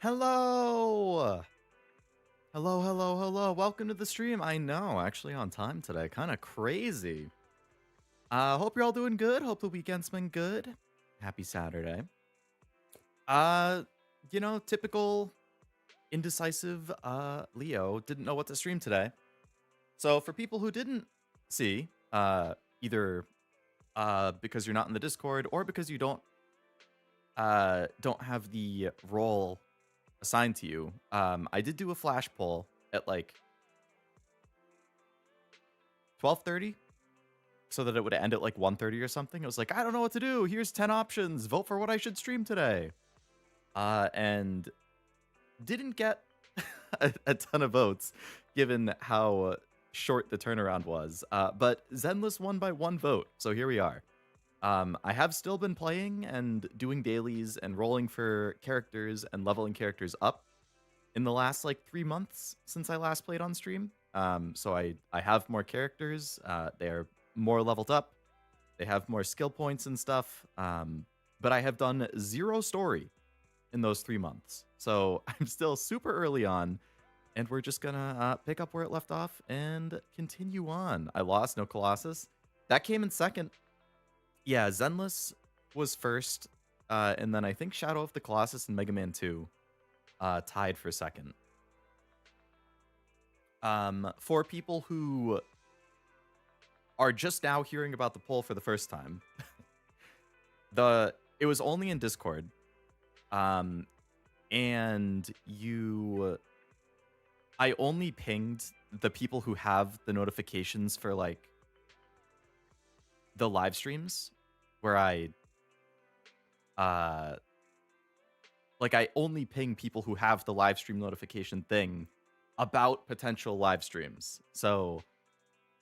Hello! Hello, hello, hello. Welcome to the stream. I know, actually on time today. Kind of crazy. Hope you're all doing good. Hope the weekend's been good. Happy Saturday. Uh, typical indecisive Leo didn't know what to stream today. So for people who didn't see, either because you're not in the Discord or because you don't have the role assigned to you, I did do a flash poll at like 12:30 so that it would end at like 1:30 or something. It was like, I don't know what to do. Here's 10 options. Vote for what I should stream today. And didn't get a ton of votes given how short the turnaround was. But Zenless won by 1 vote. So here we are. I have still been playing and doing dailies and rolling for characters and leveling characters up in the last like 3 months since I last played on stream. So I have more characters. They're more leveled up. They have more skill points and stuff. But I have done 0 story in those 3 months. So I'm still super early on, and we're just gonna pick up where it left off and continue on. I lost no Colossus. That came in second. Yeah, Zenless was first, and then I think Shadow of the Colossus and Mega Man 2 tied for second. For people who are just now hearing about the poll for the first time, it was only in Discord, and I only pinged the people who have the notifications for like the live streams, where I only ping people who have the live stream notification thing about potential live streams. So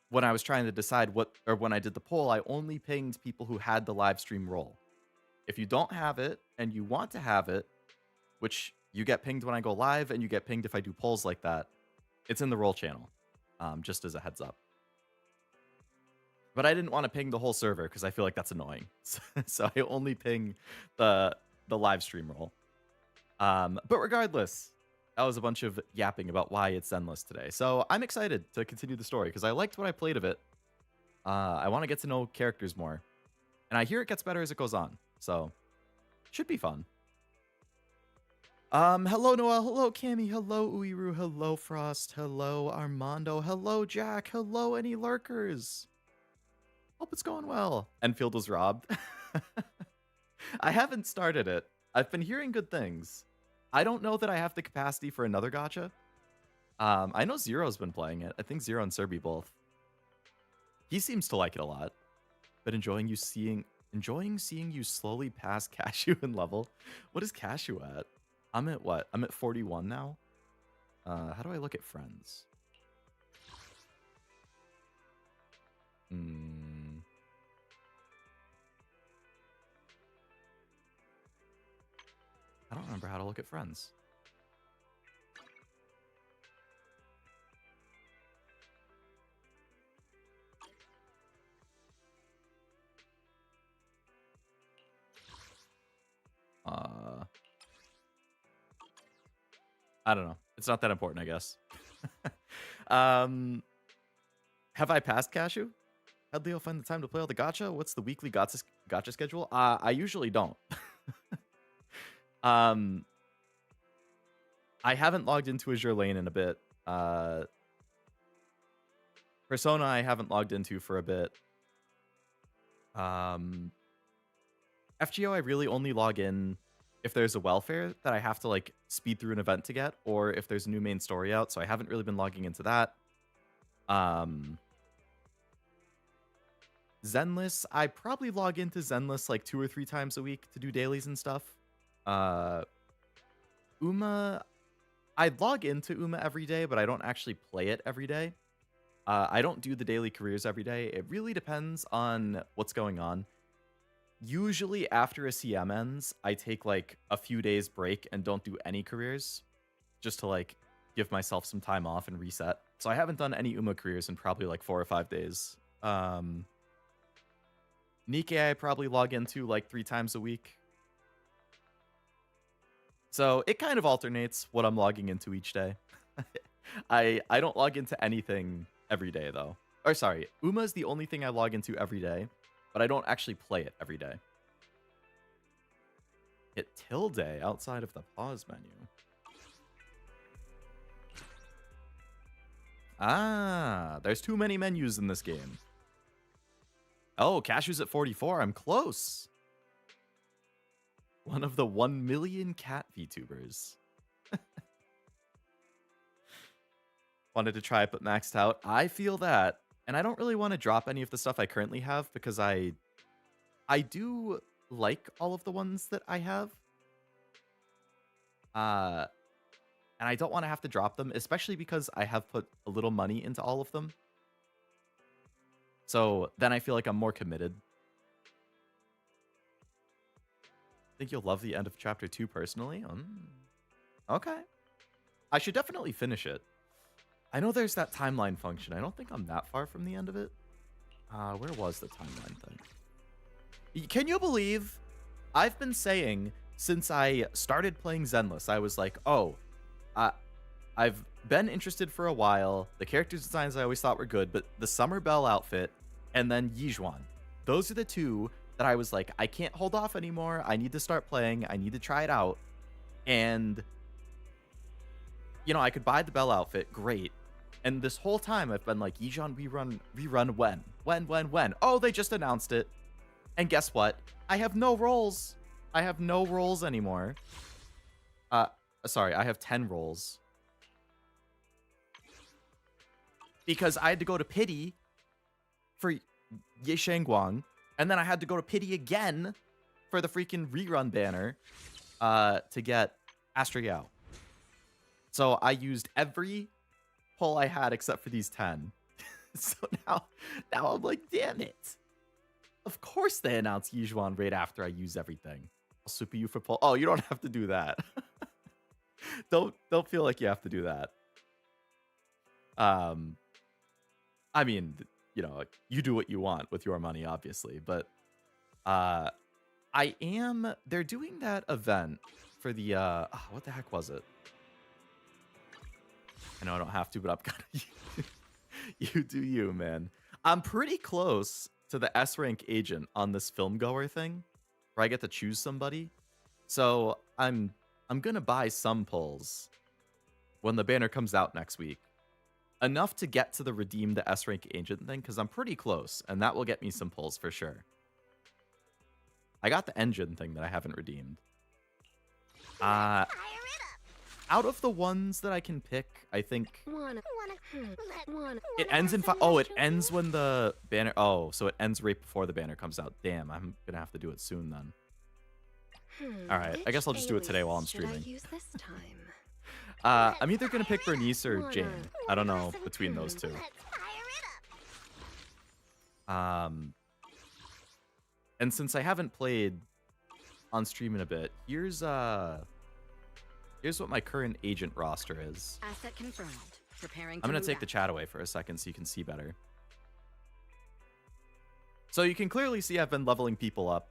when I was trying to decide when I did the poll, I only pinged people who had the live stream role. If you don't have it and you want to have it, which you get pinged when I go live and you get pinged if I do polls like that, it's in the role channel, just as a heads up. But I didn't want to ping the whole server because I feel like that's annoying. So I only ping the live stream role. But regardless, that was a bunch of yapping about why it's Zenless today. So I'm excited to continue the story because I liked what I played of it. I want to get to know characters more. And I hear it gets better as it goes on. So should be fun. Hello Noel, hello Cammy, hello Uiru, hello Frost, hello Armando, hello Jack, hello any lurkers. Hope it's going well. Enfield was robbed. I haven't started it. I've been hearing good things. I don't know that I have the capacity for another gacha. I know Zero's been playing it. I think Zero and Serby both. He seems to like it a lot. But enjoying seeing you slowly pass Cashew in level. What is Cashew at? I'm at what? I'm at 41 now. How do I look at friends? I don't remember how to look at friends. I don't know. It's not that important, I guess. Have I passed Cashew? How'd Leo find the time to play all the gacha? What's the weekly gacha schedule? I usually don't. I haven't logged into Azure Lane in a bit. Persona I haven't logged into for a bit. FGO I really only log in if there's a welfare that I have to like speed through an event to get, or if there's a new main story out, so I haven't really been logging into that. Zenless, I probably log into Zenless like 2 or 3 times a week to do dailies and stuff. Uma, I log into Uma every day, but I don't actually play it every day. I don't do the daily careers every day. It really depends on what's going on. Usually after a CM ends, I take like a few days break and don't do any careers just to like give myself some time off and reset. So I haven't done any Uma careers in probably like 4 or 5 days. Nikkei I probably log into like 3 times a week. So it kind of alternates what I'm logging into each day. I don't log into anything every day though. Or sorry, Uma is the only thing I log into every day, but I don't actually play it every day. Hit tilde outside of the pause menu. Ah, there's too many menus in this game. Oh, Cashew's at 44. I'm close. One of the 1 million cat VTubers. Wanted to try it, but maxed out. I feel that. And I don't really want to drop any of the stuff I currently have because I do like all of the ones that I have. And I don't want to have to drop them, especially because I have put a little money into all of them. So then I feel like I'm more committed. I think you'll love the end of chapter 2 personally. Okay. I should definitely finish it. I know there's that timeline function. I don't think I'm that far from the end of it. Where was the timeline thing? Can you believe I've been saying since I started playing Zenless, I was like, oh, I've been interested for a while. The character designs I always thought were good, but the Summer Belle outfit and then Yijuan, those are the two that I was like, I can't hold off anymore. I need to start playing. I need to try it out. And, you know, I could buy the Belle outfit. Great. And this whole time I've been like, Yijuan rerun when? When? Oh, they just announced it. And guess what? I have no roles. I have no roles anymore. Sorry, I have 10 roles. Because I had to go to Pity for Ye Shangguang, and then I had to go to Pity again for the freaking rerun banner to get Astra Yao. So I used every pull I had except for these 10. So now I'm like, damn it. Of course they announced Yijuan right after I use everything. I'll super you for pull. Oh, you don't have to do that. Don't feel like you have to do that. I mean, you know, you do what you want with your money, obviously, but they're doing that event for the what the heck was it? I know I don't have to, but I'm gonna you do you, man. I'm pretty close to the S rank agent on this film goer thing where I get to choose somebody. So I'm gonna buy some pulls when the banner comes out next week. Enough to get to the redeem the S rank agent thing, because I'm pretty close, and that will get me some pulls for sure. I got the engine thing that I haven't redeemed. Out of the ones that I can pick, I think it ends in oh, it ends when the banner. Oh, so it ends right before the banner comes out. Damn, I'm gonna have to do it soon then. All right, I guess I'll just do it today while I'm streaming. I'm either gonna pick Bernice or Jane. I don't know between those two. And since I haven't played on stream in a bit, here's what my current agent roster is. Asset confirmed. Preparing. I'm gonna take the chat away for a second so you can see better. So you can clearly see I've been leveling people up.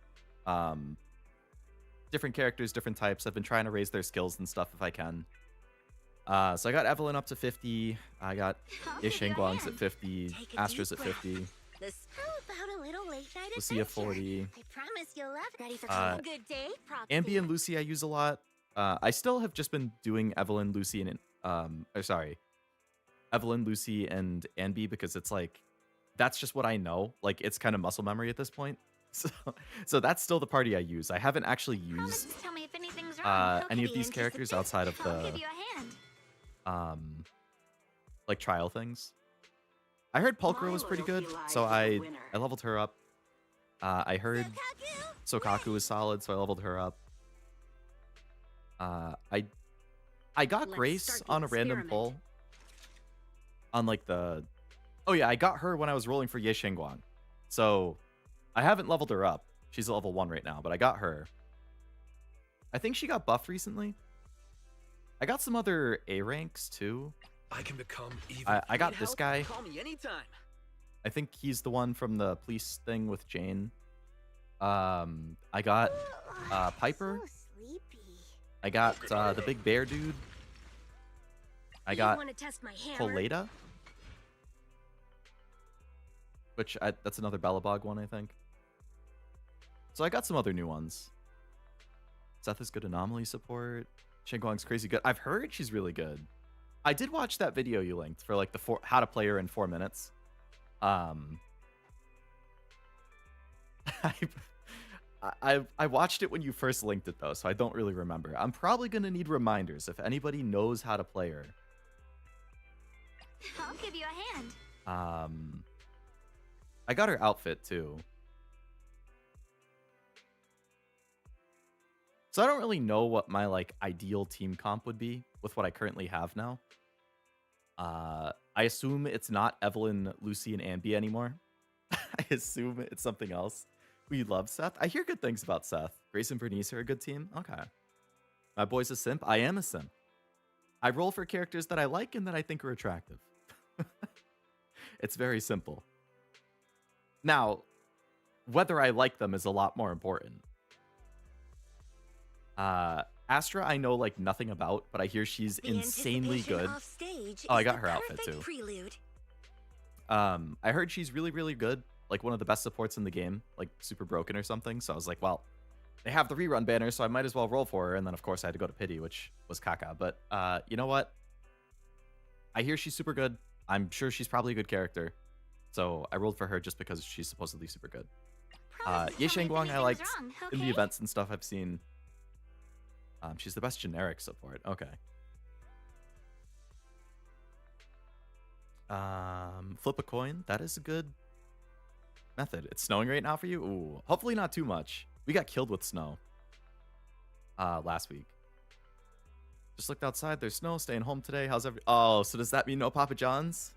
Different characters, different types. I've been trying to raise their skills and stuff if I can. So I got Evelyn up to 50. I got Ishangguang's at 50. Astra's at 50. Lucia 40. I promise you'll love it. Ready for a good day? Ambi and Lucy I use a lot. I still have just been doing Evelyn, Lucy, and Evelyn, Lucy, and Ambi because it's like that's just what I know. Like it's kind of muscle memory at this point. So that's still the party I use. I haven't actually used any of these characters outside of the like trial things. I heard Pulcro was pretty good, so I leveled her up. I heard Sokaku was solid, so I leveled her up. I got Grace on a random pull. On like the... Oh yeah, I got her when I was rolling for Ye Shangguang. So I haven't leveled her up. She's level 1 right now, but I got her. I think she got buffed recently. I got some other A ranks too. I can become even. I got this guy. Call me anytime. I think he's the one from the police thing with Jane. I got Piper. I got the big bear dude. I got Want to test my hammer? Colada, which that's another Belebog one, I think. So I got some other new ones. Seth is good anomaly support. Shenguang's crazy good. I've heard she's really good. I did watch that video you linked for like the how to play her in 4 minutes. I watched it when you first linked it though, so I don't really remember. I'm probably gonna need reminders if anybody knows how to play her. I'll give you a hand. I got her outfit too. So I don't really know what my like ideal team comp would be with what I currently have now. I assume it's not Evelyn, Lucy, and Ambi anymore. I assume it's something else. We love Seth. I hear good things about Seth. Grace and Bernice are a good team. Okay. My boy's a simp. I am a simp. I roll for characters that I like and that I think are attractive. It's very simple. Now, whether I like them is a lot more important. Astra, I know like nothing about, but I hear she's insanely good. Oh, I got her outfit too. Prelude. I heard she's really, really good. Like one of the best supports in the game, like super broken or something. So I was like, well, they have the rerun banner, so I might as well roll for her. And then of course I had to go to pity, which was caca. But you know what? I hear she's super good. I'm sure she's probably a good character. So I rolled for her just because she's supposedly super good. Ye Shenguang I liked in the events and stuff I've seen. She's the best generic support. Okay. Flip a coin. That is a good method. It's snowing right now for you? Ooh, hopefully not too much. We got killed with snow last week. Just looked outside. There's snow. Staying home today. How's every... Oh, so does that mean no Papa John's?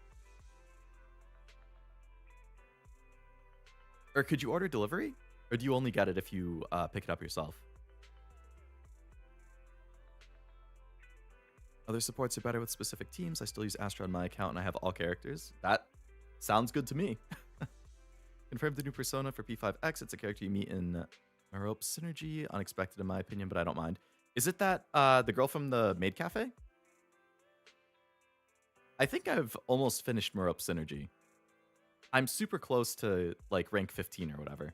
Or could you order delivery? Or do you only get it if you pick it up yourself? Other supports are better with specific teams. I still use Astra on my account and I have all characters. That sounds good to me. Confirmed the new persona for P5X. It's a character you meet in Merope Synergy. Unexpected in my opinion, but I don't mind. Is it that the girl from the Maid Cafe? I think I've almost finished Merope Synergy. I'm super close to like rank 15 or whatever.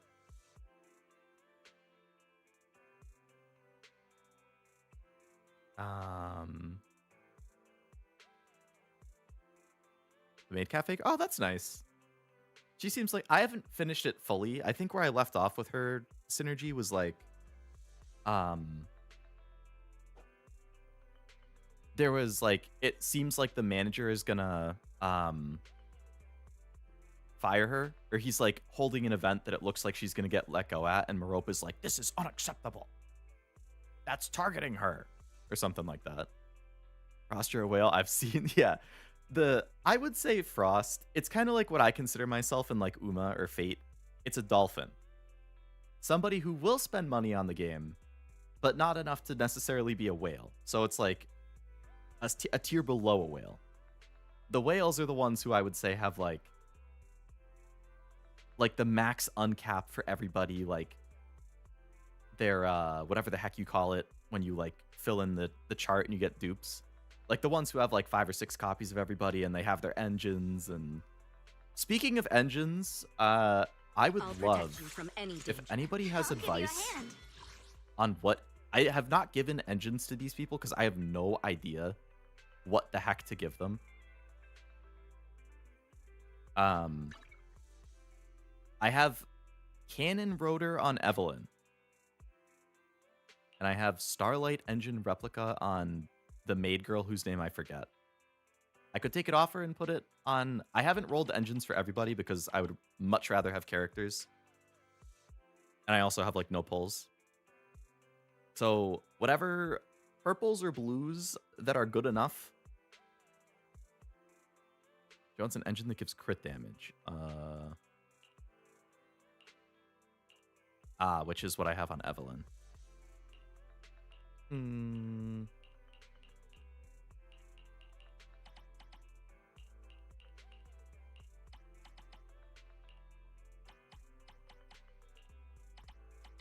The Maid Cafe. Oh, that's nice. She seems like I haven't finished it fully. I think where I left off with her synergy was like, there was like, it seems like the manager is gonna fire her, or he's like holding an event that it looks like she's gonna get let go at, and Merope is like, this is unacceptable. That's targeting her, or something like that. Frost, you're a whale. I've seen, yeah. I would say Frost, it's kind of like what I consider myself in like Uma or Fate. It's a dolphin. Somebody who will spend money on the game, but not enough to necessarily be a whale. So it's like a tier below a whale. The whales are the ones who I would say have like the max uncap for everybody, like their whatever the heck you call it when you like fill in the chart and you get dupes. Like the ones who have like 5 or 6 copies of everybody and they have their engines. And speaking of engines, I would love if anybody has advice on what... I have not given engines to these people because I have no idea what the heck to give them. I have Cannon Rotor on Evelyn. And I have Starlight Engine Replica on the maid girl whose name I forget. I could take it off her and put it on... I haven't rolled engines for everybody because I would much rather have characters. And I also have like no pulls. So whatever purples or blues that are good enough. She wants an engine that gives crit damage. Which is what I have on Evelyn.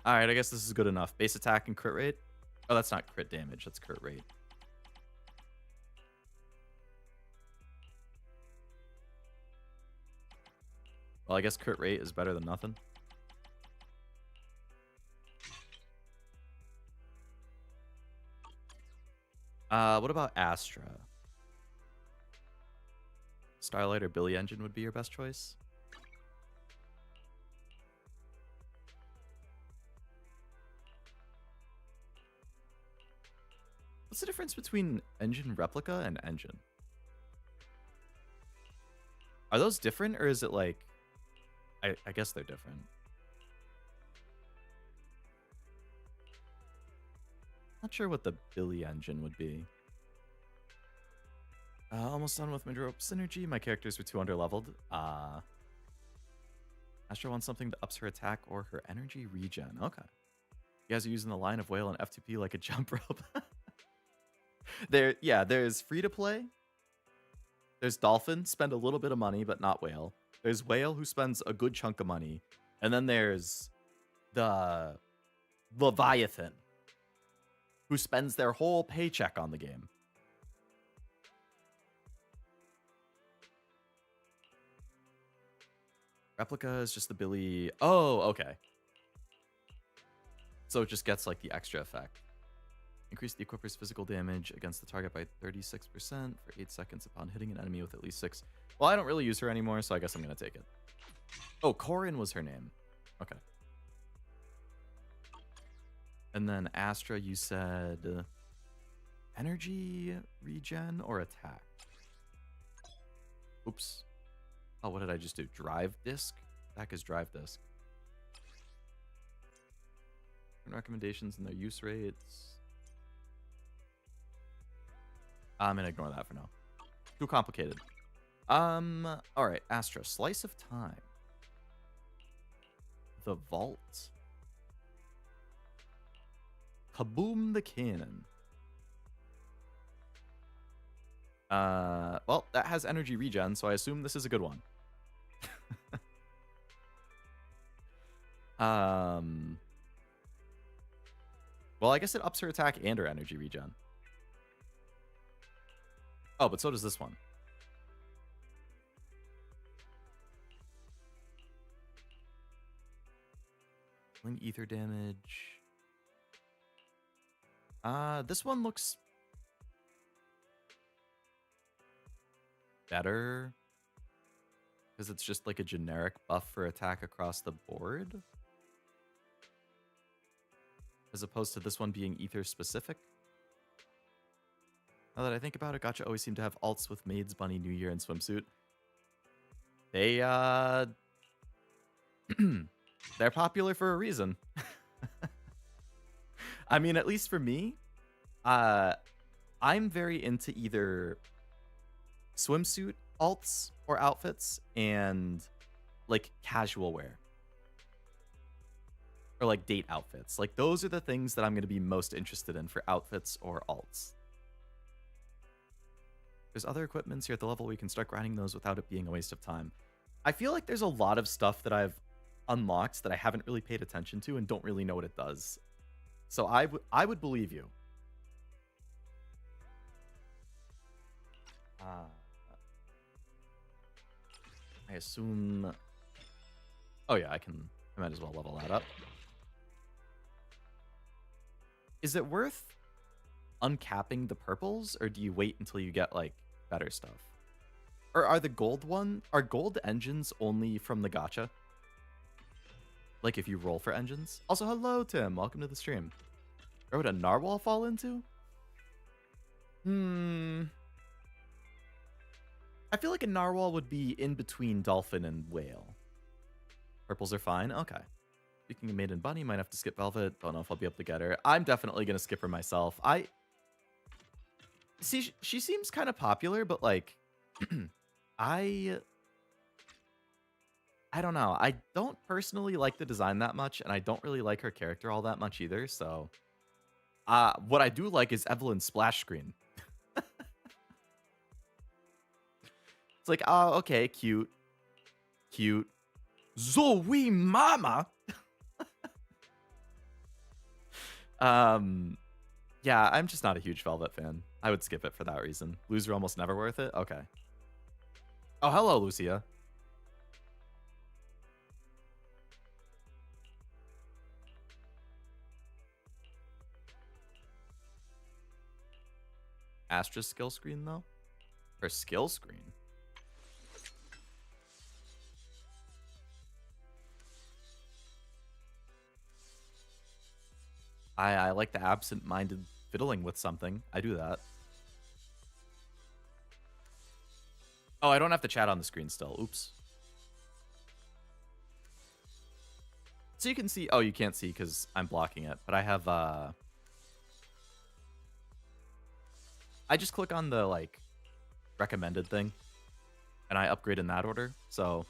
Alright, I guess this is good enough. Base attack and crit rate. Oh, that's not crit damage. That's crit rate. Well, I guess crit rate is better than nothing. What about Astra? Starlight or Billy Engine would be your best choice. What's the difference between engine replica and engine? Are those different, or is it like... I guess they're different. Not sure what the Billy engine would be. Almost done with Midrope Synergy. My characters were too underleveled. Astra wants something that ups her attack or her energy regen. Okay. You guys are using the line of whale and F2P like a jump rope. There's free to play. There's dolphin, spend a little bit of money, but not whale. There's whale, who spends a good chunk of money. And then there's the Leviathan, who spends their whole paycheck on the game. Replica is just the Billy. Oh, okay. So it just gets like the extra effect. Increase the equipper's physical damage against the target by 36% for 8 seconds upon hitting an enemy with at least 6. Well, I don't really use her anymore, so I guess I'm going to take it. Oh, Corin was her name. Okay. And then Astra, you said energy regen or attack? Oops. Oh, what did I just do? Drive disc? Attack is drive disc. Recommendations and their use rates. I'm gonna ignore that for now. Too complicated. All right, Astra, slice of time. The vault. Kaboom the cannon. Well, that has energy regen, so I assume this is a good one. Well, I guess it ups her attack and her energy regen. Oh, but so does this one. Dealing ether damage. This one looks better because it's just like a generic buff for attack across the board, as opposed to this one being ether specific. Now that I think about it, Gacha always seem to have alts with Maids, Bunny, New Year, and Swimsuit. They, they're popular for a reason. I mean, at least for me, I'm very into either swimsuit alts or outfits and like casual wear. Or like date outfits. Like those are the things that I'm going to be most interested in for outfits or alts. There's other equipments here at the level where you can start grinding those without it being a waste of time. I feel like there's a lot of stuff that I've unlocked that I haven't really paid attention to and don't really know what it does. So I would believe you. I assume... Oh yeah, I might as well level that up. Is it worth uncapping the purples, or do you wait until you get like better stuff? Or are gold engines only from the gacha? Like if you roll for engines? Also, hello Tim, welcome to the stream. Where would a narwhal fall into? I feel like a narwhal would be in between dolphin and whale. Purples are fine. Okay. Speaking of Maiden Bunny, might have to skip Velvet. Don't know if I'll be able to get her. I'm definitely going to skip her myself. See, she seems kind of popular, but like, I don't know. I don't personally like the design that much, and I don't really like her character all that much either, so... what I do like is Evelyn's splash screen. It's like, oh, okay, cute. Cute. Zoe mama! Yeah, I'm just not a huge Velvet fan. I would skip it for that reason. Loser almost never worth it? Okay. Oh, hello, Lucia. Astra's skill screen, though? Her skill screen? I like the absent-minded fiddling with something. I do that. Oh, I don't have to chat on the screen still. Oops. So you can see... Oh, you can't see because I'm blocking it. But I have... I just click on the, like, recommended thing. And I upgrade in that order. So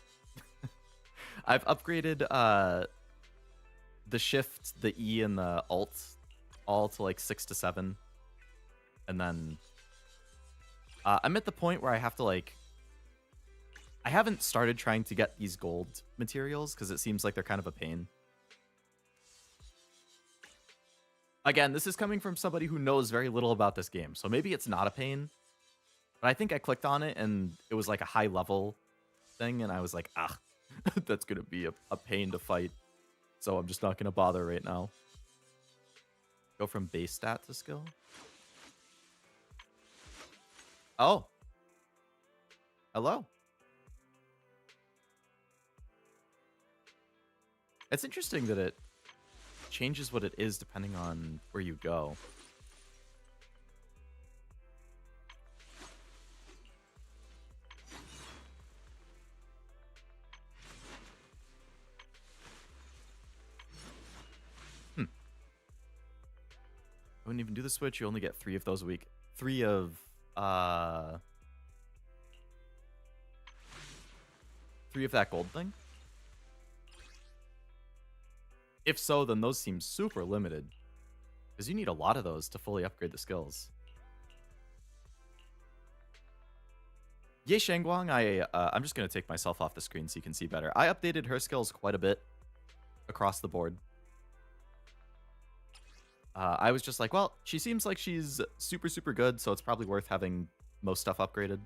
I've upgraded the shift, the E, and the alt all to like 6 to 7. And then I'm at the point where I have to like... I haven't started trying to get these gold materials because it seems like they're kind of a pain. Again, this is coming from somebody who knows very little about this game, so maybe it's not a pain. But I think I clicked on it and it was like a high level thing, and I was like, ah, that's gonna be a pain to fight. So I'm just not gonna bother right now. Go from base stat to skill. Oh. Hello. It's interesting that it changes what it is depending on where you go. I wouldn't even do the switch. You only get 3 of those a week. 3 of 3 of that gold thing. If so, then those seem super limited, because you need a lot of those to fully upgrade the skills. Ye Shangguang, I'm just gonna take myself off the screen so you can see better. I updated her skills quite a bit across the board. I was just like, well, she seems like she's super, super good, so it's probably worth having most stuff upgraded.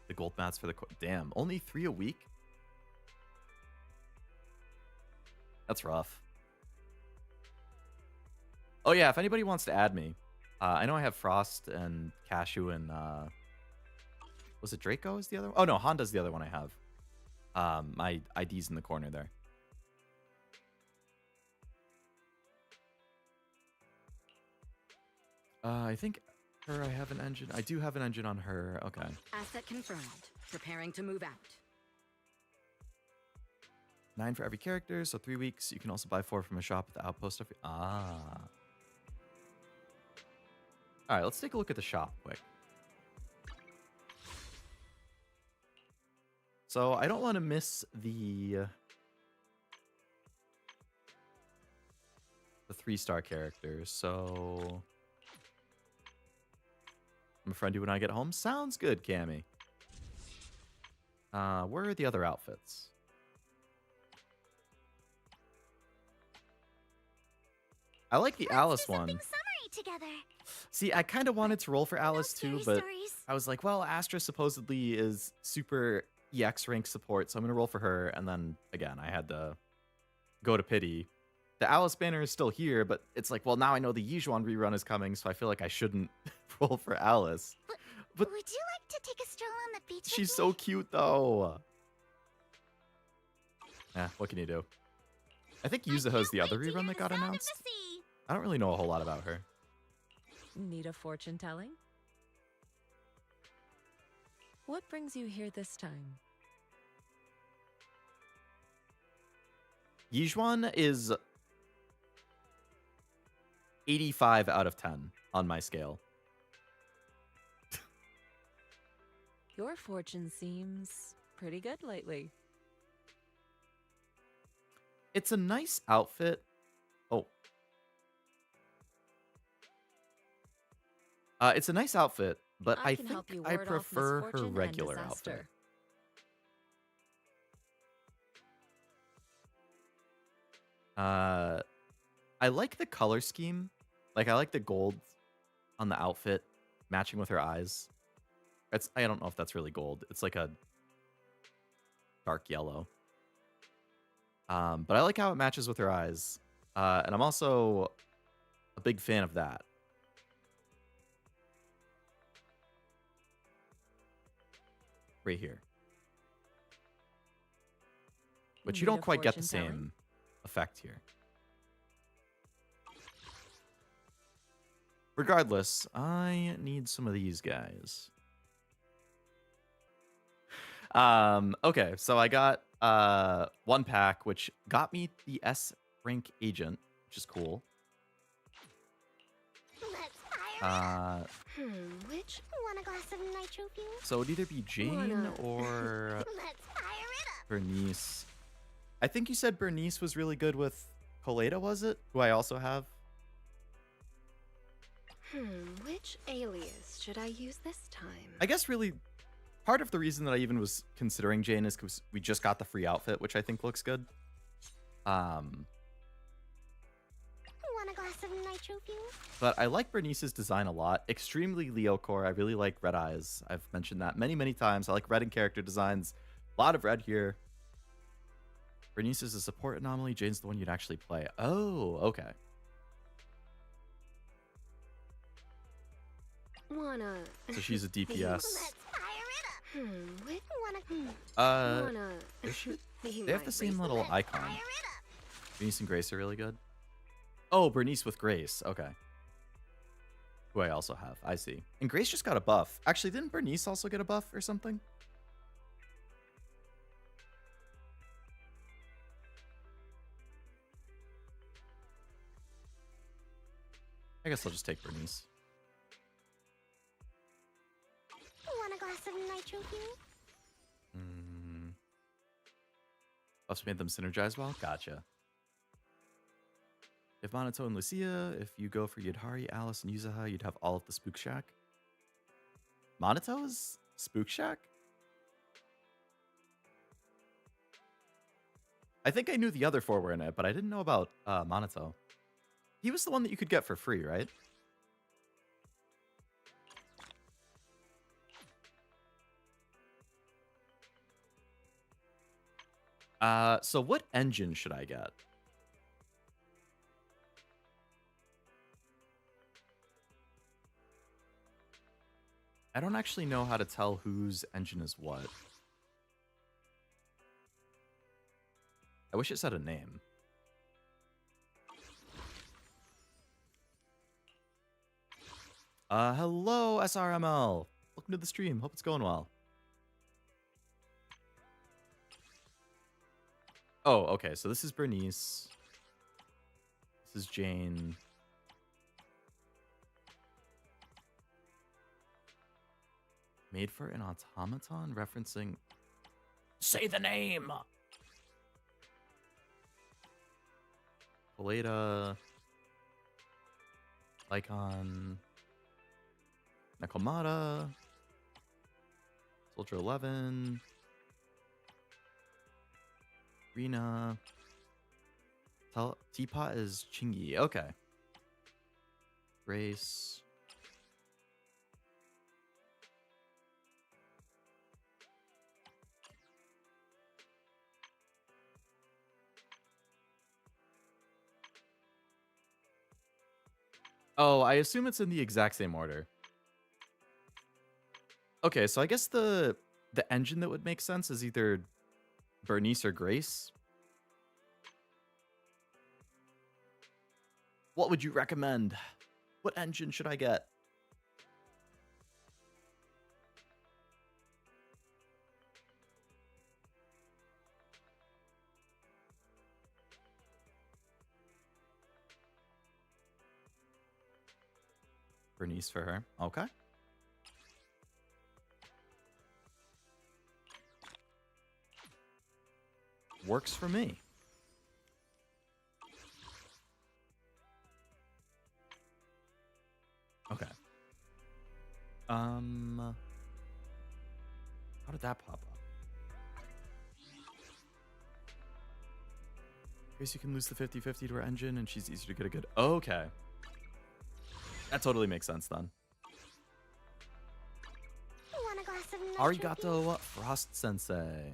The gold mats for the... Damn, only 3 a week? That's rough. Oh, yeah, if anybody wants to add me, I know I have Frost and Cashew and... was it Draco is the other one? Oh, no, Honda's the other one I have. My ID's in the corner there. I think her, I have an engine. I do have an engine on her. Okay. Asset confirmed. Preparing to move out. 9 for every character, so 3 weeks. You can also buy 4 from a shop at the outpost. Ah. All right, let's take a look at the shop quick. So I don't want to miss the 3-star characters. So I'm a friend you when I get home. Sounds good, Cammy. Where are the other outfits? I like the Alice one. See, I kind of wanted to roll for Alice too, but I was like, well, Astra supposedly is super EX rank support, so I'm gonna roll for her. And then again, I had to go to pity. The Alice banner is still here, but it's like, well, now I know the Yijuan rerun is coming, so I feel like I shouldn't roll for Alice. But would you like to take a stroll on the beach? She's so cute, though. What can you do? I think Yuzuha's the other rerun that got announced. I don't really know a whole lot about her. Need a fortune telling? What brings you here this time? Yijuan is 85 out of 10 on my scale. Your fortune seems pretty good lately. It's a nice outfit. Oh. It's a nice outfit, but I think I prefer her regular outfit. I like the color scheme Like, I like the gold on the outfit matching with her eyes. I don't know if that's really gold. It's like a dark yellow. But I like how it matches with her eyes. And I'm also a big fan of that. Right here. Which you Need don't a quite get the fortune telling? same effect here. Regardless, I need some of these guys. Okay, so I got one pack, which got me the S rank agent, which is cool. Let's fire it up. Which? Want a glass of nitro fuel? So it'd either be Jane Wanna- or Let's fire it up. Bernice. I think you said Bernice was really good with Coleta, was it? Who I also have. Which alias should I use this time? I guess really part of the reason that I even was considering Jane is because we just got the free outfit, which I think looks good. Want a glass of nitro fuel? But I like Bernice's design a lot. Extremely Leo core. I really like red eyes. I've mentioned that many, many times. I like red in character designs. A lot of red here. Bernice is a support anomaly. Jane's the one you'd actually play. Oh, okay. Wanna? So she's a DPS. Let's fire it up. Which? Wanna Is she? be They have my the same reason- little icon. fire it up? Bernice and Grace are really good. Oh, Bernice with Grace. Okay. Who I also have. I see. And Grace just got a buff. Actually, didn't Bernice also get a buff or something? I guess I'll just take Bernice. Want a glass of nitro fuel? Buffs made them synergize well? Gotcha. If Monato and Lucia, if you go for Yadhari, Alice, and Yuzaha, you'd have all of the Spook Shack. Monato is Spook Shack? I think I knew the other four were in it, but I didn't know about Monato. He was the one that you could get for free, right? So what engine should I get? I don't actually know how to tell whose engine is what. I wish it said a name. Hello, SRML. Welcome to the stream. Hope it's going well. Oh, okay. So this is Bernice. This is Jane. Made for an automaton, referencing... Say the name! Poleta. Lycon. Nekomata. Soldier 11. Rena. Teapot is Chingy. Okay. Grace. Oh, I assume it's in the exact same order. Okay, so I guess the engine that would make sense is either Bernice or Grace. What would you recommend? What engine should I get? Bernice for her. Okay. Works for me. Okay. How did that pop up? Grace, you can lose the 50-50 to her engine and she's easier to get a good... Okay. That totally makes sense then. Want a glass of nitro fuel? Arigato, Frost Sensei.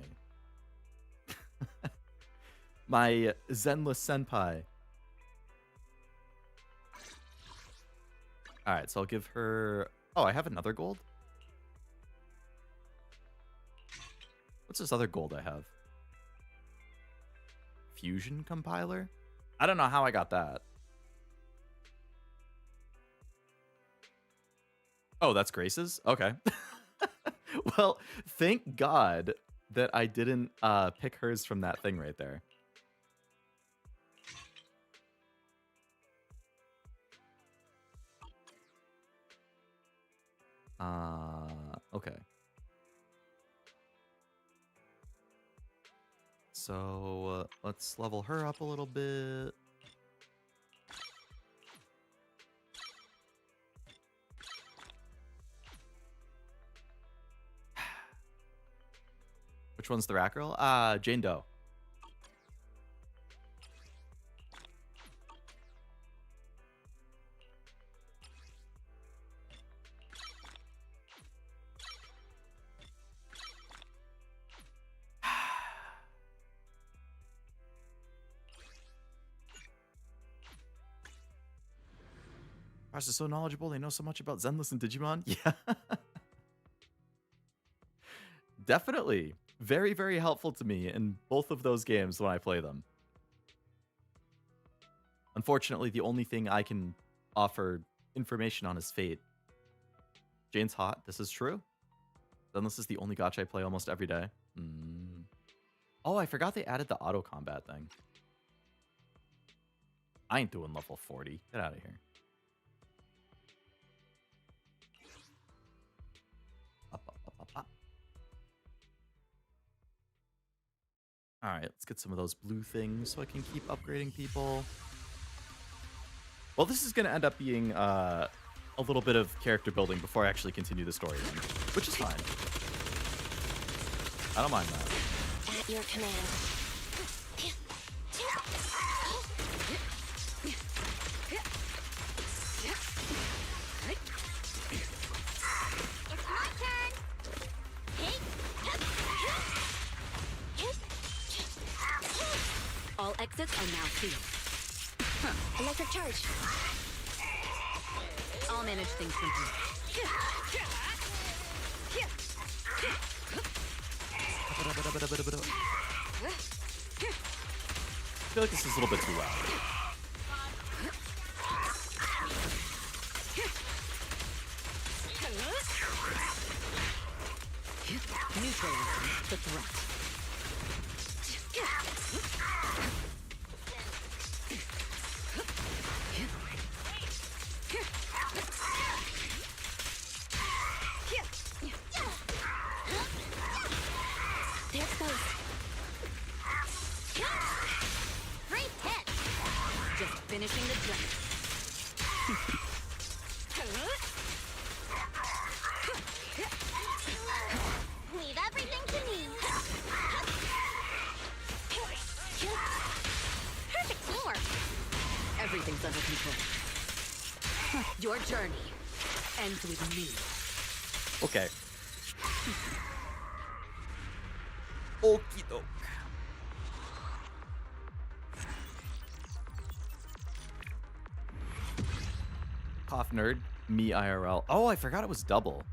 My Zenless senpai. All right, so I'll give her... Oh, I have another gold? What's this other gold I have? Fusion compiler? I don't know how I got that. Oh, that's Grace's? Okay. Well, thank God that I didn't pick hers from that thing right there. Okay. So let's level her up a little bit. Which one's the rat girl? Jane Doe. Gosh, they're so knowledgeable. They know so much about Zenless and Digimon. Yeah. Definitely. Very, very helpful to me in both of those games when I play them. Unfortunately, the only thing I can offer information on is Fate. Jane's hot. This is true. Zenless is the only gacha I play almost every day. Oh, I forgot they added the auto combat thing. I ain't doing level 40. Get out of here. All right, let's get some of those blue things so I can keep upgrading people. Well, this is going to end up being a little bit of character building before I actually continue the story, then, which is fine. I don't mind that. At your command. It's my turn. All exits are now sealed. Electric charge. I'll manage things simply. I feel like this is a little bit too loud. Neutralizing the threat. There it goes. Free hit. Just finishing the job. Leave everything to me. Perfect teamwork. Everything's under control. Your journey ends with me. Okay. Okie doke. Cough nerd, me IRL. Oh, I forgot it was double.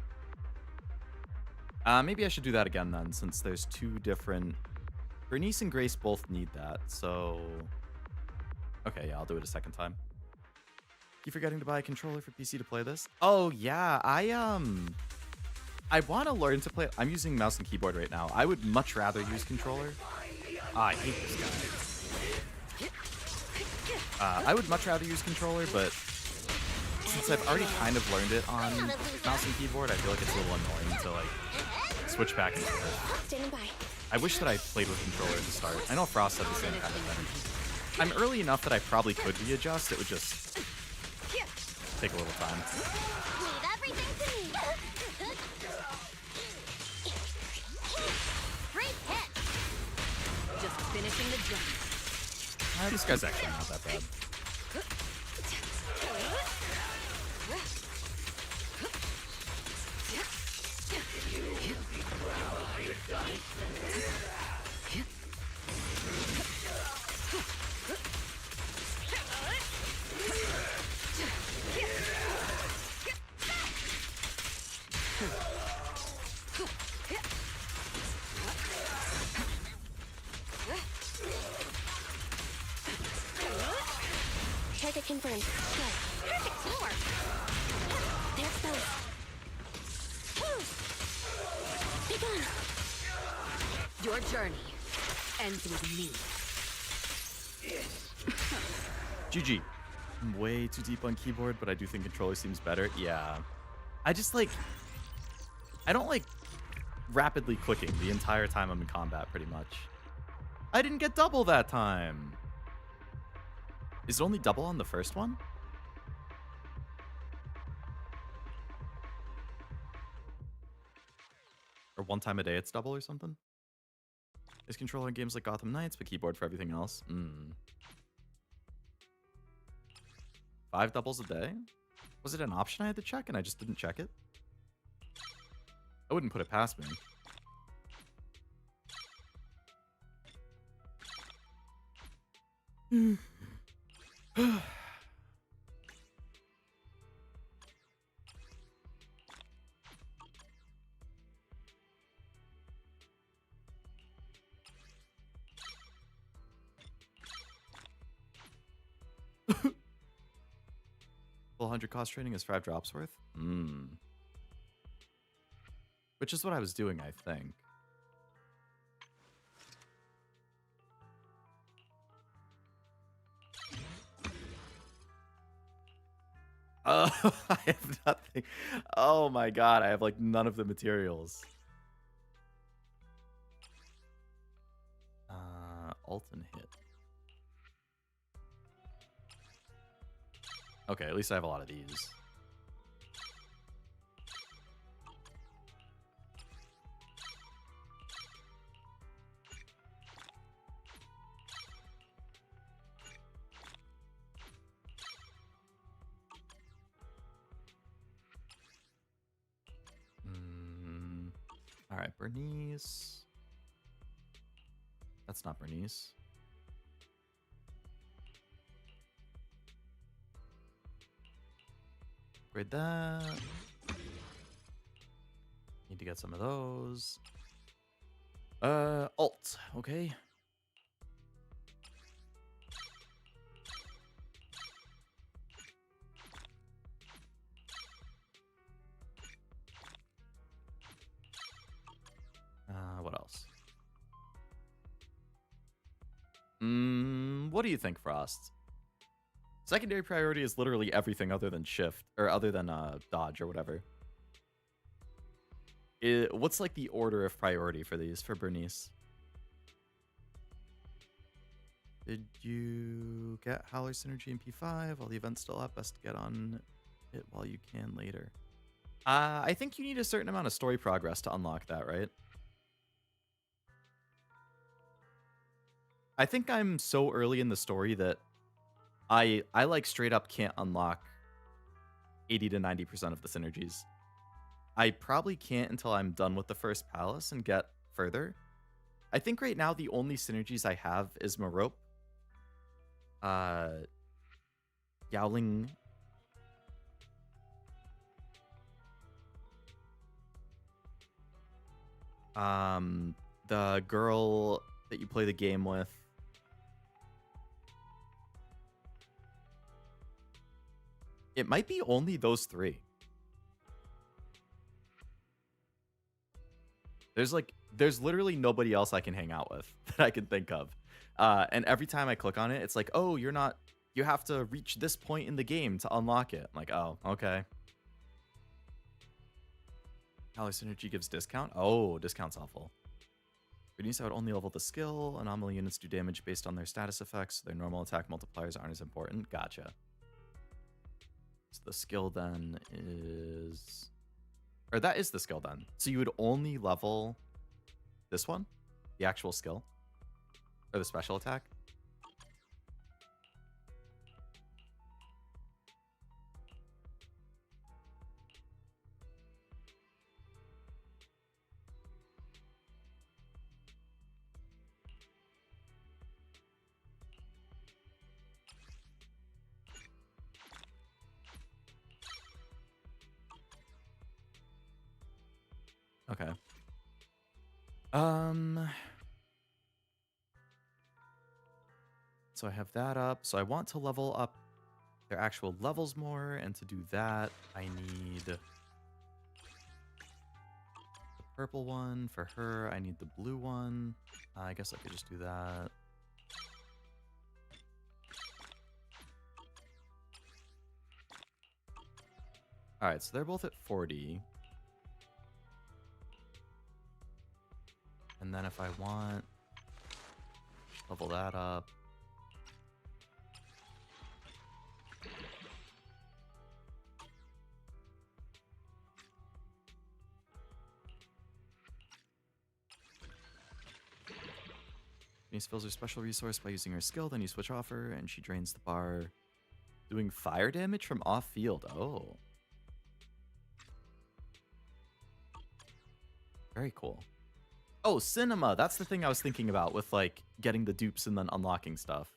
Maybe I should do that again then, since there's two different... Bernice and Grace both need that, so... Okay, yeah, I'll do it a second time. Keep forgetting to buy a controller for PC to play this? Oh, yeah, I want to learn to play... I'm using mouse and keyboard right now. I would much rather use controller. I hate this guy. I would much rather use controller, but since I've already kind of learned it on mouse and keyboard, I feel like it's a little annoying to, like, switch back and forth. Standing by. I wish that I played with controller at the start. I know Frost had the same kind of thing. I'm early enough that I probably could readjust. It would just take a little time. Leave everything to me. Free hit. Just finishing the job. This guy's actually not that bad. Target confirmed. Go. Perfect teamwork. They're exposed. Be gone. Your journey ends with me. GG. I'm way too deep on keyboard, but I do think controller seems better. Yeah. I just like... I don't like rapidly clicking the entire time I'm in combat, pretty much. I didn't get double that time. Is it only double on the first one? Or one time a day it's double or something? Is controller in games like Gotham Knights, but keyboard for everything else? 5 doubles a day? Was it an option I had to check and I just didn't check it? I wouldn't put it past me. Full 100 cost training is 5 drops worth? Which is what I was doing, I think. Oh, I have nothing. Oh my god, I have like none of the materials. Alt and hit. Okay, at least I have a lot of these. All right, Bernice. That's not Bernice. Upgrade that. Need to get some of those. Alt, okay. What else? What do you think, Frost? Secondary priority is literally everything other than shift, or other than dodge or whatever. What's like the order of priority for these, for Bernice? Did you get Howler Synergy in P5? While the event's still up, best to get on it while you can later. I think you need a certain amount of story progress to unlock that, right? I think I'm so early in the story that I like straight up can't unlock 80 to 90% of the synergies. I probably can't until I'm done with the first palace and get further. I think right now the only synergies I have is Marope, Yowling, the girl that you play the game with. It might be only those 3. There's literally nobody else I can hang out with that I can think of. And every time I click on it, it's like, oh, you have to reach this point in the game to unlock it. I'm like, oh, okay. Ally Synergy gives discount? Oh, discount's awful. Bernice, I would only level the skill. Anomaly units do damage based on their status effects. Their normal attack multipliers aren't as important. Gotcha. So the skill then is... Or that is the skill then. So you would only level this one? The actual skill? Or the special attack? Okay. So I have that up. So I want to level up their actual levels more, and to do that, I need the purple one for her. I need the blue one. I guess I could just do that. All right, so they're both at 40. And then if I want, level that up. Denise fills her special resource by using her skill, then you switch off her, and she drains the bar. Doing fire damage from off-field. Oh. Very cool. Oh, cinema. That's the thing I was thinking about with, like, getting the dupes and then unlocking stuff.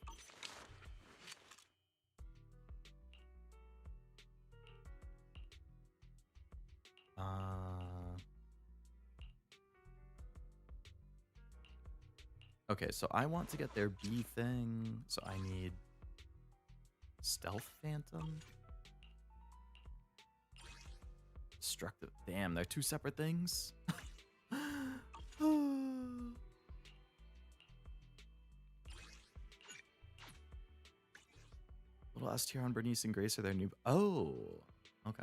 Okay, so I want to get their B thing, so I need Stealth Phantom. Destructive. Damn, they're two separate things. Little S tier on Bernice and Grace are their new. Oh, okay.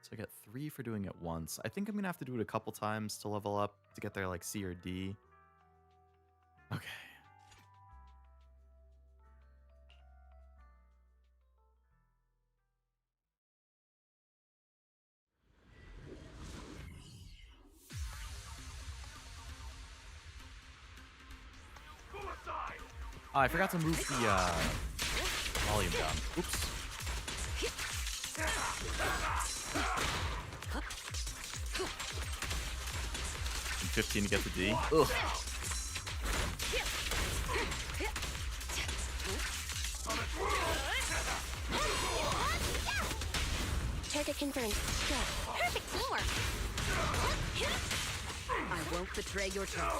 So I get 3 for doing it once. I think I'm gonna have to do it a couple times to level up to get their like C or D. Okay. Oh, I forgot to move the volume down. Oops. And 15 to get the D. Ugh. Target confirmed. Go. Perfect teamwork. I won't betray your trust.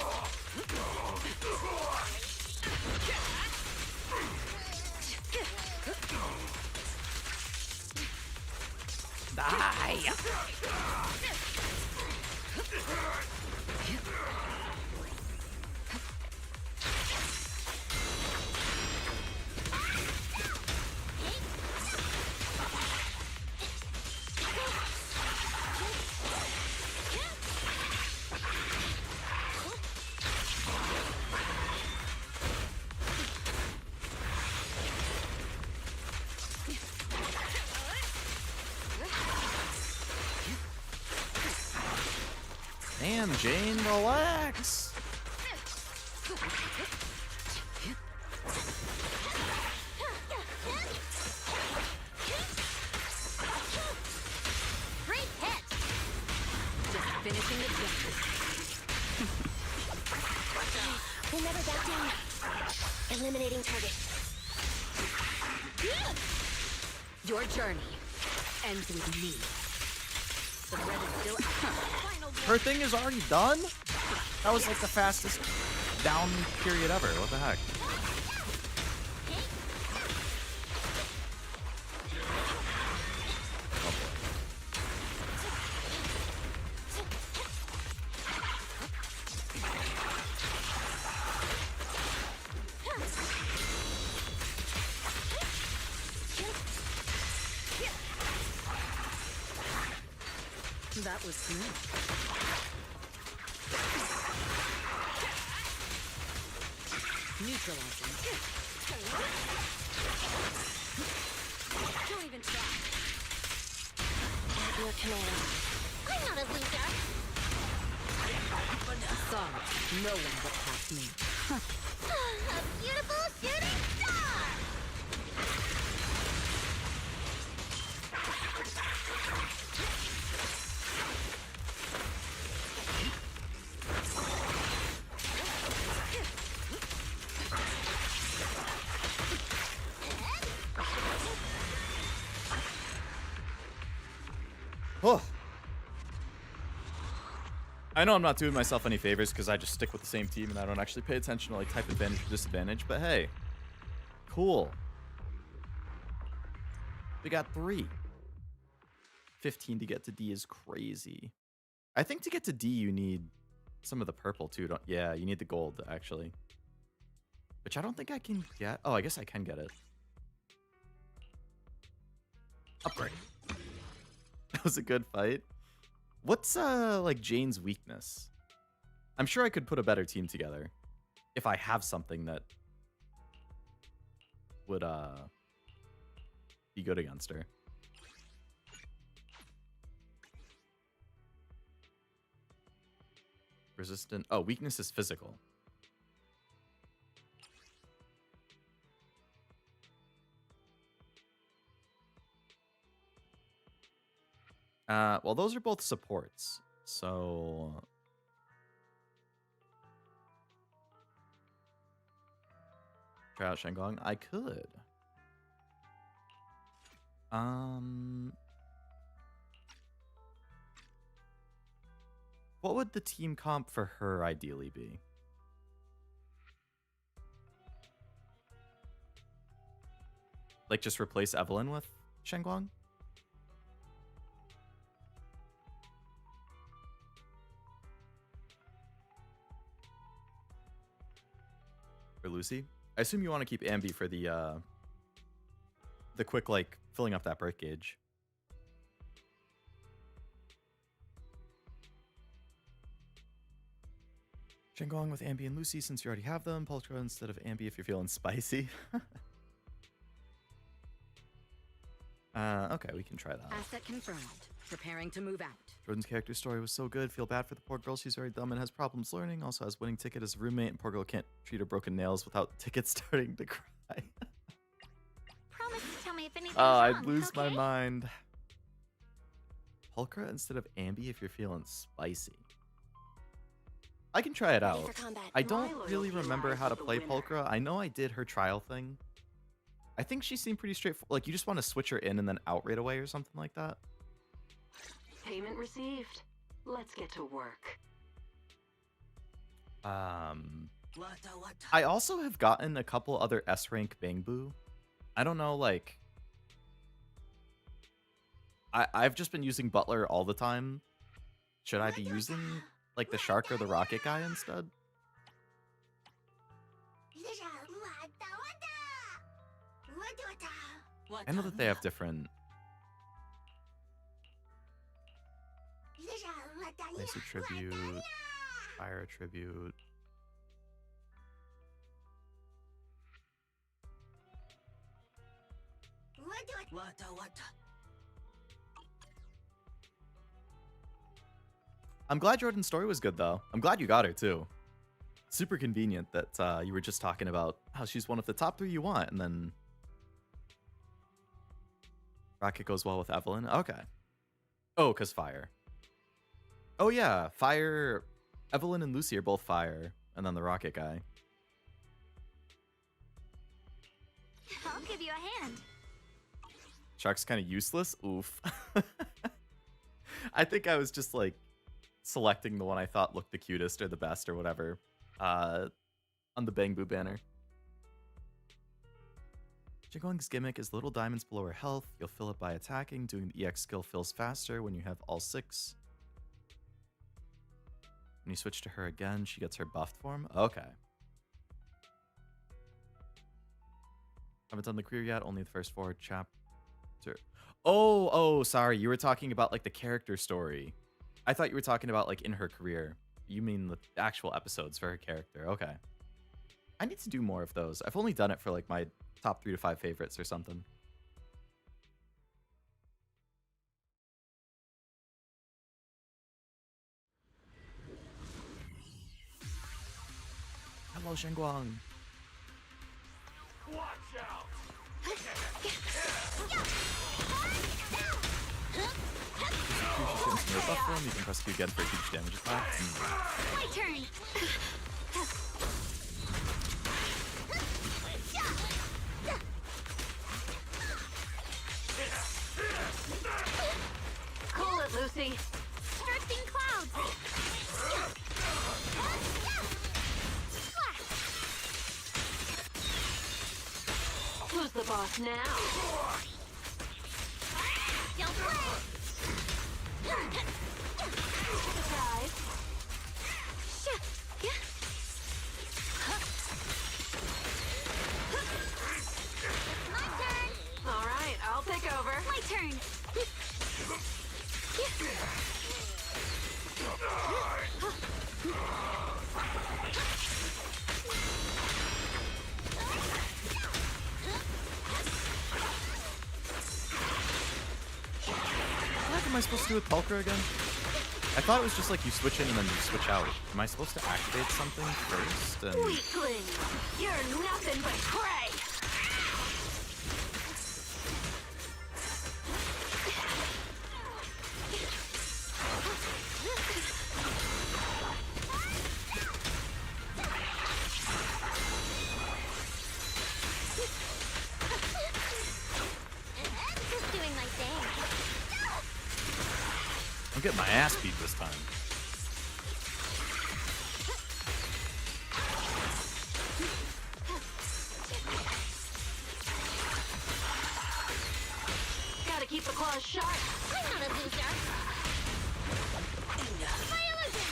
Die! Damn, Jane, relax. Great hit. Just finishing the job. We'll never back down. Eliminating target. Your journey ends with me. The thread is still out. Her thing is already done? That was like the fastest down period ever. What the heck? That was smooth. Neutralizing. Don't even try. At your command. I'm not a loser. Sorry, no one but past me. A beautiful shooting star. Oh. I know I'm not doing myself any favors because I just stick with the same team and I don't actually pay attention to like type advantage or disadvantage, but hey. Cool. We got 3. 15 to get to D is crazy. I think to get to D you need some of the purple too. Yeah, you need the gold actually. Which I don't think I can get. Oh, I guess I can get it. Upgrade. That was a good fight. What's like Jane's weakness? I'm sure I could put a better team together if I have something that would be good against her. Resistant. Oh, weakness is physical. Well, those are both supports. So try out Shenggong. I could. What would the team comp for her ideally be? Like just replace Evelyn with Shenggong? Or Lucy? I assume you want to keep Ambi for the quick like filling up that break gauge. Shenggong with Ambi and Lucy since you already have them. Pultra instead of Ambi if you're feeling spicy. Okay, we can try that. Asset confirmed. Preparing to move out. Jordan's character story was so good. Feel bad for the poor girl. She's very dumb and has problems learning. Also has winning ticket as a roommate. And poor girl can't treat her broken nails without ticket starting to cry. Promise to tell me if anything's Oh, wrong, I'd lose my okay? mind. Pulchra instead of Ambi if you're feeling spicy. I can try it Ready out. for combat. I don't really remember how to play Pulchra. I know I did her trial thing. I think she seemed pretty straightforward. Like, you just want to switch her in and then out right away or something like that. Payment received. Let's get to work. I also have gotten a couple other S-rank Bangbu. I don't know, like... I've just been using Butler all the time. Should I be using, like, the Shark or the Rocket guy instead? I know that they have different... Ice Attribute, Fire Attribute... I'm glad Jordan's story was good, though. I'm glad you got her, too. Super convenient that you were just talking about how she's one of the top 3 you want, and then... Rocket goes well with Evelyn. Okay. Oh, because Fire. Oh, yeah. Fire... Evelyn and Lucy are both Fire, and then the Rocket guy. I'll give you a hand. Shark's kind of useless? Oof. I think I was just, like, selecting the one I thought looked the cutest or the best or whatever on the Bangbu banner. Shenggong's gimmick is little diamonds below her health. You'll fill it by attacking. Doing the EX skill fills faster when you have all 6. When you switch to her again, she gets her buffed form. Okay. Haven't done the career yet. Only the first 4 chapter. Oh, sorry. You were talking about like the character story. I thought you were talking about like in her career. You mean the actual episodes for her character. Okay. I need to do more of those. I've only done it for like my top 3 to 5 favorites or something. Hello, Shenggong. Watch out! She's getting some buff form. You can press Q again for a huge damage attack. My turn. Cool as it, Lucy. Drifting clouds. Who's the boss now? Don't play. Surprise. My turn. All right, I'll take over. My turn. What am I supposed to do with Pulchra again? I thought it was just like you switch in and then you switch out. Am I supposed to activate something first? And Weakling, you're nothing but prey. Just doing my thing. I'm getting my ass beat this time. Gotta keep the claws sharp. I'm not a loser. My illusion.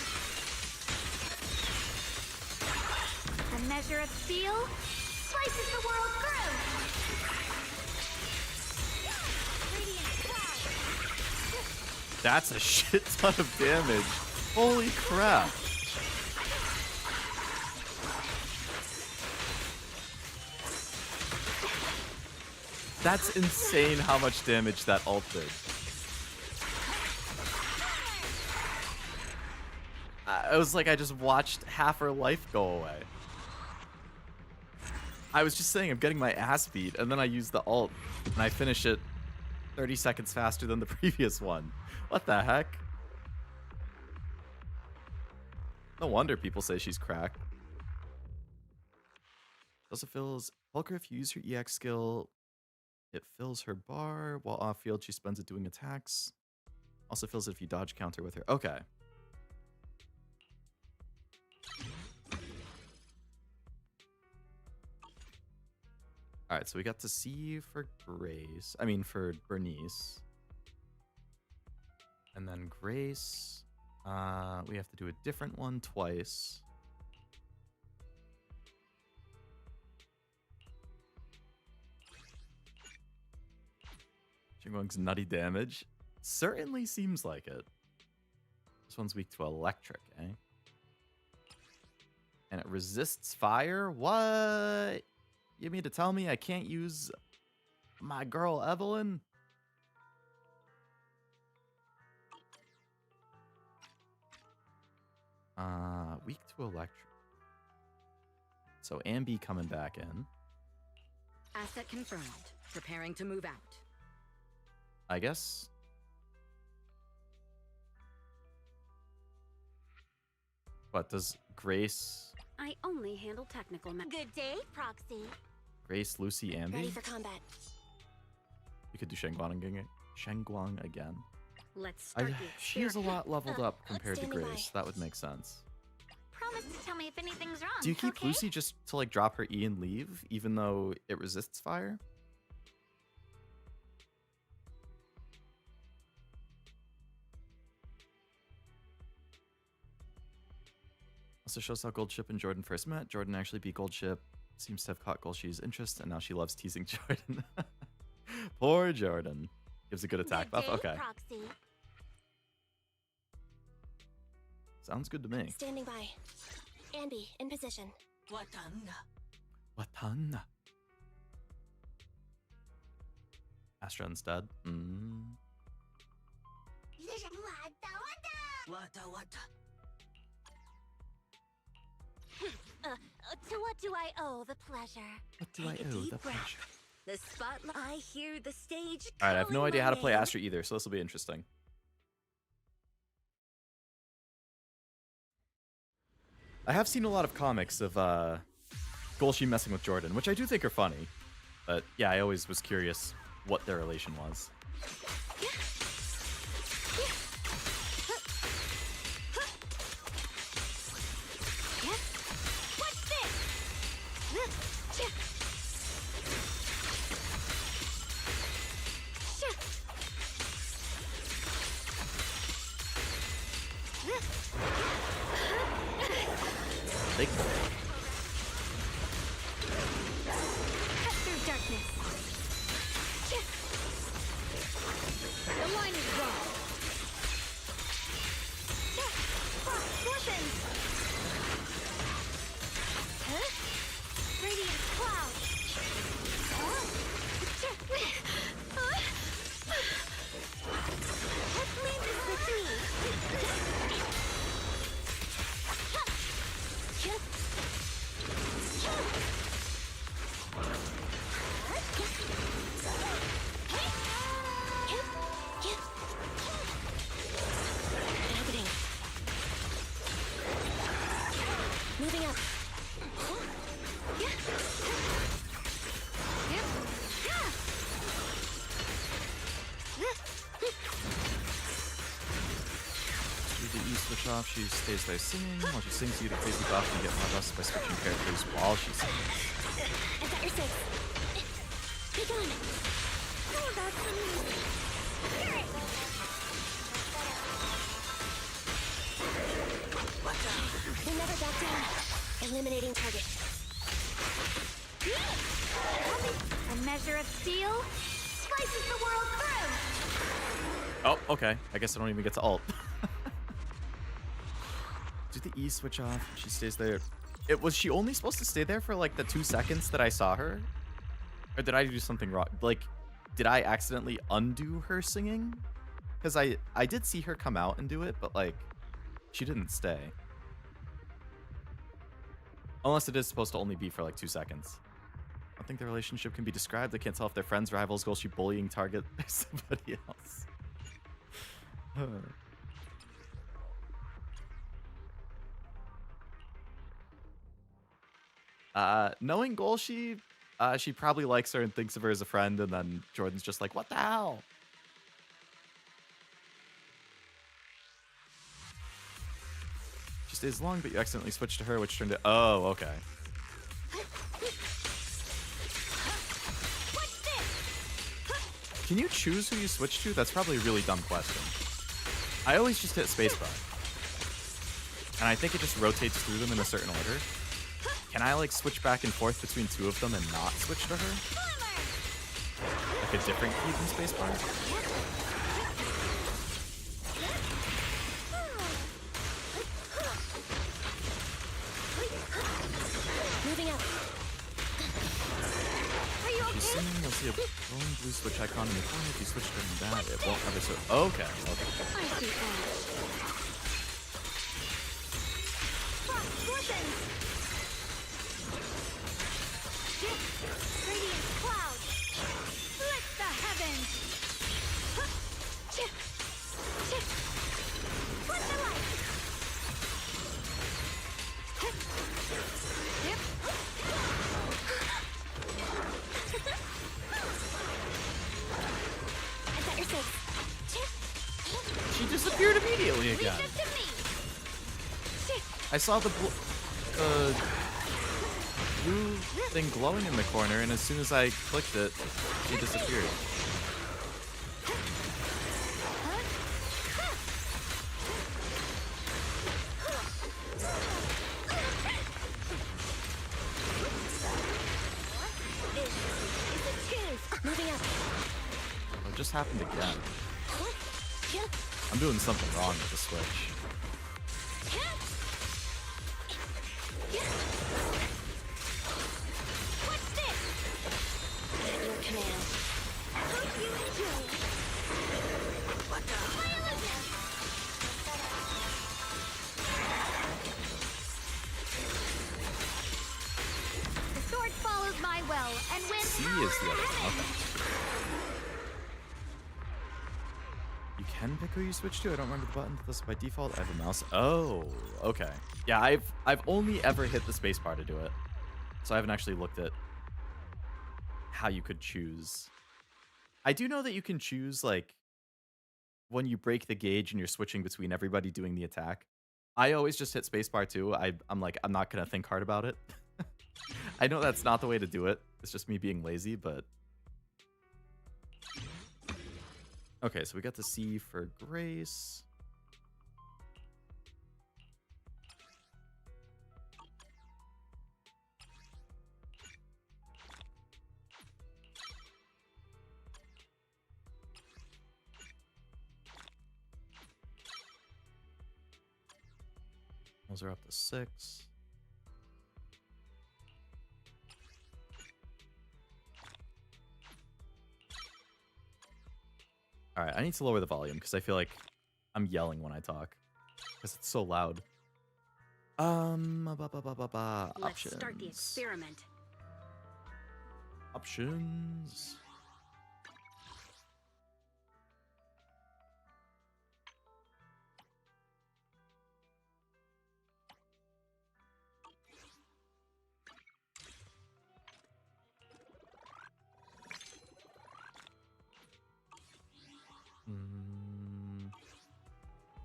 A measure of steel slices the world through. Radiant cloud. That's a shit ton of damage. Holy crap. That's insane how much damage that ult did. It was like I just watched half her life go away. I was just saying I'm getting my ass beat, and then I use the ult, and I finish it 30 seconds faster than the previous one. What the heck? No wonder people say she's cracked. Also fills Pulchra if you use her EX skill. It fills her bar. While off field, she spends it doing attacks. Also fills it if you dodge counter with her. Okay. Alright, so we got to see for Grace. I mean, for Bernice. And then Grace. We have to do a different one twice. Shenguang's nutty damage. Certainly seems like it. This one's weak to electric, eh? And it resists fire? What? You mean to tell me I can't use my girl Evelyn? Weak to electric. So Ambi coming back in. Asset confirmed. Preparing to move out. I guess. What does Grace, I only handle technical Good day, Proxy. Grace, Lucy, Ready Ambi? for combat. We could do Shenguang again. Let's start the She is a experiment. lot leveled up compared to standing Grace. That would make sense. Promise to tell me if anything's wrong. Do you keep okay? Lucy just to like drop her E and leave, even though it resists fire? Also shows how Goldship and Jordan first met. Jordan actually beat Goldship. Seems to have caught Goldshi's interest, and now she loves teasing Jordan. Poor Jordan. Gives a good attack Good buff. day, Okay. Proxy. Sounds good to me. Standing by. Ambi, in position. Watan. Astra instead. To what do I owe the pleasure? What do I Take a owe deep the breath. pleasure? The spotlight. I hear the stage. Alright, I have no calling idea my how to play name. Astra either, so this will be interesting. I have seen a lot of comics of Golshi messing with Jordan, which I do think are funny. But yeah, I always was curious what their relation was. Big boy. Cut through darkness. The line is drawn. Scorpions. Radiant cloud. Let's leave this with me. Moving up. Do the E switch off, she stays there singing. While she sings, you get a crazy buff and get more buffs by switching characters while she sings. I've got your six. Pick on. Oh, that's amazing. They never back down. Eliminating target. A measure of steel slices the world through. Oh, okay. I guess I don't even get to ult. Do the E switch off? She stays there. Was she only supposed to stay there for like the 2 seconds that I saw her? Or did I do something wrong? Like, did I accidentally undo her singing? Because I did see her come out and do it, but like, she didn't stay. Unless it is supposed to only be for like 2 seconds. I don't think the relationship can be described. I can't tell if they're friends, rivals, goal, she bullying, target, or somebody else. Knowing goal, she probably likes her and thinks of her as a friend, and then Jordan's just like, what the hell? She stays long, but you accidentally switched to her, which turned it. Oh, okay. Can you choose who you switch to? That's probably a really dumb question. I always just hit spacebar. And I think it just rotates through them in a certain order. Can I like switch back and forth between two of them and not switch to her? Like a different key than spacebar? Moving up. Are you She's okay? singing, you'll see a glowing blue switch icon in the corner. If you switch to that, it won't ever switch. Okay, okay. I see that. Scorpions. Radiant cloud. Split the heavens. Split the light. I've got your six. She disappeared immediately again. Leave this to me. I saw the blue thing glowing in the corner, and as soon as I clicked it, she disappeared. Moving up. It just happened again. I'm doing something wrong with the switch. What's this? At your command. Hope you enjoy. What the? My illusion. The sword follows my will, and when C is the other one. Okay. You can pick who you switch to. I don't remember the button. This by default. I have a mouse. Oh, okay. Yeah, I've only ever hit the spacebar to do it, so I haven't actually looked at how you could choose. I do know that you can choose like when you break the gauge and you're switching between everybody doing the attack. I always just hit spacebar too. I'm like, I'm not gonna think hard about it. I know that's not the way to do it. It's just me being lazy, but okay. So we got the C for Grace. Those are up to 6. All right, I need to lower the volume because I feel like I'm yelling when I talk because it's so loud. Let's start the Options. experiment. Options.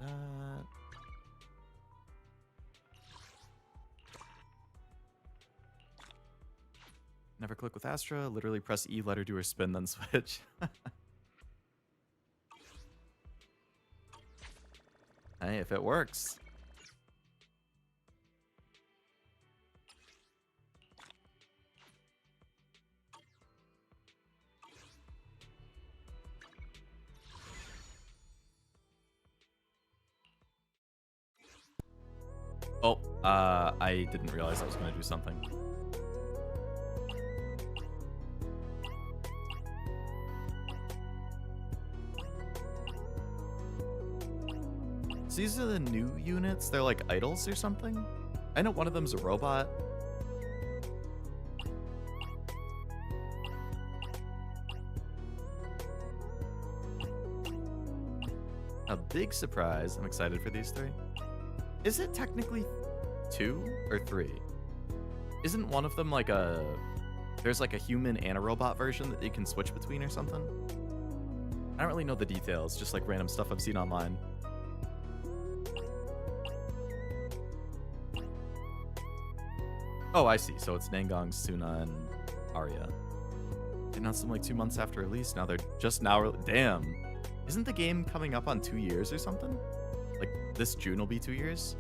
That. Never click with Astra. Literally press E, let her do her spin, then switch. Hey, if it works. Oh, I didn't realize I was going to do something. So these are the new units? They're like idols or something? I know one of them's a robot. A big surprise. I'm excited for these 3. Is it technically 2 or 3? Isn't one of them like a... There's like a human and a robot version that you can switch between or something? I don't really know the details, just like random stuff I've seen online. Oh, I see. So it's Nangong, Suna, and Arya. They announced them like 2 months after release. Now they're just now... Damn. Isn't the game coming up on 2 years or something? Like, this June will be 2 years?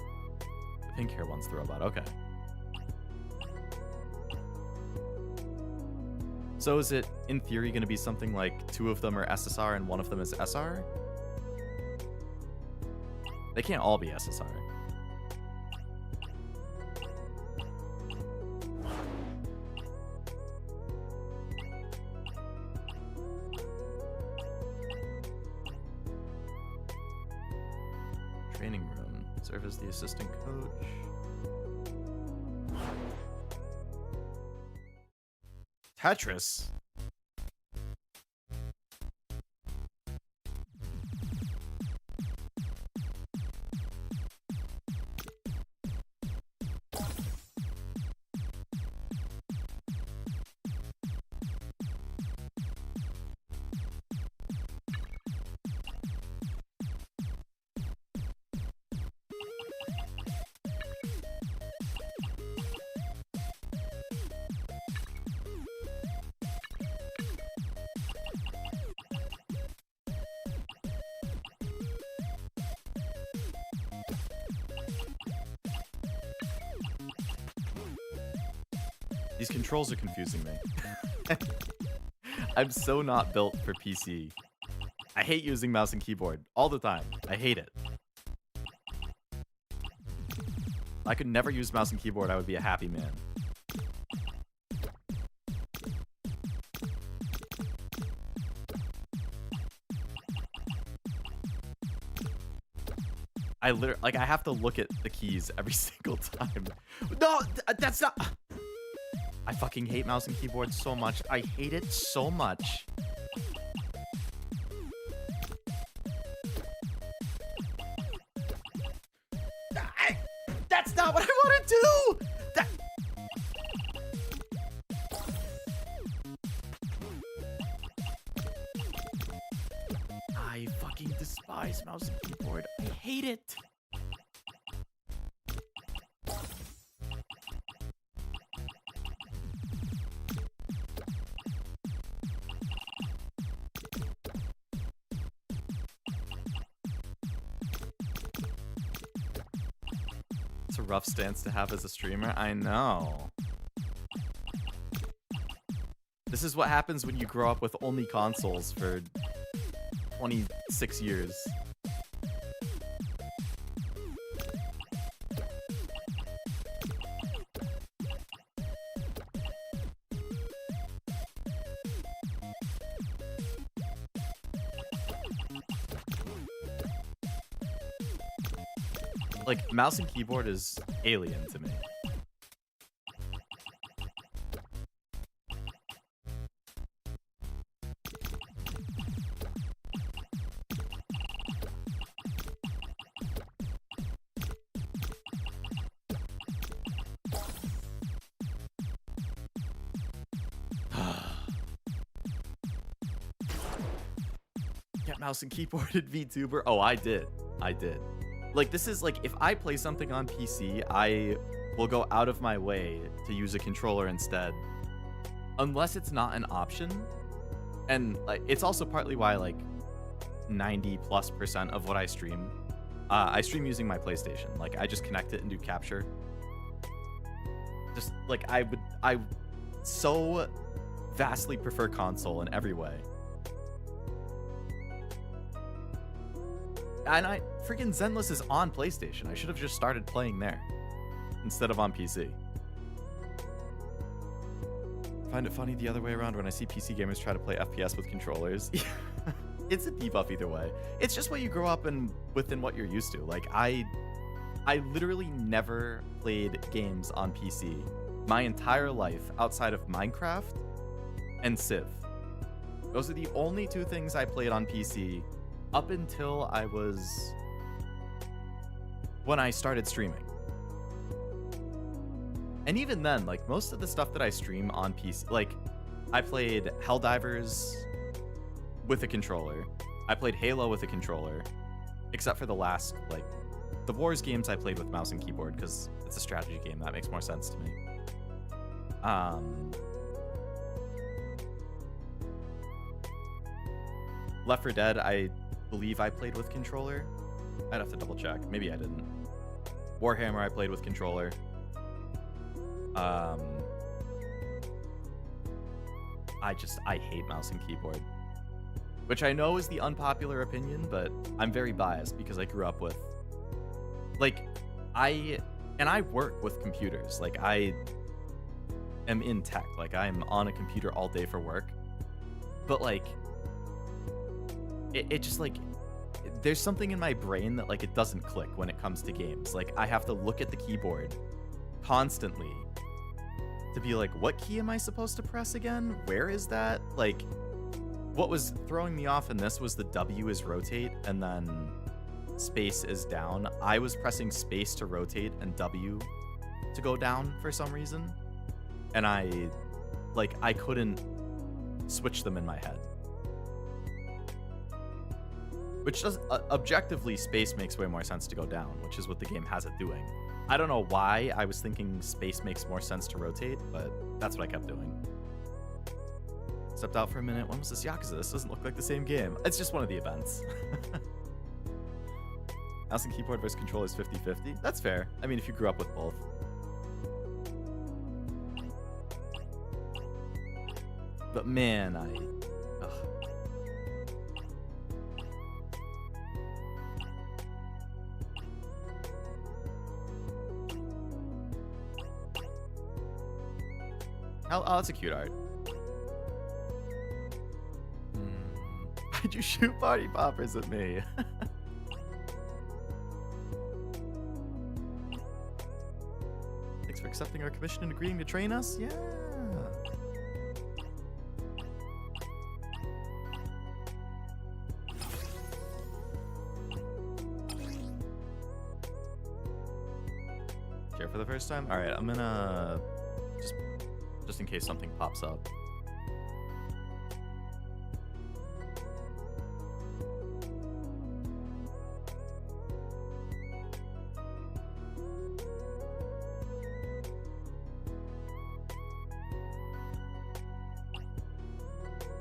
The pink hair one's the robot. Okay. So is it, in theory, going to be something like 2 of them are SSR and 1 of them is SR? They can't all be SSR. Training room. Serve as the assistant coach. Tetris. These controls are confusing me. I'm so not built for PC. I hate using mouse and keyboard all the time. I hate it. If I could never use mouse and keyboard, I would be a happy man. I literally, like, I have to look at the keys every single time. No, that's not... I fucking hate mouse and keyboard so much. I hate it so much. That's not what I want to do! I fucking despise mouse and keyboard. I hate it. It's a rough stance to have as a streamer. I know. This is what happens when you grow up with only consoles for 26 years. Like, mouse and keyboard is alien to me. Get mouse and keyboard at VTuber. Oh, I did. Like, this is like, if I play something on PC, I will go out of my way to use a controller instead, unless it's not an option. And like, it's also partly why like 90+% of what I stream using my PlayStation. Like, I just connect it and do capture. Just like, I so vastly prefer console in every way. And freaking Zenless is on PlayStation. I should have just started playing there instead of on PC. Find it funny the other way around when I see PC gamers try to play FPS with controllers. It's a debuff either way. It's just what you grow up within what you're used to. Like, I literally never played games on PC my entire life outside of Minecraft and Civ. Those are the only two things I played on PC up until when I started streaming. And even then, like, most of the stuff that I stream on PC, like, I played Helldivers with a controller. I played Halo with a controller, except for the last, like, the Wars games I played with mouse and keyboard because it's a strategy game. That makes more sense to me. Left 4 Dead, I believe I played with controller. I'd have to double check. Maybe I didn't. Warhammer I played with controller. I hate mouse and keyboard. Which I know is the unpopular opinion, but I'm very biased because I grew up with, like, I work with computers. Like, I am in tech. Like, I'm on a computer all day for work. But like, it just, like, there's something in my brain that, like, it doesn't click when it comes to games. Like, I have to look at the keyboard constantly to be like, what key am I supposed to press again? Where is that? Like, what was throwing me off in this was the W is rotate and then space is down. I was pressing space to rotate and W to go down for some reason. And I couldn't switch them in my head. Which does, objectively, space makes way more sense to go down, which is what the game has it doing. I don't know why I was thinking space makes more sense to rotate, but that's what I kept doing. Stepped out for a minute. When was this Yakuza? This doesn't look like the same game. It's just one of the events. Mouse and keyboard versus controller is 50-50. That's fair. I mean, if you grew up with both. But man, ugh. Oh, that's a cute art. Why'd you shoot party poppers at me? Thanks for accepting our commission and agreeing to train us. Yeah. Share for the first time? Alright, I'm gonna just in case something pops up.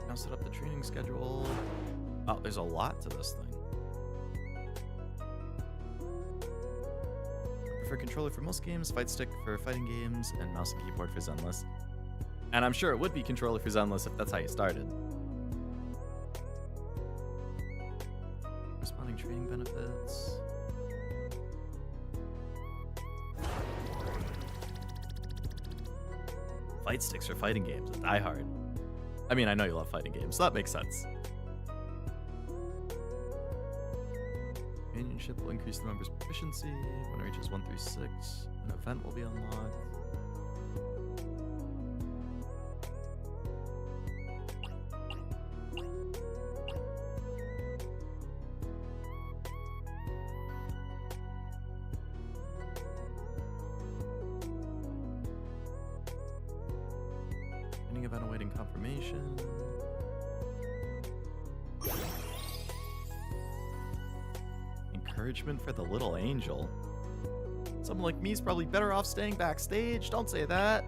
Now set up the training schedule. Oh, there's a lot to this thing. I prefer controller for most games, fight stick for fighting games, and mouse and keyboard for Zenless. And I'm sure it would be controller for Zenless if that's how you started. Corresponding training benefits. Fight sticks for fighting games at Die Hard. I mean, I know you love fighting games, so that makes sense. companionship will increase the member's proficiency. When it reaches 1 through 6, an event will be unlocked. Any event awaiting confirmation. Encouragement for the little angel. Someone like me is probably better off staying backstage. Don't say that.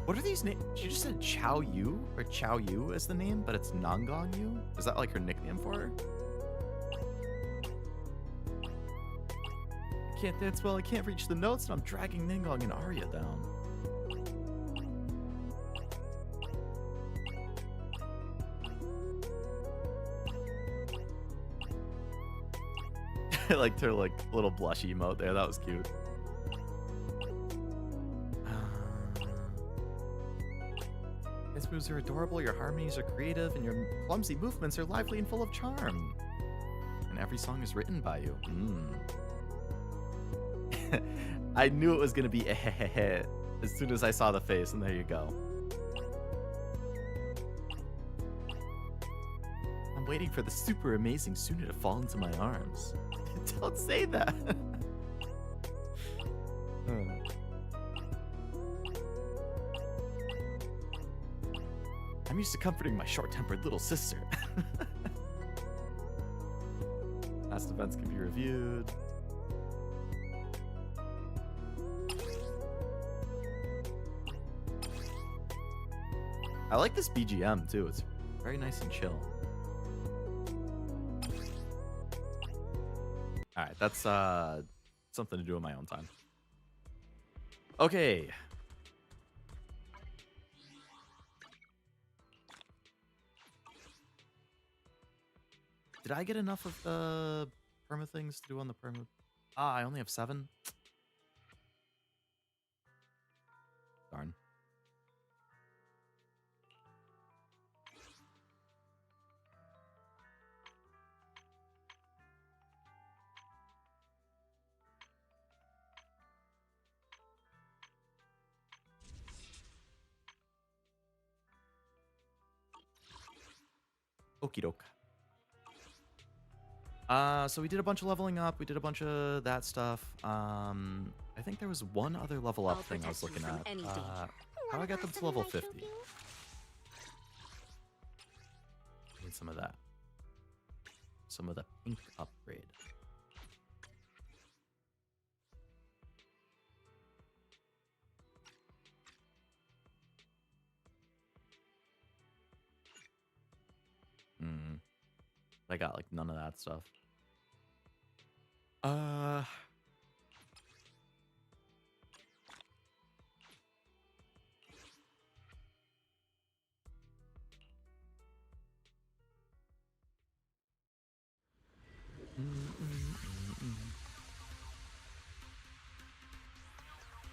What are these names? She just said Chow Yu or Chow Yu as the name, but it's Nangong Yu? Is that like her nickname for her? I can't dance well, I can't reach the notes, and I'm dragging Ningong and Arya down. I liked her like little blush emote there. That was cute. Dance moves are adorable, your harmonies are creative, and your clumsy movements are lively and full of charm. And every song is written by you. I knew it was gonna be as soon as I saw the face, and there you go. I'm waiting for the super amazing Suna to fall into my arms. Don't say that. I'm used to comforting my short-tempered little sister. Past events can be reviewed. I like this BGM too. It's very nice and chill. Alright, that's something to do in my own time. Okay. Did I get enough of the perma things to do on the perma? Ah, I only have 7. Darn. Okie doke. So we did a bunch of leveling up. We did a bunch of that stuff. I think there was one other level up thing I was looking at. How I got them to level 50. Need some of that. Some of the pink upgrade. I got like none of that stuff. You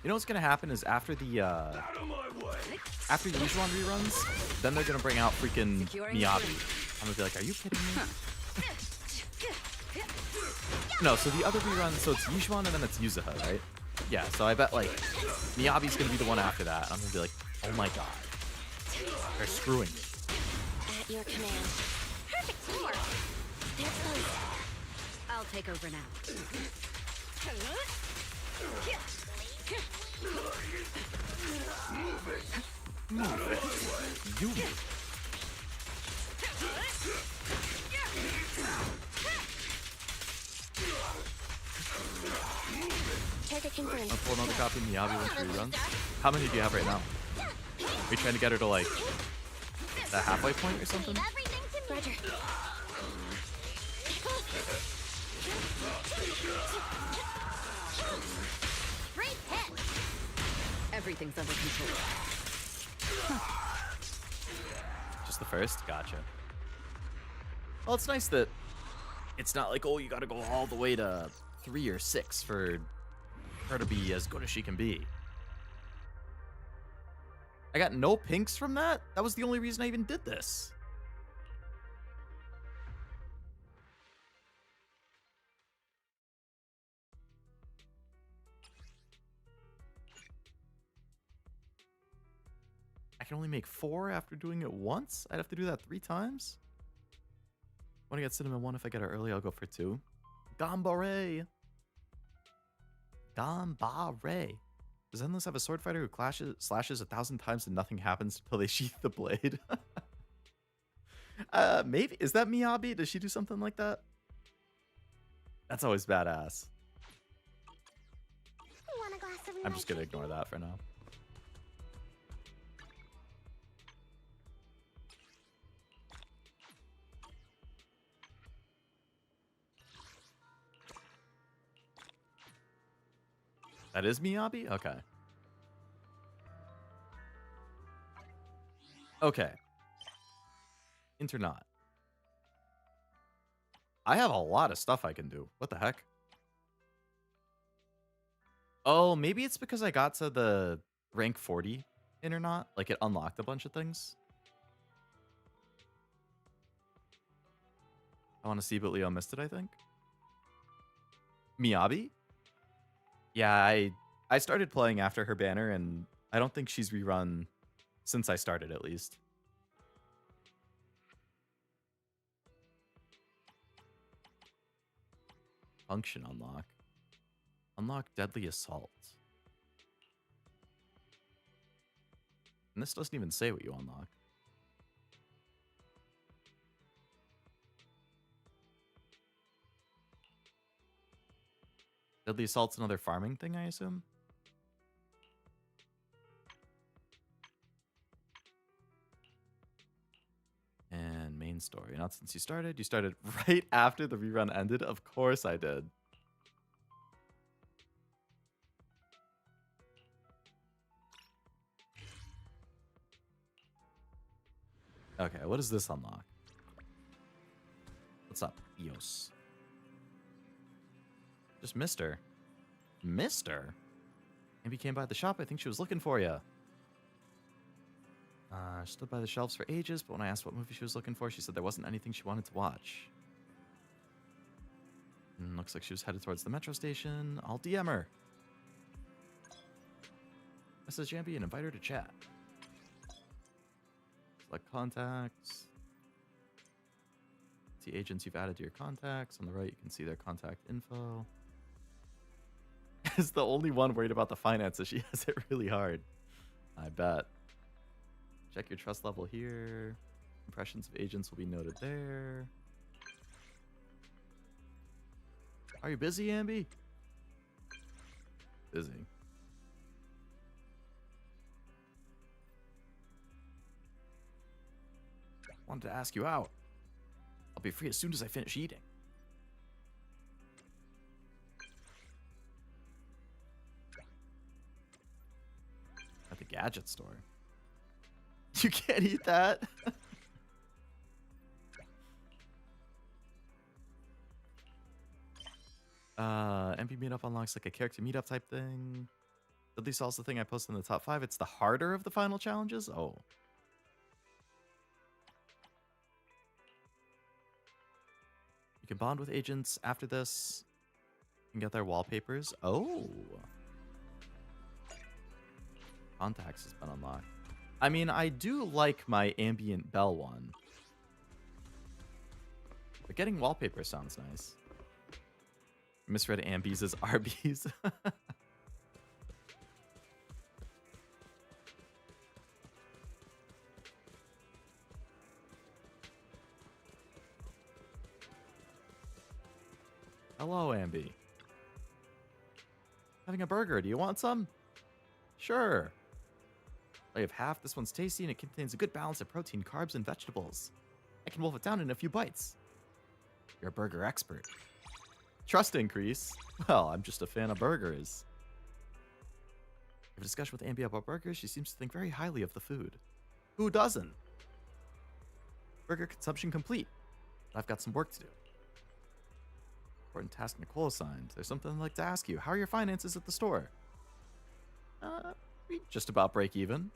know what's gonna happen is after the Yuuzhan reruns, then they're gonna bring out freaking Miyabi. I'm gonna be like, are you kidding me? No, so the other rerun, so it's Yuuzhan and then it's Yuzuha, right? Yeah, so I bet like Miyabi's gonna be the one after that. I'm gonna be like, oh my god, they're screwing me. At your command. Perfect teamwork. They're close. I'll take over now. Move it. You. Target confirmed. I'll pull another copy of Miyabi with 3 runs. How many do you have right now? Are you trying to get her to like the halfway point or something? Everything to me. Roger. Great hit. Everything's under control. Just the first? Gotcha. Well, it's nice that it's not like, oh, you gotta go all the way to 3 or 6 for her to be as good as she can be. I got no pinks from that? That was the only reason I even did this. I can only make 4 after doing it once? I'd have to do that 3 times? Want to get cinnamon 1 if I get it early, I'll go for 2. Gambare! Gambare! Does Zenless have a sword fighter who slashes 1,000 times and nothing happens until they sheath the blade? Maybe. Is that Miyabi? Does she do something like that? That's always badass. Want a glass of I'm just gonna ignore that for now. That is Miyabi? Okay. Okay. Internaut. I have a lot of stuff I can do. What the heck? Oh, maybe it's because I got to the rank 40 Internaut. Like, it unlocked a bunch of things. I want to see, but Leo missed it, I think. Miyabi? Yeah, I started playing after her banner, and I don't think she's rerun since I started, at least. Function unlock. Unlock Deadly Assault. And this doesn't even say what you unlock. Deadly Assault's another farming thing, I assume? And main story. Not since you started. You started right after the rerun ended? Of course I did. Okay, what does this unlock? What's up, Eos? Just missed her. Missed her? Maybe came by the shop. I think she was looking for you. She stood by the shelves for ages, but when I asked what movie she was looking for, she said there wasn't anything she wanted to watch. Looks like she was headed towards the metro station. I'll DM her. Message Jambi and invite her to chat. Select contacts. See agents you've added to your contacts. On the right, you can see their contact info. Is the only one worried about the finances. She has it really hard. I bet. Check your trust level here. Impressions of agents will be noted there. Are you busy, Ambi? Busy. Wanted to ask you out. I'll be free as soon as I finish eating. At the gadget store. You can't eat that. MP meetup unlocks like a character meetup type thing. At least also the thing I posted in the top 5. It's the harder of the final challenges. Oh. You can bond with agents after this. You can get their wallpapers. Oh. Contacts has been unlocked. I mean, I do like my ambient bell one. But getting wallpaper sounds nice. Misread Ambies as Arby's. Hello, Ambi. Having a burger. Do you want some? Sure. I have half. This one's tasty and it contains a good balance of protein, carbs, and vegetables. I can wolf it down in a few bites. You're a burger expert. Trust increase? Well, I'm just a fan of burgers. I have a discussion with Ambi about burgers. She seems to think very highly of the food. Who doesn't? Burger consumption complete. I've got some work to do. Important task Nicole assigned. There's something I'd like to ask you. How are your finances at the store? We just about break even.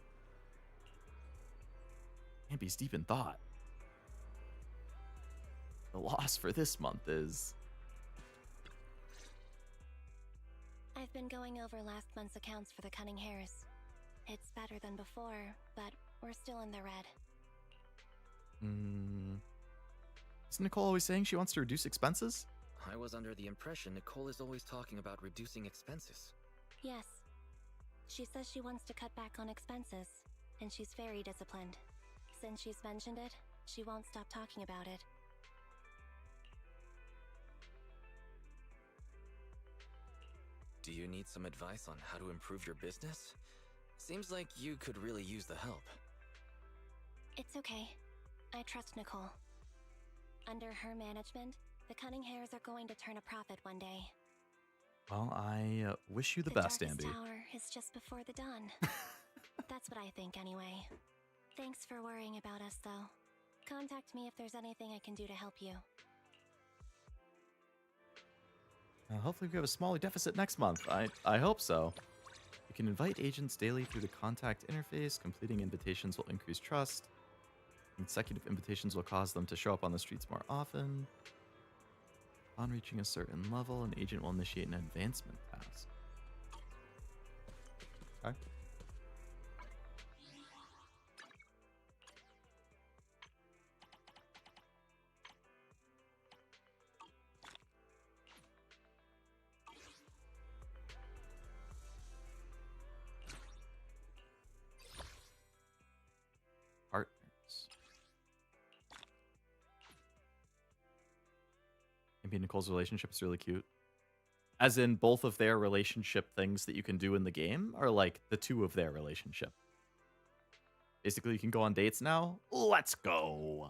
Ambi's deep in thought. The loss for this month is... I've been going over last month's accounts for the Cunning Hares. It's better than before, but we're still in the red. Isn't Nicole always saying she wants to reduce expenses? I was under the impression Nicole is always talking about reducing expenses. Yes. She says she wants to cut back on expenses, and she's very disciplined. Since she's mentioned it, she won't stop talking about it. Do you need some advice on how to improve your business? Seems like you could really use the help. It's okay. I trust Nicole. Under her management, the Cunning Hares are going to turn a profit one day. Well, I wish you the best, darkest Ambi. Tower is just before the dawn. That's what I think anyway. Thanks for worrying about us, though. Contact me if there's anything I can do to help you. Hopefully we have a smaller deficit next month. I hope so. You can invite agents daily through the contact interface. Completing invitations will increase trust. Consecutive invitations will cause them to show up on the streets more often. On reaching a certain level, an agent will initiate an advancement task. Okay. Partners. Maybe Nicole's relationship is really cute. As in both of their relationship things that you can do in the game are like the two of their relationship. Basically, you can go on dates now. Let's go.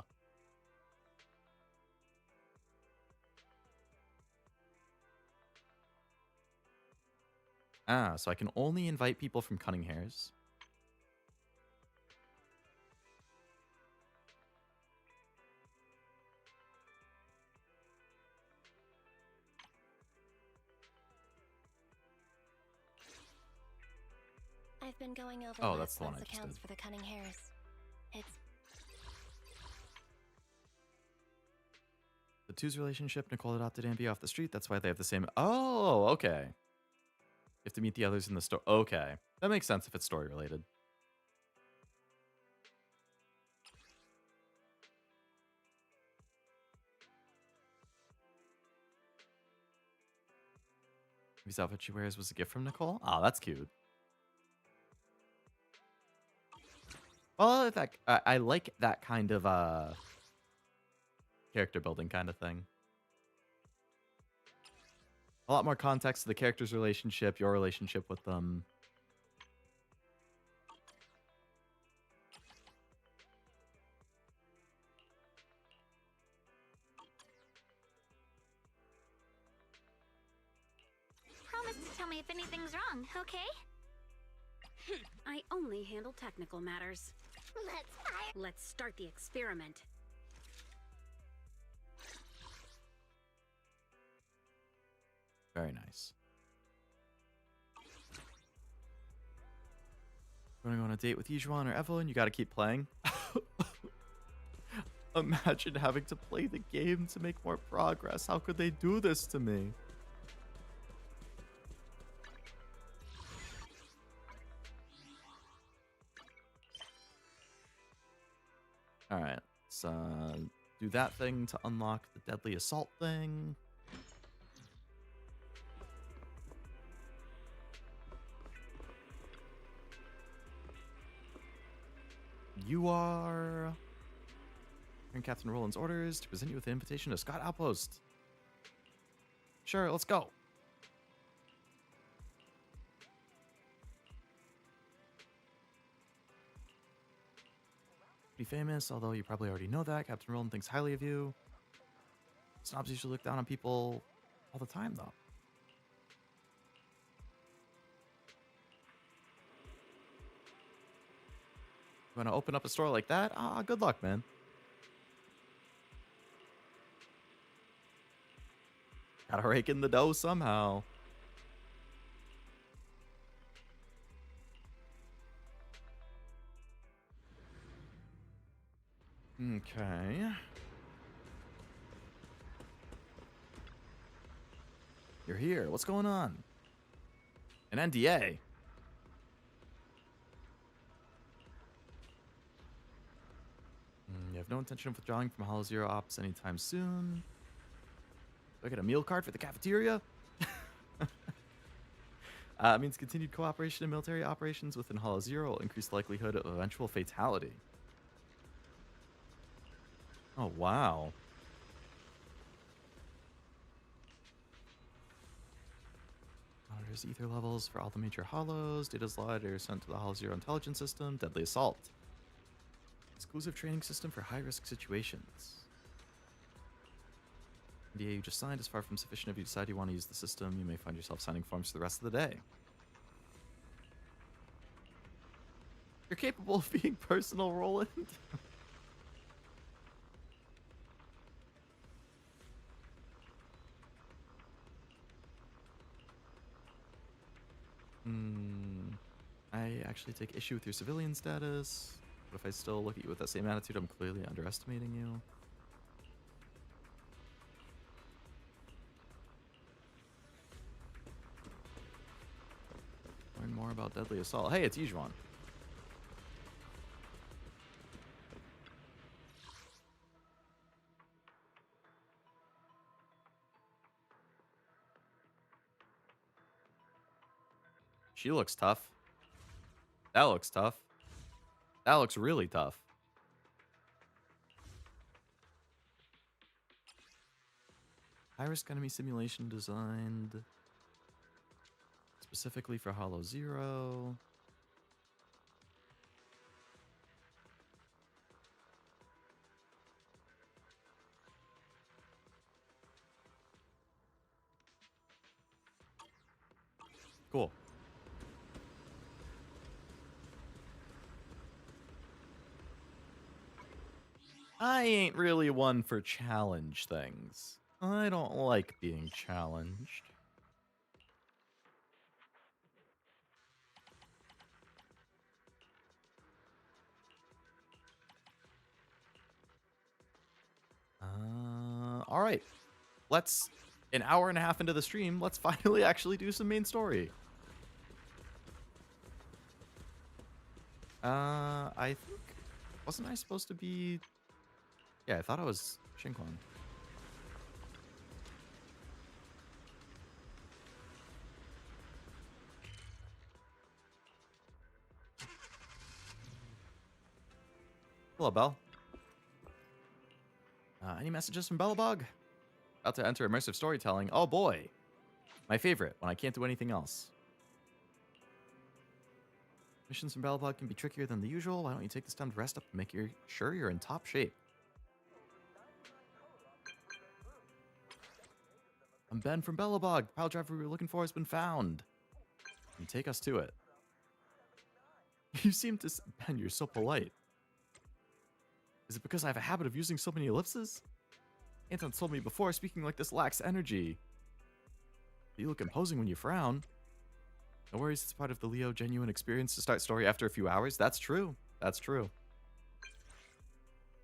Ah, so I can only invite people from Cunning Hares. I've been going over Oh, that's last the one I month's just accounts did. for the Cunning Hares. It's The two's relationship, Nicole adopted Ambi off the street. That's why they have the same... Oh, okay. You have to meet the others in the store. Okay. That makes sense if it's story related. Ambi's outfit she wears was a gift from Nicole? Oh, that's cute. Well, I like that kind of character building kind of thing. A lot more context to the character's relationship, your relationship with them. Promise to tell me if anything's wrong, okay? I only handle technical matters. Let's fire. Let's start the experiment. Very nice. You want to go on a date with Yijuan or Evelyn? You got to keep playing. Imagine having to play the game to make more progress. How could they do this to me? All right, let's do that thing to unlock the deadly assault thing. You are hearing Captain Roland's orders to present you with an invitation to Scott Outpost. Sure, let's go. Pretty famous, although you probably already know that. Captain Roland thinks highly of you. Snobs usually look down on people all the time, though. You want to open up a store like that? Ah, good luck, man. Gotta rake in the dough somehow. Okay. You're here. What's going on? An NDA. You have no intention of withdrawing from Hollow Zero Ops anytime soon. Do I get a meal card for the cafeteria? It means continued cooperation in military operations within Hollow Zero will increase the likelihood of eventual fatality. Oh, wow. Monitors ether levels for all the major hollows. Data sliders sent to the Hollow Zero intelligence system. Deadly assault. Exclusive training system for high-risk situations. NDA you just signed is far from sufficient. If you decide you want to use the system, you may find yourself signing forms for the rest of the day. You're capable of being personal, Roland. I actually take issue with your civilian status. But if I still look at you with that same attitude, I'm clearly underestimating you. Learn more about deadly assault. Hey, it's Yijuan. She looks tough. That looks tough. That looks really tough. High-risk enemy simulation designed specifically for Hollow Zero. Cool. I ain't really one for challenge things. I don't like being challenged. All right. Let's, an hour and a half into the stream, let's finally actually do some main story. I think, wasn't I supposed to be... Yeah, I thought I was Shinkwang. Hello, Belle. Any messages from Belebog? About to enter immersive storytelling. Oh boy. My favorite, when I can't do anything else. Missions from Belebog can be trickier than the usual. Why don't you take this time to rest up and make sure you're in top shape? I'm Ben from Belebog. The pile driver we were looking for has been found. And take us to it. You seem to... Ben, you're so polite. Is it because I have a habit of using so many ellipses? Anton told me before, speaking like this lacks energy. You look imposing when you frown. No worries, it's part of the Leo genuine experience to start story after a few hours. That's true. That's true.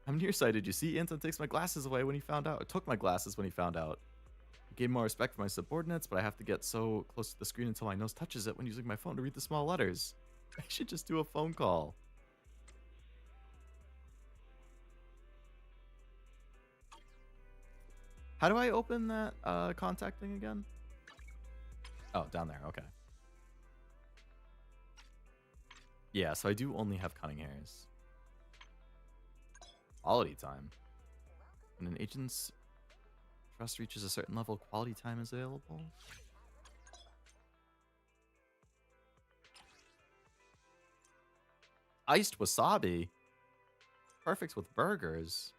I'm nearsighted, you see? Anton takes my glasses away when he found out. Or took my glasses when he found out. I gained more respect for my subordinates, but I have to get so close to the screen until my nose touches it when using my phone to read the small letters. I should just do a phone call. How do I open that contact thing again? Oh, down there. Okay. Yeah, so I do only have cunning hairs. Quality time. When an agent's trust reaches a certain level, quality time is available. Iced wasabi? Perfect with burgers.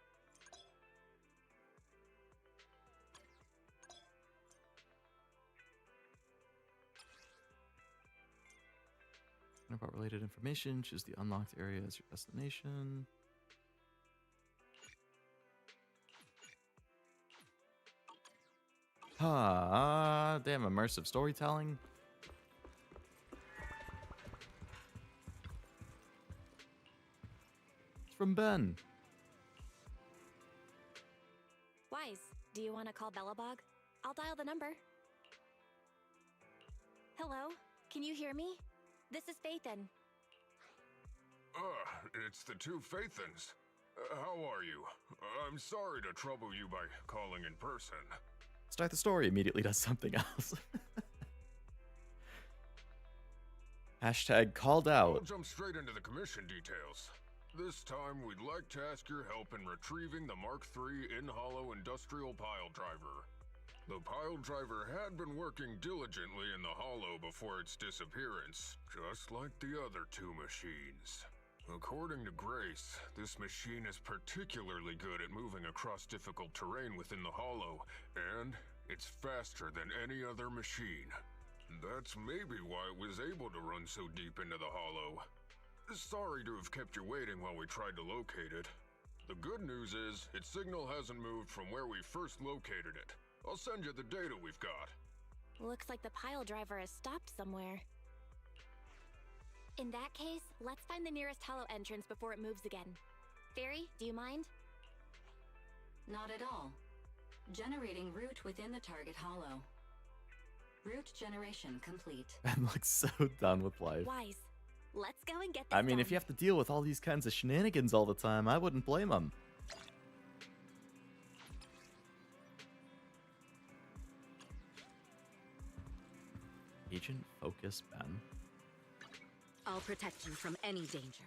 About related information, choose the unlocked area as your destination. Ah, damn immersive storytelling. It's from Ben. Do you want to call Belebog? I'll dial the number. Hello? Can you hear me? This is Faithin. It's the two Faithins. How are you? I'm sorry to trouble you by calling in person. Start the story immediately does something else. Hashtag called I'll out. jump straight into the commission details. This time, we'd like to ask your help in retrieving the Mark III in-hollow industrial pile driver. The pile driver had been working diligently in the hollow before its disappearance, just like the other two machines. According to Grace, this machine is particularly good at moving across difficult terrain within the hollow, and it's faster than any other machine. That's maybe why it was able to run so deep into the hollow. Sorry to have kept you waiting while we tried to locate it. The good news is, its signal hasn't moved from where we first located it. I'll send you the data we've got. Looks like the pile driver has stopped somewhere. In that case, let's find the nearest hollow entrance before it moves again. Fairy, do you mind? Not at all. Generating route within the target hollow. Route generation complete. I'm like so done with life. Wise. Let's go and get this I mean, done. if you have to deal with all these kinds of shenanigans all the time, I wouldn't blame them. Agent Focus Ben. I'll protect you from any danger.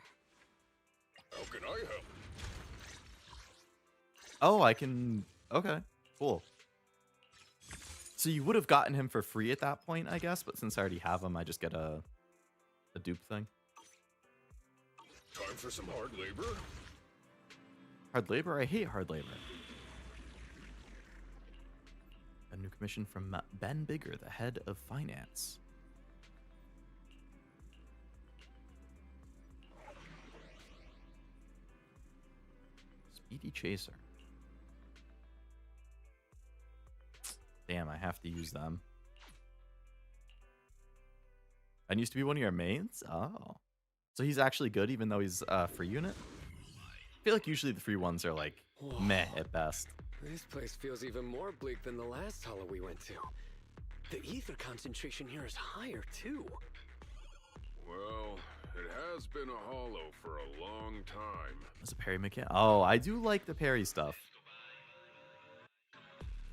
How can I help? Oh, I can... Okay, cool. So you would have gotten him for free at that point, I guess, but since I already have him, I just get a dupe thing. Time for some hard labor? Hard labor? I hate hard labor. A new commission from Ben Bigger, the head of finance. Speedy Chaser. Damn, I have to use them. And used to be one of your mains? Oh. So he's actually good even though he's a free unit? I feel like usually the free ones are like meh at best. This place feels even more bleak than the last hollow we went to. The ether concentration here is higher, too. Well, it has been a hollow for a long time. There's a parry mechanic. Oh, I do like the parry stuff.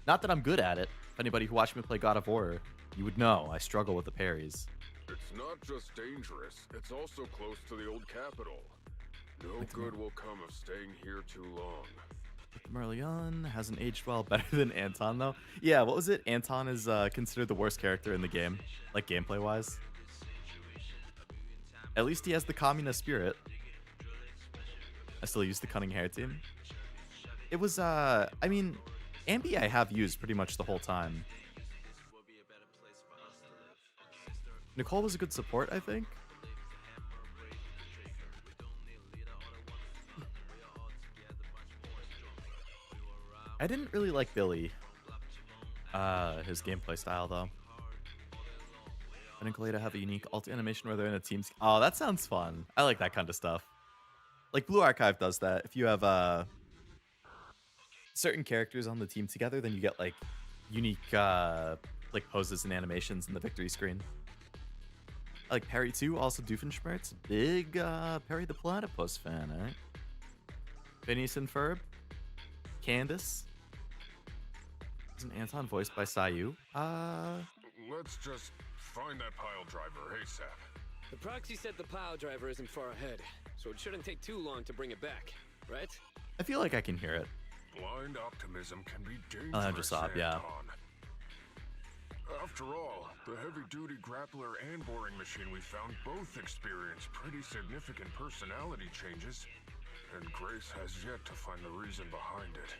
Not that I'm good at it. If anybody who watched me play God of War, you would know I struggle with the parries. It's not just dangerous, it's also close to the old capital. No good will come of staying here too long. Merlion hasn't aged well. Better than Anton, though. Yeah, what was it? Anton is considered the worst character in the game, like gameplay-wise. At least he has the communist spirit. I still use the Cunning Hair team. It was, I mean, Ambi I have used pretty much the whole time. Nicole was a good support, I think. I didn't really like Billy. His gameplay style, though. And Nicoleta have a unique alt animation where they're in a team. Oh, that sounds fun. I like that kind of stuff. Like Blue Archive does that. If you have certain characters on the team together, then you get like unique like poses and animations in the victory screen. I like Perry too. Also Doofenshmirtz. Big Perry the Platypus fan, eh? Phineas and Ferb. Candace. Isn't Anton voiced by Sayu? Let's just find that pile driver ASAP. The proxy said the pile driver isn't far ahead, so it shouldn't take too long to bring it back, right? I feel like I can hear it. Blind optimism can be dangerous, just saw it, yeah. Anton. After all, the heavy-duty grappler and boring machine we found both experienced pretty significant personality changes, and Grace has yet to find the reason behind it.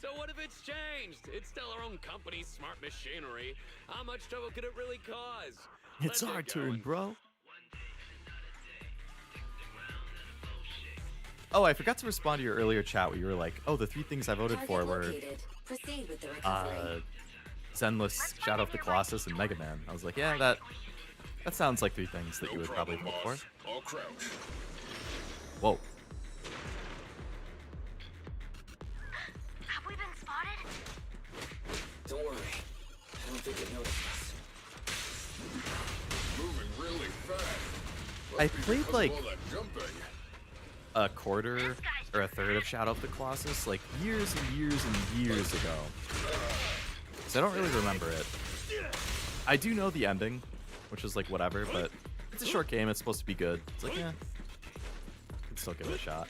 So what if it's changed? It's still our own company's smart machinery. How much trouble could it really cause? It's Let's our get turn, going. bro. Oh, I forgot to respond to your earlier chat where you were like, oh, the 3 things I voted for were Proceed with the recovery. Zenless, Shadow of the Colossus, and Mega Man. I was like, yeah, that sounds like 3 things that you would probably vote for. I'll crouch. Whoa. Don't worry. I don't think it noticed us. Moving really fast. I Must be played, because of like, all that jumping. a quarter or a third of Shadow of the Colossus like years and years and years ago. So I don't really remember it. I do know the ending, which is like whatever, but it's a short game. It's supposed to be good. It's like, yeah, can still give it a shot.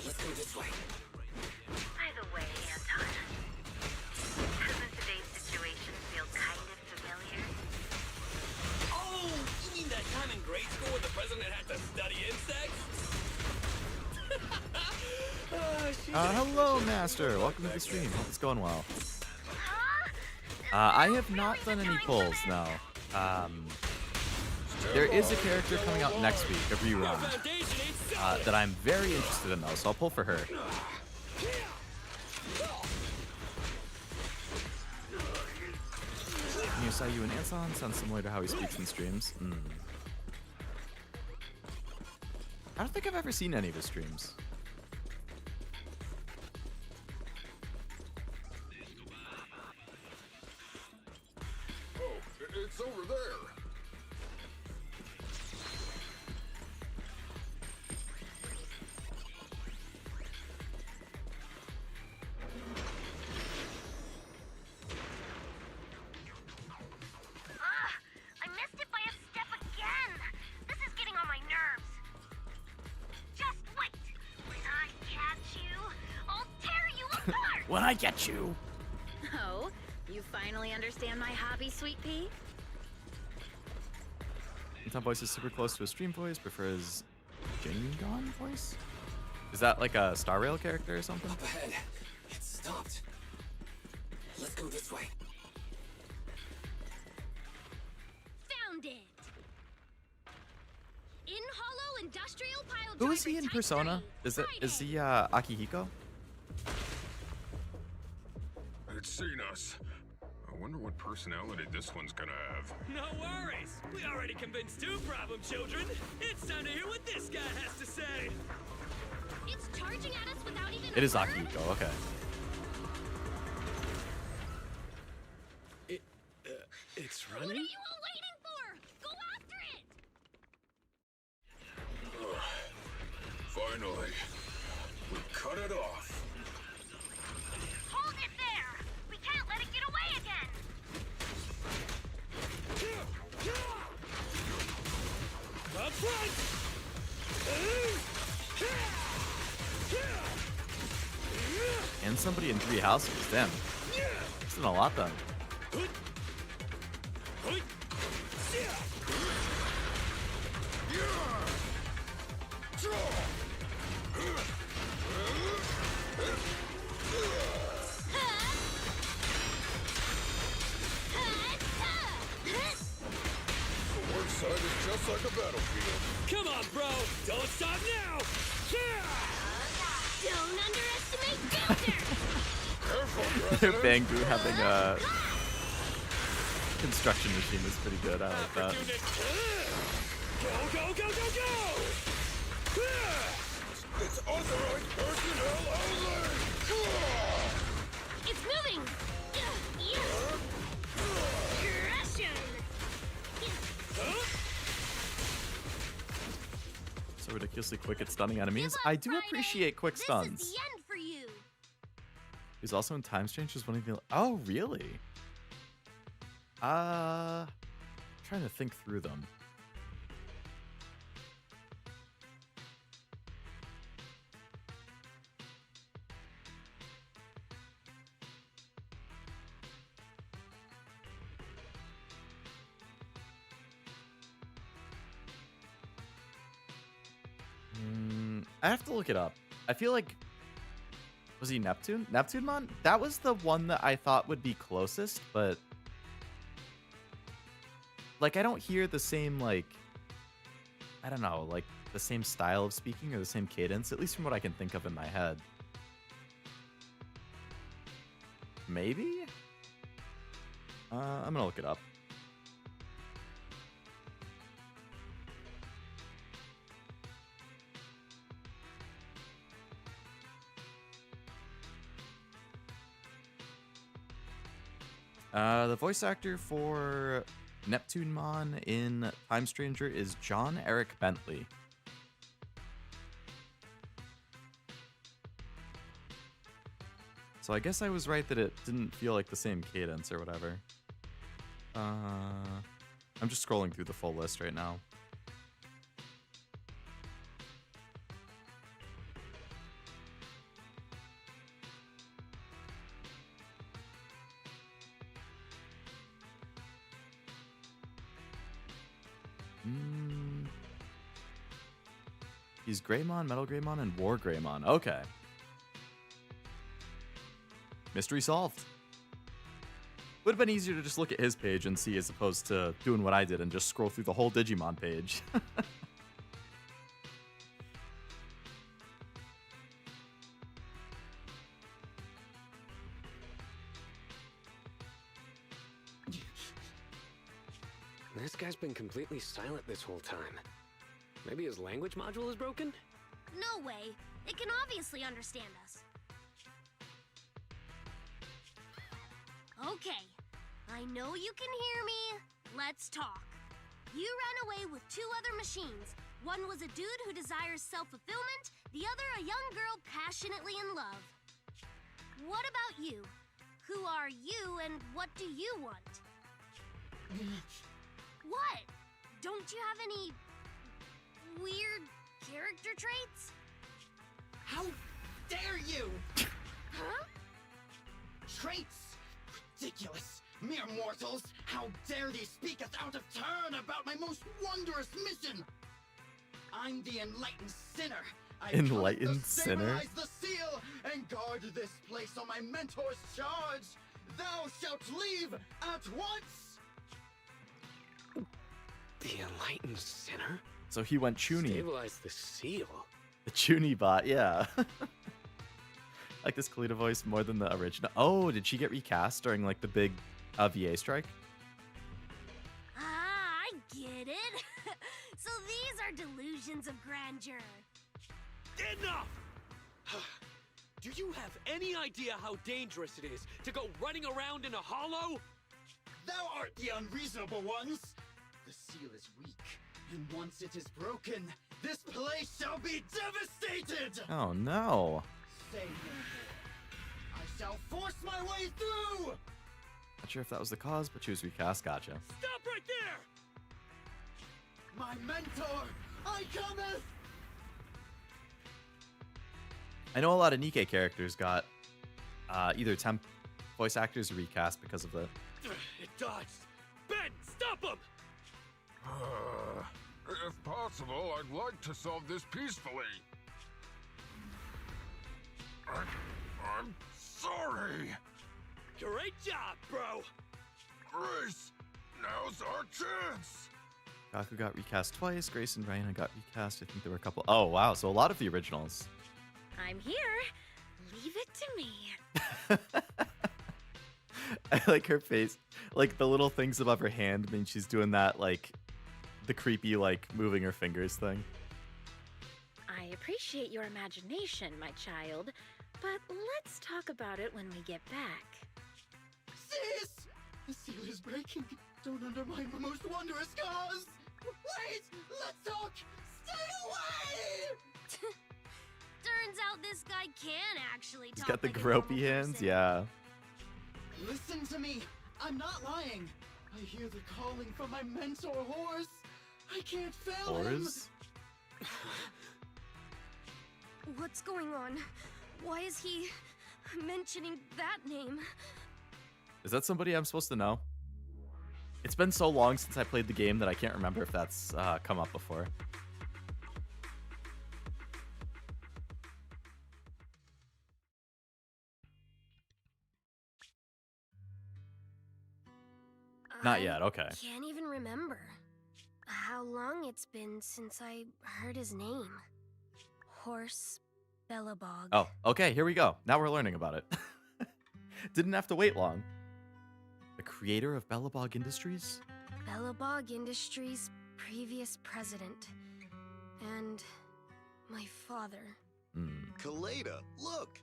Let's go this way. By the way, Anton, doesn't today's situation feel kind of familiar? Oh, you mean that time in grade school when the president had to study insects? Hello, Master. Welcome to the stream. Hope it's going well. Huh? I have not done any polls, no. There is a character coming out next week, a rerun, that I'm very interested in, though, so I'll pull for her. You saw you and Anson sounds similar to how he speaks in streams. I don't think I've ever seen any of his streams. Oh, it's over there. I missed it by a step again. This is getting on my nerves. Just wait. When I catch you, I'll tear you apart. When I get you! Oh, you finally understand my hobby, sweet pea? Anton voice is super close to his stream voice, prefers Jingon voice? Is that like a Star Rail character or something? Up ahead. It stopped. Let's go this way. Found it. In hollow industrial pile Who is he driver in type Persona? 3, Is he Friday. Akihiko? It's seen us. I wonder what personality this one's gonna have. No worries. We already convinced two problem children. It's time to hear what this guy has to say. It's charging at us without even It is a word? Akihiko, okay. It's What are running? you all waiting for? Go after it! Finally, we cut it off. Hold it there! We can't let it get away again! Up front! And somebody in 3 houses. Damn. It's been a lot done. The work side is just like a battlefield. Come on, bro! Don't stop now! Don't underestimate Gunther! Careful, President. Bangu having a construction machine is pretty good. I like that. Go, go, go, go, go! It's authorized personnel only. It's moving! Russian! So ridiculously quick at stunning enemies. I do appreciate quick This stuns. is the end for you! He's also in Time Strange, just one of the. Oh, really? Trying to think through them. I have to look it up. I feel like, was he Neptune? Neptunemon? That was the one that I thought would be closest, but like I don't hear the same, like, I don't know, like the same style of speaking or the same cadence, at least from what I can think of in my head. Maybe? I'm gonna look it up. The voice actor for Neptunemon in Time Stranger is John Eric Bentley. So I guess I was right that it didn't feel like the same cadence or whatever. I'm just scrolling through the full list right now. He's Greymon, Metal Greymon, and War Greymon. Okay. Mystery solved. Would have been easier to just look at his page and see as opposed to doing what I did and just scroll through the whole Digimon page. This guy's been completely silent this whole time. Maybe his language module is broken? No way. It can obviously understand us. Okay. I know you can hear me. Let's talk. You ran away with 2 other machines. One was a dude who desires self-fulfillment, the other a young girl passionately in love. What about you? Who are you and what do you want? What? Don't you have any weird character traits? How dare you! Huh? Traits! Ridiculous! Mere mortals! How dare thee speaketh out of turn about my most wondrous mission! I'm the enlightened sinner. I Enlightened sinner? stabilize the seal and guard this place on my mentor's charge. Thou shalt leave at once. The enlightened sinner? So he went Chuny. Stabilize the seal. The Chuny bot, yeah. Like this Kalita voice more than the original. Oh, did she get recast during like the big VA strike? Ah, I get it. So these are delusions of grandeur. Enough! Do you have any idea how dangerous it is to go running around in a hollow? Thou art the unreasonable ones. The seal is weak, and once it is broken, this place shall be devastated. Oh no. Say no more. I shall force my way through. Not sure if that was the cause, but she was recast. Gotcha. Stop right there! My mentor, I cometh. I know a lot of Nikkei characters got either temp voice actors or recast because of it. It dodged! Ben, stop him! If possible, I'd like to solve this peacefully. I'm sorry. Great job, bro! Grace, now's our chance. Gaku got recast twice. Grace and Raina got recast. I think there were a couple. Oh, wow. So a lot of the originals. I'm here. Leave it to me. I like her face. Like the little things above her hand mean she's doing that, like, the creepy, like, moving her fingers thing. I appreciate your imagination, my child, but let's talk about it when we get back. Sis! The seal is breaking. Don't undermine my most wondrous cause. Wait! Let's talk! Stay away! Turns out this guy can actually talk. He's got the like a normal gropey hands, person. yeah. Listen to me. I'm not lying. I hear the calling from my mentor horse. I can't fail him. Horse? What's going on? Why is he mentioning that name? Is that somebody I'm supposed to know? It's been so long since I played the game that I can't remember if that's come up before. Not yet, okay. Can't even remember how long it's been since I heard his name. Horse Belebog. Oh, okay, here we go. Now we're learning about it. Didn't have to wait long. The creator of Belebog Industries? Belebog Industries' previous president. And my father. Kaleda, look!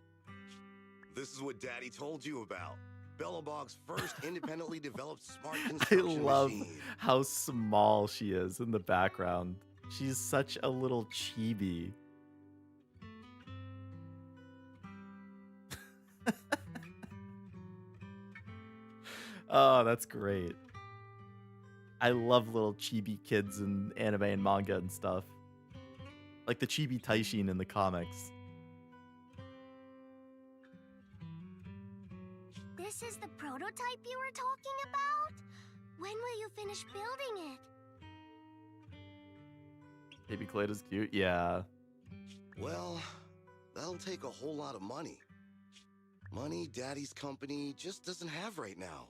This is what Daddy told you about. Belebog's first independently developed smart I construction love machine. how small she is in the background. She's such a little chibi. Oh, that's great. I love little chibi kids in anime and manga and stuff. Like the chibi Taishin in the comics. This is the prototype you were talking about? When will you finish building it? Baby Clayton's cute, yeah. Well, that'll take a whole lot of money. Money Daddy's company just doesn't have right now.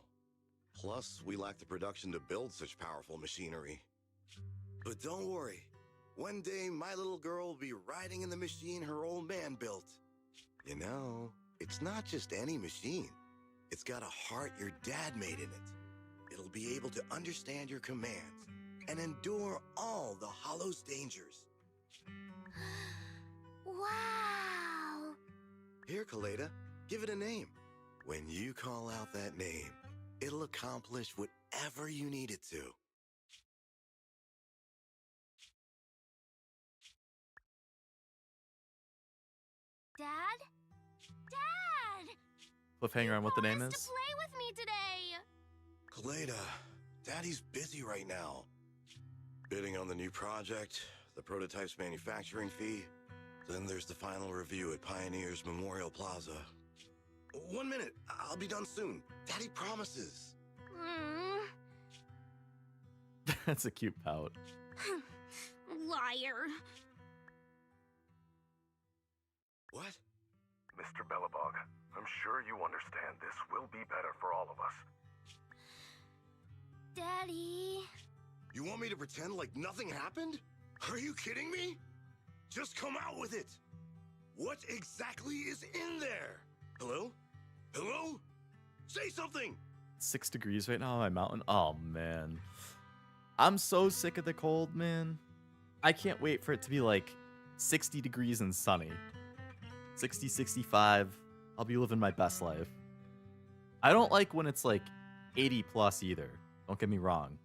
Plus, we lack the production to build such powerful machinery. But don't worry. One day, my little girl will be riding in the machine her old man built. You know, it's not just any machine. It's got a heart your dad made in it. It'll be able to understand your commands and endure all the Hollow's dangers. Wow! Here, Kaleda, give it a name. When you call out that name, it'll accomplish whatever you need it to. Dad? Dad! Cliffhanger on what the name Promised is? to play with me today! Kaleda, Daddy's busy right now. Bidding on the new project, the prototype's manufacturing fee, then there's the final review at Pioneer's Memorial Plaza. 1 minute, I'll be done soon. Daddy promises. That's a cute pout. Liar. What? Mr. Belebog, I'm sure you understand this will be better for all of us. Daddy... You want me to pretend like nothing happened? Are you kidding me? Just come out with it. What exactly is in there? Hello? Hello? Say something! 6 degrees right now on my mountain. Oh, man. I'm so sick of the cold, man. I can't wait for it to be like 60 degrees and sunny. 60, 65. I'll be living my best life. I don't like when it's like 80 plus either. Don't get me wrong.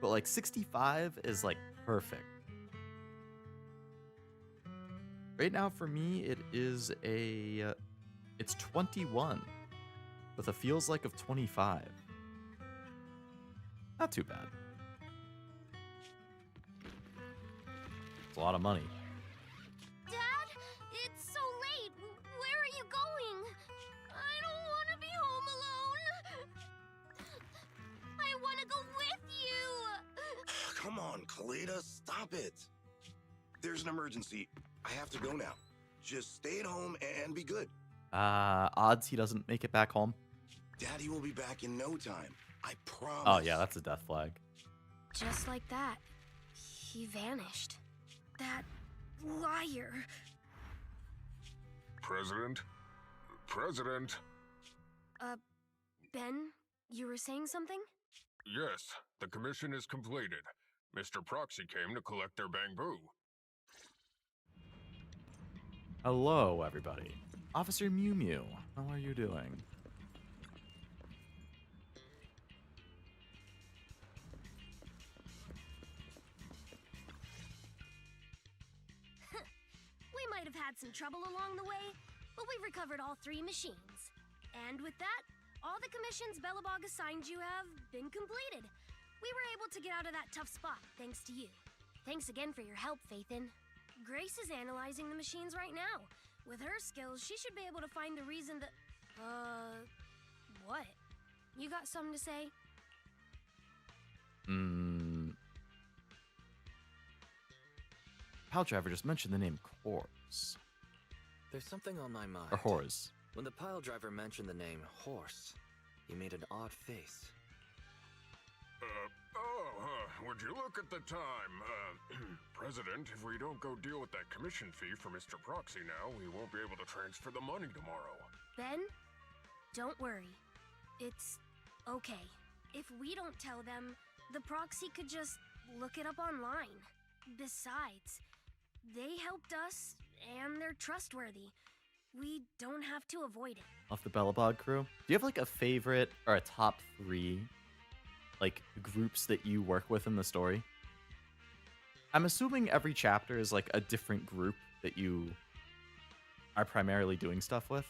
But like 65 is like perfect. Right now for me, it is it's 21 with a feels like of 25. Not too bad. It's a lot of money. Dad, it's so late. Where are you going? I don't want to be home alone. I want to go with you. Come on, Kaleda, stop it. There's an emergency. I have to go now. Just stay at home and be good. Odds he doesn't make it back home. Daddy will be back in no time. I promise. Oh yeah, that's a death flag. Just like that, he vanished. That liar. President? President? Ben, you were saying something? Yes, the commission is completed. Mr. Proxy came to collect their bamboo. Hello, everybody. Officer Mew Mew, how are you doing? We might have had some trouble along the way, but we've recovered all 3 machines. And with that, all the commissions Belebog assigned you have been completed. We were able to get out of that tough spot thanks to you. Thanks again for your help, Faithin. Grace is analyzing the machines right now. With her skills, she should be able to find the reason that... what? You got something to say? Pal Driver just mentioned the name Horse. There's something on my mind. Or Horse. When the pile driver mentioned the name Horse, he made an odd face. Would you look at the time? President, if we don't go deal with that commission fee for Mr. Proxy now, we won't be able to transfer the money tomorrow. Ben, don't worry. It's okay. If we don't tell them, the proxy could just look it up online. Besides, they helped us, and they're trustworthy. We don't have to avoid it. Of the Belebog crew. Do you have like a favorite or a top 3 like groups that you work with in the story? I'm assuming every chapter is like a different group that you are primarily doing stuff with.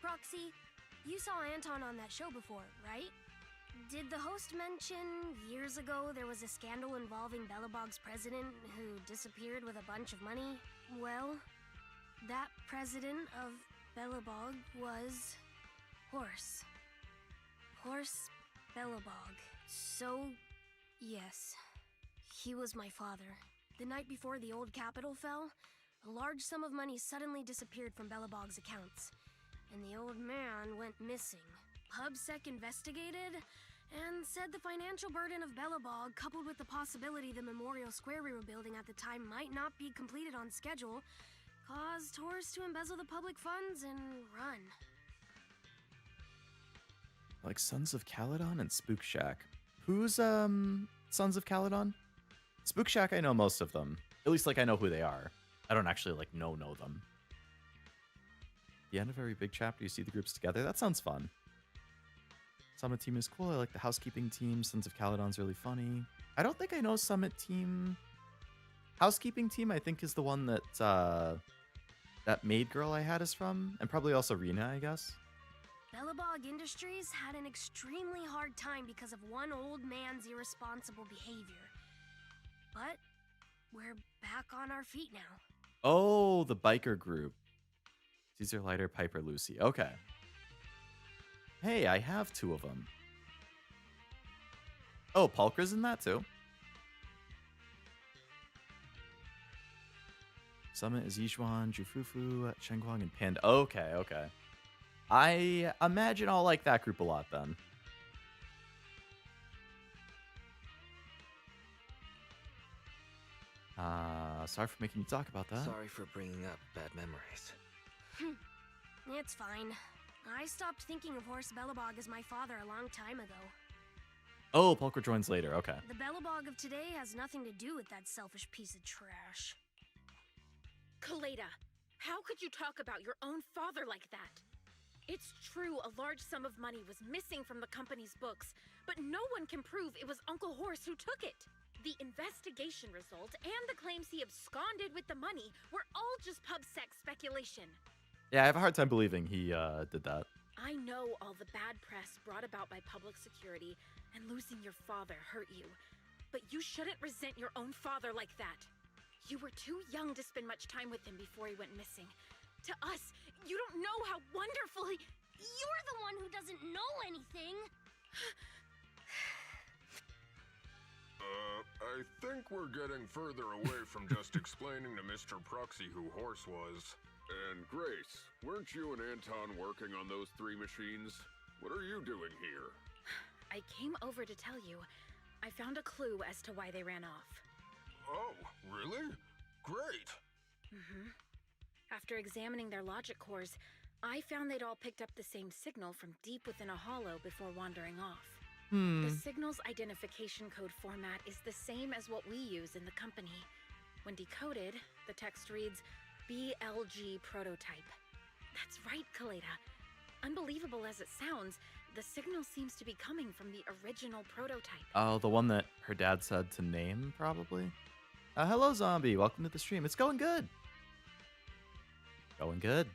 Proxy, you saw Anton on that show before, right? Did the host mention years ago there was a scandal involving Belebog's president who disappeared with a bunch of money? Well, that president of Belebog was Horse. Horse Belebog. So, yes, he was my father. The night before the old capital fell, a large sum of money suddenly disappeared from Belebog's accounts, and the old man went missing. PubSec investigated and said the financial burden of Belebog, coupled with the possibility the Memorial Square we were building at the time might not be completed on schedule, caused Horse to embezzle the public funds and run. Like Sons of Caledon and Spook Shack. Who's Sons of Caledon? Spook Shack, I know most of them. At least like I know who they are. I don't actually like know them. The end of every big chapter, you see the groups together. That sounds fun. Summit team is cool. I like the housekeeping team. Sons of Caledon's really funny. I don't think I know Summit team. Housekeeping team, I think, is the one that that maid girl I had is from, and probably also Rena, I guess. Belebog Industries had an extremely hard time because of one old man's irresponsible behavior. But we're back on our feet now. Oh, the biker group. Caesar, Lighter, Piper, Lucy. Okay. Hey, I have 2 of them. Oh, Pulkra's in that too. Summit is Yichuan, Jufufu, Shenguang, and Panda. Okay, okay. I imagine I'll like that group a lot then. Sorry for making you talk about that. Sorry for bringing up bad memories. It's fine. I stopped thinking of Horse Belebog as my father a long time ago. Oh, Pulkra joins later. Okay. The Belebog of today has nothing to do with that selfish piece of trash. Kaleda, how could you talk about your own father like that? It's true a large sum of money was missing from the company's books, but no one can prove it was Uncle Horse who took it. The investigation result and the claims he absconded with the money were all just PubSec speculation. Yeah, I have a hard time believing he did that. I know all the bad press brought about by public security and losing your father hurt you, but you shouldn't resent your own father like that. You were too young to spend much time with him before he went missing. To us, you don't know how wonderful he... You're the one who doesn't know anything! I think we're getting further away from just explaining to Mr. Proxy who Horse was. And Grace, weren't you and Anton working on those 3 machines? What are you doing here? I came over to tell you. I found a clue as to why they ran off. Oh, really? Great! After examining their logic cores, I found they'd all picked up the same signal from deep within a hollow before wandering off. The signal's identification code format is the same as what we use in the company. When decoded, the text reads, BLG prototype. That's right, Kaleda. Unbelievable as it sounds, the signal seems to be coming from the original prototype. Oh, the one that her dad said to name, probably? Hello, Zombie. Welcome to the stream. It's going good. Going good.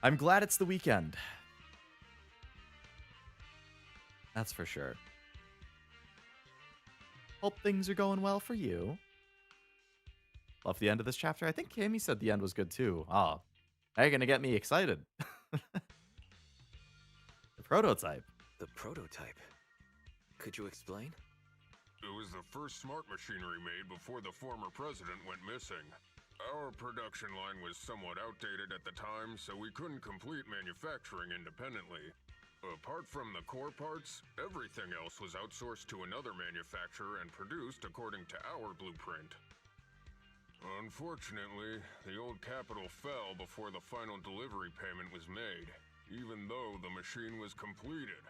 I'm glad it's the weekend. That's for sure. Hope things are going well for you. Love the end of this chapter. I think Cammy said the end was good too. Oh, now you're gonna get me excited. The prototype. The prototype? Could you explain? It was the first smart machinery made before the former president went missing. Our production line was somewhat outdated at the time, so we couldn't complete manufacturing independently. Apart from the core parts, everything else was outsourced to another manufacturer and produced according to our blueprint. Unfortunately, the old capital fell before the final delivery payment was made, even though the machine was completed.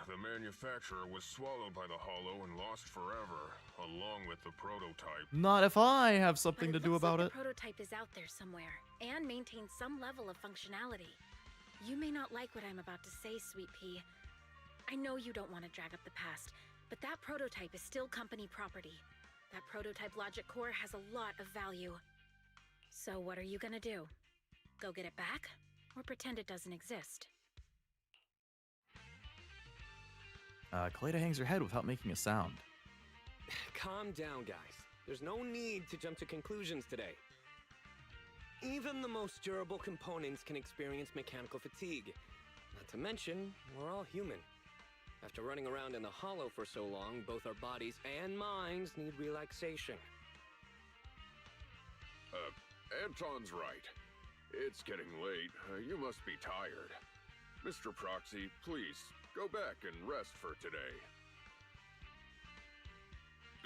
The manufacturer was swallowed by the Hollow and lost forever, along with the prototype. Not if I have something to do about it. The prototype is out there somewhere and maintains some level of functionality. You may not like what I'm about to say, Sweet Pea. I know you don't want to drag up the past, but that prototype is still company property. That prototype logic core has a lot of value. So what are you gonna do? Go get it back? Or pretend it doesn't exist? Kaleda hangs her head without making a sound. Calm down, guys. There's no need to jump to conclusions today. Even the most durable components can experience mechanical fatigue. Not to mention, we're all human. After running around in the Hollow for so long, both our bodies and minds need relaxation. Anton's right. It's getting late. You must be tired. Mr. Proxy, please, go back and rest for today.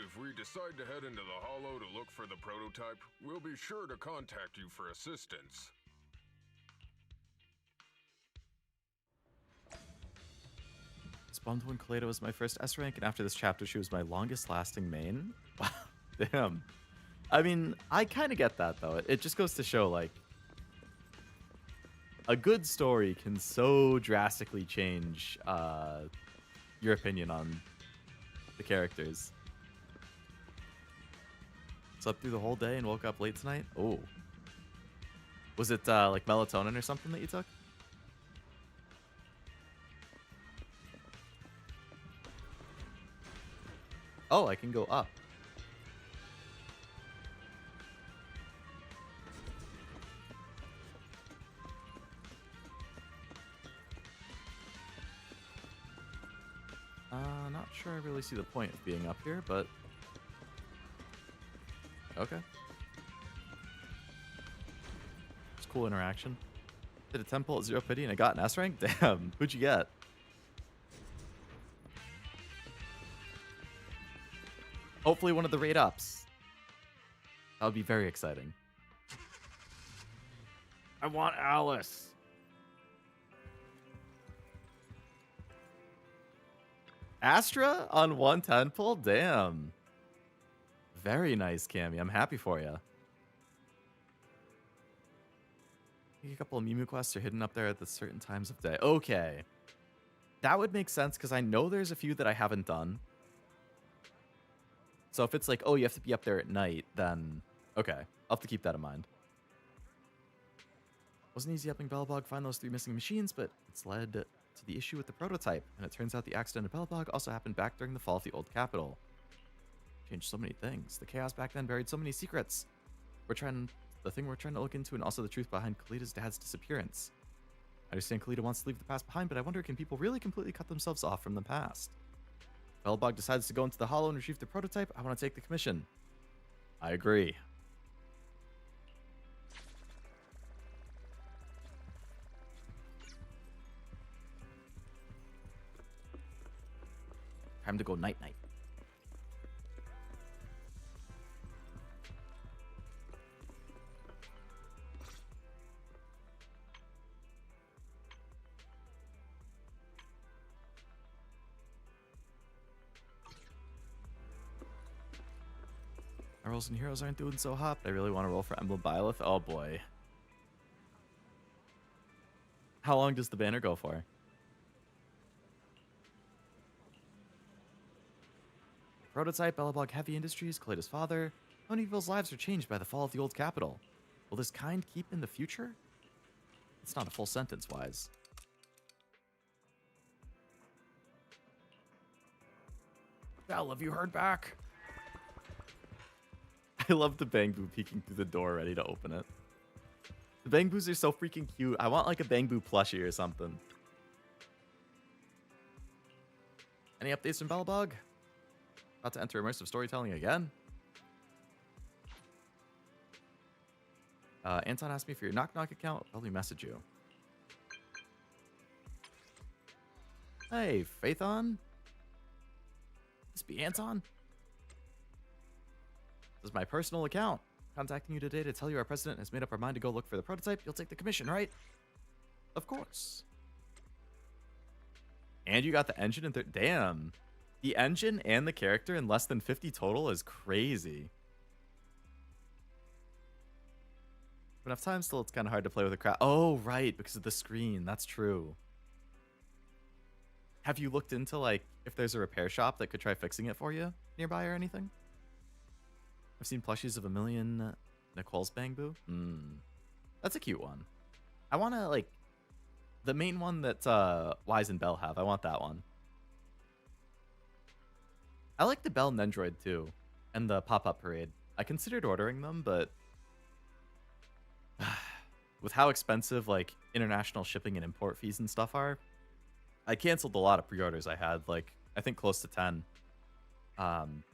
If we decide to head into the Hollow to look for the prototype, we'll be sure to contact you for assistance. Spawned when Kaleda was my first S rank, and after this chapter, she was my longest lasting main. Wow, damn. I mean, I kind of get that, though. It just goes to show, like, a good story can so drastically change your opinion on the characters. Slept through the whole day and woke up late tonight? Oh. Was it, like, melatonin or something that you took? Oh, I can go up. Not sure I really see the point of being up here, but... Okay. It's cool interaction. Did a temple at 0 pity and I got an S rank? Damn, who'd you get? Hopefully one of the raid ups. That would be very exciting. I want Alice. Astra on 110 pull? Damn. Very nice, Cammy. I'm happy for you. A couple of Mimu quests are hidden up there at the certain times of day. Okay. That would make sense because I know there's a few that I haven't done. So if it's like, oh, you have to be up there at night, then okay. I'll have to keep that in mind. Wasn't easy helping Belebog find those 3 missing machines, but it's led to the issue with the prototype. And it turns out the accident at Belebog also happened back during the fall of the old capital. Changed so many things. The chaos back then buried so many secrets. The thing we're trying to look into, and also the truth behind Kaleda's dad's disappearance. I understand Kaleda wants to leave the past behind, but I wonder, can people really completely cut themselves off from the past? Belebog decides to go into the Hollow and retrieve the prototype. I want to take the commission. I agree. Time to go night-night. Our rolls and heroes aren't doing so hot, but I really want to roll for Emblem Byleth. Oh boy. How long does the banner go for? Prototype, Belebog Heavy Industries, Kaleda's father. How many people's lives are changed by the fall of the old capital? Will this kind keep in the future? It's not a full sentence, Wise. Belle, have you heard back? I love the Bangbu peeking through the door, ready to open it. The Bangbus are so freaking cute. I want like a Bangbu plushie or something. Any updates from Belebog? About to enter immersive storytelling again? Anton asked me for your Knock Knock account. I'll probably message you. Hey, Faithon? This be Anton? This is my personal account. Contacting you today to tell you our president has made up our mind to go look for the prototype. You'll take the commission, right? Of course. And you got the engine and damn. The engine and the character in less than 50 total is crazy. But enough time still, it's kind of hard to play with a crowd. Oh, right, because of the screen. That's true. Have you looked into, like, if there's a repair shop that could try fixing it for you nearby or anything? I've seen plushies of a million Nicole's Bangboo. That's a cute one. I want to, like, the main one that Wise and Bell have. I want that one. I like the Bell Nendroid, too, and the Pop-Up Parade. I considered ordering them, but with how expensive, like, international shipping and import fees and stuff are, I canceled a lot of pre-orders I had, like, I think close to 10.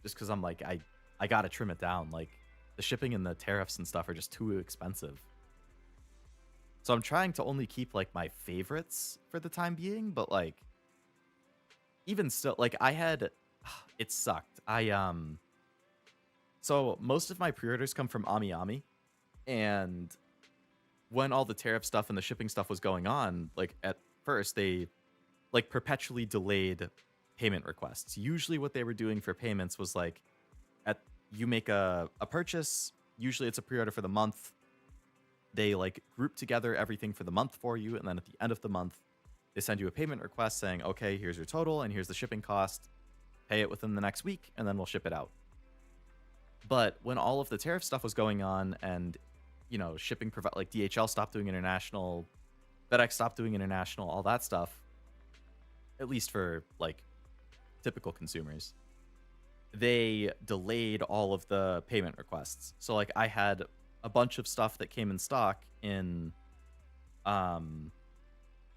Just because I'm like, I gotta trim it down. Like, the shipping and the tariffs and stuff are just too expensive. So I'm trying to only keep, like, my favorites for the time being, but, like, even still, like, I had, it sucked. So most of my pre-orders come from AmiAmi, and when all the tariff stuff and the shipping stuff was going on, like, at first, they, like, perpetually delayed payment requests. Usually what they were doing for payments was, like, you make a purchase, usually it's a pre-order for the month, they, like, group together everything for the month for you, and then at the end of the month, they send you a payment request saying, okay, here's your total, and here's the shipping cost, pay it within the next week, and then we'll ship it out. But when all of the tariff stuff was going on, and, you know, shipping, like, DHL stopped doing international, FedEx stopped doing international, all that stuff, at least for, like, typical consumers, they delayed all of the payment requests. So, like, I had a bunch of stuff that came in stock in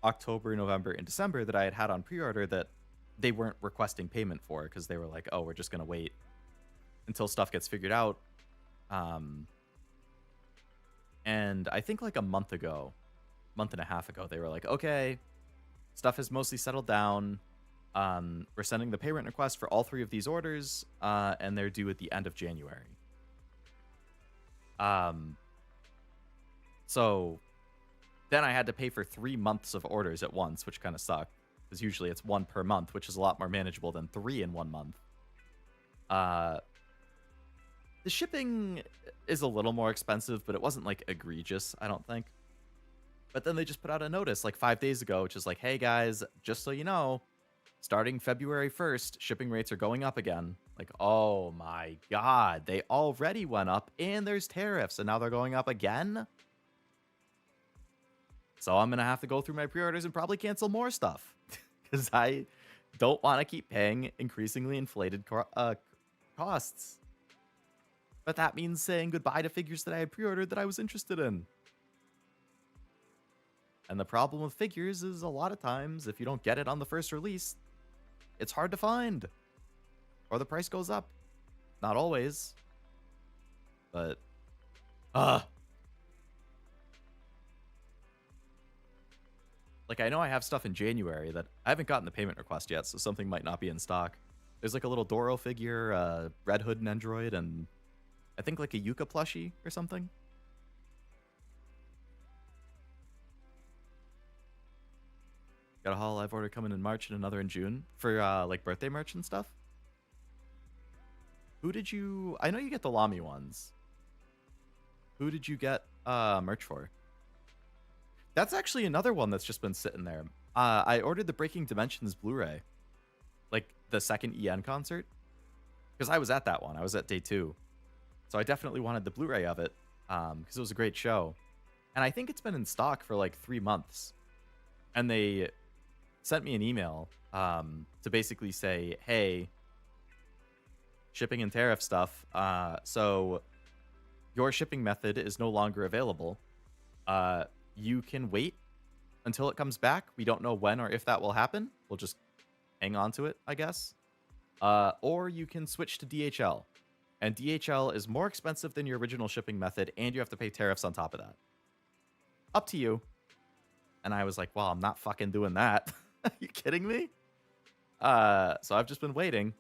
October, November, and December that I had on pre-order that they weren't requesting payment for because they were like, oh, we're just going to wait until stuff gets figured out. And I think like a month and a half ago, they were like, okay, stuff has mostly settled down. We're sending the payment request for all 3 of these orders, and they're due at the end of January. So then I had to pay for 3 months of orders at once, which kind of sucked, because usually it's 1 per month, which is a lot more manageable than 3 in 1 month. The shipping is a little more expensive, but it wasn't, like, egregious, I don't think. But then they just put out a notice, like, 5 days ago, which is like, hey, guys, just so you know, starting February 1st, shipping rates are going up again. Like, oh my god, they already went up, and there's tariffs, and now they're going up again? So I'm going to have to go through my pre-orders and probably cancel more stuff, because I don't want to keep paying increasingly inflated costs. But that means saying goodbye to figures that I had pre-ordered that I was interested in. And the problem with figures is a lot of times, if you don't get it on the first release, it's hard to find. Or the price goes up. Not always. But, like, I know I have stuff in January that I haven't gotten the payment request yet, so something might not be in stock. There's, like, a little Doro figure, Red Hood and Android, and I think, like, a Yuka plushie or something. Got a Hololive order coming in March and another in June for, like, birthday merch and stuff. Who did you... I know you get the Lamy ones. Who did you get merch for? That's actually another one that's just been sitting there. I ordered the Breaking Dimensions Blu-ray. Like, the second EN concert. Because I was at that one. I was at day 2. So I definitely wanted the Blu-ray of it. Because it was a great show. And I think it's been in stock for, like, 3 months. And they sent me an email to basically say, hey, shipping and tariff stuff. So your shipping method is no longer available. You can wait until it comes back. We don't know when or if that will happen. We'll just hang on to it, I guess. Or you can switch to DHL. And DHL is more expensive than your original shipping method, and you have to pay tariffs on top of that. Up to you. And I was like, well, I'm not fucking doing that. Are you kidding me? So I've just been waiting.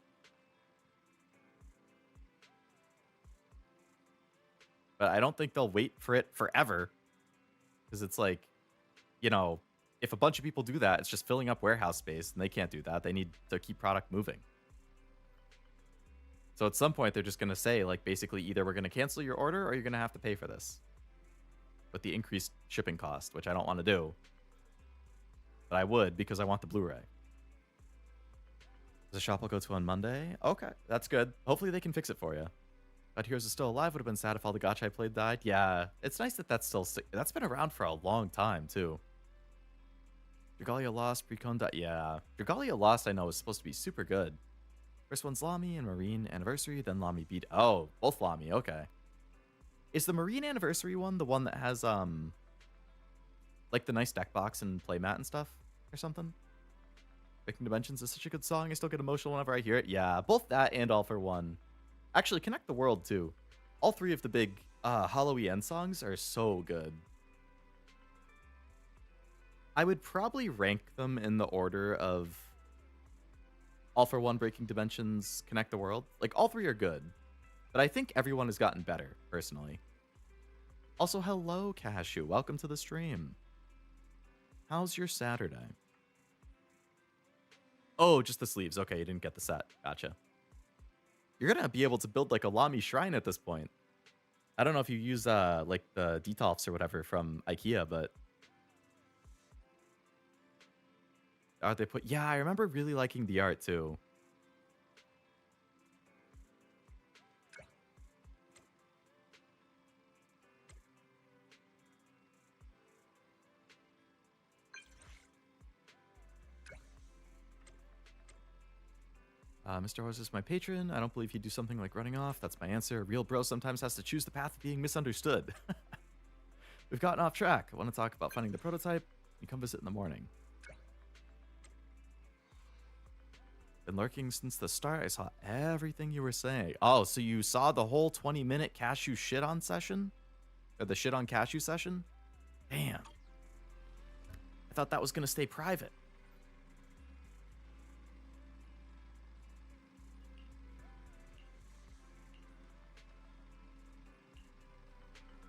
But I don't think they'll wait for it forever. Because it's like, you know, if a bunch of people do that, it's just filling up warehouse space, and they can't do that. They need to keep product moving. So at some point, they're just going to say, like, basically, either we're going to cancel your order or you're going to have to pay for this with the increased shipping cost, which I don't want to do. But I would because I want the Blu-ray. The shop will go to on Monday. Okay, that's good. Hopefully they can fix it for you. But Heroes is still alive would have been sad if all the gacha I played died. Yeah, it's nice that that's still... That's been around for a long time, too. Dragalia Lost, Precon... Yeah, Dragalia Lost I know is supposed to be super good. First one's Lamy and Marine Anniversary, then Lamy beat... Oh, both Lamy, okay. Is the Marine Anniversary one the one that has, like the nice deck box and playmat and stuff? Or something? Breaking Dimensions is such a good song. I still get emotional whenever I hear it. Yeah, both that and All for One. Actually, Connect the World, too. All three of the big Hollow EN songs are so good. I would probably rank them in the order of All for One, Breaking Dimensions, Connect the World. Like, all three are good. But I think everyone has gotten better, personally. Also, hello, Cashew. Welcome to the stream. How's your Saturday? Oh, just the sleeves. Okay, you didn't get the set. Gotcha. You're going to be able to build, like, a Lamy shrine at this point. I don't know if you use, like, the Detolfs or whatever from IKEA, but... Art they put... Yeah, I remember really liking the art, too. Mr. Horse is my patron. I don't believe he'd do something like running off. That's my answer. A real bro sometimes has to choose the path of being misunderstood. We've gotten off track. I want to talk about finding the prototype. You come visit in the morning. Been lurking since the start. I saw everything you were saying. Oh, so you saw the whole 20-minute Cashew shit-on session? Or the shit-on Cashew session? Damn. I thought that was going to stay private.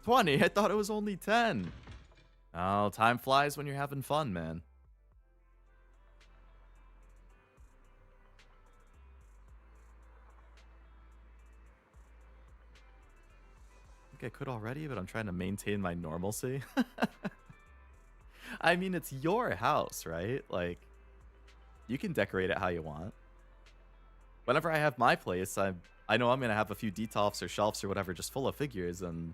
$20. I thought it was only $10. Oh, time flies when you're having fun, man. I think I could already, but I'm trying to maintain my normalcy. I mean, it's your house, right? Like, you can decorate it how you want. Whenever I have my place, I know I'm going to have a few Detolfs or shelves or whatever just full of figures, and...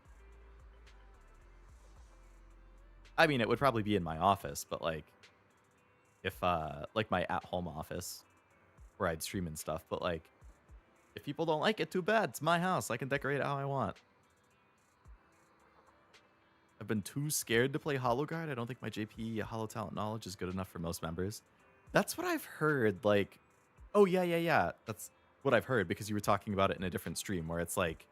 I mean, it would probably be in my office, but, like, if, like, my at-home office, where I'd stream and stuff, but, like, if people don't like it, too bad. It's my house. I can decorate it how I want. I've been too scared to play HoloGuard. I don't think my JP Holo Talent knowledge is good enough for most members. That's what I've heard, like... Oh, yeah. That's what I've heard, because you were talking about it in a different stream, where it's, like...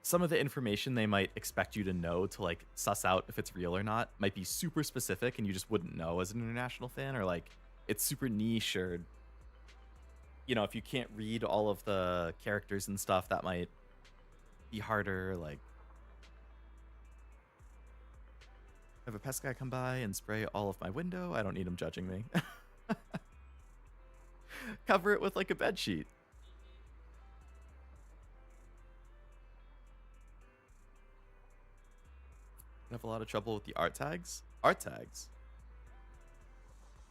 Some of the information they might expect you to know to, like, suss out if it's real or not might be super specific and you just wouldn't know as an international fan, or, like, it's super niche, or, you know, if you can't read all of the characters and stuff, that might be harder, like... Have a pest guy come by and spray all of my window. I don't need him judging me. Cover it with, like, a bed sheet. I have a lot of trouble with the art tags. Art tags?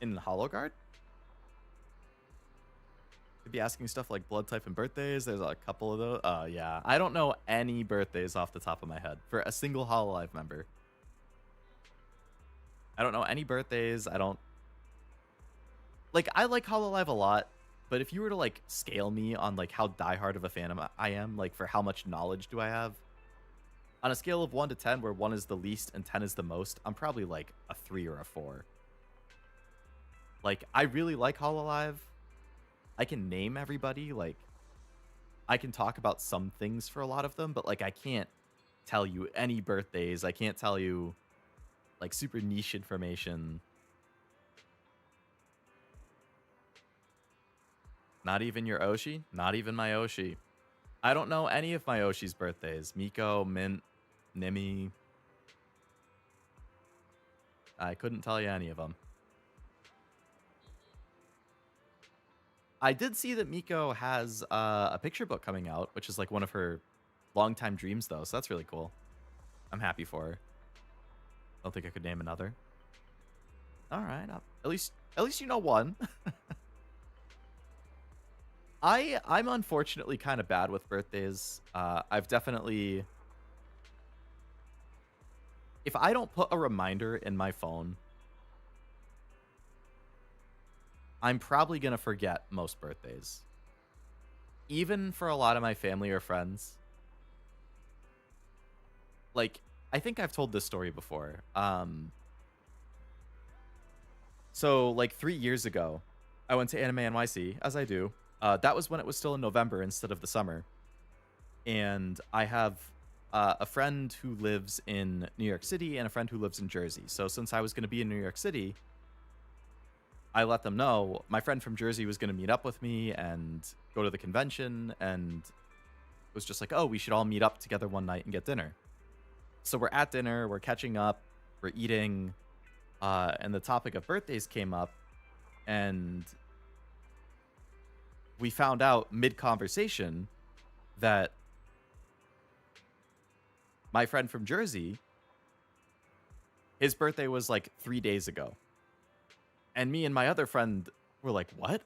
In HoloGuard? Could be asking stuff like blood type and birthdays. There's a couple of those. Yeah. I don't know any birthdays off the top of my head for a single HoloLive member. I don't know any birthdays. I don't... Like, I like HoloLive a lot, but if you were to, like, scale me on, like, how diehard of a fan I am, like, for how much knowledge do I have, on a scale of 1 to 10, where 1 is the least and 10 is the most, I'm probably like a 3 or a 4. Like, I really like HoloLive. I can name everybody. Like, I can talk about some things for a lot of them, but, like, I can't tell you any birthdays. I can't tell you, like, super niche information. Not even your Oshi? Not even my Oshi. I don't know any of my Oshi's birthdays. Miko, Mint, Nimi. I couldn't tell you any of them. I did see that Miko has a picture book coming out, which is like one of her longtime dreams, though. So that's really cool. I'm happy for her. Don't think I could name another. All right, at least you know one. I'm unfortunately kind of bad with birthdays. I've definitely, if I don't put a reminder in my phone, I'm probably gonna forget most birthdays. Even for a lot of my family or friends. Like, I think I've told this story before. So like 3 years ago, I went to Anime NYC, as I do. That was when it was still in November instead of the summer. And I have a friend who lives in New York City and a friend who lives in Jersey. So since I was going to be in New York City, I let them know my friend from Jersey was going to meet up with me and go to the convention, and was just like, oh, we should all meet up together one night and get dinner. So we're at dinner, we're catching up, we're eating, and the topic of birthdays came up, and we found out mid-conversation that my friend from Jersey, his birthday was like 3 days ago. And me and my other friend were like, what?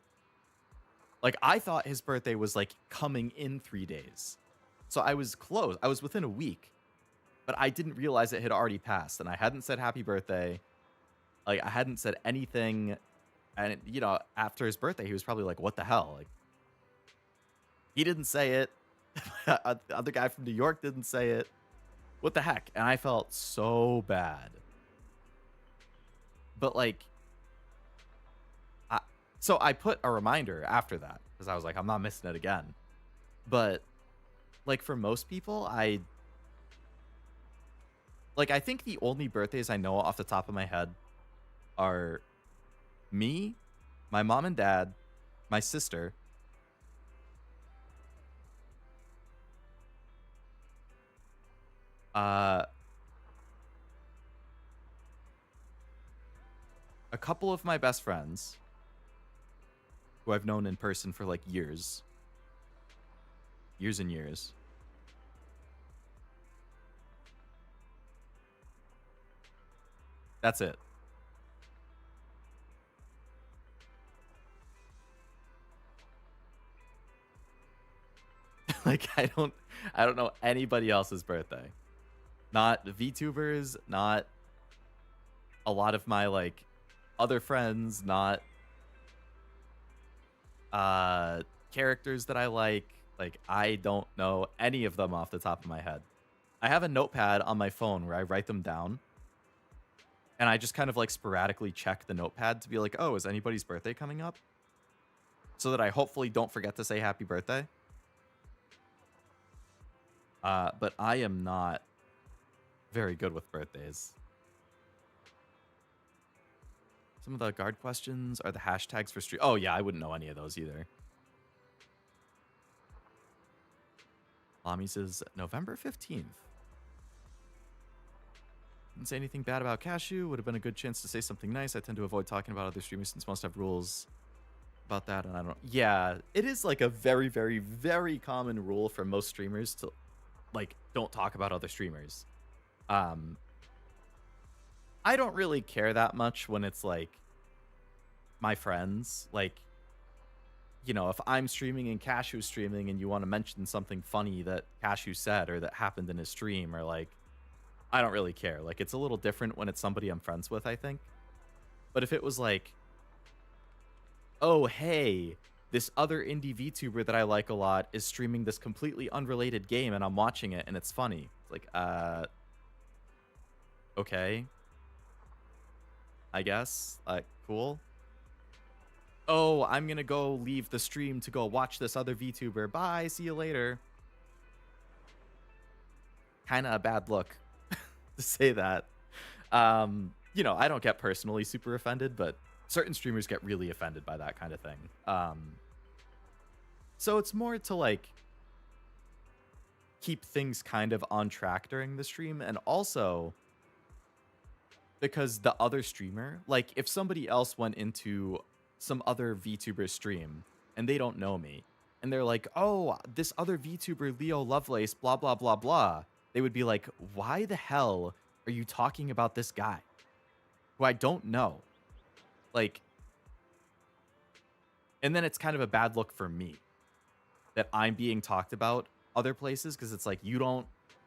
Like, I thought his birthday was like coming in 3 days. So I was close. I was within a week. But I didn't realize it had already passed. And I hadn't said happy birthday. Like, I hadn't said anything. And, you know, after his birthday, he was probably like, what the hell? Like, he didn't say it. The other guy from New York didn't say it. What the heck? And I felt so bad. But, like, so I put a reminder after that, because I was like, I'm not missing it again. But, like, for most people, I think the only birthdays I know off the top of my head are me, my mom and dad, my sister, a couple of my best friends, who I've known in person for like years and years. That's it. Like, I don't know anybody else's birthday. Not VTubers, not a lot of my like other friends, not characters that I like. Like, I don't know any of them off the top of my head. I have a notepad on my phone where I write them down, and I just kind of like sporadically check the notepad to be like, oh, is anybody's birthday coming up? So that I hopefully don't forget to say happy birthday. But I am not very good with birthdays. Some of the guard questions are the hashtags for stream. Oh, yeah, I wouldn't know any of those either. Lami says November 15th. Didn't say anything bad about Cashew. Would have been a good chance to say something nice. I tend to avoid talking about other streamers since most have rules about that. And I don't. Yeah, it is like a very, very, very common rule for most streamers to like don't talk about other streamers. I don't really care that much when it's like my friends. Like, you know, if I'm streaming and Cashew's streaming and you want to mention something funny that Cashew said or that happened in his stream, or like, I don't really care. Like, it's a little different when it's somebody I'm friends with, I think. But if it was like, oh, hey, this other indie VTuber that I like a lot is streaming this completely unrelated game and I'm watching it and it's funny. It's like, okay. I guess. Cool. Oh, I'm gonna go leave the stream to go watch this other VTuber. Bye, see you later. Kinda a bad look to say that. You know, I don't get personally super offended, but certain streamers get really offended by that kind of thing. So it's more to like, keep things kind of on track during the stream, and also because the other streamer, like if somebody else went into some other VTuber stream and they don't know me and they're like, "Oh, this other VTuber Leo Lovelace blah blah blah blah." They would be like, "Why the hell are you talking about this guy who I don't know?" Like, and then it's kind of a bad look for me that I'm being talked about other places, because it's like you don't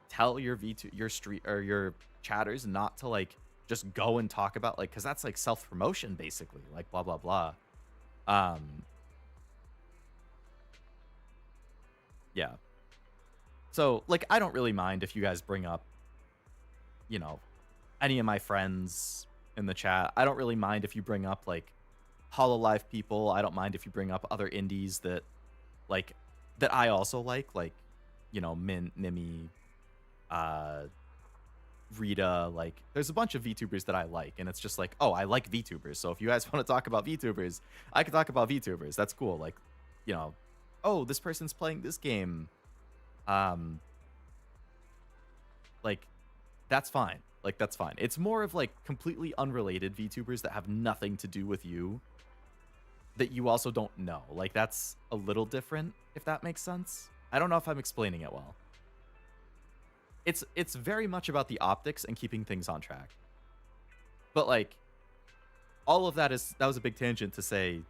tell your your street or your chatters not to like just go and talk about, like, because that's like self-promotion basically, like blah blah blah. Yeah, so like I don't really mind if you guys bring up, you know, any of my friends in the chat. I don't really mind if you bring up like Hololive people. I don't mind if you bring up other indies that like that I also like, you know, Mimi, Rita. Like there's a bunch of VTubers that I like, and it's just like, oh, I like VTubers, so if you guys want to talk about VTubers, I can talk about VTubers. That's cool. Like, you know, oh, this person's playing this game, like that's fine. Like that's fine. It's more of like completely unrelated VTubers that have nothing to do with you that you also don't know. Like that's a little different, if that makes sense. I don't know if I'm explaining it well. It's very much about the optics and keeping things on track. But like all of that was a big tangent to say,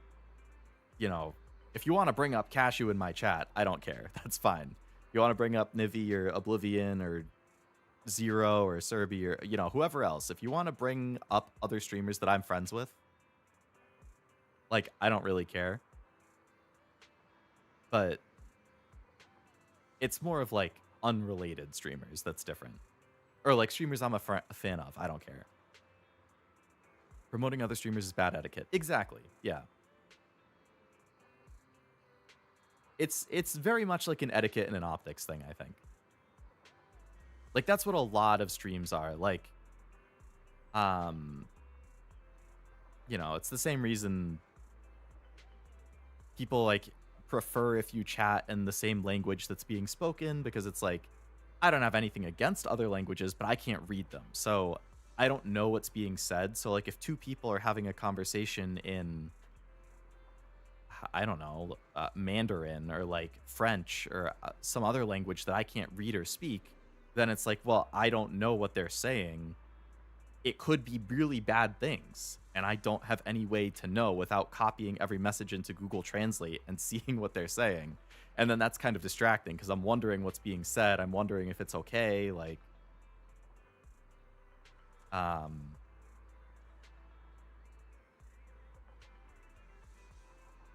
you know, if you want to bring up Cashew in my chat, I don't care. That's fine. If you want to bring up Nivi or Oblivion or Zero or Serby or, you know, whoever else, if you want to bring up other streamers that I'm friends with, like, I don't really care. But it's more of like unrelated streamers that's different. Or like streamers I'm a fan of. I don't care. Promoting other streamers is bad etiquette. Exactly. Yeah. It's very much like an etiquette and an optics thing, I think. Like that's what a lot of streams are. Like, you know, it's the same reason people like prefer if you chat in the same language that's being spoken, because it's like, I don't have anything against other languages, but I can't read them. So I don't know what's being said. So like if two people are having a conversation in, I don't know, Mandarin or like French or some other language that I can't read or speak, then it's like, well, I don't know what they're saying. It could be really bad things, and I don't have any way to know without copying every message into Google Translate and seeing what they're saying. And then that's kind of distracting because I'm wondering what's being said. I'm wondering if it's okay. Like,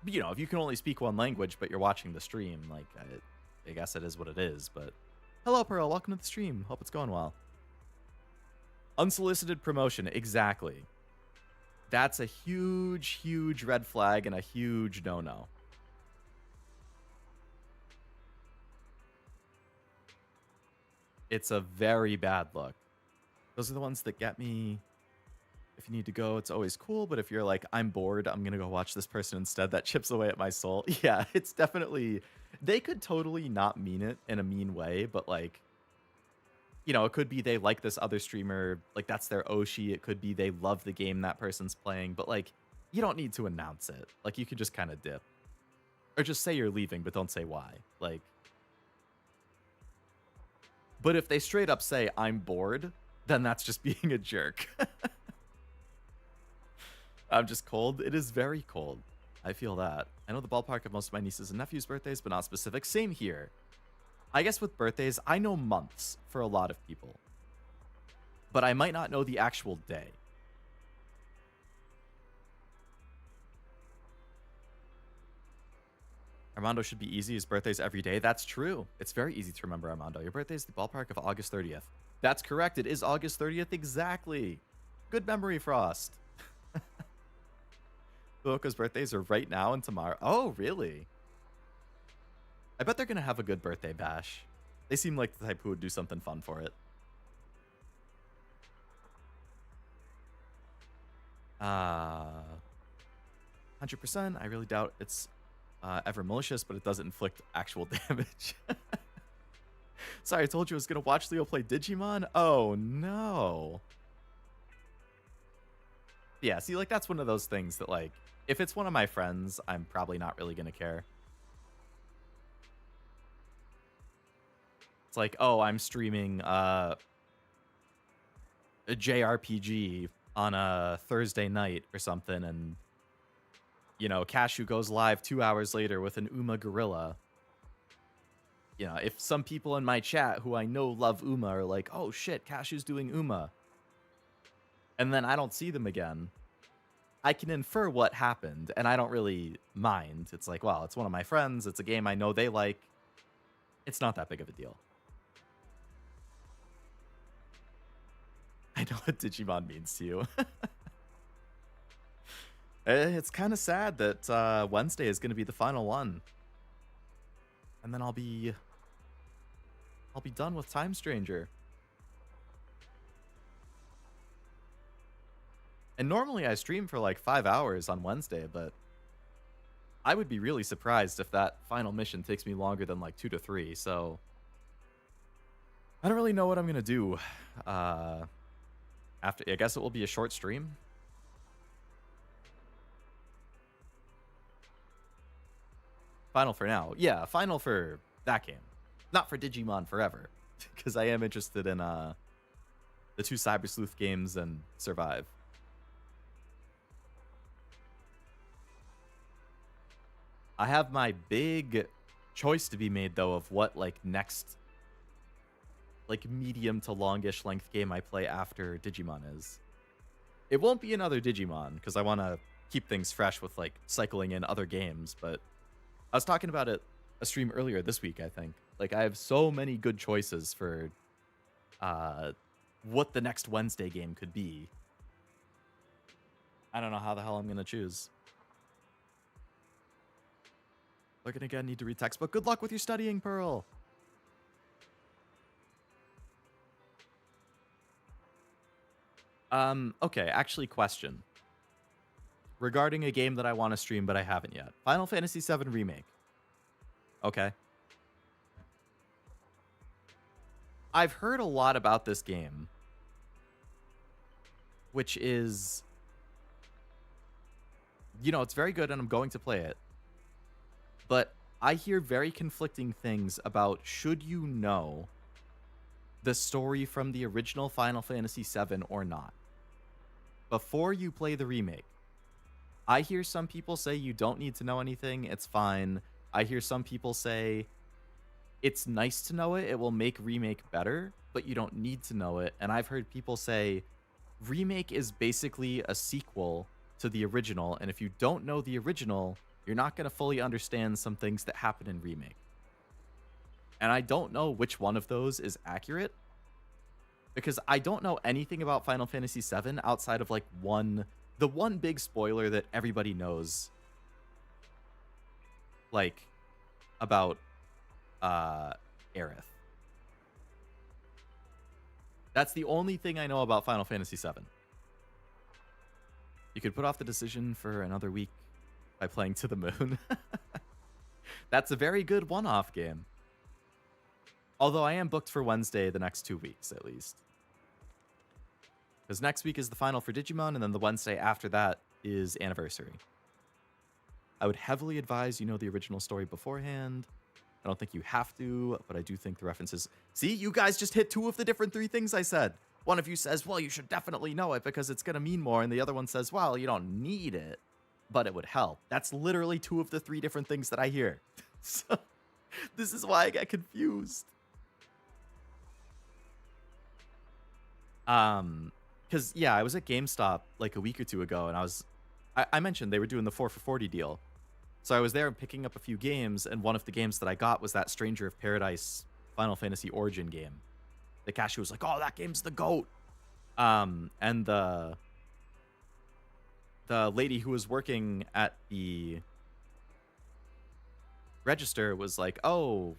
you know, if you can only speak one language, but you're watching the stream, like, I guess it is what it is. But hello, Pearl. Welcome to the stream. Hope it's going well. Unsolicited promotion. Exactly. That's a huge, huge red flag and a huge no-no. It's a very bad look. Those are the ones that get me. If you need to go, it's always cool. But if you're like, I'm bored, I'm going to go watch this person instead, that chips away at my soul. Yeah, it's definitely... They could totally not mean it in a mean way, but like, you know, it could be they like this other streamer, like that's their Oshi. It could be they love the game that person's playing, but like, you don't need to announce it. Like, you could just kind of dip. Or just say you're leaving, but don't say why. Like, but if they straight up say, I'm bored, then that's just being a jerk. I'm just cold. It is very cold. I feel that. I know the ballpark of most of my nieces and nephews' birthdays, but not specific. Same here. I guess with birthdays, I know months for a lot of people, but I might not know the actual day. Armando should be easy. His birthday's every day. That's true. It's very easy to remember, Armando. Your birthday is the ballpark of August 30th. That's correct. It is August 30th. Exactly. Good memory, Frost. Boko's birthdays are right now and tomorrow. Oh, really? I bet they're going to have a good birthday bash. They seem like the type who would do something fun for it. 100%. I really doubt it's ever malicious, but it doesn't inflict actual damage. Sorry, I told you I was going to watch Leo play Digimon. Oh, no. Yeah, see, like, that's one of those things that, like, if it's one of my friends, I'm probably not really going to care. It's like, oh, I'm streaming a JRPG on a Thursday night or something, and, you know, Cashew goes live 2 hours later with an Uma gorilla. You know, if some people in my chat who I know love Uma are like, oh shit, Cashew's doing Uma, and then I don't see them again, I can infer what happened, and I don't really mind. It's like, well, it's one of my friends, it's a game I know they like. It's not that big of a deal. I know what Digimon means to you. It's kind of sad that Wednesday is going to be the final one. And then I'll be done with Time Stranger. And normally I stream for like 5 hours on Wednesday, but I would be really surprised if that final mission takes me longer than like 2 to 3. So I don't really know what I'm going to do. After, I guess it will be a short stream. Final for now. Yeah, final for that game. Not for Digimon Forever. Because I am interested in the 2 Cyber Sleuth games and Survive. I have my big choice to be made, though, of what, like, next, like, medium to longish length game I play after Digimon is. It won't be another Digimon, because I want to keep things fresh with, like, cycling in other games, but I was talking about it a stream earlier this week, I think. Like, I have so many good choices for what the next Wednesday game could be. I don't know how the hell I'm going to choose. Looking again, need to read textbook. Good luck with your studying, Pearl. Okay, actually, question. Regarding a game that I want to stream, but I haven't yet. Final Fantasy VII Remake. Okay. I've heard a lot about this game, which is, you know, it's very good and I'm going to play it. But I hear very conflicting things about should you know the story from the original Final Fantasy VII or not before you play the remake. I hear some people say you don't need to know anything, it's fine. I hear some people say it's nice to know it, it will make remake better, but you don't need to know it. And I've heard people say remake is basically a sequel to the original, and if you don't know the original, you're not going to fully understand some things that happen in remake. And I don't know which one of those is accurate, because I don't know anything about Final Fantasy VII outside of like the one big spoiler that everybody knows, like, about Aerith. That's the only thing I know about Final Fantasy VII. You could put off the decision for another week by playing To the Moon. That's a very good one-off game. Although I am booked for Wednesday the next 2 weeks, at least. Because next week is the final for Digimon, and then the Wednesday after that is Anniversary. I would heavily advise you know the original story beforehand. I don't think you have to, but I do think the references... See, you guys just hit 2 of the different 3 things I said. One of you says, well, you should definitely know it because it's going to mean more, and the other one says, well, you don't need it, but it would help. That's literally 2 of the 3 different things that I hear. So, this is why I get confused. Because, yeah, I was at GameStop like a week or 2 ago, and I mentioned they were doing the 4 for 40 deal. So I was there picking up a few games, and one of the games that I got was that Stranger of Paradise Final Fantasy Origin game. The cashier was like, oh, that game's the GOAT. And the lady who was working at the register was like, oh,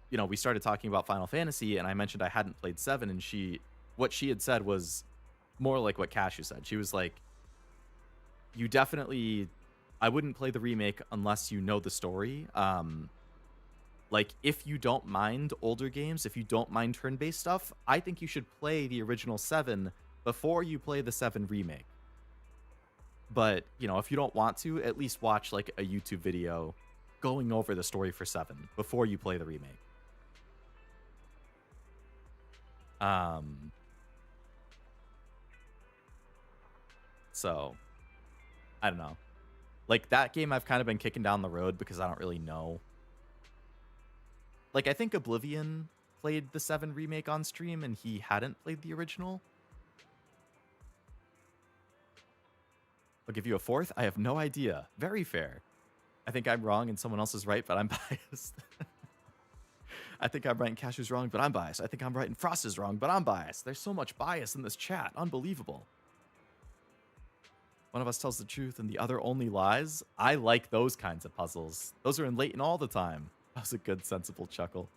you know, we started talking about Final Fantasy, and I mentioned I hadn't played 7, and what she had said was more like what Cashew said. She was like, you definitely, I wouldn't play the remake unless you know the story. Like, if you don't mind older games, if you don't mind turn-based stuff, I think you should play the original 7 before you play the 7 remake. But, you know, if you don't want to, at least watch, like, a YouTube video going over the story for 7 before you play the remake. So, I don't know. Like, that game I've kind of been kicking down the road because I don't really know. Like, I think Oblivion played the 7 remake on stream and he hadn't played the original. I'll give you a 4th. I have no idea. Very fair. I think I'm wrong and someone else is right, but I'm biased. I think I'm right and Cashew's wrong, but I'm biased. I think I'm right and Frost is wrong, but I'm biased. There's so much bias in this chat. Unbelievable. One of us tells the truth and the other only lies. I like those kinds of puzzles. Those are in Layton all the time. That was a good, sensible chuckle.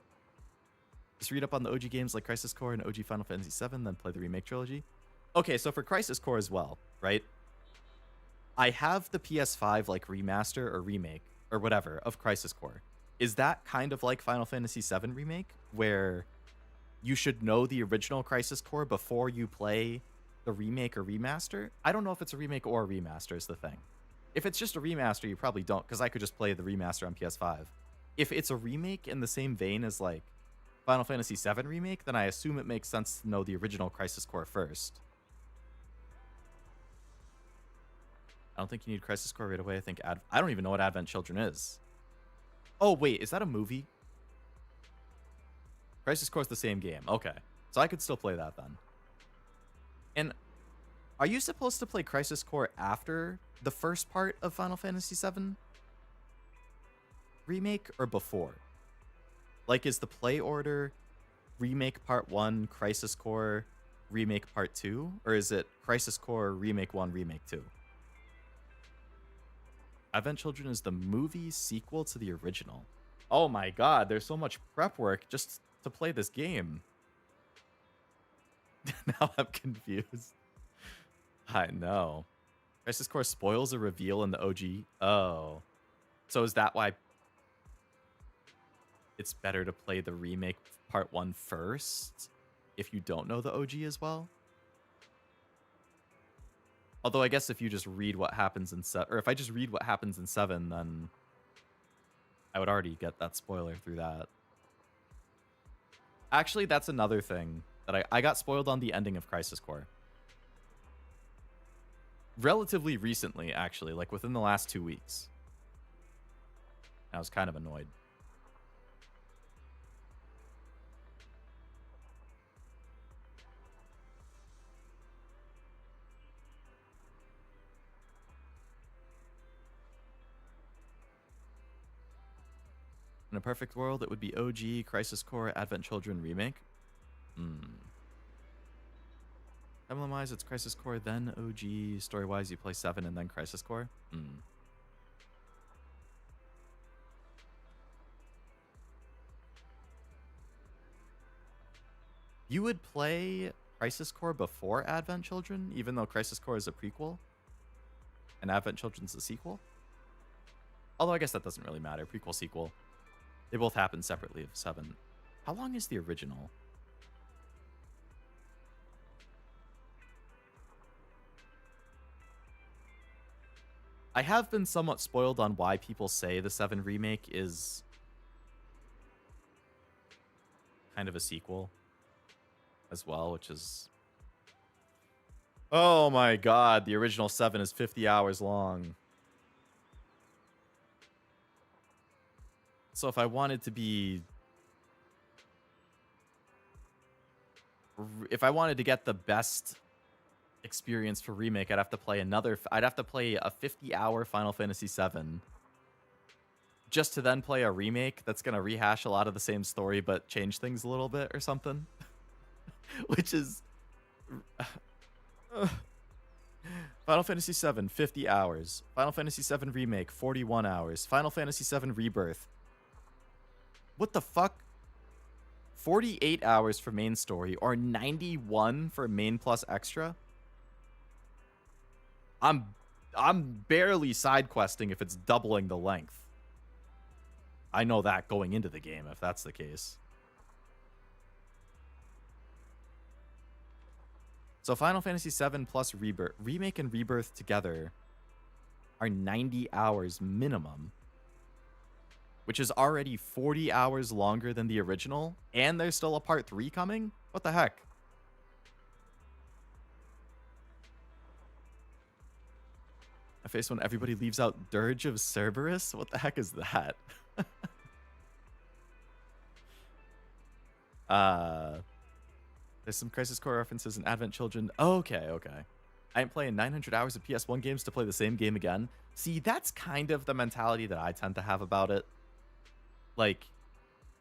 Just read up on the OG games like Crisis Core and OG Final Fantasy VII, then play the remake trilogy. Okay, so for Crisis Core as well, right? I have the PS5 like remaster or remake or whatever of Crisis Core. Is that kind of like Final Fantasy VII Remake, where you should know the original Crisis Core before you play the remake or remaster? I don't know if it's a remake or a remaster is the thing. If it's just a remaster, you probably don't, because I could just play the remaster on PS5. If it's a remake in the same vein as like Final Fantasy VII Remake, then I assume it makes sense to know the original Crisis Core first. I don't think you need Crisis Core right away. I don't even know what Advent Children is. Oh, wait, is that a movie? Crisis Core is the same game. Okay. So I could still play that then. And are you supposed to play Crisis Core after the first part of Final Fantasy VII Remake or before? Like, is the play order Remake Part 1, Crisis Core, Remake Part 2? Or is it Crisis Core, Remake 1, Remake 2? Advent Children is the movie sequel to the original. Oh my god, there's so much prep work just to play this game. Now I'm confused. I know. Crisis Core spoils a reveal in the OG. Oh. So is that why it's better to play the remake part 1 first if you don't know the OG as well? Although I guess if you just read what happens in 7, or if I just read what happens in 7, then I would already get that spoiler through that. Actually, that's another thing that I got spoiled on the ending of Crisis Core. Relatively recently, actually, like within the last 2 weeks. I was kind of annoyed. In a perfect world, it would be OG, Crisis Core, Advent Children Remake. Emblem-wise, it's Crisis Core, then OG. Story-wise, you play 7 and then Crisis Core. You would play Crisis Core before Advent Children, even though Crisis Core is a prequel, and Advent Children's a sequel? Although I guess that doesn't really matter. Prequel, sequel. They both happen separately of 7. How long is the original? I have been somewhat spoiled on why people say the 7 remake is kind of a sequel as well, which is... Oh my god, the original 7 is 50 hours long. So if I wanted to be... If I wanted to get the best experience for remake, I'd have to play a 50-hour Final Fantasy VII. Just to then play a remake that's going to rehash a lot of the same story but change things a little bit or something. Which is... Final Fantasy VII, 50 hours. Final Fantasy VII Remake, 41 hours. Final Fantasy VII Rebirth. What the fuck? 48 hours for main story or 91 for main plus extra? I'm barely side questing if it's doubling the length. I know that going into the game, if that's the case. So Final Fantasy VII plus Remake and Rebirth together are 90 hours minimum, which is already 40 hours longer than the original, and there's still a part 3 coming? What the heck? I face when everybody leaves out Dirge of Cerberus? What the heck is that? There's some Crisis Core references in Advent Children. Okay. I ain't playing 900 hours of PS1 games to play the same game again. See, that's kind of the mentality that I tend to have about it. Like,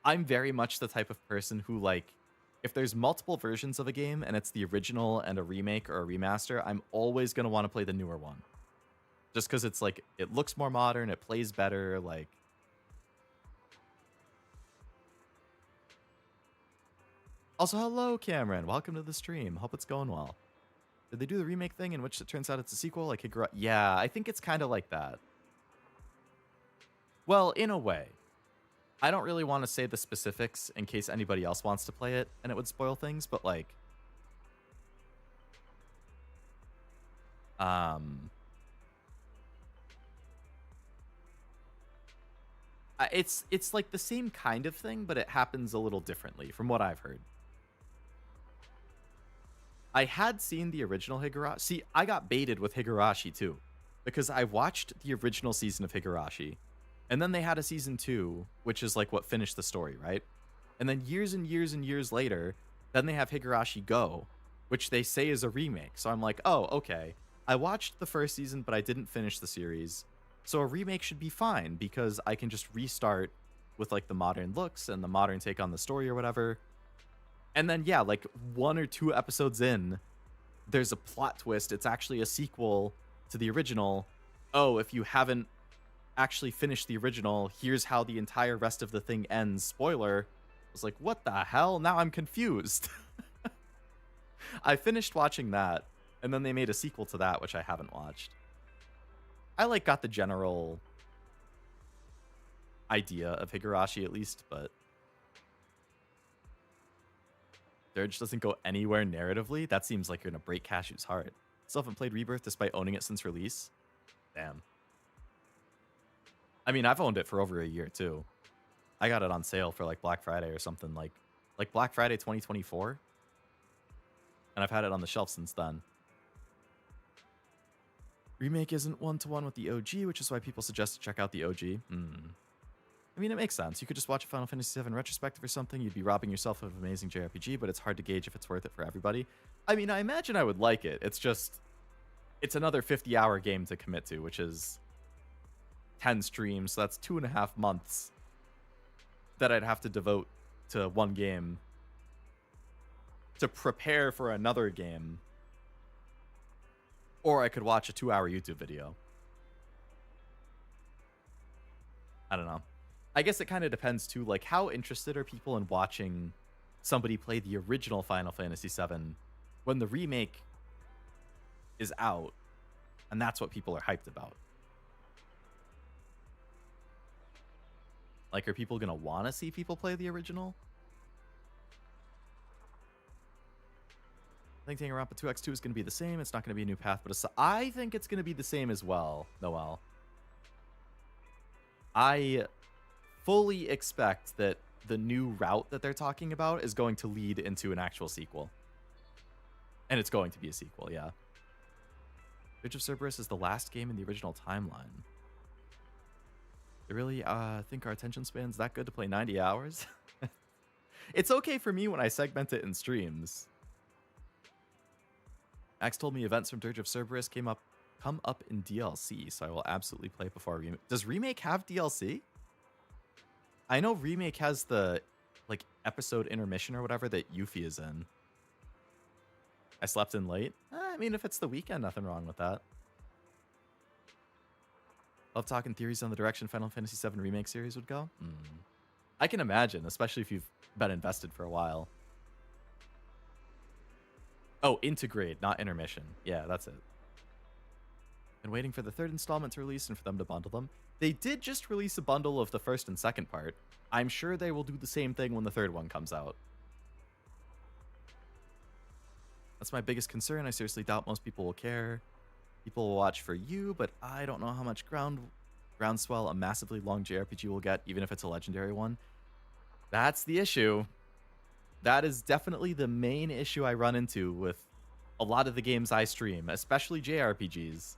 I'm very much the type of person who, like, if there's multiple versions of a game and it's the original and a remake or a remaster, I'm always going to want to play the newer one. Just because it's like, it looks more modern, it plays better, like... Also, hello, Cameron. Welcome to the stream. Hope it's going well. Did they do the remake thing in which it turns out it's a sequel? Like Higurashi? Yeah, I think it's kind of like that. Well, in a way. I don't really want to say the specifics in case anybody else wants to play it and it would spoil things, but like... It's like the same kind of thing, but it happens a little differently from what I've heard. I had seen the original Higurashi. See, I got baited with Higurashi too, because I watched the original season of Higurashi, and then they had a season 2, which is like what finished the story, right? And then years and years and years later, then they have Higurashi Go, which they say is a remake. So I'm like, oh, okay. I watched the first season, but I didn't finish the series. So a remake should be fine because I can just restart with like the modern looks and the modern take on the story or whatever. And then, yeah, like 1 or 2 episodes in, there's a plot twist. It's actually a sequel to the original. Oh, if you haven't actually finished the original, here's how the entire rest of the thing ends. Spoiler. I was like, what the hell? Now I'm confused. I finished watching that, and then they made a sequel to that, which I haven't watched. I like got the general idea of Higurashi at least, but Dirge doesn't go anywhere narratively. That seems like you're gonna break Cashew's heart. Still haven't played Rebirth despite owning it since release. Damn. I mean, I've owned it for over a year too. I got it on sale for like Black Friday or something, like Black Friday 2024. And I've had it on the shelf since then. Remake isn't one-to-one with the OG, which is why people suggest to check out the OG. I mean, it makes sense. You could just watch a Final Fantasy VII retrospective or something. You'd be robbing yourself of an amazing JRPG, but it's hard to gauge if it's worth it for everybody. I mean, I imagine I would like it. It's just... It's another 50-hour game to commit to, which is 10 streams, so that's 2.5 months that I'd have to devote to one game to prepare for another game. Or I could watch a 2-hour YouTube video. I don't know. I guess it kind of depends too, like how interested are people in watching somebody play the original Final Fantasy VII when the remake is out, and that's what people are hyped about. Like, are people gonna want to see people play the original? I think Danganronpa 2x2 is going to be the same. It's not going to be a new path, but I think it's going to be the same as well, Noel. I fully expect that the new route that they're talking about is going to lead into an actual sequel. And it's going to be a sequel, yeah. Bridge of Cerberus is the last game in the original timeline. They really think our attention span's that good to play 90 hours? It's okay for me when I segment it in streams. Max told me events from Dirge of Cerberus come up in DLC, so I will absolutely play it before Remake. Does Remake have DLC? I know Remake has the like episode intermission or whatever that Yuffie is in. I slept in late. I mean, if it's the weekend, nothing wrong with that. Love talking theories on the direction Final Fantasy VII Remake series would go. I can imagine, especially if you've been invested for a while. Oh, integrate, not intermission. Yeah, that's it. Been waiting for the third installment to release and for them to bundle them. They did just release a bundle of the first and second part. I'm sure they will do the same thing when the third one comes out. That's my biggest concern. I seriously doubt most people will care. People will watch for you, but I don't know how much groundswell a massively long JRPG will get, even if it's a legendary one. That's the issue. That is definitely the main issue I run into with a lot of the games I stream, especially JRPGs.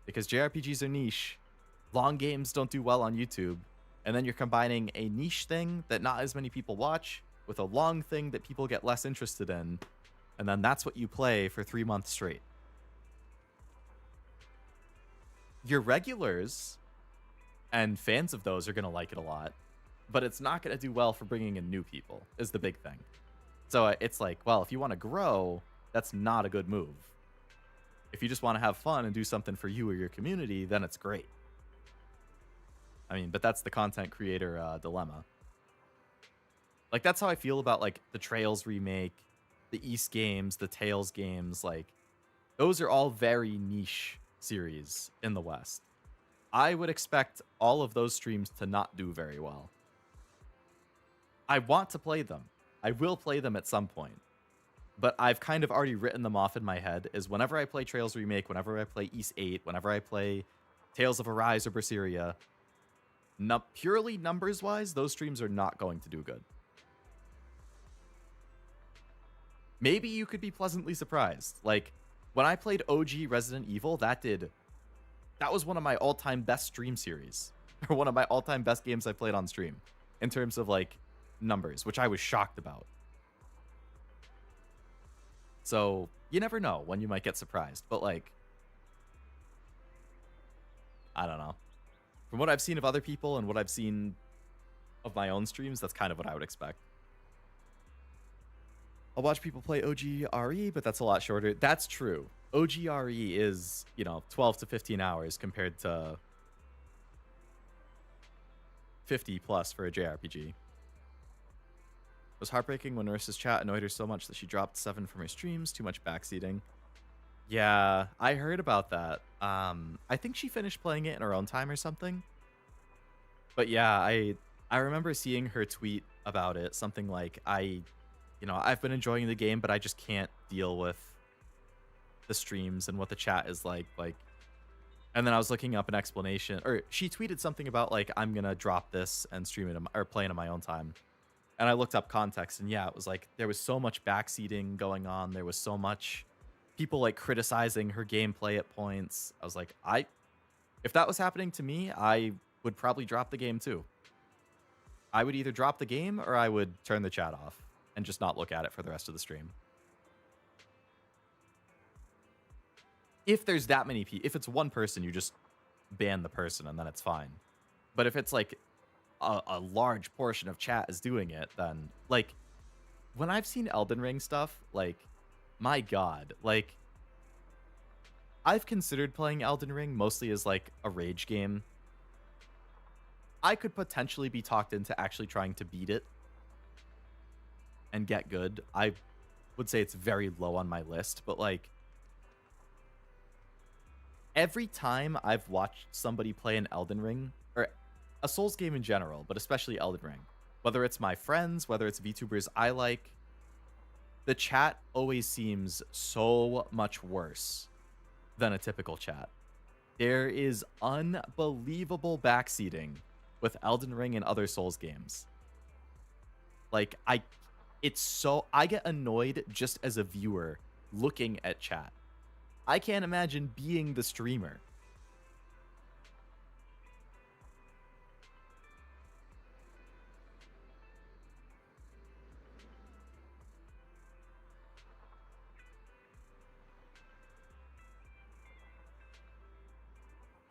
Because JRPGs are niche. Long games don't do well on YouTube. And then you're combining a niche thing that not as many people watch with a long thing that people get less interested in. And then that's what you play for 3 months straight. Your regulars and fans of those are going to like it a lot. But it's not going to do well for bringing in new people, is the big thing. So it's like, well, if you want to grow, that's not a good move. If you just want to have fun and do something for you or your community, then it's great. I mean, but that's the content creator dilemma. Like, that's how I feel about, like, the Trails remake, the East games, the Tales games. Like, those are all very niche series in the West. I would expect all of those streams to not do very well. I want to play them. I will play them at some point. But I've kind of already written them off in my head, is whenever I play Trails Remake, whenever I play East 8, whenever I play Tales of Arise or Berseria, purely numbers-wise, those streams are not going to do good. Maybe you could be pleasantly surprised. Like, when I played OG Resident Evil, that was one of my all-time best stream series. Or one of my all-time best games I played on stream. In terms of, like, numbers, which I was shocked about. So, you never know when you might get surprised. But, like, I don't know. From what I've seen of other people and what I've seen of my own streams, that's kind of what I would expect. I'll watch people play OGRE, but that's a lot shorter. That's true. OGRE is, 12 to 15 hours compared to 50 plus for a JRPG. It was heartbreaking when Nurse's chat annoyed her so much that she dropped 7 from her streams. Too much backseating. Yeah, I heard about that. I think she finished playing it in her own time or something. But yeah, I remember seeing her tweet about it. Something like, I've been enjoying the game, but I just can't deal with the streams and what the chat is like. And then I was looking up an explanation, or she tweeted something about, like, I'm going to drop this and stream it or play it on my own time. And I looked up context, and yeah, it was like there was so much backseating going on. There was so much people, like, criticizing her gameplay at points. I was like, if that was happening to me, I would probably drop the game too. I would either drop the game or I would turn the chat off and just not look at it for the rest of the stream. If there's that many people, if it's one person, you just ban the person and then it's fine. But if it's like a large portion of chat is doing it, then, like, when I've seen Elden Ring stuff, like, my God, like, I've considered playing Elden Ring mostly as, like, a rage game. I could potentially be talked into actually trying to beat it and get good. I would say it's very low on my list, but, like, every time I've watched somebody play an Elden Ring, or a Souls game in general, but especially Elden Ring, whether it's my friends, whether it's VTubers I like, the chat always seems so much worse than a typical chat. There is unbelievable backseating with Elden Ring and other Souls games. Like, I get annoyed just as a viewer looking at chat. I can't imagine being the streamer.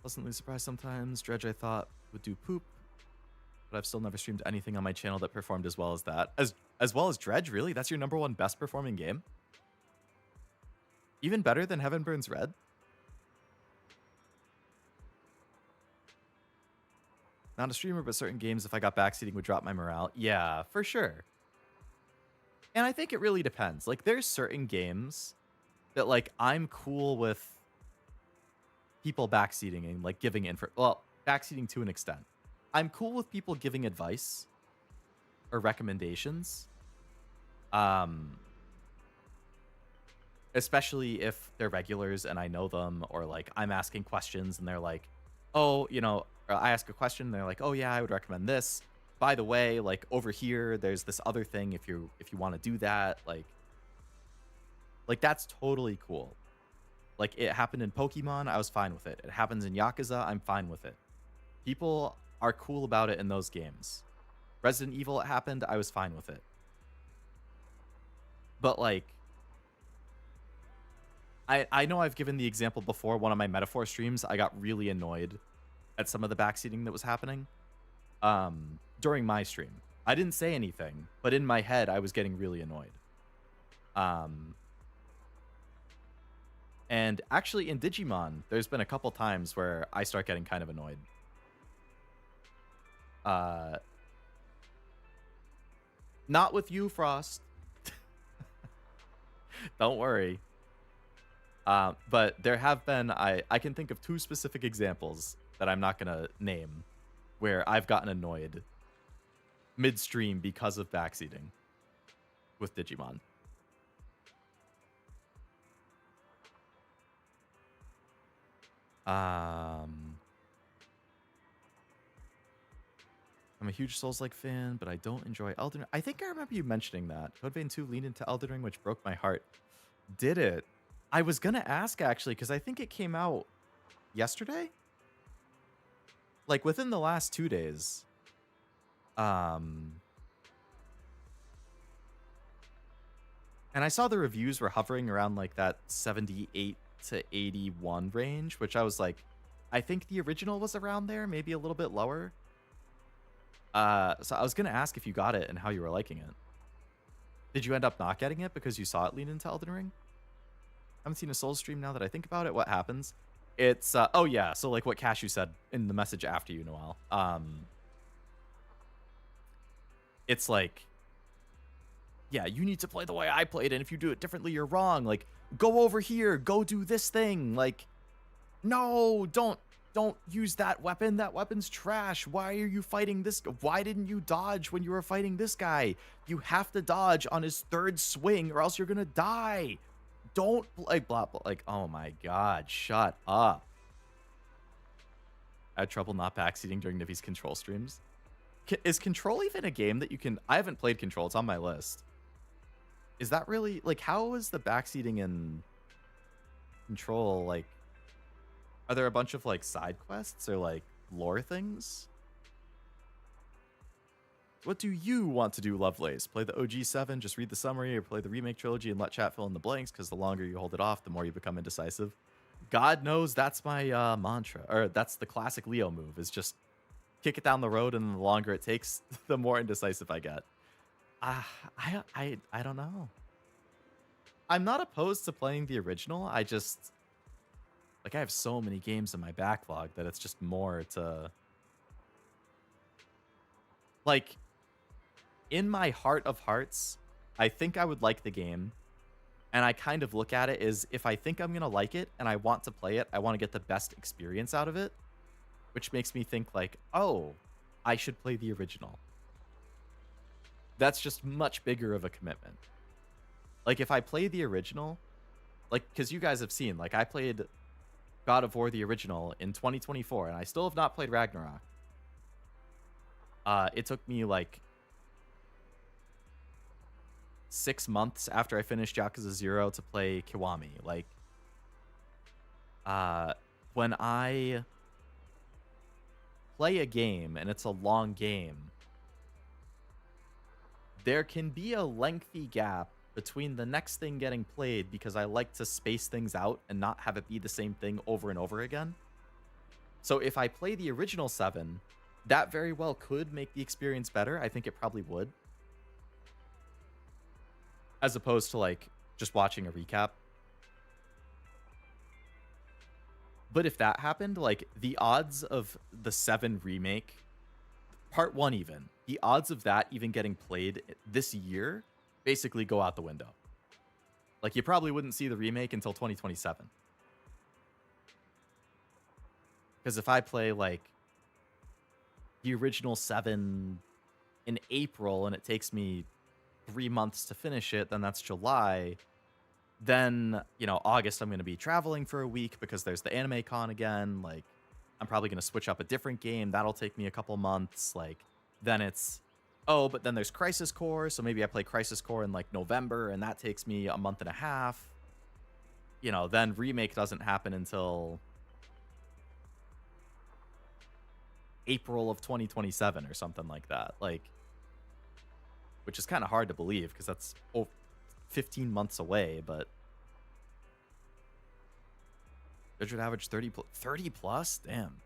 Pleasantly surprised sometimes. Dredge I thought would do poop, but I've still never streamed anything on my channel that performed as well as that. As well as Dredge, really? That's your number one best performing game? Even better than Heaven Burns Red? Not a streamer, but certain games, if I got backseating, would drop my morale. Yeah, for sure. And I think it really depends. Like, there's certain games that, like, I'm cool with people backseating and like giving info. Well, backseating to an extent. I'm cool with people giving advice or recommendations. Especially if they're regulars and I know them, or like I'm asking questions and they're like, oh, you know, or I ask a question and they're like, oh yeah, I would recommend this. By the way, like over here, there's this other thing if you want to do that, like that's totally cool. Like it happened in Pokemon, I was fine with it. It happens in Yakuza, I'm fine with it. People are cool about it in those games. Resident Evil, it happened, I was fine with it. But like, I know I've given the example before, one of my metaphor streams, I got really annoyed at some of the backseating that was happening during my stream. I didn't say anything, but in my head, I was getting really annoyed. And actually in Digimon, there's been a couple times where I start getting kind of annoyed. Not with you, Frost. Don't worry. But there have been, I can think of 2 specific examples that I'm not going to name where I've gotten annoyed midstream because of backseating with Digimon. I'm a huge Souls-like fan, but I don't enjoy Elden Ring. I think I remember you mentioning that. Code Vein 2 leaned into Elden Ring, which broke my heart. Did it? I was going to ask, actually, because I think it came out yesterday? Like, within the last 2 days. And I saw the reviews were hovering around, like, that 78 to 81 range, which I was like, I think the original was around there, maybe a little bit lower. So I was going to ask if you got it and how you were liking it. Did you end up not getting it because you saw it lean into Elden Ring? I haven't seen a Souls stream now that I think about it. What happens? It's, oh yeah, so like what Cashew said in the message after you, Noel. It's like, yeah, you need to play the way I played, and if you do it differently, you're wrong. Like, go over here, go do this thing. Like, no, don't use that weapon. That weapon's trash. Why are you fighting this? Why didn't you dodge when you were fighting this guy? You have to dodge on his 3rd swing or else you're gonna die. Don't like blah, blah, like, oh my god, shut up. I had trouble not backseating during Nivi's Control streams. Is Control even a game that you can... I haven't played Control, it's on my list. Is that really... Like, how is the backseating in Control, like... Are there a bunch of, like, side quests or, like, lore things? What do you want to do, Lovelace? Play the OG 7, just read the summary, or play the remake trilogy and let chat fill in the blanks, because the longer you hold it off, the more you become indecisive. God knows that's my mantra, or that's the classic Leo move, is just kick it down the road, and the longer it takes, the more indecisive I get. I don't know. I'm not opposed to playing the original, I just... Like, I have so many games in my backlog that it's just more to... Like... In my heart of hearts, I think I would like the game, and I kind of look at it as if I think I'm going to like it and I want to play it, I want to get the best experience out of it, which makes me think like, oh, I should play the original. That's just much bigger of a commitment. Like, if I play the original, like, because you guys have seen, like, I played God of War the original in 2024, and I still have not played Ragnarok. It took me, like, 6 months after I finished Yakuza 0 to play Kiwami. Like, when I play a game and it's a long game, there can be a lengthy gap between the next thing getting played because I like to space things out and not have it be the same thing over and over again. So if I play the original 7, that very well could make the experience better. I think it probably would. As opposed to, like, just watching a recap. But if that happened, like, the odds of the 7 remake, part 1 even, the odds of that even getting played this year basically go out the window. Like, you probably wouldn't see the remake until 2027. Because if I play like the original 7 in April and it takes me 3 months to finish it, then that's July. Then, you know, August, I'm going to be traveling for a week because there's the anime con again. Like, I'm probably going to switch up a different game. That'll take me a couple months. Like, then it's, oh, but then there's Crisis Core. So maybe I play Crisis Core in like November and that takes me a month and a half. You know, then Remake doesn't happen until April of 2027 or something like that. Like, which is kind of hard to believe because that's 15 months away, but Judge average 30 plus? Damn.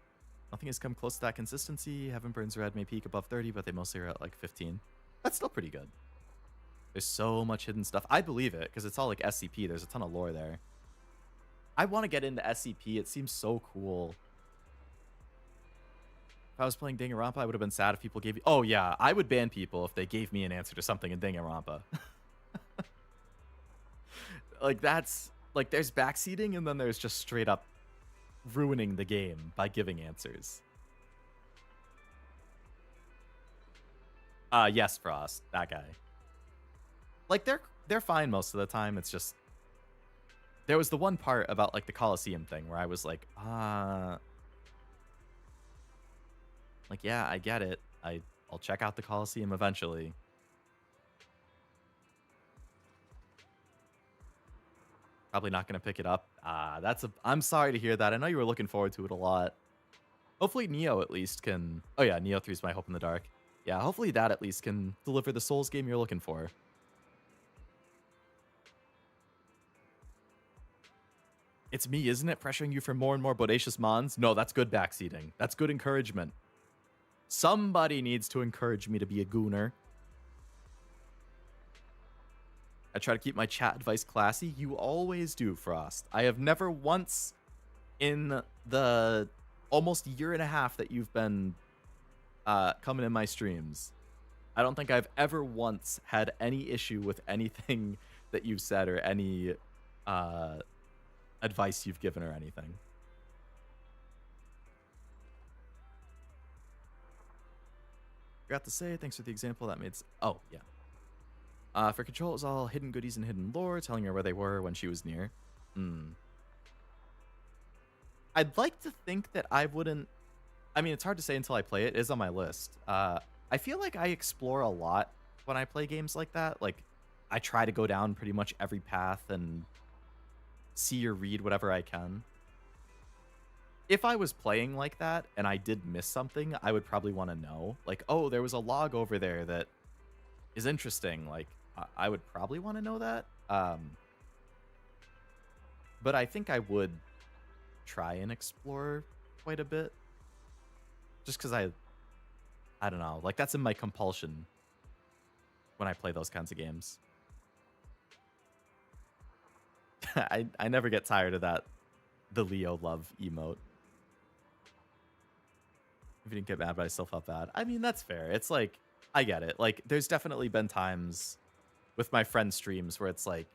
Nothing has come close to that consistency. Heaven Burns Red may peak above 30, but they mostly are at like 15. That's still pretty good. There's so much hidden stuff. I believe it because it's all like SCP. There's a ton of lore there. I want to get into SCP. It seems so cool. If I was playing Danganronpa, I would have been sad if people gave me... Oh, yeah. I would ban people if they gave me an answer to something in Danganronpa. Like, that's... Like, there's backseating, and then there's just straight up ruining the game by giving answers. Yes, Frost. That guy. Like, they're fine most of the time. It's just... There was the one part about, like, the Coliseum thing where I was like, like, yeah, I get it. I'll check out the Coliseum eventually. Probably not going to pick it up. I'm sorry to hear that. I know you were looking forward to it a lot. Hopefully Neo at least can... Oh yeah, Neo 3 is my hope in the dark. Yeah, hopefully that at least can deliver the Souls game you're looking for. It's me, isn't it? Pressuring you for more and more bodacious mons? No, that's good backseating. That's good encouragement. Somebody needs to encourage me to be a gooner. I try to keep my chat advice classy. You always do, Frost. I have never once in the almost year and a half that you've been coming in my streams, I don't think I've ever once had any issue with anything that you've said or any advice you've given or anything. Forgot to say, thanks for the example that made... Oh, yeah. For Control, it was all hidden goodies and hidden lore, telling her where they were when she was near. I'd like to think that I wouldn't... I mean, it's hard to say until I play it. It is on my list. I feel like I explore a lot when I play games like that. Like, I try to go down pretty much every path and see or read whatever I can. If I was playing like that and I did miss something, I would probably want to know. Like, oh, there was a log over there that is interesting. Like, I would probably want to know that. But I think I would try and explore quite a bit. Just because I don't know. Like, that's in my compulsion when I play those kinds of games. I never get tired of that. The Leo love emote. If you didn't get mad, but I still felt bad. I mean, that's fair. It's like, I get it. Like, there's definitely been times with my friend streams where it's like,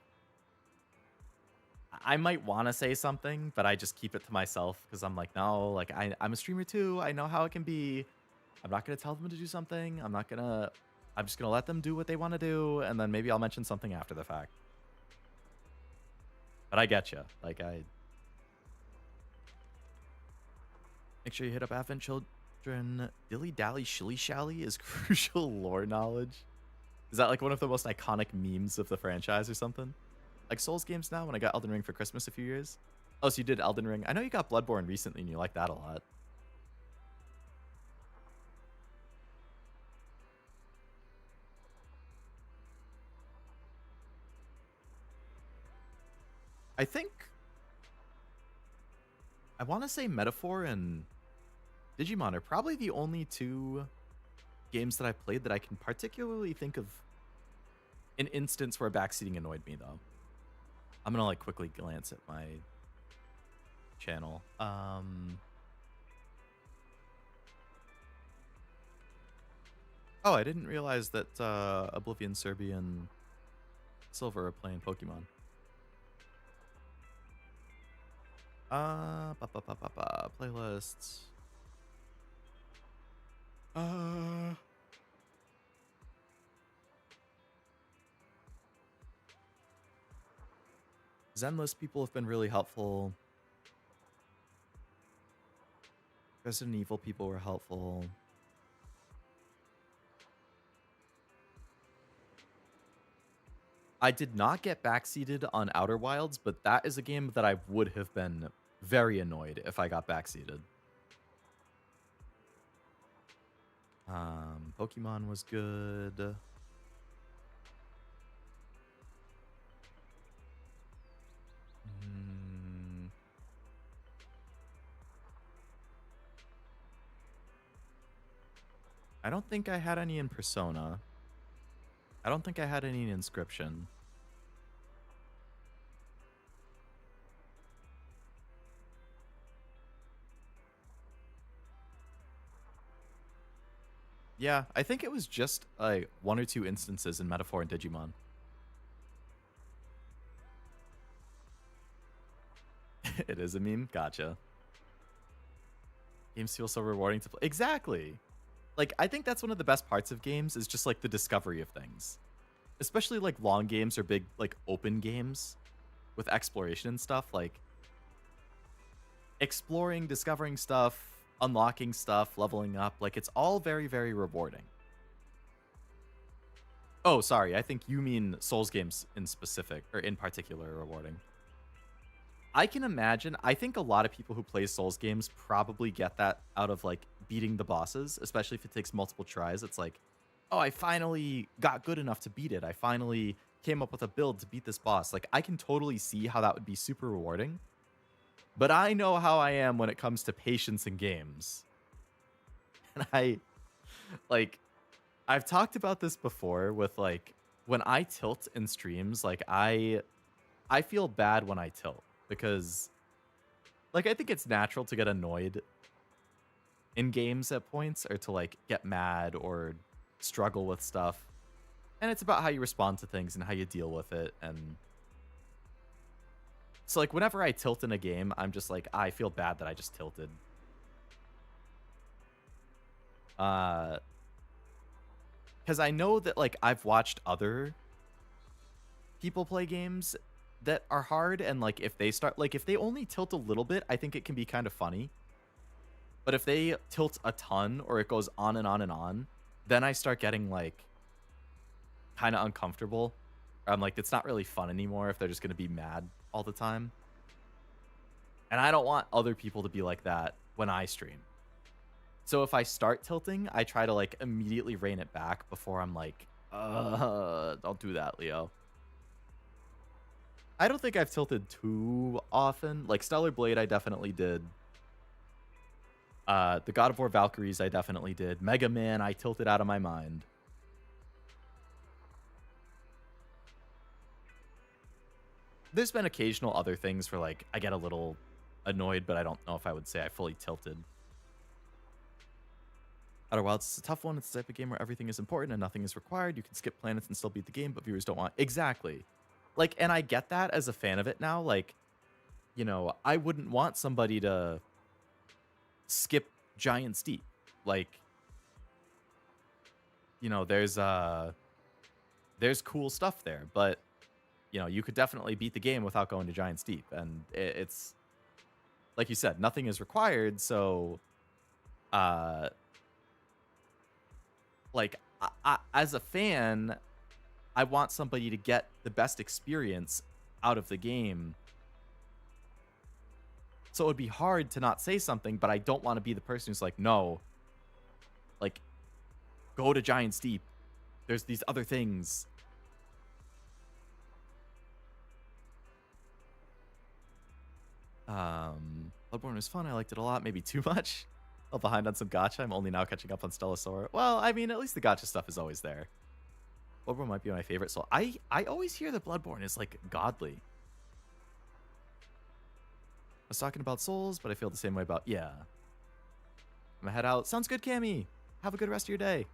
I might want to say something, but I just keep it to myself because I'm like, no, like, I'm a streamer too. I know how it can be. I'm not going to tell them to do something. I'm just going to let them do what they want to do. And then maybe I'll mention something after the fact. But I get you. Like, make sure you hit up Advent Children. Dilly Dally Shilly Shally is crucial lore knowledge. Is that like one of the most iconic memes of the franchise or something? Like Souls games now when I got Elden Ring for Christmas a few years. Oh, so you did Elden Ring. I know you got Bloodborne recently and you like that a lot. I think I want to say Metaphor and Digimon are probably the only two games that I've played that I can particularly think of an instance where backseating annoyed me, though. I'm gonna like quickly glance at my channel. Oh, I didn't realize that Oblivion, Serbian, and Silver are playing Pokemon. Playlists. Zenless people have been really helpful. Resident Evil people were helpful. I did not get backseated on Outer Wilds, but that is a game that I would have been very annoyed if I got backseated. Pokemon was good. I don't think I had any in Persona. I don't think I had any in Inscription. Yeah, I think it was just like 1 or 2 instances in Metaphor and Digimon. It is a meme? Gotcha. Games feel so rewarding to play. Exactly! Like, I think that's one of the best parts of games is just, like, the discovery of things. Especially, like, long games or big, like, open games with exploration and stuff. Like, exploring, discovering stuff, unlocking stuff, leveling up. Like, it's all very, very rewarding. Oh, sorry. I think you mean Souls games in specific, or in particular, rewarding. I can imagine, I think a lot of people who play Souls games probably get that out of, like, beating the bosses, especially if it takes multiple tries. It's like, oh, I finally got good enough to beat it. I finally came up with a build to beat this boss. Like, I can totally see how that would be super rewarding. But I know how I am when it comes to patience in games. And I've talked about this before with, like, when I tilt in streams, like, I feel bad when I tilt. Because, like, I think it's natural to get annoyed in games at points, or to, like, get mad or struggle with stuff. And it's about how you respond to things and how you deal with it. And so, like, whenever I tilt in a game, I'm just like, I feel bad that I just tilted. Because I know that, like, I've watched other people play games that are hard, and, like, if they only tilt a little bit, I think it can be kind of funny. But if they tilt a ton, or it goes on and on and on, then I start getting, like, kind of uncomfortable. I'm like, it's not really fun anymore if they're just going to be mad all the time. And I don't want other people to be like that when I stream. So if I start tilting, I try to, like, immediately rein it back before I'm like, don't do that, Leo. I don't think I've tilted too often. Like, Stellar Blade, I definitely did. The God of War Valkyries, I definitely did. Mega Man, I tilted out of my mind. There's been occasional other things where, like, I get a little annoyed, but I don't know if I would say I fully tilted. Outer Wilds is a tough one. It's the type of game where everything is important and nothing is required. You can skip planets and still beat the game, but viewers don't want... Exactly. Like, and I get that as a fan of it now. Like, you know, I wouldn't want somebody to skip Giant Steep. Like, you know, there's cool stuff there, but, you know, you could definitely beat the game without going to Giant Steep. And it's, like you said, nothing is required. So, like, as a fan, I want somebody to get the best experience out of the game. So it would be hard to not say something, but I don't want to be the person who's like, no, like, go to Giant Steep. There's these other things. Bloodborne was fun. I liked it a lot. Maybe too much. I'm behind on some gacha. I'm only now catching up on Stellasaur. Well, I mean, at least the gacha stuff is always there. Bloodborne might be my favorite soul. I always hear that Bloodborne is, like, godly. I was talking about souls, but I feel the same way about... Yeah. I'm gonna head out. Sounds good, Cammy. Have a good rest of your day.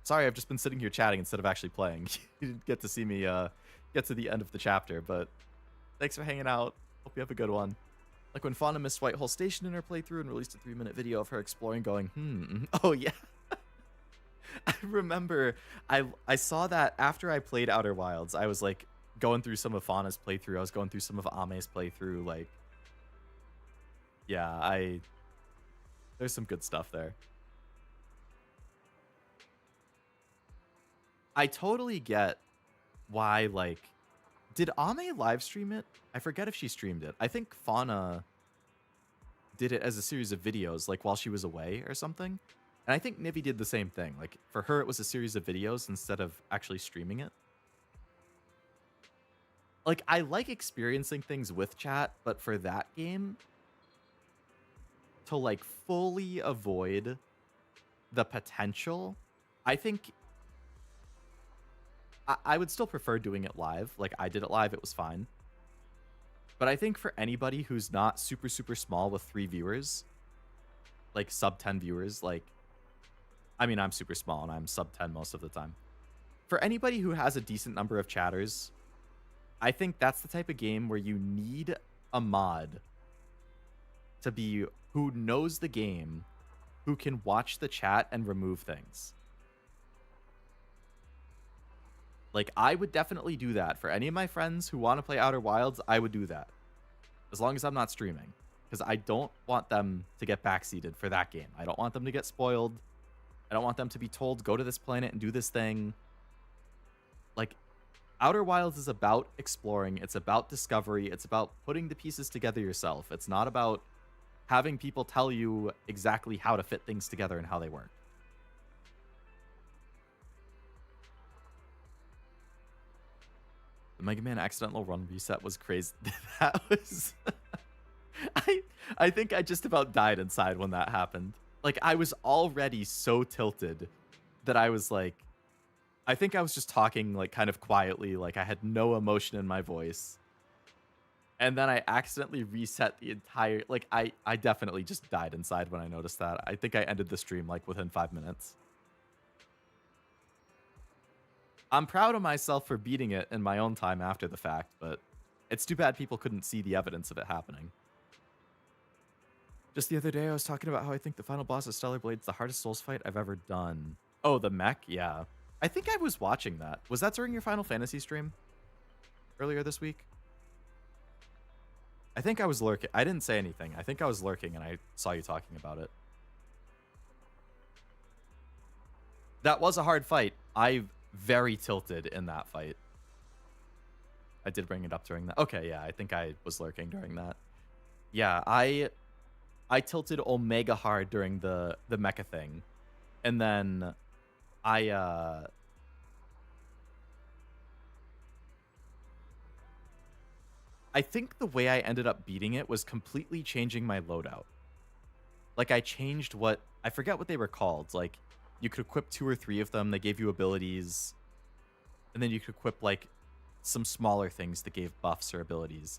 Sorry, I've just been sitting here chatting instead of actually playing. You didn't get to see me get to the end of the chapter, but thanks for hanging out. Hope you have a good one. Like when Fauna missed White Hole Station in her playthrough and released a 3-minute video of her exploring going, oh yeah. I remember I saw that after I played Outer Wilds. I was like going through some of Fauna's playthrough. I was going through some of Ame's playthrough. Like, yeah, there's some good stuff there. I totally get why, like, did Ame live stream it? I forget if she streamed it. I think Fauna did it as a series of videos, like while she was away or something. And I think Nivi did the same thing. Like for her, it was a series of videos instead of actually streaming it. Like I like experiencing things with chat, but for that game, to like fully avoid the potential, I think I would still prefer doing it live. Like I did it live, it was fine. But I think for anybody who's not super, super small with 3 viewers, like sub 10 viewers, like, I mean, I'm super small and I'm sub 10 most of the time. For anybody who has a decent number of chatters, I think that's the type of game where you need a mod to be who knows the game, who can watch the chat and remove things. Like, I would definitely do that. For any of my friends who want to play Outer Wilds, I would do that. As long as I'm not streaming. Because I don't want them to get backseated for that game. I don't want them to get spoiled. I don't want them to be told, go to this planet and do this thing. Like, Outer Wilds is about exploring. It's about discovery. It's about putting the pieces together yourself. It's not about having people tell you exactly how to fit things together and how they work. The Mega Man accidental run reset was crazy. That was... I think I just about died inside when that happened. Like, I was already so tilted that I was like... I think I was just talking, like, kind of quietly. Like, I had no emotion in my voice. And then I accidentally reset the entire... Like, I definitely just died inside when I noticed that. I think I ended the stream, like, within 5 minutes. I'm proud of myself for beating it in my own time after the fact, but it's too bad people couldn't see the evidence of it happening. Just the other day, I was talking about how I think the final boss of Stellar Blade's the hardest Souls fight I've ever done. Oh, the mech? Yeah. I think I was watching that. Was that during your Final Fantasy stream? Earlier this week? I think I was lurking. I didn't say anything. I think I was lurking and I saw you talking about it. That was a hard fight. I very tilted in that fight. I did bring it up during that. Okay, yeah, I think I was lurking during that. Yeah, I tilted Omega hard during the mecha thing. And then I think the way I ended up beating it was completely changing my loadout. Like I changed I forget what they were called. Like you could equip 2 or 3 of them. They gave you abilities. And then you could equip like some smaller things that gave buffs or abilities.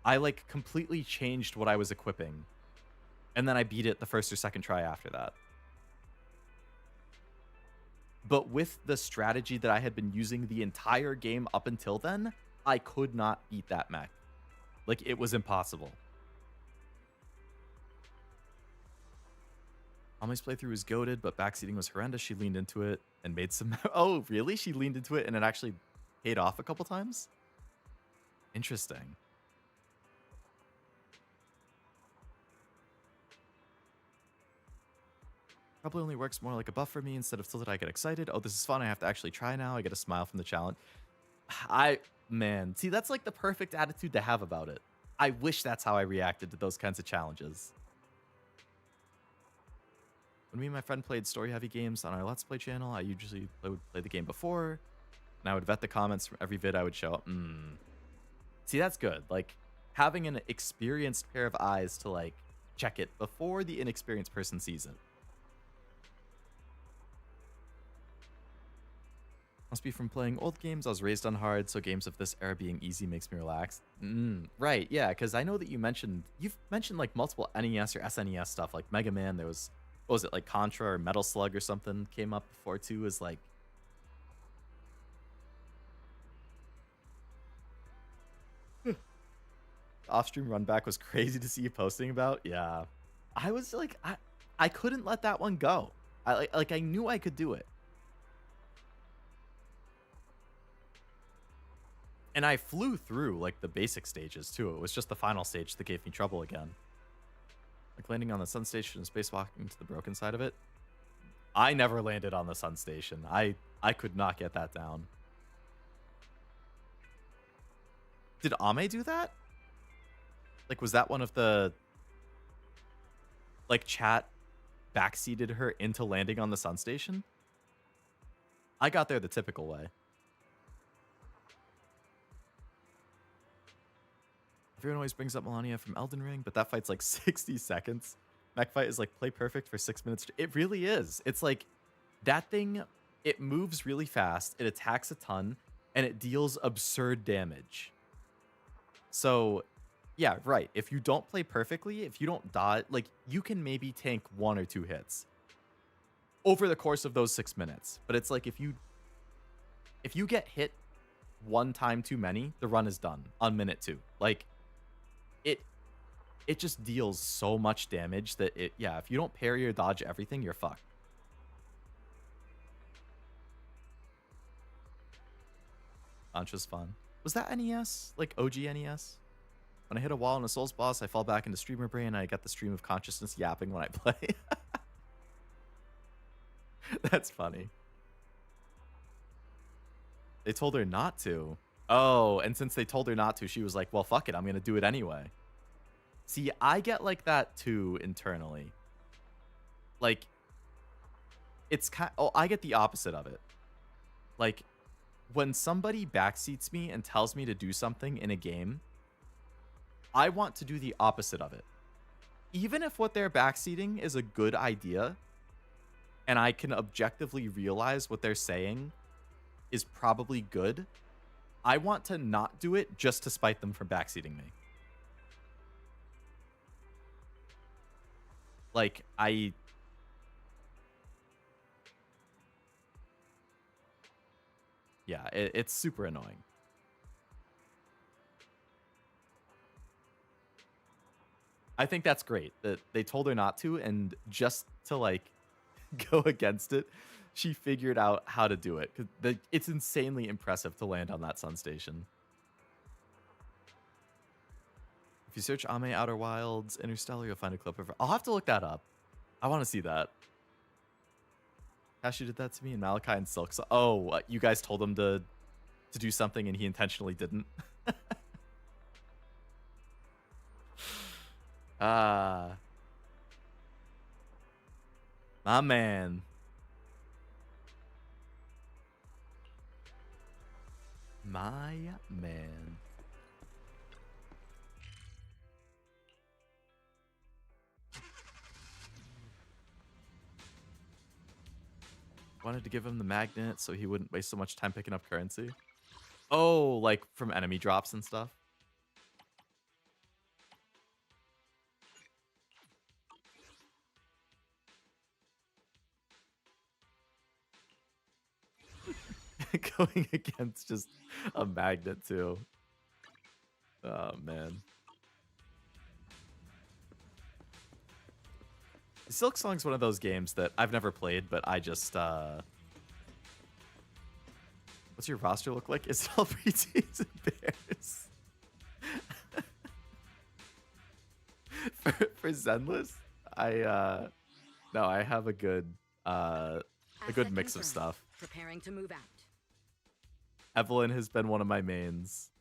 I like completely changed what I was equipping. And then I beat it the first or second try after that. But with the strategy that I had been using the entire game up until then, I could not beat that mech. Like, it was impossible. Ame's playthrough was goated, but backseating was horrendous. She leaned into it and made some... Oh, really? She leaned into it and it actually paid off a couple times? Interesting. Probably only works more like a buff for me. Instead of tilted, I get excited. Oh, this is fun. I have to actually try now. I get a smile from the challenge. Man, see, that's like the perfect attitude to have about it. I wish that's how I reacted to those kinds of challenges. When me and my friend played story-heavy games on our Let's Play channel, I usually would play the game before, and I would vet the comments from every vid I would show up. See, that's good. Like, having an experienced pair of eyes to, like, check it before the inexperienced person sees it. Must be from playing old games. I was raised on hard, so games of this era being easy makes me relax. Right, yeah, because I know that you've mentioned like multiple NES or SNES stuff, like Mega Man. There was, what was it, like Contra or Metal Slug or something came up before too. Is like, off-stream run back was crazy to see you posting about. Yeah. I was like, I couldn't let that one go. I knew I could do it. And I flew through like the basic stages too. It was just the final stage that gave me trouble again. Like landing on the sun station and spacewalking to the broken side of it. I never landed on the sun station. I could not get that down. Did Ame do that? Like, was that one of the... Like, chat backseated her into landing on the sun station? I got there the typical way. Everyone always brings up Melania from Elden Ring, but that fight's like 60 seconds. Mech fight is like play perfect for 6 minutes. It really is. It's like that thing, it moves really fast, it attacks a ton, and it deals absurd damage. So, yeah, right. If you don't play perfectly, if you don't dodge, like you can maybe tank 1 or 2 hits over the course of those 6 minutes. But it's like if you get hit 1 time too many, the run is done on minute 2. Like it just deals so much damage that if you don't parry or dodge everything, you're fucked. Contra's fun. Was that NES? Like OG NES? When I hit a wall in a Souls boss, I fall back into streamer brain and I get the stream of consciousness yapping when I play. That's funny. They told her not to. Oh, and since they told her not to, she was like, well, fuck it, I'm going to do it anyway. See, I get like that too internally. Like, it's kind of, I get the opposite of it. Like, when somebody backseats me and tells me to do something in a game, I want to do the opposite of it. Even if what they're backseating is a good idea, and I can objectively realize what they're saying is probably good, I want to not do it just to spite them for backseating me. Like, yeah, it's super annoying. I think that's great that they told her not to, and just to like go against it, she figured out how to do it. 'Cause it's insanely impressive to land on that sun station. If you search Ame Outer Wilds Interstellar, you'll find a clip of her. I'll have to look that up. I want to see that. Cashew did that to me, and Malachi and Silk. So, oh, you guys told him to do something, and he intentionally didn't. My man. My man. Wanted to give him the magnet so he wouldn't waste so much time picking up currency. Oh, like from enemy drops and stuff. Going against just a magnet too. Oh man. Silk Song's one of those games that I've never played, but I just what's your roster look like? Is it all preteens and bears? for Zenless, I have a good mix of stuff. Preparing to move out. Evelyn has been one of my mains.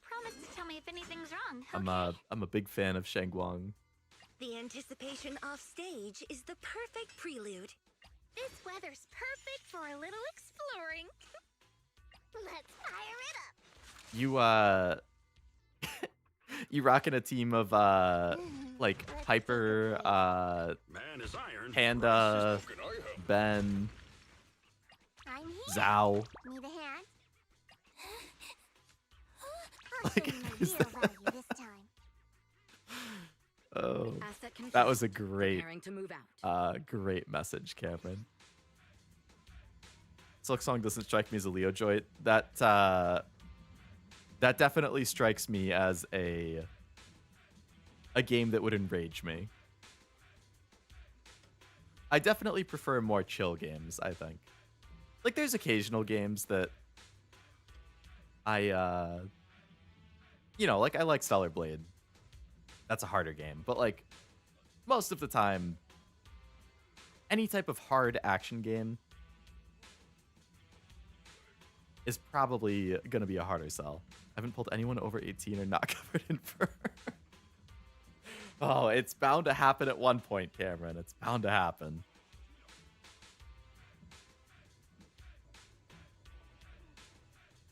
Promise to tell me if anything's wrong. I'm a big fan of Shangguang. The anticipation off stage is the perfect prelude. This weather's perfect for a little exploring. Let's fire it up. You rocking a team of like Piper, Panda, Ben, I'm here. Zhao. Need a hand? Like, is that... Oh, that was a great great message, Cameron. Silk Song doesn't strike me as a Leo joint. That That definitely strikes me as a game that would enrage me. I definitely prefer more chill games, I think. Like, there's occasional games that I, you know, like, I like Stellar Blade. That's a harder game. But, like, most of the time, any type of hard action game is probably going to be a harder sell. I haven't pulled anyone over 18 or not covered in fur. Oh, it's bound to happen at one point, Cameron. It's bound to happen.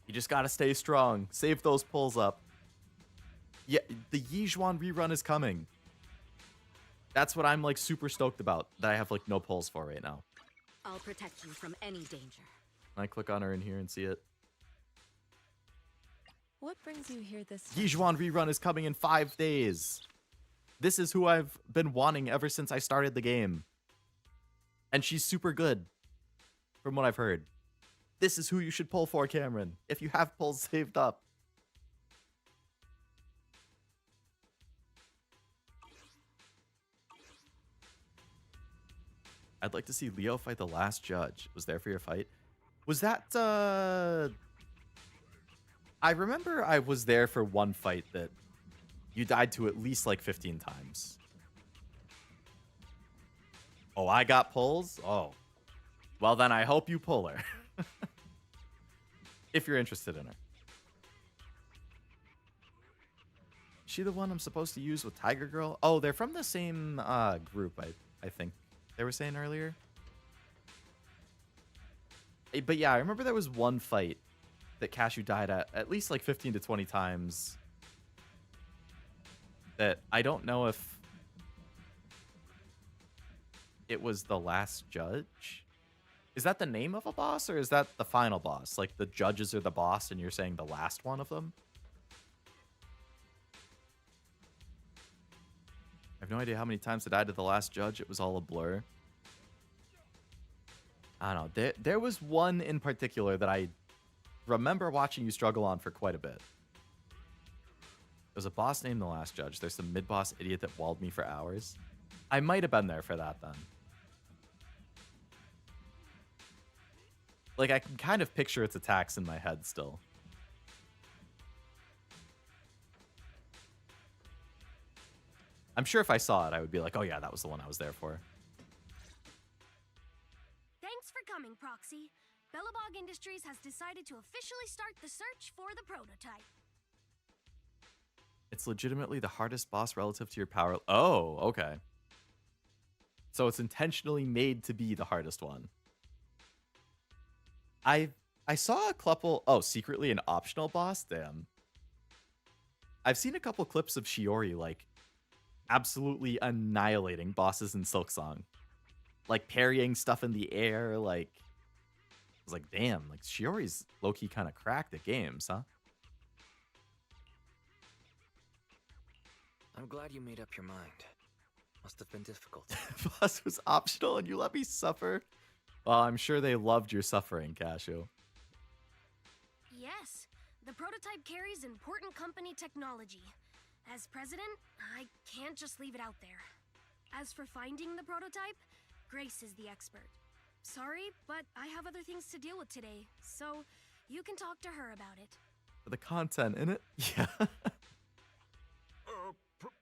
You just gotta stay strong. Save those pulls up. Yeah, the Yijuan rerun is coming. That's what I'm, like, super stoked about. That I have, like, no pulls for right now. I'll protect you from any danger. Can I click on her in here and see it? What brings you here this Yijuan rerun is coming in 5 days. This is who I've been wanting ever since I started the game. And she's super good, from what I've heard. This is who you should pull for, Cameron, if you have pulls saved up. I'd like to see Leo fight the last judge. Was there for your fight? Was that, I remember I was there for one fight that you died to at least like 15 times. Oh, I got pulls? Oh. Well, then I hope you pull her. If you're interested in her. Is she the one I'm supposed to use with Tiger Girl? Oh, they're from the same group, I think they were saying earlier. But yeah, I remember there was one fight that Cashew died at least like 15 to 20 times. That I don't know if it was the last judge. Is that the name of a boss, or is that the final boss? Like, the judges are the boss and you're saying the last one of them? I have no idea how many times I died to the last judge. It was all a blur. I don't know. There was one in particular that I remember watching you struggle on for quite a bit. There's a boss named the last judge. There's some mid-boss idiot that walled me for hours. I might have been there for that then. Like, I can kind of picture its attacks in my head still. I'm sure if I saw it, I would be like, oh yeah, that was the one I was there for. Thanks for coming, Proxy. Belebog Industries has decided to officially start the search for the prototype. It's legitimately the hardest boss relative to your power. Oh, okay. So it's intentionally made to be the hardest one. I saw a couple... Oh, secretly an optional boss? Damn. I've seen a couple clips of Shiori, like, absolutely annihilating bosses in Silksong. Like, parrying stuff in the air, like... I was like, damn, like, Shiori's low-key kind of cracked at games, huh? I'm glad you made up your mind. Must have been difficult. Boss was optional and you let me suffer? Well, I'm sure they loved your suffering, Cashew. Yes, the prototype carries important company technology. As president, I can't just leave it out there. As for finding the prototype, Grace is the expert. Sorry, but I have other things to deal with today, so you can talk to her about it. For the content in it? Yeah.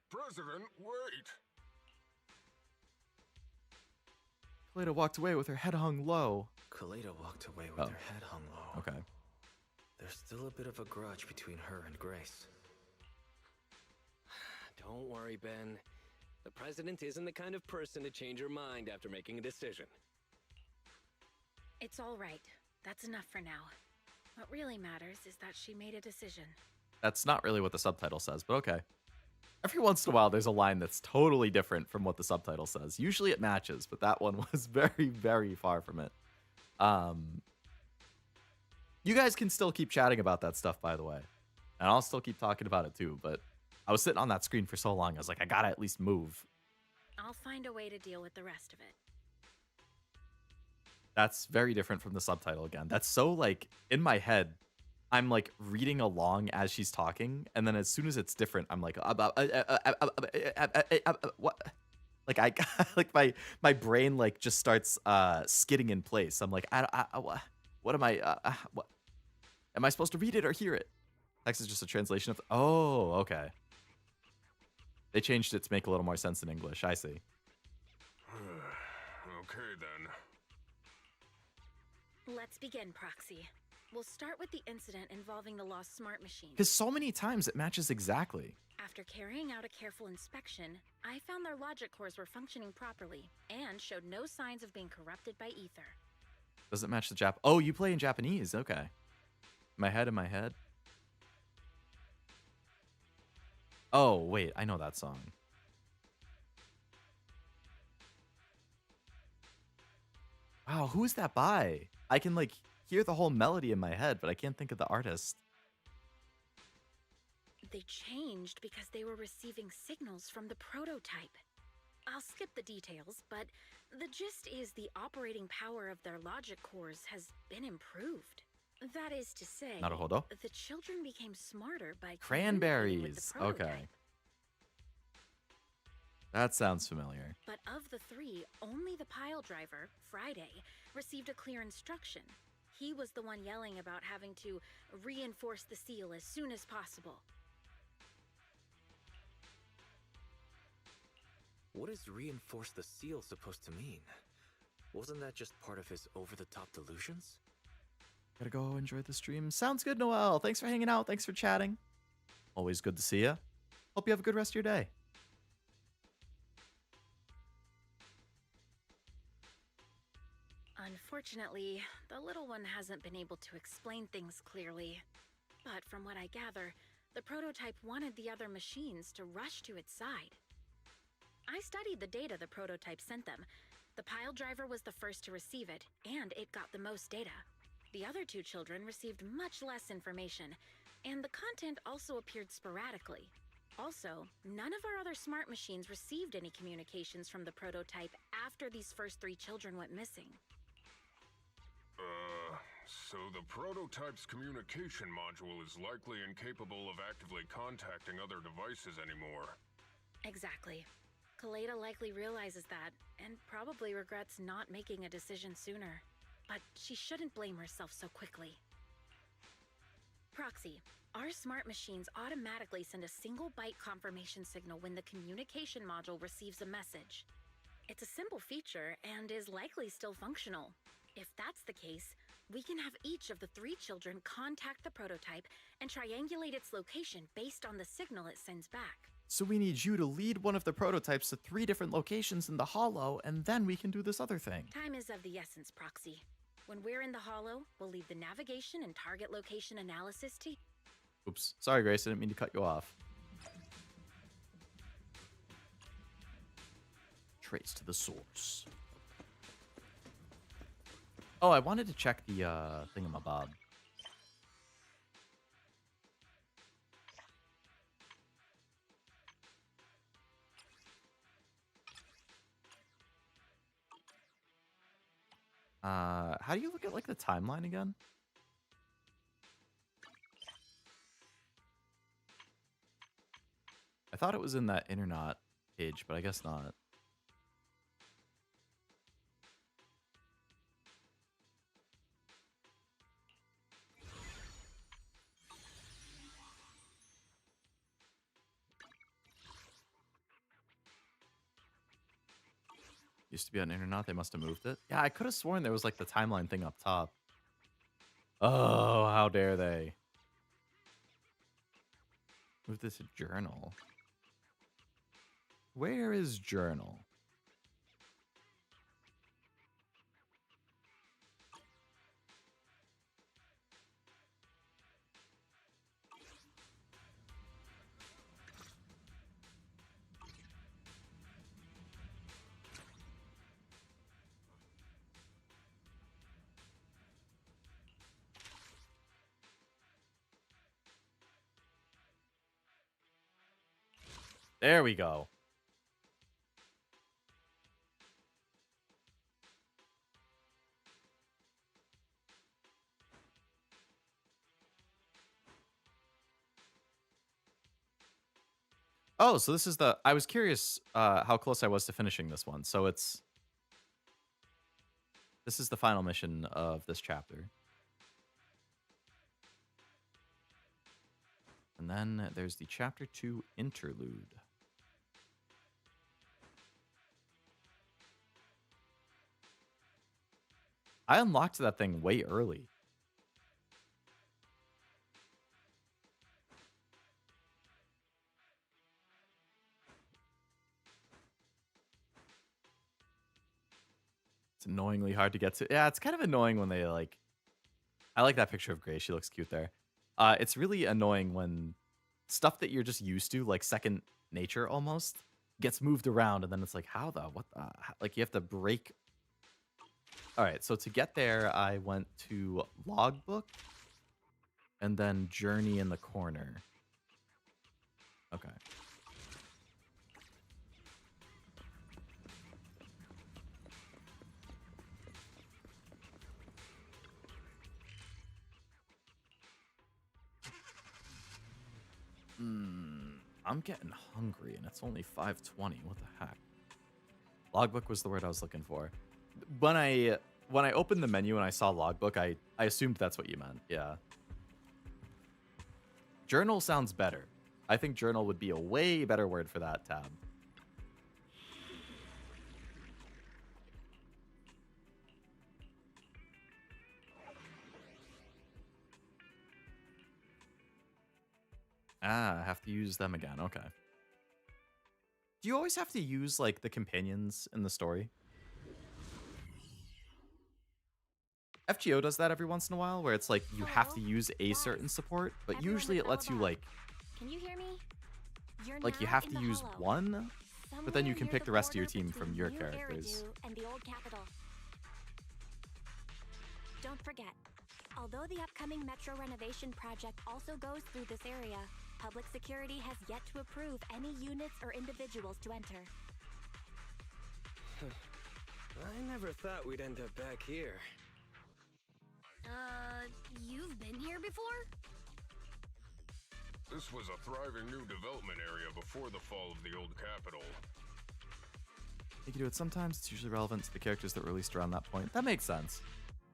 President, wait. Kaleda walked away with her head hung low. Kaleda walked away with her head hung low. Okay. There's still a bit of a grudge between her and Grace. Don't worry, Ben. The president isn't the kind of person to change her mind after making a decision. It's all right. That's enough for now. What really matters is that she made a decision. That's not really what the subtitle says, but okay. Every once in a while, there's a line that's totally different from what the subtitle says. Usually it matches, but that one was very, very far from it. You guys can still keep chatting about that stuff, by the way. And I'll still keep talking about it too, but I was sitting on that screen for so long, I was like, I gotta at least move. I'll find a way to deal with the rest of it. That's very different from the subtitle again. That's so, like, in my head, I'm like reading along as she's talking, and then as soon as it's different, I'm like, what? Like I like my brain like just starts skidding in place. I'm like, what am I? What am I supposed to read it or hear it? Text is just a translation of. Oh, okay. They changed it to make a little more sense in English. I see. Okay then. Let's begin, Proxy. We'll start with the incident involving the lost smart machine. Because so many times it matches exactly. After carrying out a careful inspection, I found their logic cores were functioning properly and showed no signs of being corrupted by ether. Doesn't match the Jap. Oh, you play in Japanese. Okay. In my head. Oh, wait. I know that song. Wow, who is that by? I can like hear the whole melody in my head, but I can't think of the artist. They changed because they were receiving signals from the prototype. I'll skip the details, but the gist is the operating power of their logic cores has been improved. That is to say, Naruhodo. the children became smarter by communicating with Cranberries. the prototype. Okay. That sounds familiar. But of the three, only the pile driver, Friday, received a clear instruction. He was the one yelling about having to reinforce the seal as soon as possible. What is reinforce the seal supposed to mean? Wasn't that just part of his over-the-top delusions? Gotta go enjoy the stream. Sounds good, Noel. Thanks for hanging out. Thanks for chatting. Always good to see you. Hope you have a good rest of your day. Unfortunately, the little one hasn't been able to explain things clearly. But from what I gather, the prototype wanted the other machines to rush to its side. I studied the data the prototype sent them. The pile driver was the first to receive it, and it got the most data. The other two children received much less information, and the content also appeared sporadically. Also, none of our other smart machines received any communications from the prototype after these first three children went missing. So the prototype's communication module is likely incapable of actively contacting other devices anymore. Exactly. Kaleda likely realizes that, and probably regrets not making a decision sooner. But she shouldn't blame herself so quickly. Proxy, our smart machines automatically send a single byte confirmation signal when the communication module receives a message. It's a simple feature and is likely still functional. If that's the case, we can have each of the three children contact the prototype and triangulate its location based on the signal it sends back. So we need you to lead one of the prototypes to 3 different locations in the hollow, and then we can do this other thing. Time is of the essence, Proxy. When we're in the hollow, we'll leave the navigation and target location analysis to... Oops. Sorry, Grace. I didn't mean to cut you off. Trace to the source. Oh, I wanted to check the thingamabob. How do you look at like the timeline again? I thought it was in that internet page, but I guess not. Used to be on internet. They must have moved it. Yeah, I could have sworn there was like the timeline thing up top. Oh, how dare they? Move this to journal. Where is journal? There we go. Oh, so this is the. I was curious how close I was to finishing this one. So this is the final mission of this chapter. And then there's the chapter 2 interlude. I unlocked that thing way early. It's annoyingly hard to get to. Yeah, it's kind of annoying when they like. I like that picture of Grace. She looks cute there. It's really annoying when stuff that you're just used to, like second nature almost, gets moved around, and then it's like, how the what the like you have to break. All right, so to get there, I went to Logbook, and then Journey in the corner. Okay. I'm getting hungry, and it's only 5:20. What the heck? Logbook was the word I was looking for. When I opened the menu and I saw Logbook, I assumed that's what you meant. Yeah. Journal sounds better. I think journal would be a way better word for that tab. Ah, I have to use them again. Okay. Do you always have to use, like, the companions in the story? FGO does that every once in a while, where it's like you have to use a certain support, but usually it lets you, like... Can you hear me? Like, you have to use one, but then you can pick the rest of your team from your characters. And the old capital. Don't forget, although the upcoming metro renovation project also goes through this area, public security has yet to approve any units or individuals to enter. I never thought we'd end up back here. You've been here before? This was a thriving new development area before the fall of the old capital. You can do it sometimes. It's usually relevant to the characters that were released around that point. That makes sense.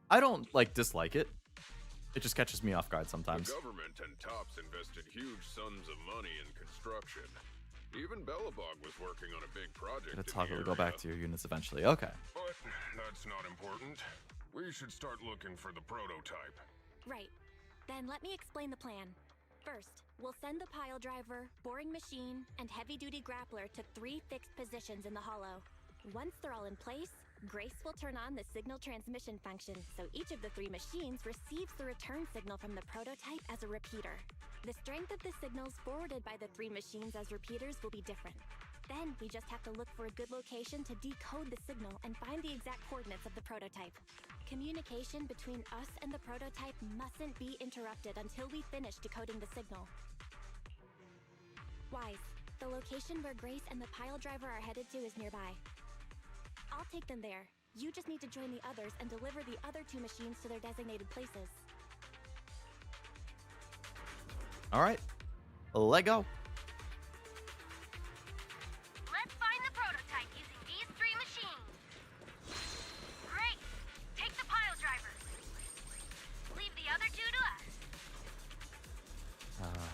I don't, like, dislike it. It just catches me off guard sometimes. The government and TOPS invested huge sums of money in construction. Even Belebog was working on a big project. Get a toggle to go back to your units eventually. Okay. But that's not important. We should start looking for the prototype. Right. Then let me explain the plan. First, we'll send the pile driver, boring machine, and heavy-duty grappler to 3 fixed positions in the hollow. Once they're all in place, Grace will turn on the signal transmission function, so each of the 3 machines receives the return signal from the prototype as a repeater. The strength of the signals forwarded by the 3 machines as repeaters will be different. Then we just have to look for a good location to decode the signal and find the exact coordinates of the prototype. Communication between us and the prototype mustn't be interrupted until we finish decoding the signal. Wise, the location where Grace and the pile driver are headed to is nearby. I'll take them there. You just need to join the others and deliver the other 2 machines to their designated places. All right. Let go. Let's find the prototype using these 3 machines. Great! Take the pile driver. Leave the other 2 to us.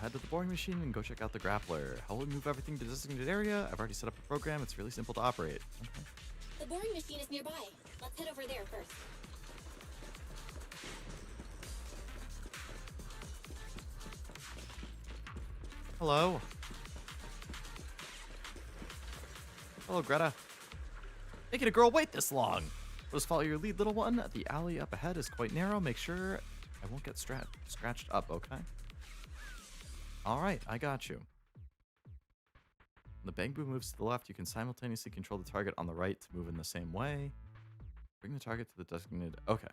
Head to the boring machine and go check out the grappler. How will we move everything to the designated area? I've already set up a program. It's really simple to operate. Okay. The boring machine is nearby. Let's head over there first. Hello. Hello, Greta. Making a girl wait this long. Let's follow your lead, little one. The alley up ahead is quite narrow. Make sure I won't get scratched up, okay? All right, I got you. When the bang boom moves to the left, you can simultaneously control the target on the right to move in the same way. Bring the target to the designated... Okay.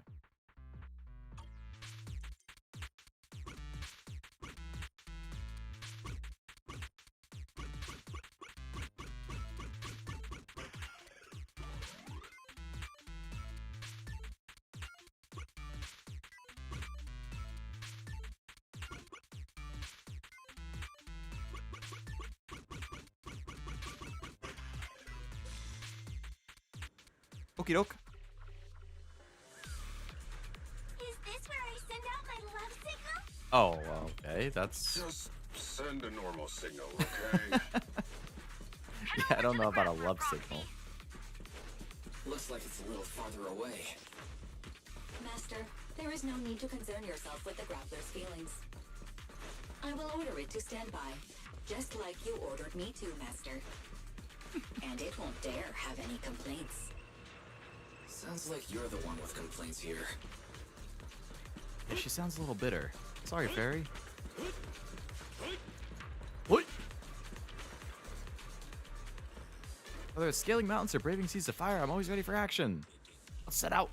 Okie doke. Is this where I send out my love signal? Oh, okay. That's. Just send a normal signal, okay? Yeah, I don't know about a love signal. Looks like it's a little farther away. Master, there is no need to concern yourself with the grappler's feelings. I will order it to stand by, just like you ordered me to, Master. And it won't dare have any complaints. Sounds like you're the one with complaints here. Yeah, she sounds a little bitter. Sorry, Fairy. What? Whether it's scaling mountains or braving seas of fire, I'm always ready for action. Let's set out.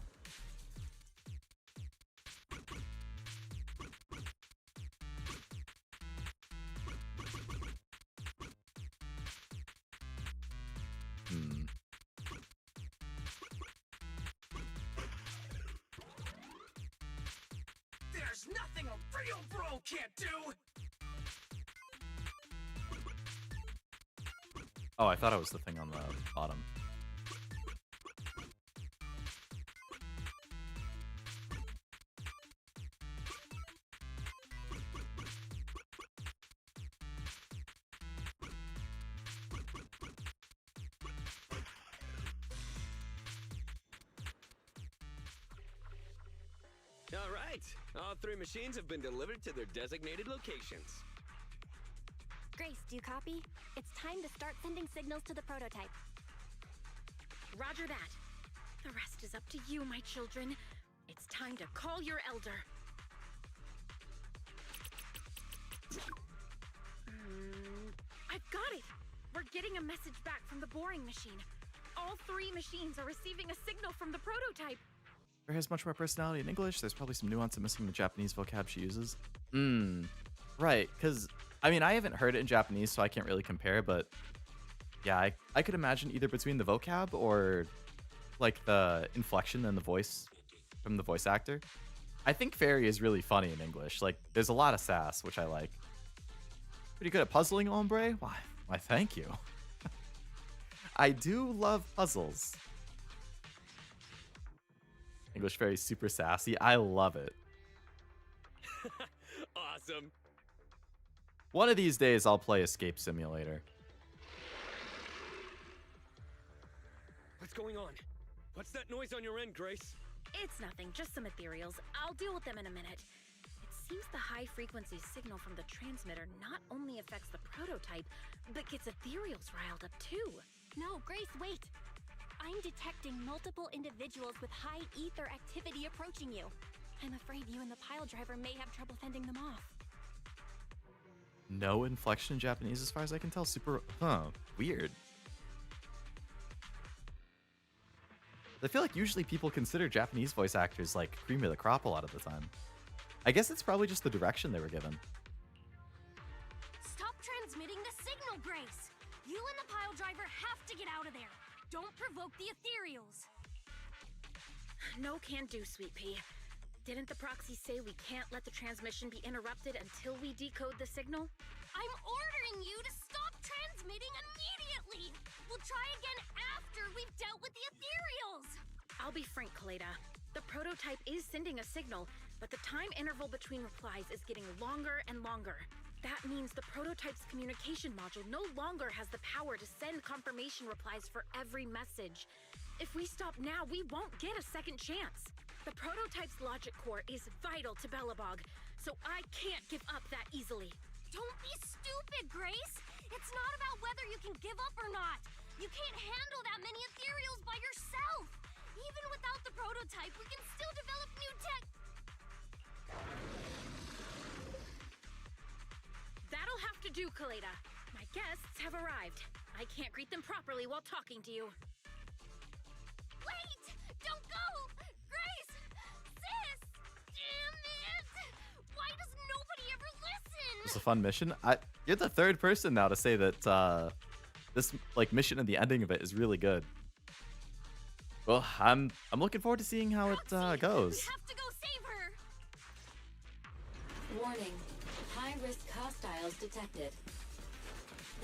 There's nothing a real bro can't do! Oh, I thought it was the thing on the bottom. All right. All 3 machines have been delivered to their designated locations. Grace, do you copy? It's time to start sending signals to the prototype. Roger that. The rest is up to you, my children. It's time to call your elder. I've got it! We're getting a message back from the boring machine. All 3 machines are receiving a signal from the prototype. Her has much more personality in English. There's probably some nuance in missing the Japanese vocab she uses. Right, because, I mean, I haven't heard it in Japanese, so I can't really compare, but yeah, I could imagine either between the vocab or, like, the inflection and the voice from the voice actor. I think Fairy is really funny in English. Like, there's a lot of sass, which I like. Pretty good at puzzling, hombre? Why, thank you. I do love puzzles. English Fairy's super sassy. I love it. Awesome. One of these days, I'll play Escape Simulator. What's going on? What's that noise on your end, Grace? It's nothing, just some ethereals. I'll deal with them in a minute. It seems the high-frequency signal from the transmitter not only affects the prototype, but gets ethereals riled up too. No, Grace, wait! I'm detecting multiple individuals with high ether activity approaching you. I'm afraid you and the pile driver may have trouble fending them off. No inflection in Japanese as far as I can tell. Super, weird. I feel like usually people consider Japanese voice actors like cream of the crop a lot of the time. I guess it's probably just the direction they were given. Stop transmitting the signal, Grace! You and the pile driver have to get out of there! Don't provoke the ethereals! No can do, Sweet Pea. Didn't the proxy say we can't let the transmission be interrupted until we decode the signal? I'm ordering you to stop transmitting immediately! We'll try again after we've dealt with the ethereals! I'll be frank, Kaleda. The prototype is sending a signal, but the time interval between replies is getting longer and longer. That means the prototype's communication module no longer has the power to send confirmation replies for every message. If we stop now, we won't get a second chance. The prototype's logic core is vital to Belebog, so I can't give up that easily. Don't be stupid, Grace! It's not about whether you can give up or not! You can't handle that many ethereals by yourself! Even without the prototype, we can still develop new tech... That'll have to do, Kaleda. My guests have arrived. I can't greet them properly while talking to you. Wait! Don't go! Grace! Sis! Damn it! Why does nobody ever listen? It's a fun mission. You're the third person now to say that this mission and the ending of it is really good. Well, I'm looking forward to seeing how it goes. We have to go save her! Warning. High-risk hostiles detected.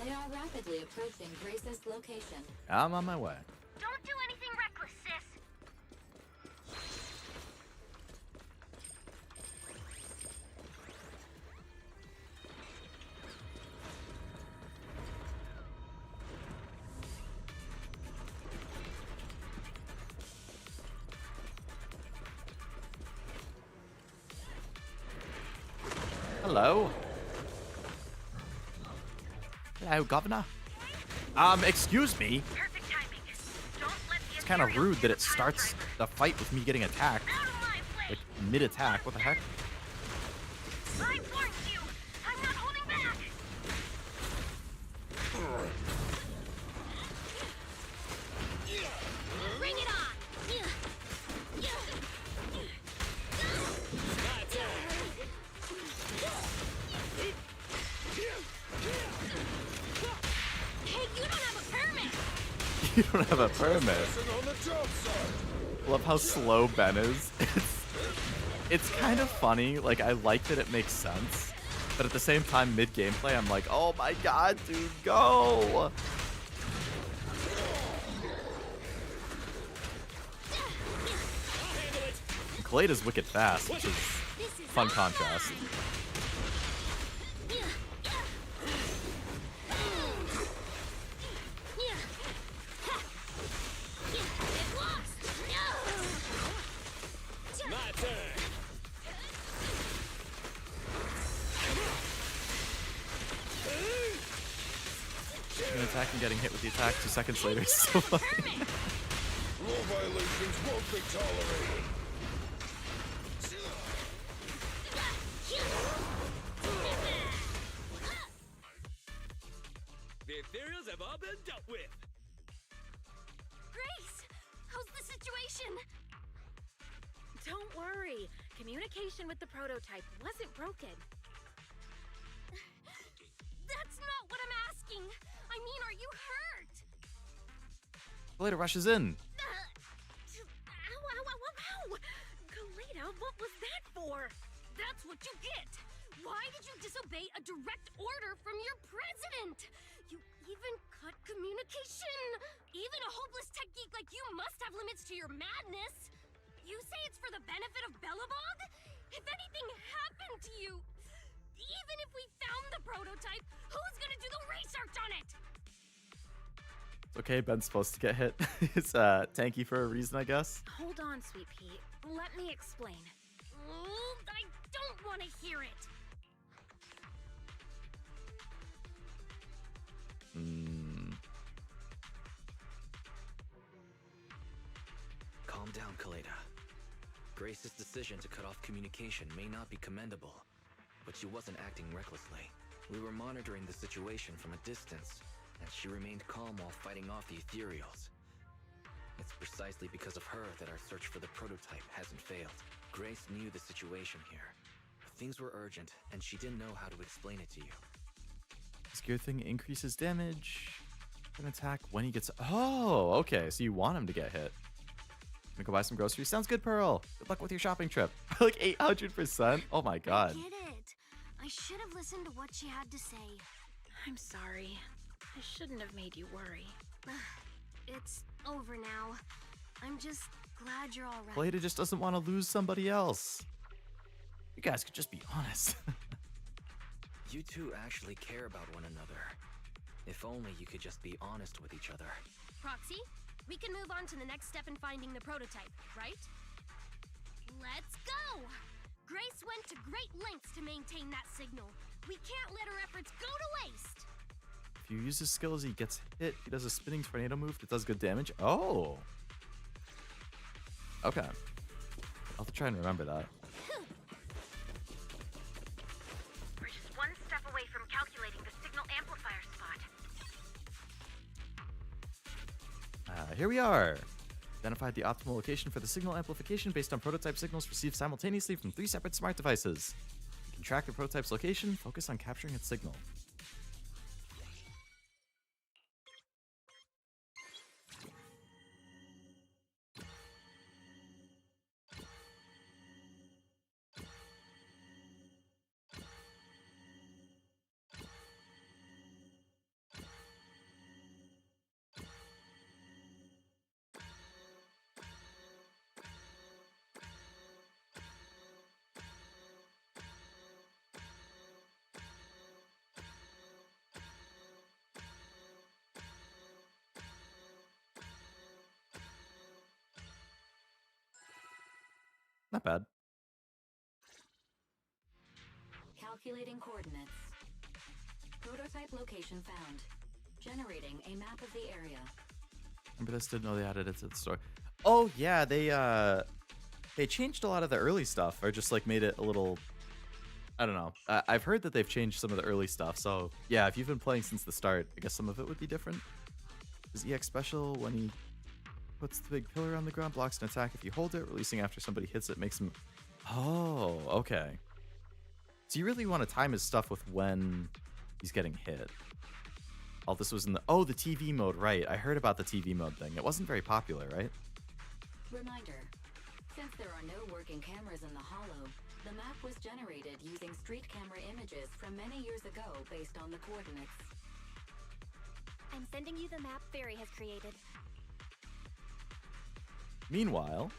They are rapidly approaching Grace's location. I'm on my way. Don't do anything reckless, sis! Hello. Hello, Governor. Excuse me. It's kind of rude that it starts the fight with me getting attacked. Like, mid-attack. What the heck? I warned you! I'm not holding back! Bring it on! Hey, you don't have a permit! You don't have a permit. Love how slow Ben is. It's kind of funny. Like, I like that it makes sense. But at the same time, mid-gameplay, I'm like, oh my god, dude, go! Kaleda's wicked fast, which is fun contrast. An attack and getting hit with the attack 2 seconds later is so funny. Rule violations won't be tolerated. The ethereals have all been dealt with. Grace! How's the situation? Don't worry. Communication with the prototype wasn't broken. That's not what I'm asking! I mean, are you hurt? Kaleda rushes in. Ow, ow, ow, ow, ow! Kaleda, what was that for? That's what you get! Why did you disobey a direct order from your president? You even cut communication! Even a hopeless tech geek like you must have limits to your madness! You say it's for the benefit of Belebog? If anything happened to you, even if we found the prototype, who's gonna do the research on it? It's okay, Ben's supposed to get hit. It's tanky for a reason, I guess. Hold on, Sweet Pea. Let me explain. I don't want to hear it. Calm down, Kaleda. Grace's decision to cut off communication may not be commendable, but she wasn't acting recklessly. We were monitoring the situation from a distance, and she remained calm while fighting off the ethereals. It's precisely because of her that our search for the prototype hasn't failed. Grace knew the situation here. Things were urgent, and she didn't know how to explain it to you. This gear thing increases damage. Can attack when he gets... Oh, okay. So you want him to get hit. Gonna go buy some groceries. Sounds good, Pearl. Good luck with your shopping trip. Like 800%. Oh my god. I get it. I should have listened to what she had to say. I'm sorry. I shouldn't have made you worry. It's over now. I'm just glad you're all right. Kaleda just doesn't want to lose somebody else. You guys could just be honest. You two actually care about one another. If only you could just be honest with each other. Proxy, we can move on to the next step in finding the prototype, right? Let's go! Grace went to great lengths to maintain that signal. We can't let her efforts go to waste. If you use his skill as he gets hit, he does a spinning tornado move that does good damage. Oh. Okay. I'll have to try and remember that. We're just one step away from calculating the signal amplifier spot. Here we are. Identified the optimal location for the signal amplification based on prototype signals received simultaneously from 3 separate smart devices. You can track the prototype's location, focus on capturing its signal. Not bad. Calculating coordinates. Prototype location found. Generating a map of the area. Remember this? Didn't know they added it to the store. Oh yeah, they changed a lot of the early stuff, or just like made it a little. I don't know. I've heard that they've changed some of the early stuff. So yeah, if you've been playing since the start, I guess some of it would be different. Is EX special when he puts the big pillar on the ground, blocks an attack if you hold it, releasing after somebody hits it, makes him. Oh, okay. So you really want to time his stuff with when he's getting hit. Oh, this was in the the TV mode, right? I heard about the TV mode thing. It wasn't very popular, right? Reminder. Since there are no working cameras in the Hollow, the map was generated using street camera images from many years ago based on the coordinates. I'm sending you the map Fairy has created. Meanwhile,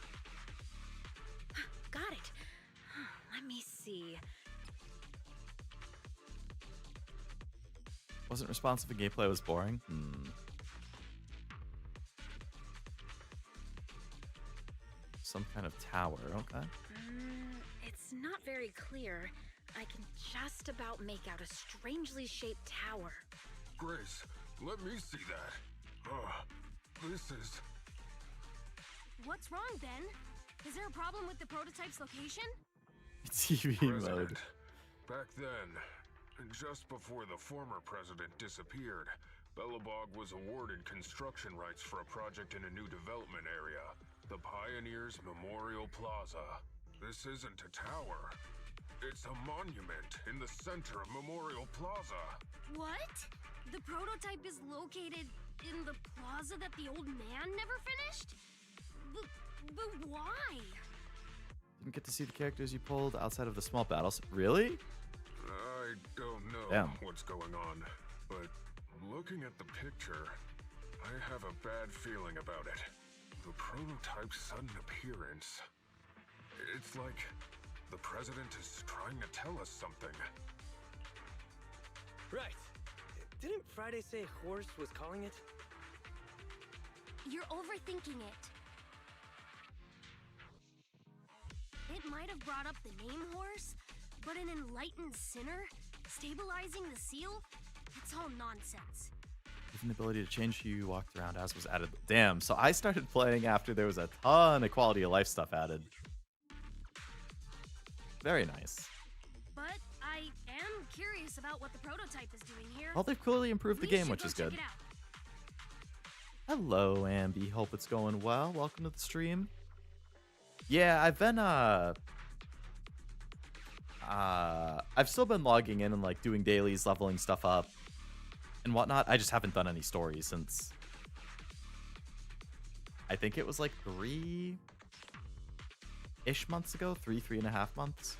Got it. Let me see. wasn't responsive and gameplay was boring. Some kind of tower, okay. It's not very clear. I can just about make out a strangely shaped tower. Grace, let me see that. This is... What's wrong, Ben? Is there a problem with the prototype's location? TV mode. President. Back then, just before the former president disappeared, Belebog was awarded construction rights for a project in a new development area, the Pioneers Memorial Plaza. This isn't a tower. It's a monument in the center of Memorial Plaza. What? The prototype is located in the plaza that the old man never finished? But why? Didn't get to see the characters you pulled outside of the small battles. Really? I don't know Damn. what's going on, but looking at the picture, I have a bad feeling about it. The prototype's sudden appearance. It's like the president is trying to tell us something. Right. Didn't Friday say horse was calling it? You're overthinking it. It might have brought up the name horse, but an enlightened sinner stabilizing the seal? It's all nonsense. Even the ability to change who you walked around as was added. Damn, so I started playing after there was a ton of quality of life stuff added. Very nice. But I am curious about what the prototype is doing here. Well, they've clearly improved the We game, should which go is check good. it out. Hello, Ambi. Hope it's going well. Welcome to the stream. Yeah, I've been I've still been logging in and like doing dailies, leveling stuff up and whatnot. I just haven't done any stories since I think it was like 3-ish months ago, 3.5 months.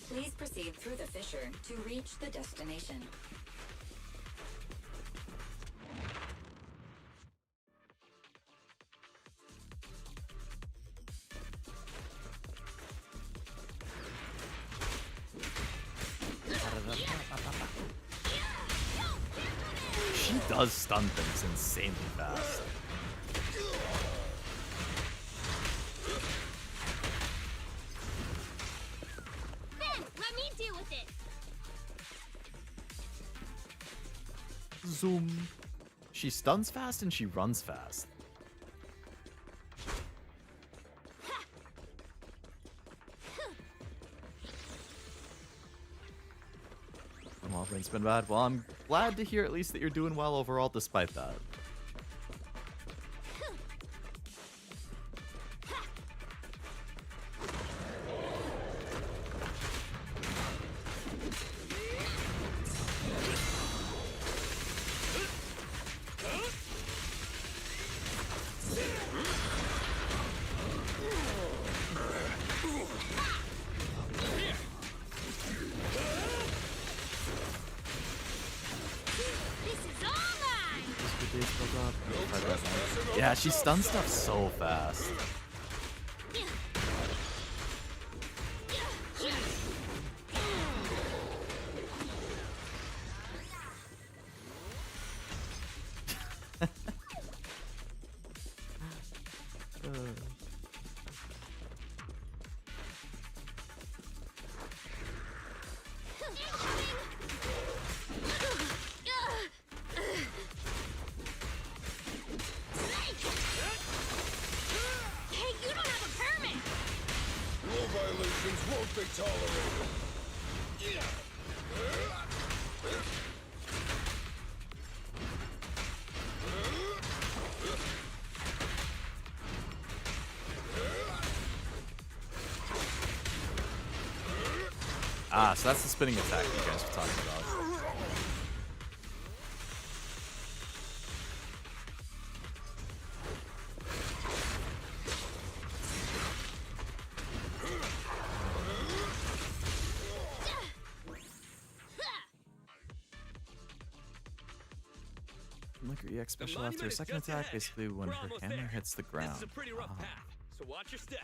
Please proceed through the fissure to reach the destination. She does stun things insanely fast. Ben, let me deal with it. Zoom. She stuns fast and she runs fast. Well, things been bad. Well, I'm glad to hear at least that you're doing well overall despite that. Yeah, she stuns stuff so fast. violations won't be tolerated. Ah, so that's the spinning attack you guys were talking about. Look at EX special after a second attack, basically when her hammer hits the ground. This is a pretty rough path, so watch your step.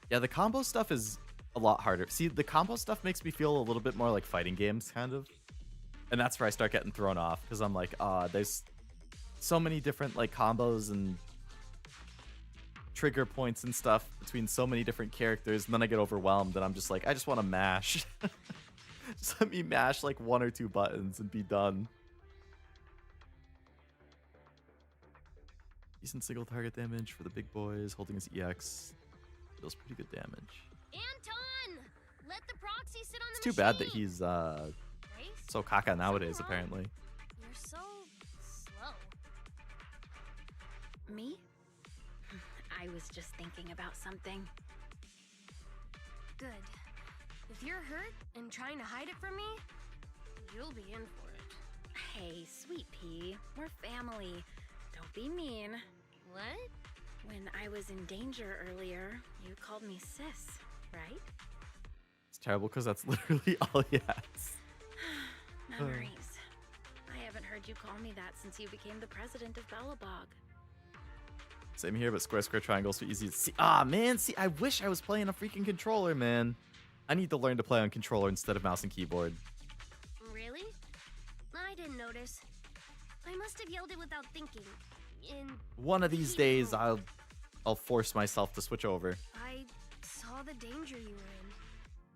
Yeah, the combo stuff is a lot harder. See, the combo stuff makes me feel a little bit more like fighting games, kind of. And that's where I start getting thrown off, because I'm like, there's so many different like combos and trigger points and stuff between so many different characters, and then I get overwhelmed, and I'm just like, I just want to mash. Just let me mash like 1 or 2 buttons and be done. Decent single target damage for the big boys. Holding his EX deals pretty good damage. Anton! Let the proxy sit on the It's too bad that he's so caca nowadays, apparently. You're so slow. Me? I was just thinking about something. Good. If you're hurt and trying to hide it from me, you'll be in for it. Hey, sweet pea, we're family. Don't be mean. What? When I was in danger earlier, you called me sis, right? It's terrible because that's literally all he has. Memories. I haven't heard you call me that since you became the president of Belebog. Same here, but square, square, triangles so easy to see. Ah, man, see, I wish I was playing a freaking controller, man. I need to learn to play on controller instead of mouse and keyboard. Really? I didn't notice. I must have yelled it without thinking. One of these days, I'll force myself to switch over. I saw the danger you were in.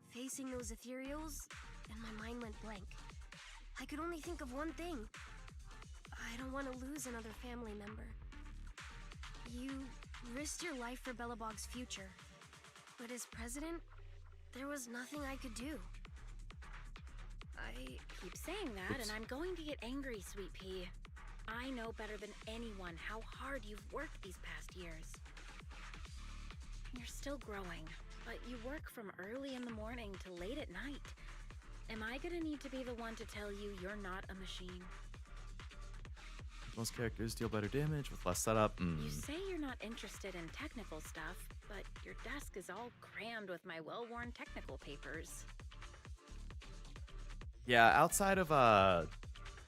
Facing those ethereals, and my mind went blank. I could only think of one thing. I don't want to lose another family member. You risked your life for Belebog's future. But as president, there was nothing I could do. I keep saying that, and I'm going to get angry, sweet pea. I know better than anyone how hard you've worked these past years. You're still growing, but you work from early in the morning to late at night. Am I gonna need to be the one to tell you you're not a machine? Most characters deal better damage with less setup. You say you're not interested in technical stuff, but your desk is all crammed with my well-worn technical papers. Yeah, outside of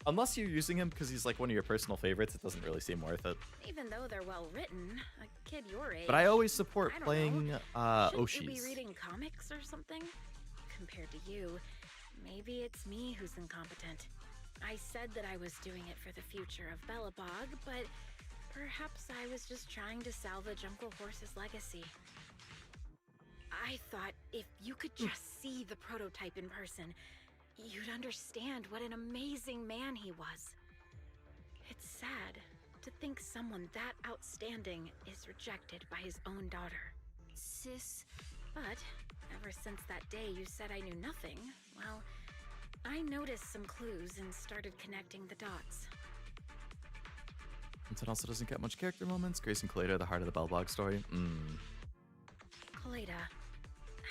unless you're using him because he's like one of your personal favorites, it doesn't really seem worth it. Even though they're well written, a kid your age. But I always support playing Shouldn't Oshis. you be reading comics or something? Compared to you, maybe it's me who's incompetent. I said that I was doing it for the future of Belebog, but perhaps I was just trying to salvage Uncle Horse's legacy. I thought if you could just see the prototype in person, you'd understand what an amazing man he was. It's sad to think someone that outstanding is rejected by his own daughter. Sis. But ever since that day you said I knew nothing, well, I noticed some clues and started connecting the dots. Vincent also doesn't get much character moments. Grace and Kaleda, the heart of the Belebog story. Kaleda,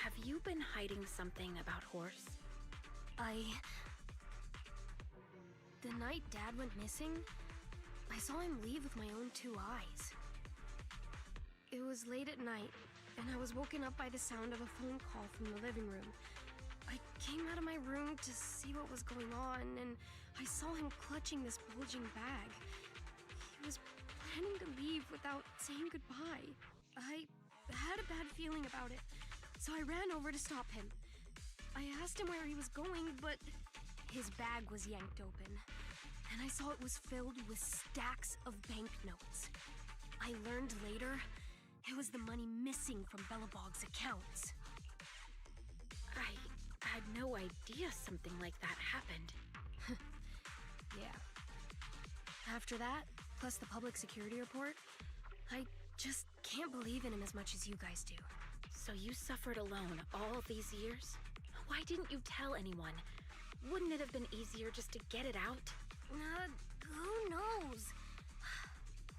have you been hiding something about Horse? The night Dad went missing, I saw him leave with my own 2 eyes. It was late at night, and I was woken up by the sound of a phone call from the living room. I came out of my room to see what was going on, and I saw him clutching this bulging bag. He was planning to leave without saying goodbye. I had a bad feeling about it, so I ran over to stop him. I asked him where he was going, but his bag was yanked open, and I saw it was filled with stacks of banknotes. I learned later it was the money missing from Belebog's accounts. I had no idea something like that happened. Yeah. After that, plus the public security report, I just can't believe in him as much as you guys do. So So you suffered alone all these years? Why didn't you tell anyone? Wouldn't it have been easier just to get it out? Who knows?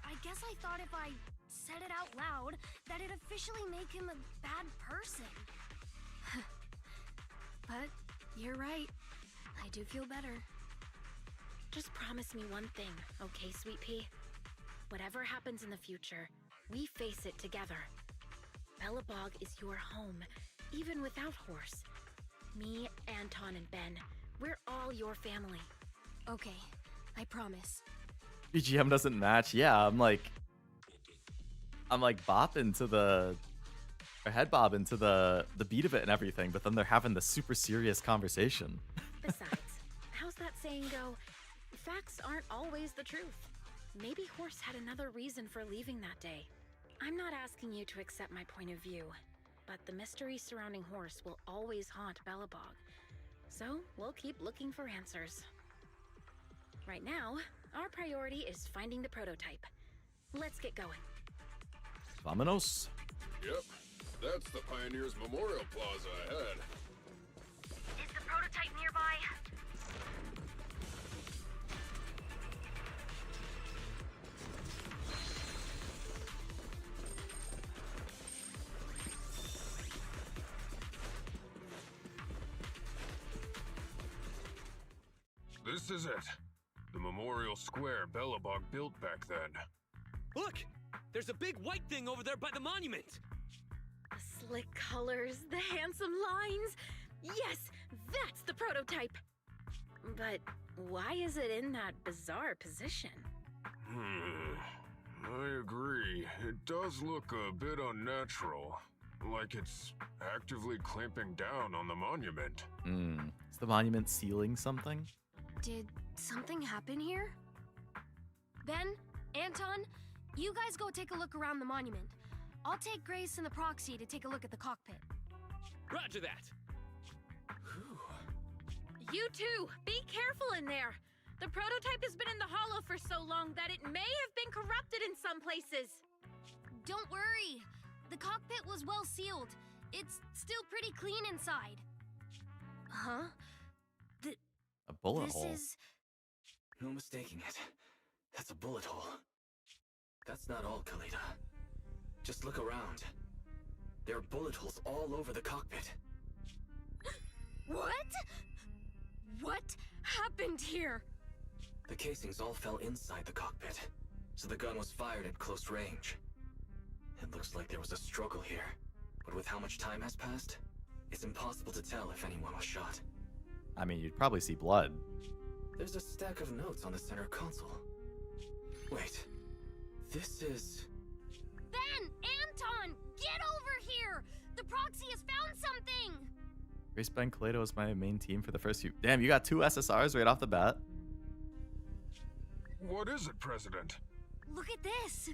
I guess I thought if I said it out loud, that it'd officially make him a bad person. But you're right. I do feel better. Just promise me one thing, okay, Sweet Pea? Whatever happens in the future, we face it together. Belebog is your home, even without Horse. Me, Anton, and Ben, we're all your family. Okay, I promise. BGM doesn't match. Yeah, I'm like bopping to the, or head bobbing to the beat of it and everything, but then they're having this super serious conversation. Besides, how's that saying go? Facts aren't always the truth. Maybe Horse had another reason for leaving that day. I'm not asking you to accept my point of view, but the mystery surrounding Horse will always haunt Belebog. So we'll keep looking for answers. Right now, our priority is finding the prototype. Let's get going. Vamonos. Yep, that's the Pioneers Memorial Plaza ahead. Is the prototype nearby? This is it. The memorial square Belebog built back then. Look! There's a big white thing over there by the monument! The slick colors, the handsome lines. Yes, that's the prototype. But why is it in that bizarre position? I agree. It does look a bit unnatural. Like it's actively clamping down on the monument. Is the monument sealing something? Did something happen here? Ben, Anton, you guys go take a look around the monument. I'll take Grace and the proxy to take a look at the cockpit. Roger that! You two, be careful in there. The prototype has been in the hollow for so long that it may have been corrupted in some places. Don't worry. The cockpit was well sealed. It's still pretty clean inside. Huh? A bullet This hole. is... No mistaking it. That's a bullet hole. That's not all, Kaleda. Just look around. There are bullet holes all over the cockpit. What? What happened here? The casings all fell inside the cockpit, so the gun was fired at close range. It looks like there was a struggle here, but with how much time has passed, it's impossible to tell if anyone was shot. I mean, you'd probably see blood. There's a stack of notes on the center console. Wait, this is... Ben! Anton! Get over here! The proxy has found something! Grace, Ben, Kaleda was my main team for the first few. Damn, you got 2 SSRs right off the bat. What is it, President? Look at this!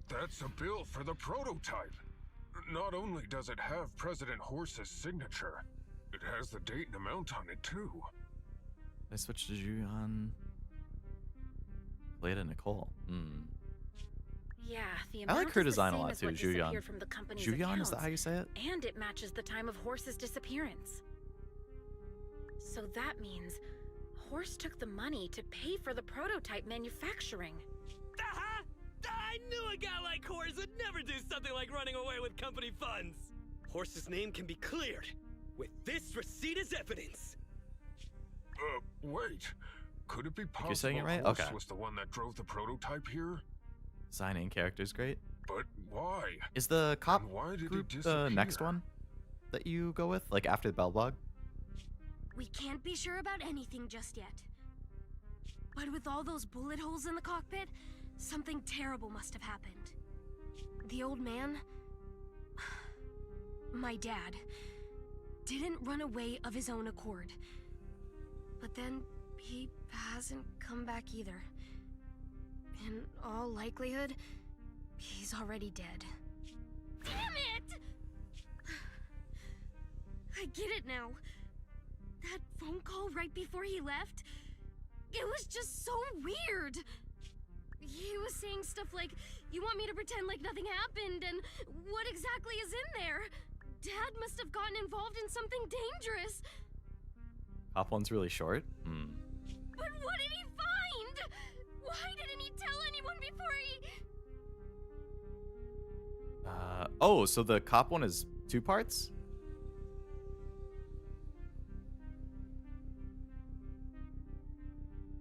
That's a bill for the prototype. Not only does it have President Horse's signature, it has the date and amount on it, too. I switched to Julian. Kaleda, Nicole. Yeah, the I amount like her is the design a same lot as too, what Julian. disappeared from the company's Julian, is accounts, that how you say it? And it matches the time of Horse's disappearance. So that means Horse took the money to pay for the prototype manufacturing. Aha! I knew a guy like Horse would never do something like running away with company funds! Horse's name can be cleared with this receipt as evidence. Wait. Could it be possible you're saying it right? Horse Okay. was the one that drove the prototype here? Designing characters great. But why? Is the cop And why did he group the disappear? next one that you go with? Like after the Belebog? We can't be sure about anything just yet. But with all those bullet holes in the cockpit, something terrible must have happened. The old man, my dad, didn't run away of his own accord. But then he hasn't come back either. In all likelihood, he's already dead. Damn it! I get it now. That phone call right before he left, it was just so weird. He was saying stuff like, you want me to pretend like nothing happened, and what exactly is in there? Dad must have gotten involved in something dangerous. Top one's really short. But what did he find? Why didn't he tell anyone before he... Oh, so the cop one is 2 parts?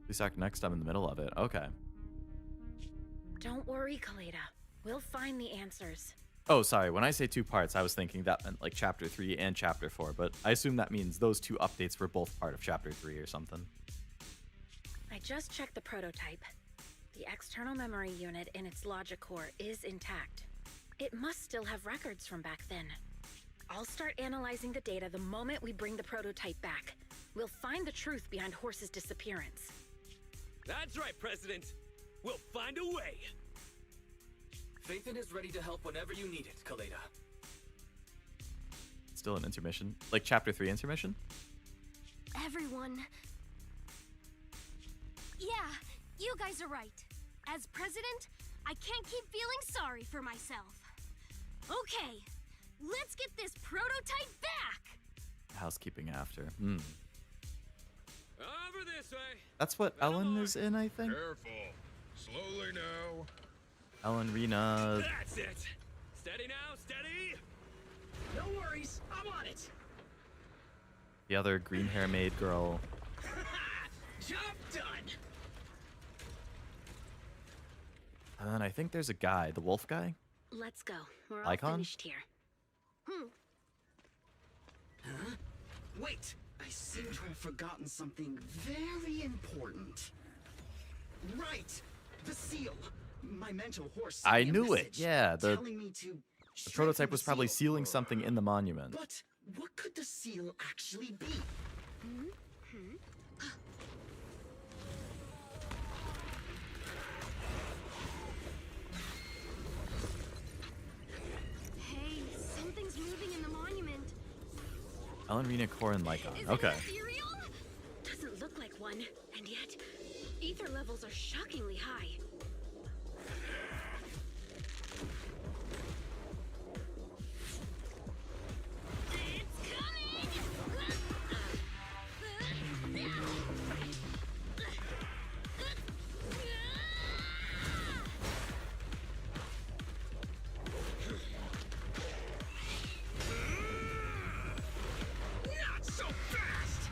Please act next, I'm in the middle of it. Okay. Don't worry, Kaleda. We'll find the answers. Oh, sorry. When I say 2 parts, I was thinking that meant like chapter 3 and chapter 4, but I assume that means those 2 updates were both part of chapter 3 or something. I just checked the prototype. The external memory unit in its logic core is intact. It must still have records from back then. I'll start analyzing the data the moment we bring the prototype back. We'll find the truth behind Horse's disappearance. That's right, President. We'll find a way. Phaethon is ready to help whenever you need it, Kaleda. Still an intermission. Like chapter 3 intermission? Everyone... Yeah, you guys are right. As president, I can't keep feeling sorry for myself. Okay, let's get this prototype back! Housekeeping after. Over this way. That's what Ellen is in, I think? Careful. Slowly now. Ellen, Rena... That's it. Steady now, steady. No worries, I'm on it. The other green hair maid girl. Job done. And then I think there's a guy, the wolf guy. Let's go. We're all Icon? finished here. Huh? Wait, I seem to have forgotten something very important. Right, the seal. My mental horse sent I me a knew it. message Yeah, the telling me to prototype was probably seal. sealing something in the monument. But what could the seal actually be? Hey, something's moving in the monument. Ellen, Rena, Core, and Lycon. Is Okay. it ethereal? Doesn't look like one, and yet, ether levels are shockingly high. It's coming! Not so fast!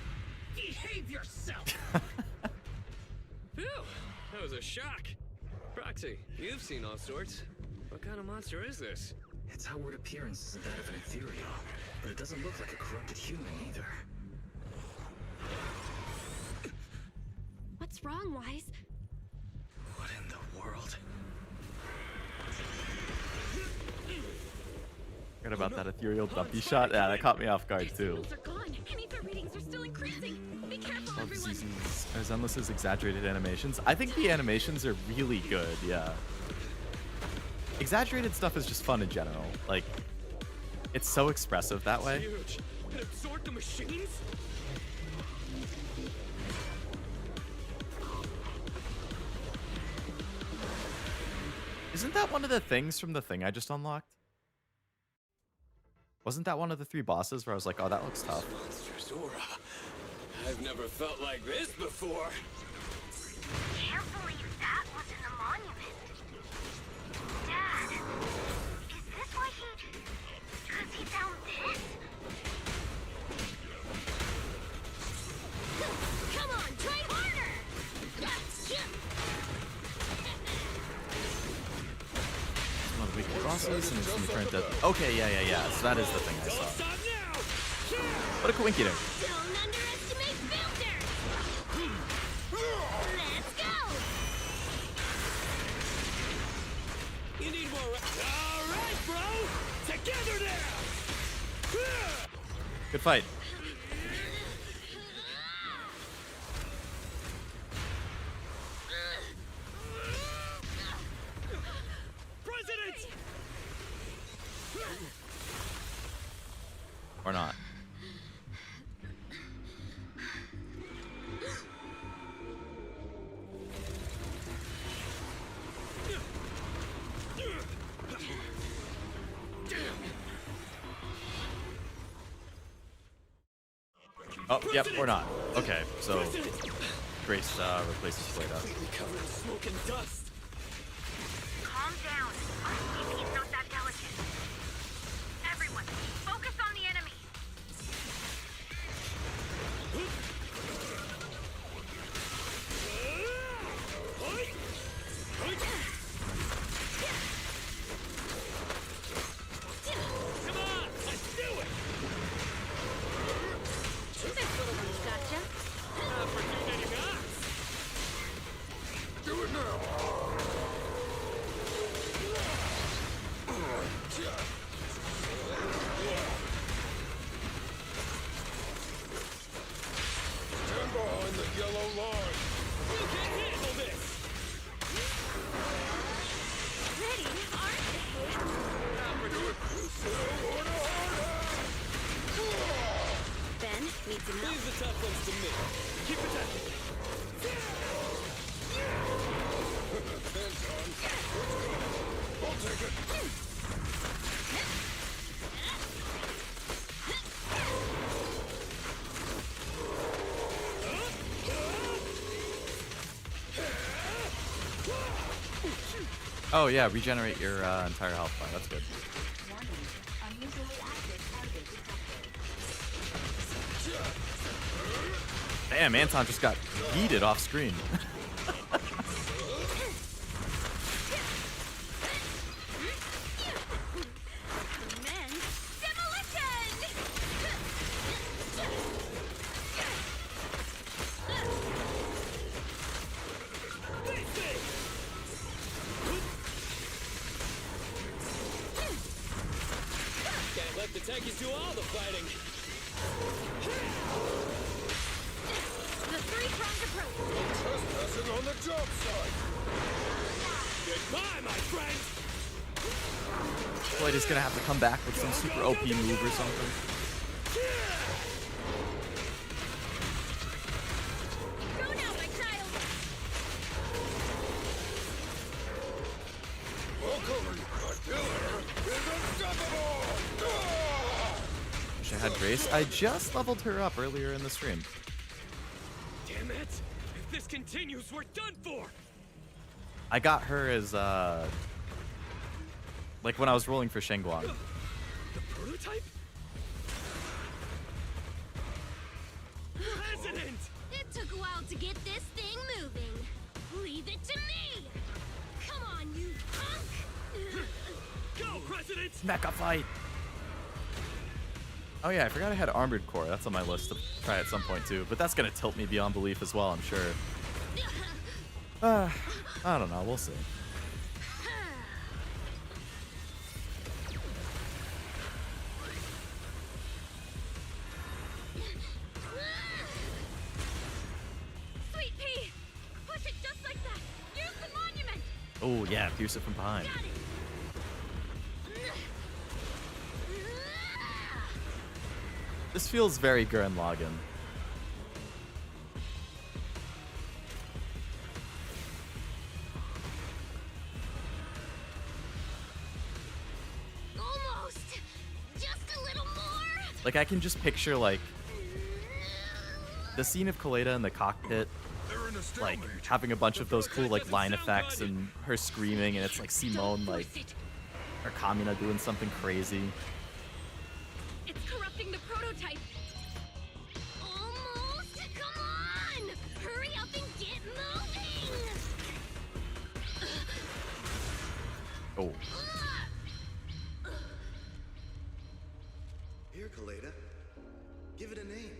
Behave yourself! Phew, that was a shock. Proxy, you've seen all sorts. What kind of monster is this? Its outward appearance isn't that of an ethereal, but it doesn't look like a corrupted human either. What's wrong, Wise? What in the world? Forgot about that ethereal dumpy shot. Yeah, that caught me off guard too. Signals are gone, and ether readings are still increasing. Be careful, Love everyone. Zenless's exaggerated animations. I think the animations are really good, yeah. Exaggerated stuff is just fun in general. Like, it's so expressive that way. Huge. It absorbed the machines? Isn't that one of the things from the thing I just unlocked? Wasn't that one of the 3 bosses where I was like, oh, that looks tough? Monster's aura. I've never felt like this before. Can't believe that was in the monument. Dad, is this why he found this? Come on, try harder! One of the weekly bosses, and it's gonna turn into... Okay, yeah. So that is the thing I saw. What a coinkydink. Don't underestimate filters! Let's go! You need more. All right, bro. Together now. Good fight. President. Or not. Oh, yep, or not. Okay, so Grace replaces Kaleda. Completely covered in smoke and dust. Calm down. He's not that delicate. Everyone, focus on the enemy. Come on, let's do it. This little one's gotcha. Not for too many knots. Do it now! Stand behind the yellow line! You can handle this. Ready, aren't they? Ben needs some help. Leave the tough ones to me. Keep attacking. Hands on. I'll take it. Oh yeah, regenerate your entire health bar. That's good. Damn, Anton just got yeeted off screen. Can't let the techies do all the fighting. The three-pronged approach. Trespassing on the job site! Goodbye, my friend. Kaleda's gonna have to come back with some super OP move or something. Go now, my child. Welcome! The killer is unstoppable! Wish I had Grace. I just leveled her up earlier in the stream. Damn it! If this continues, we're done for. I got her as like when I was rolling for Shenguang. The prototype? President! It took a while to get this thing moving. Leave it to me! Come on, you punk! Go, President! Mecha fight. Oh yeah, I forgot I had Armored Core. That's on my list to try at some point too. But that's gonna tilt me beyond belief as well, I'm sure. I don't know. We'll see. Sweet pea! Push it just like that! Use the monument! Oh yeah, pierce it from behind. Got it! This feels very Gurren Lagann. Almost! Just a little more! Like I can just picture like the scene of Kaleda in the cockpit, like having a bunch of those cool like line effects and her screaming, and it's like Simone like or Kamina doing something crazy. It's corrupting the prototype. Almost! Come on! Hurry up and get moving! Oh. Here, Kaleda. Give it a name.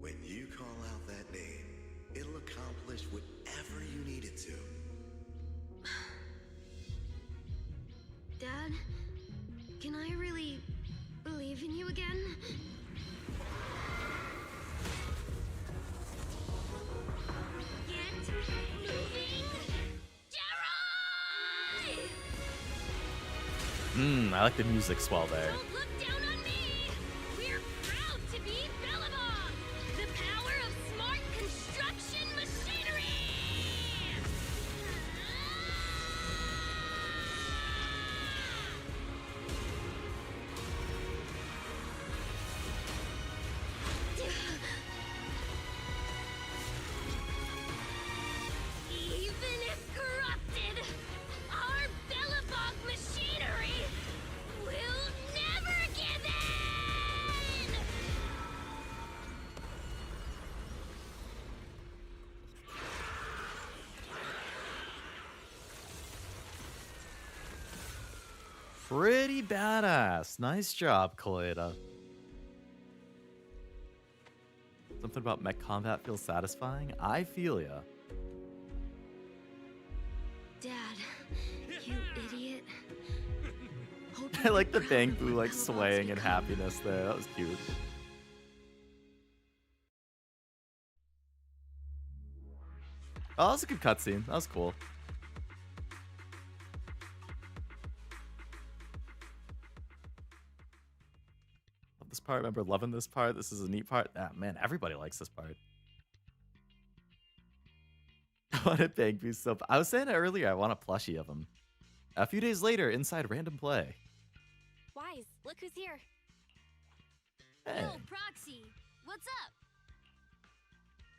When you call out that name, it'll accomplish whatever you need it to. Dad, can I really believe in you again? Get moving! Jerry! I like the music swell there. Don't look down on me! We're proud to be Belebog! The power of smart construction machinery! pretty badass. Nice job, Kaleda. Something about mech combat feels satisfying. I feel ya. Dad, you idiot. I like the Bang Boo like swaying in happiness there. That was cute. Oh, that was a good cutscene. That was cool. Love this part. Remember loving this part. This is a neat part. Ah, man, everybody likes this part. I wanted Bang Boo so. I was saying it earlier. I want a plushie of him. A few days later, inside Random Play. Wise, look who's here. Hey. Yo, Proxy, what's up?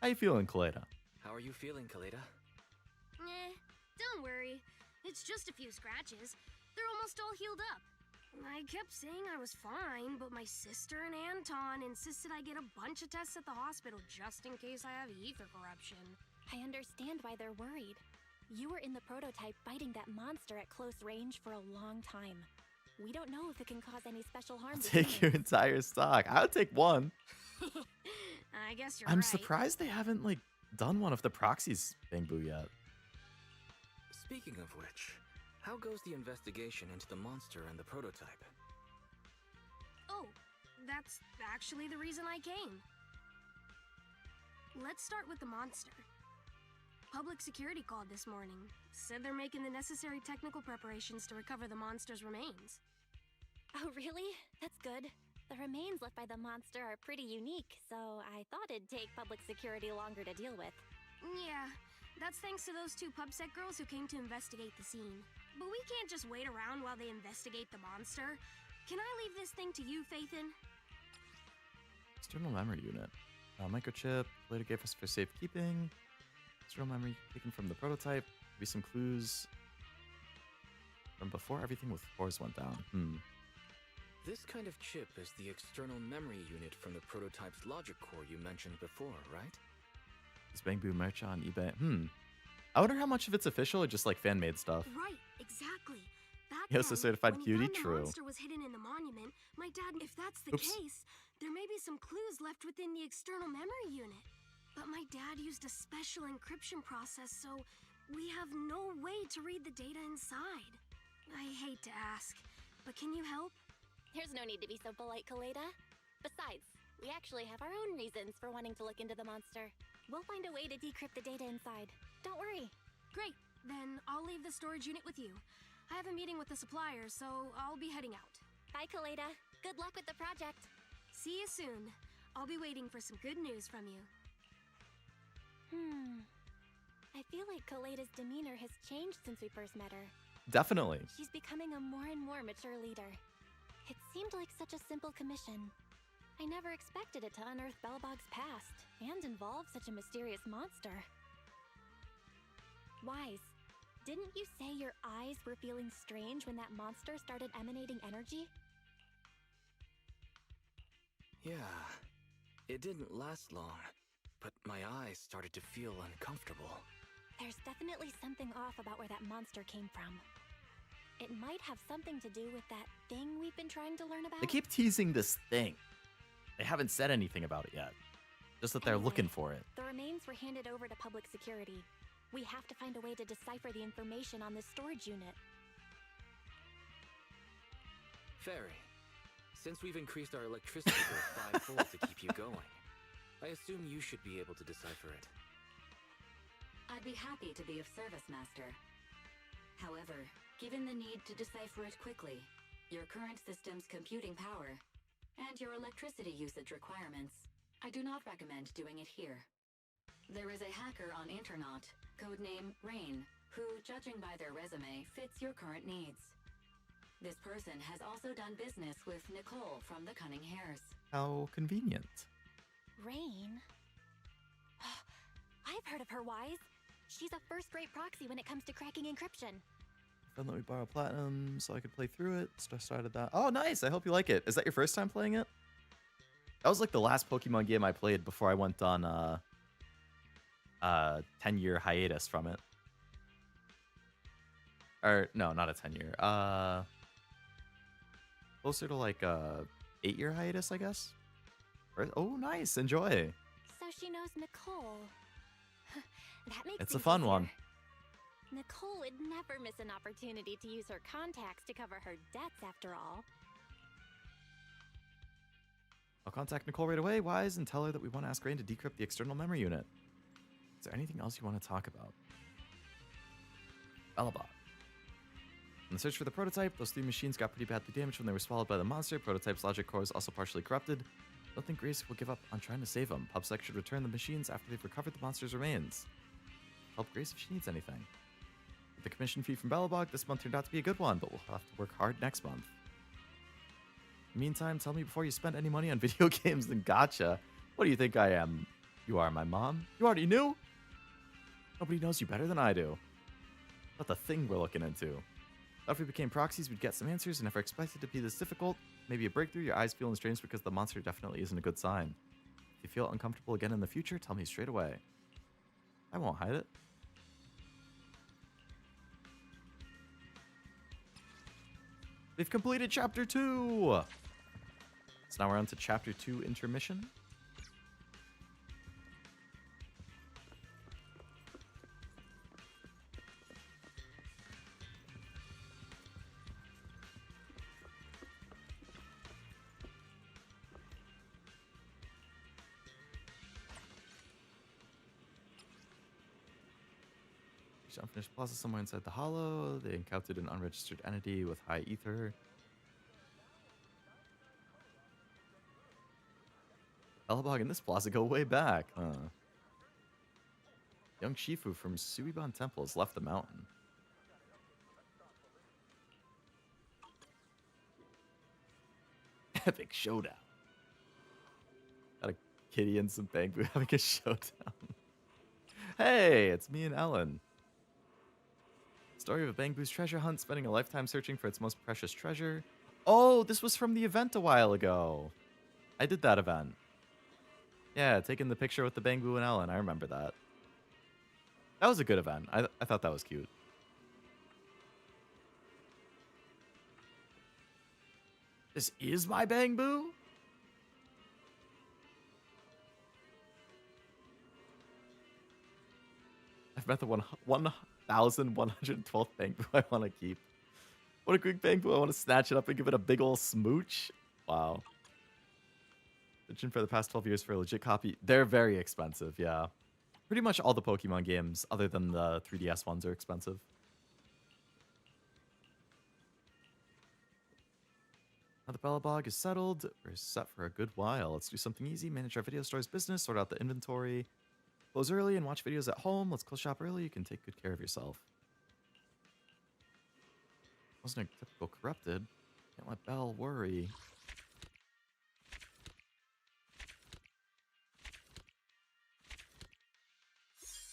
How you feeling, Kaleda? How are you feeling, Kaleda? Don't worry. It's just a few scratches. They're almost all healed up. I kept saying I was fine, but my sister and Anton insisted I get a bunch of tests at the hospital just in case I have ether corruption. I understand why they're worried. You were in the prototype fighting that monster at close range for a long time. We don't know if it can cause any special harm to Take your entire stock. I would take one. I guess you're I'm right. surprised they haven't like done one of the proxies Bang Boo yet. Speaking of which, how goes the investigation into the monster and the prototype? Oh, that's actually the reason I came. Let's start with the monster. Public security called this morning. Said they're making the necessary technical preparations to recover the monster's remains. Oh, really? That's good. The remains left by the monster are pretty unique, so I thought it'd take public security longer to deal with. Yeah, that's thanks to those two PubSec girls who came to investigate the scene. But we can't just wait around while they investigate the monster. Can I leave this thing to you, Phaethon? External memory unit. Microchip. Later gave us for safekeeping. External memory taken from the prototype. Maybe some clues from before everything with cores went down. This kind of chip is the external memory unit from the prototype's logic core you mentioned before, right? Is Bang Boo merch on eBay? I wonder how much of it's official or just like fan-made stuff. Right, exactly. Back Yes, a then, certified when cutie, he found true. The monster was hidden in the monument. My dad, if that's the Oops. case, there may be some clues left within the external memory unit. But my dad used a special encryption process, so we have no way to read the data inside. I hate to ask, but can you help? There's no need to be so polite, Kaleda. Besides, we actually have our own reasons for wanting to look into the monster. We'll find a way to decrypt the data inside. Don't worry. Great, then I'll leave the storage unit with you. I have a meeting with the supplier, so I'll be heading out. Bye, Kaleda. Good luck with the project. See you soon. I'll be waiting for some good news from you. I feel like Kaleda's demeanor has changed since we first met her. Definitely. She's becoming a more and more mature leader. It seemed like such a simple commission. I never expected it to unearth Belebog's past and involve such a mysterious monster. Wise, didn't you say your eyes were feeling strange when that monster started emanating energy? Yeah, it didn't last long, but my eyes started to feel uncomfortable. There's definitely something off about where that monster came from. It might have something to do with that thing we've been trying to learn about. They keep teasing this thing. They haven't said anything about it yet. Just that they're looking for it. The remains were handed over to public security. We have to find a way to decipher the information on this storage unit. Fairy, since we've increased our electricity bill fivefold to keep you going, I assume you should be able to decipher it. I'd be happy to be of service, Master. However, given the need to decipher it quickly, your current system's computing power, and your electricity usage requirements, I do not recommend doing it here. There is a hacker on Internet, codename Rain, who, judging by their resume, fits your current needs. This person has also done business with Nicole from the Cunning Hares. How convenient. Rain? I've heard of her, Wise. She's a first-rate proxy when it comes to cracking encryption. Then let me borrow platinum so I could play through it. So I started that. Oh, nice. I hope you like it. Is that your first time playing it? That was like the last Pokemon game I played before I went on 10-year hiatus from it. Or no, not a 10-year. closer to like a 8-year hiatus, I guess. Oh, nice. Enjoy. So she knows Nicole. That makes It's a things fun easier. one. Nicole would never miss an opportunity to use her contacts to cover her debts, after all. I'll contact Nicole right away, Wise, and tell her that we want to ask Rain to decrypt the external memory unit. Is there anything else you want to talk about? Belebog. In the search for the prototype, those 3 machines got pretty badly damaged when they were swallowed by the monster. Prototype's logic core is also partially corrupted. Don't think Grace will give up on trying to save them. PubSec should return the machines after they've recovered the monster's remains. Help Grace if she needs anything. With the commission fee from Belebog, this month turned out to be a good one, but we'll have to work hard next month. In the meantime, tell me before you spend any money on video games, then gotcha. What do you think I am? You are my mom? You already knew? Nobody knows you better than I do. Not the thing we're looking into. If we became proxies, we'd get some answers, and never expected it to be this difficult. Maybe a breakthrough, your eyes feeling strange because the monster definitely isn't a good sign. If you feel uncomfortable again in the future, tell me straight away. I won't hide it. We've completed Chapter 2! So now we're on to Chapter 2 intermission. Unfinished plaza somewhere inside the hollow. They encountered an unregistered entity with high ether. Belebog and this plaza go way back, huh? Young Shifu from Suiban Temple has left the mountain. Epic showdown. Got a kitty and some bamboo having a showdown. Hey, it's me and Ellen. Story of a Bangbu's treasure hunt, spending a lifetime searching for its most precious treasure. Oh, this was from the event a while ago. I did that event. Yeah, taking the picture with the Bangbu and Ellen. I remember that. That was a good event. I thought that was cute. This is my Bangbu? I've met the 1,112th Bangbu I want to keep. What a quick Bangbu. I want to snatch it up and give it a big ol' smooch. Wow. Searching for the past 12 years for a legit copy. They're very expensive, yeah. Pretty much all the Pokemon games, other than the 3DS ones, are expensive. Now the Belebog is settled. We're set for a good while. Let's do something easy. Manage our video store's business. Sort out the inventory. Close early and watch videos at home. Let's close shop early. You can take good care of yourself. Wasn't a typical corrupted. Can't let Belle worry.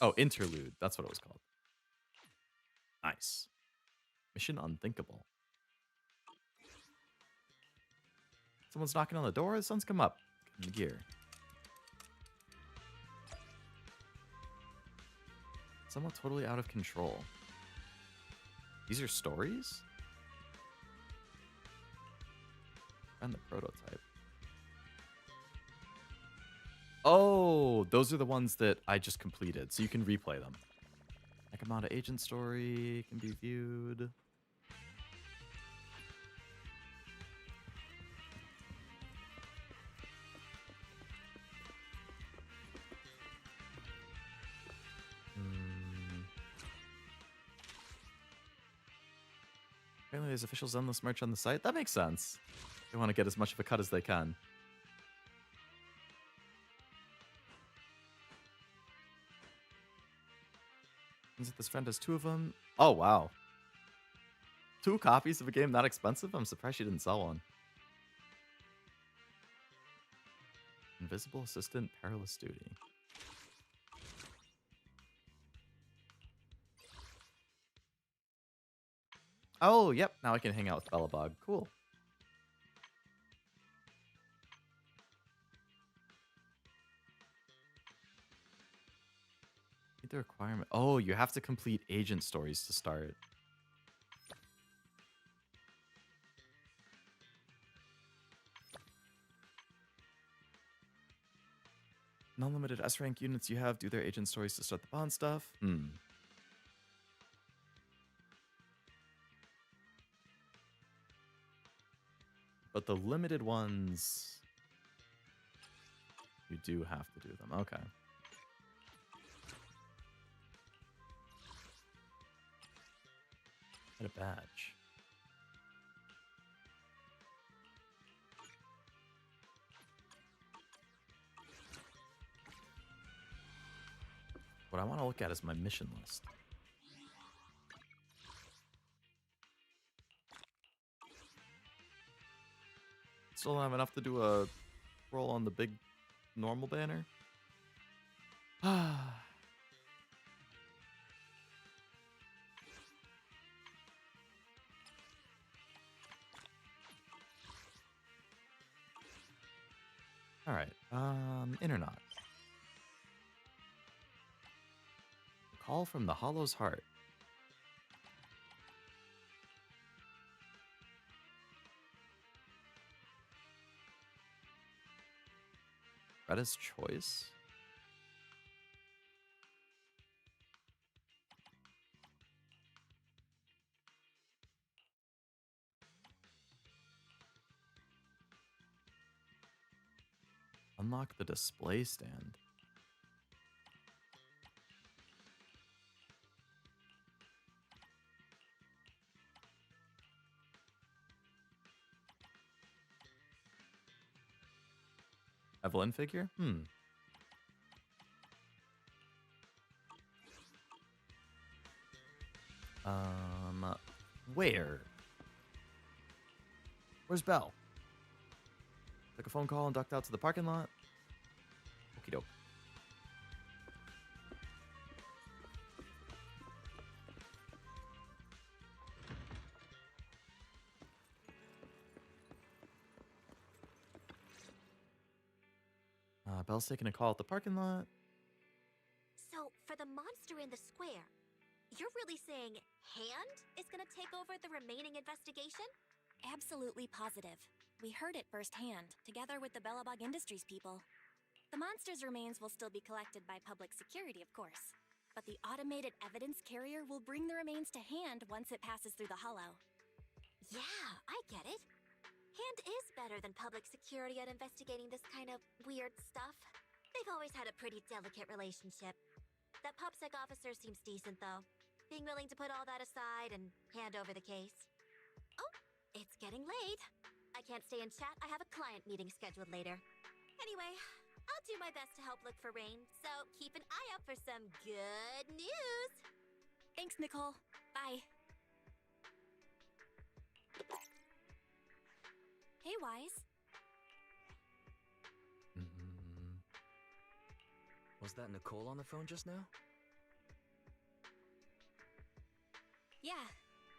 Oh, interlude. That's what it was called. Nice. Mission unthinkable. Someone's knocking on the door. The sun's come up. Get in gear. Somewhat totally out of control. These are stories? And the prototype. Oh, those are the ones that I just completed, so you can replay them. Nakamata agent story can be viewed. Apparently there's official Zenless merch on the site. That makes sense. They want to get as much of a cut as they can. This friend has 2 of them. Oh, wow. 2 copies of a game that expensive? I'm surprised she didn't sell one. Invisible Assistant, Perilous Duty. Oh, yep. Now I can hang out with Belebog. Cool. The requirement. Oh, you have to complete agent stories to start. Non-limited S-rank units you have do their agent stories to start the bond stuff. But the limited ones, you do have to do them. Okay. Get a badge. What I want to look at is my mission list. Still don't have enough to do a roll on the big normal banner. Ah. All right. In or not? Call from the Hollow's heart. Greta's choice? Unlock the display stand. Evelyn figure? Where? Where's Belle? Took a phone call and ducked out to the parking lot. Okie doke. Belle's taking a call at the parking lot. So, for the monster in the square, you're really saying Hand is gonna take over the remaining investigation? Absolutely positive. We heard it firsthand, together with the Belebog Industries people. The monster's remains will still be collected by public security, of course. But the automated evidence carrier will bring the remains to Hand once it passes through the hollow. Yeah, I get it. Hand is better than public security at investigating this kind of weird stuff. They've always had a pretty delicate relationship. That PubSec officer seems decent, though. Being willing to put all that aside and hand over the case. Oh, it's getting late. I can't stay and chat. I have a client meeting scheduled later. Anyway, I'll do my best to help look for Rain, so keep an eye out for some good news. Thanks, Nicole. Bye. Hey, Wise. Was that Nicole on the phone just now? Yeah,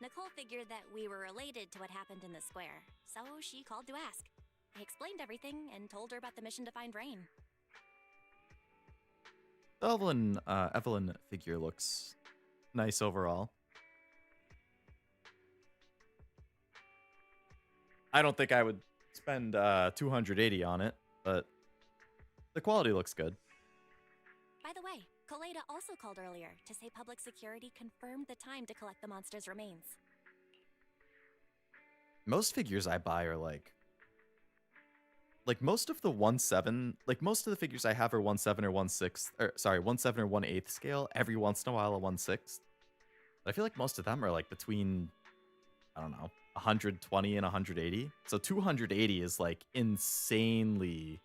Nicole figured that we were related to what happened in the square, so she called to ask. I explained everything and told her about the mission to find Rain. Evelyn figure looks nice overall. I don't think I would spend 280 on it, but the quality looks good. By the way, Kaleda also called earlier to say public security confirmed the time to collect the monster's remains. Most figures I buy are like most of the 1/7, like most of the figures I have are 1/7 or 1/6, or sorry, 1/7 or 1/8 scale. Every once in a while a 1/6. But I feel like most of them are like between, I don't know, 120 and 180. So 280 is like insanely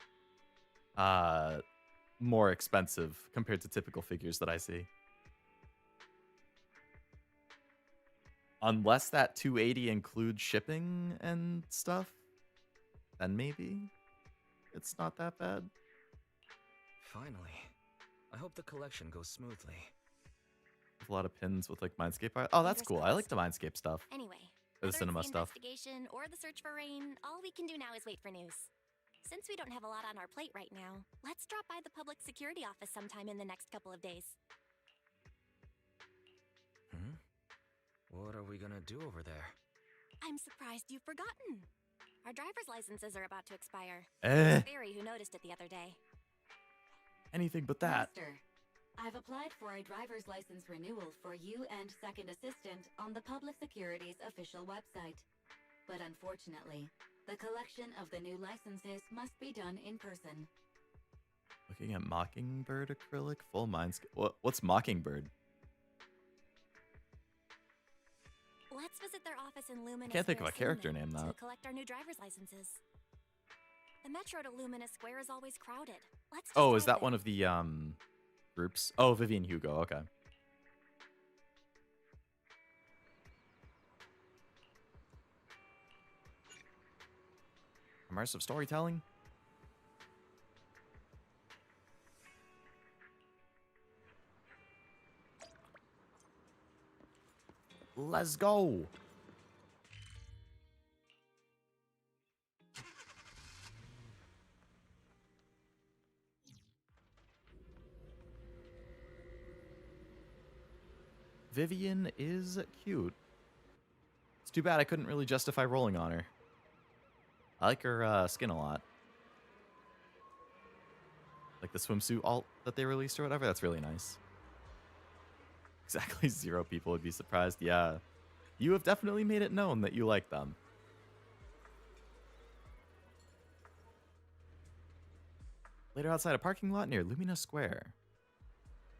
more expensive compared to typical figures that I see. Unless that 280 includes shipping and stuff, then maybe it's not that bad. Finally. I hope the collection goes smoothly. A lot of pins with like Mindscape art. Oh, that's cool. I like the Mindscape stuff. Anyway, Or the whether cinema it's the stuff. investigation or the search for Rain, all we can do now is wait for news. Since we don't have a lot on our plate right now, let's drop by the public security office sometime in the next couple of days. What are we gonna do over there? I'm surprised you've forgotten. Our driver's licenses are about to expire. Eh. Barry who noticed it the other day. Anything but that. Master, I've applied for a driver's license renewal for you and second assistant on the Public Security's official website. But unfortunately, the collection of the new licenses must be done in person. Looking at Mockingbird acrylic, full mind. What's Mockingbird? Let's visit their office in Luminous. I can't think of a Square character soon name to that. collect our new driver's licenses. The metro to Luminous Square is always crowded. Let's just Oh, is drive that there. one of the groups? Oh, Vivian Hugo. Okay. Immersive storytelling. Let's go. Vivian is cute. It's too bad I couldn't really justify rolling on her. I like her skin a lot. Like the swimsuit alt that they released or whatever. That's really nice. Exactly 0 people would be surprised. Yeah. You have definitely made it known that you like them. Later outside a parking lot near Lumina Square.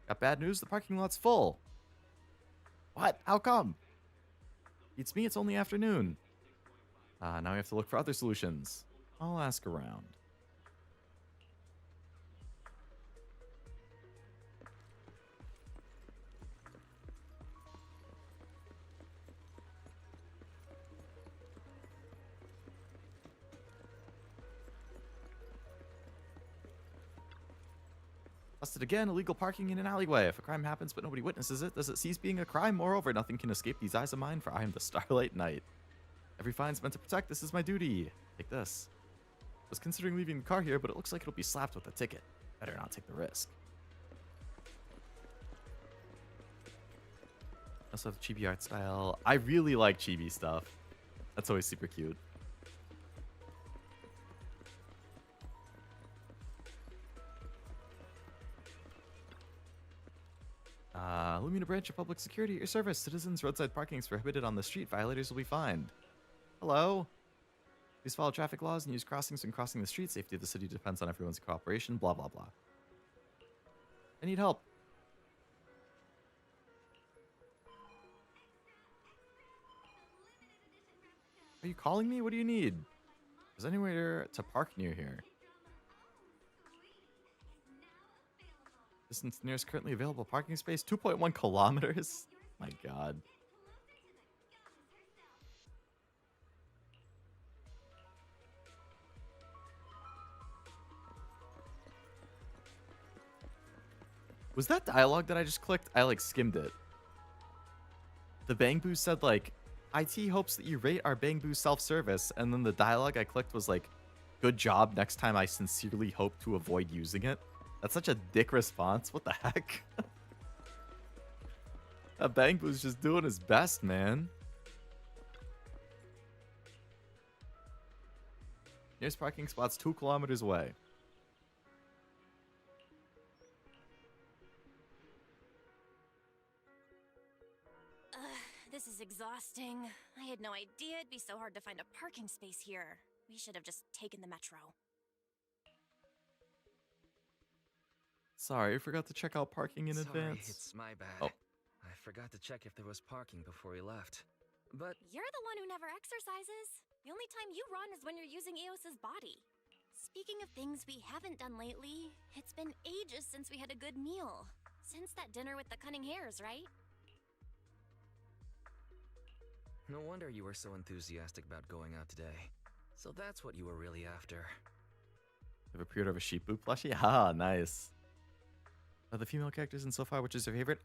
Got bad news, the parking lot's full. What? How come? Beats me, it's only afternoon. Now we have to look for other solutions. I'll ask around. Busted again, illegal parking in an alleyway. If a crime happens but nobody witnesses it, does it cease being a crime? Moreover, nothing can escape these eyes of mine, for I am the Starlight Knight. Every fine's meant to protect, this is my duty. Take this. I was considering leaving the car here, but it looks like it'll be slapped with a ticket. Better not take the risk. Also have the chibi art style. I really like chibi stuff. That's always super cute. Lumina Branch of Public Security at your service. Citizens, roadside parking is prohibited on the street. Violators will be fined. Hello? Please follow traffic laws and use crossings when crossing the street. Safety of the city depends on everyone's cooperation. Blah, blah, blah. I need help. Are you calling me? What do you need? Is there anywhere to park near here? Distance nearest currently available parking space, 2.1 kilometers. My God. Was that dialogue that I just clicked? I like skimmed it. The Bang Boo said like, IT hopes that you rate our Bang Boo self-service, and then the dialogue I clicked was like, good job, next time I sincerely hope to avoid using it. That's such a dick response. What the heck? That Bang Boo's just doing his best, man. Nearest parking spot's 2 kilometers away. This is exhausting. I had no idea it'd be so hard to find a parking space here. We should have just taken the metro. Sorry, I forgot to check out parking in advance. It's my bad. Oh. I forgot to check if there was parking before we left. But You're the one who never exercises. The only time you run is when you're using Eos's body. Speaking of things we haven't done lately, it's been ages since we had a good meal. Since that dinner with the cunning hairs, right? no wonder you were so enthusiastic about going out today. So that's what you were really after. Have a pre-order of a Sheep Boo plushie? Ah, nice. The female characters in so far, which is your favorite?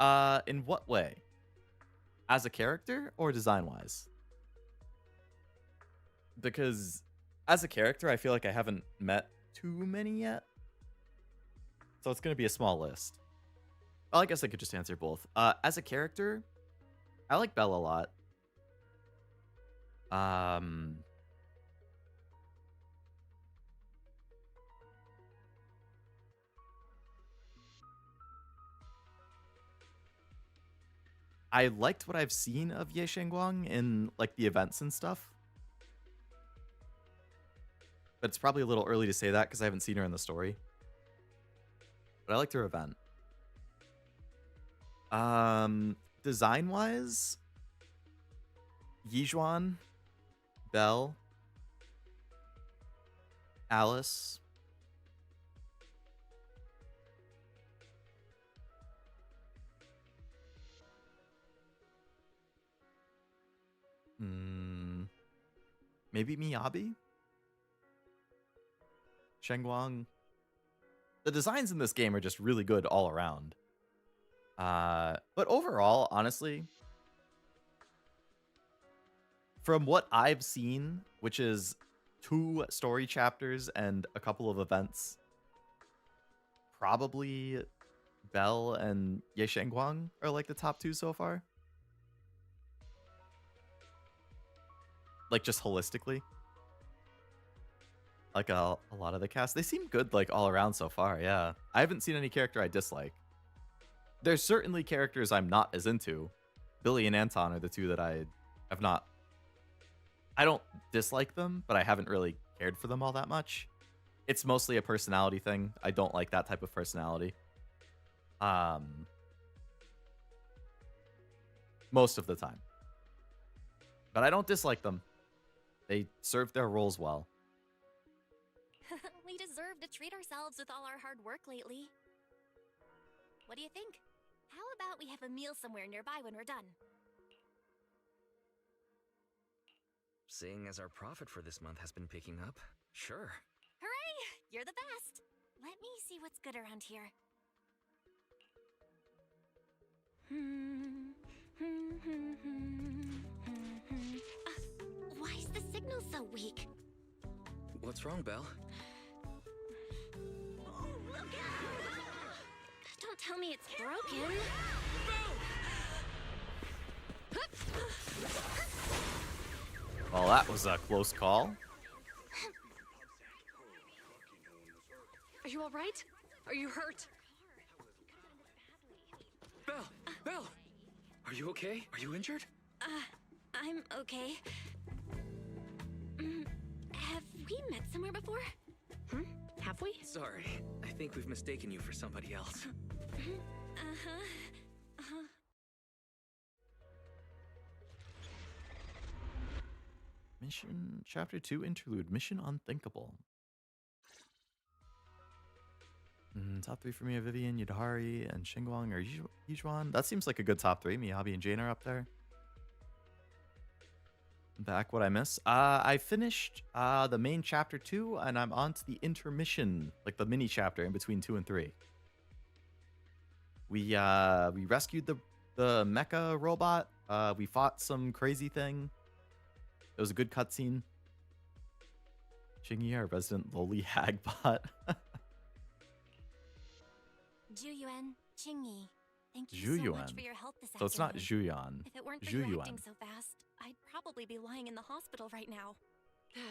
In what way? As a character or design-wise? Because as a character, I feel like I haven't met too many yet. So it's going to be a small list. Well, I guess I could just answer both. As a character, I like Belle a lot. I liked what I've seen of Ye Shengguang in like the events and stuff. But it's probably a little early to say that because I haven't seen her in the story. But I liked her event. Design wise, Yizhuan, Belle, Alice. Maybe Miyabi? Shengguang. The designs in this game are just really good all around. But overall, honestly, from what I've seen, which is 2 story chapters and a couple of events, probably Belle and Ye Shengguang are like the top 2 so far. Like just holistically. Like a lot of the cast. They seem good like all around so far, yeah. I haven't seen any character I dislike. There's certainly characters I'm not as into. Billy and Anton are the 2 that I have not... I don't dislike them, but I haven't really cared for them all that much. It's mostly a personality thing. I don't like that type of personality. Most of the time. But I don't dislike them. They serve their roles well. We deserve to treat ourselves with all our hard work lately. What do you think? How about we have a meal somewhere nearby when we're done? Seeing as our profit for this month has been picking up, sure. Hooray! You're the best! Let me see what's good around here. Why is the signal so weak? What's wrong, Belle? Oh, look out! Don't tell me it's broken. Well, that was a close call. Are you all right? Are you hurt? Belle! Belle! Are you okay? Are you injured? I'm okay. Have we met somewhere before? Have we? Sorry, I think we've mistaken you for somebody else. Mission Chapter 2 Interlude. Mission Unthinkable. Top 3 for me are Vivian, Yudhari, and Shengguang or Yizhuan. That seems like a good top 3. Miyabi and Jane are up there. Back, what I miss? I finished the main chapter 2, and I'm on to the intermission, like the mini chapter in between 2 and 3. We rescued the mecha robot. We fought some crazy thing. It was a good cutscene. Chingy, our resident lowly hagbot. Juyuan, Qingyi, thank you so much for your help this So it's not afternoon. Zhuyan. If it weren't for you acting so fast, I'd probably be lying in the hospital right now.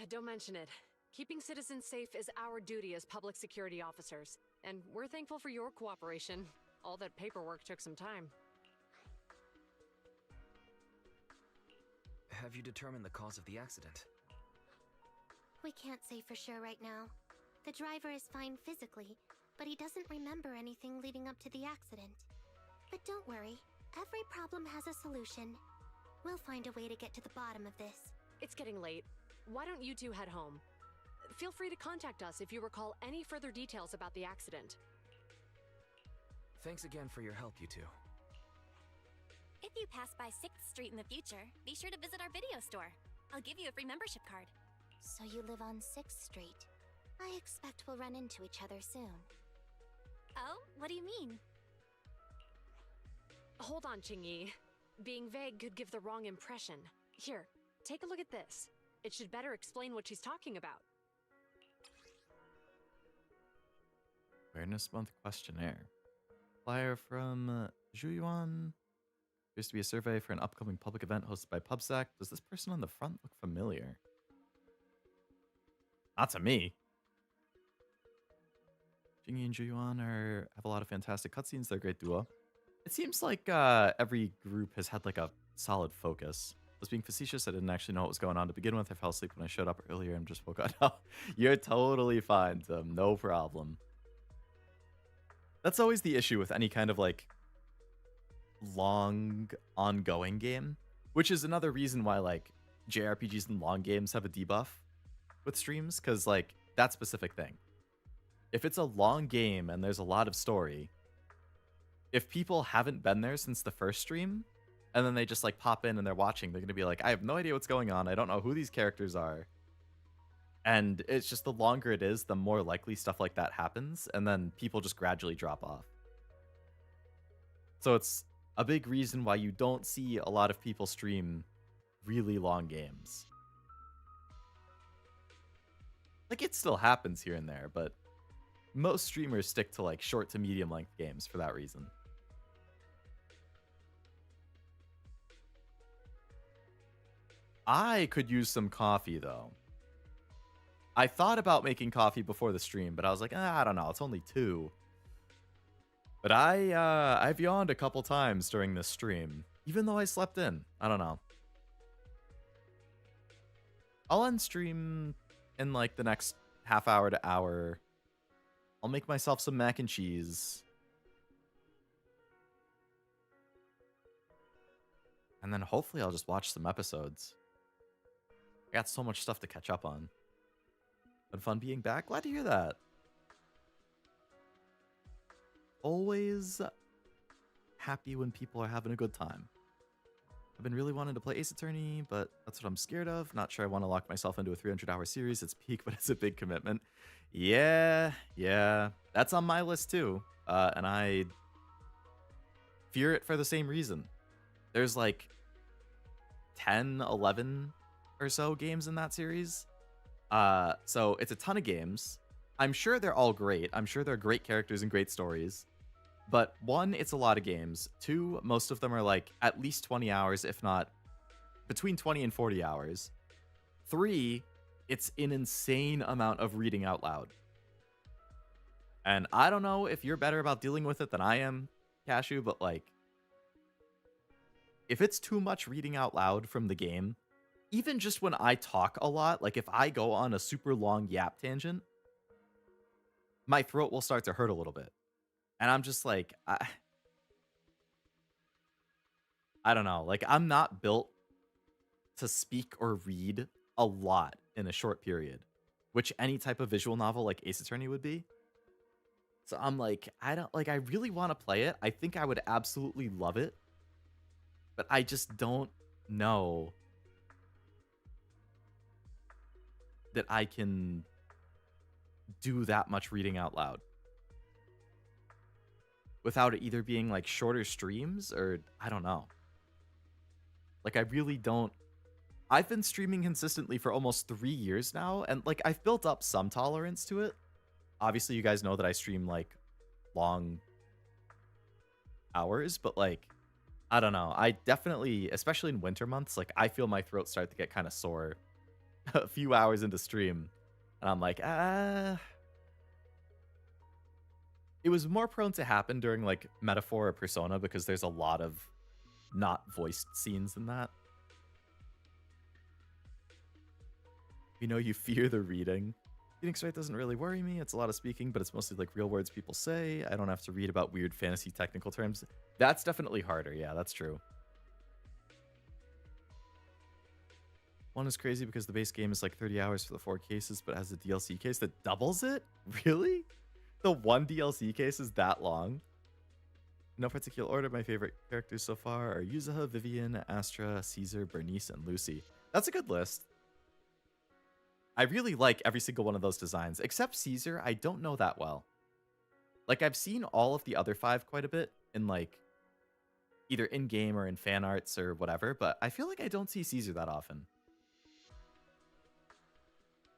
Don't mention it. Keeping citizens safe is our duty as public security officers, and we're thankful for your cooperation. All that paperwork took some time. Have you determined the cause of the accident? We can't say for sure right now. The driver is fine physically, but he doesn't remember anything leading up to the accident. But don't worry, every problem has a solution. We'll find a way to get to the bottom of this. It's getting late. Why don't you two head home? Feel free to contact us if you recall any further details about the accident. Thanks again for your help, you two. If you pass by 6th Street in the future, be sure to visit our video store. I'll give you a free membership card. So you live on 6th Street. I expect we'll run into each other soon. Oh, what do you mean? Hold on, Qingyi. Being vague could give the wrong impression. Here, take a look at this. It should better explain what she's talking about. Awareness Month questionnaire. Flyer from Zhuyuan. Appears to be a survey for an upcoming public event hosted by PubSec. Does this person on the front look familiar? Not to me. Jingyi and Zhuyuan have a lot of fantastic cutscenes. They're a great duo. It seems like every group has had like a solid focus. I was being facetious. I didn't actually know what was going on to begin with. I fell asleep when I showed up earlier and just woke up. No, you're totally fine, Tim. No problem. That's always the issue with any kind of like long ongoing game, which is another reason why like JRPGs and long games have a debuff with streams, because like that specific thing. If it's a long game and there's a lot of story, if people haven't been there since the first stream and then they just like pop in and they're watching, they're going to be like, I have no idea what's going on. I don't know who these characters are. And it's just the longer it is, the more likely stuff like that happens. And then people just gradually drop off. So it's a big reason why you don't see a lot of people stream really long games. Like, it still happens here and there, but most streamers stick to like short to medium length games for that reason. I could use some coffee though. I thought about making coffee before the stream, but I was like, I don't know, it's only 2. But I've yawned a couple times during this stream, even though I slept in. I don't know. I'll end stream in like the next half hour to hour. I'll make myself some mac and cheese. And then hopefully I'll just watch some episodes. I got so much stuff to catch up on. Been fun being back. Glad to hear that. Always happy when people are having a good time. I've been really wanting to play Ace Attorney, but that's what I'm scared of. Not sure I want to lock myself into a 300-hour series. It's peak, but it's a big commitment. Yeah. That's on my list too. And I fear it for the same reason. There's like 10, 11 or so games in that series. So it's a ton of games. I'm sure they're all great. I'm sure they're great characters and great stories. But 1, it's a lot of games. 2, most of them are like at least 20 hours, if not between 20 and 40 hours. 3, it's an insane amount of reading out loud. And I don't know if you're better about dealing with it than I am, Cashew, but like, if it's too much reading out loud from the game, even just when I talk a lot, like if I go on a super long yap tangent, my throat will start to hurt a little bit. And I'm just like, I don't know. Like, I'm not built to speak or read a lot in a short period, which any type of visual novel like Ace Attorney would be. So I'm like, I really want to play it. I think I would absolutely love it. But I just don't know that I can do that much reading out loud without it either being like shorter streams or I don't know. Like, I really don't. I've been streaming consistently for almost 3 years now, and like I've built up some tolerance to it. Obviously, you guys know that I stream like long hours, but like, I don't know. I definitely, especially in winter months, like I feel my throat start to get kind of sore a few hours into stream. And I'm like, It was more prone to happen during like Metaphor or Persona because there's a lot of not voiced scenes in that. You know, you fear the reading. Phoenix Wright doesn't really worry me. It's a lot of speaking, but it's mostly like real words people say. I don't have to read about weird fantasy technical terms. That's definitely harder. Yeah, that's true. 1 is crazy because the base game is like 30 hours for the 4 cases, but has a DLC case that doubles it? Really? The 1 DLC case is that long? No particular order. My favorite characters so far are Yuzuha, Vivian, Astra, Caesar, Bernice, and Lucy. That's a good list. I really like every single one of those designs, except Caesar. I don't know that well. Like, I've seen all of the other 5 quite a bit in like either in-game or in fan arts or whatever, but I feel like I don't see Caesar that often.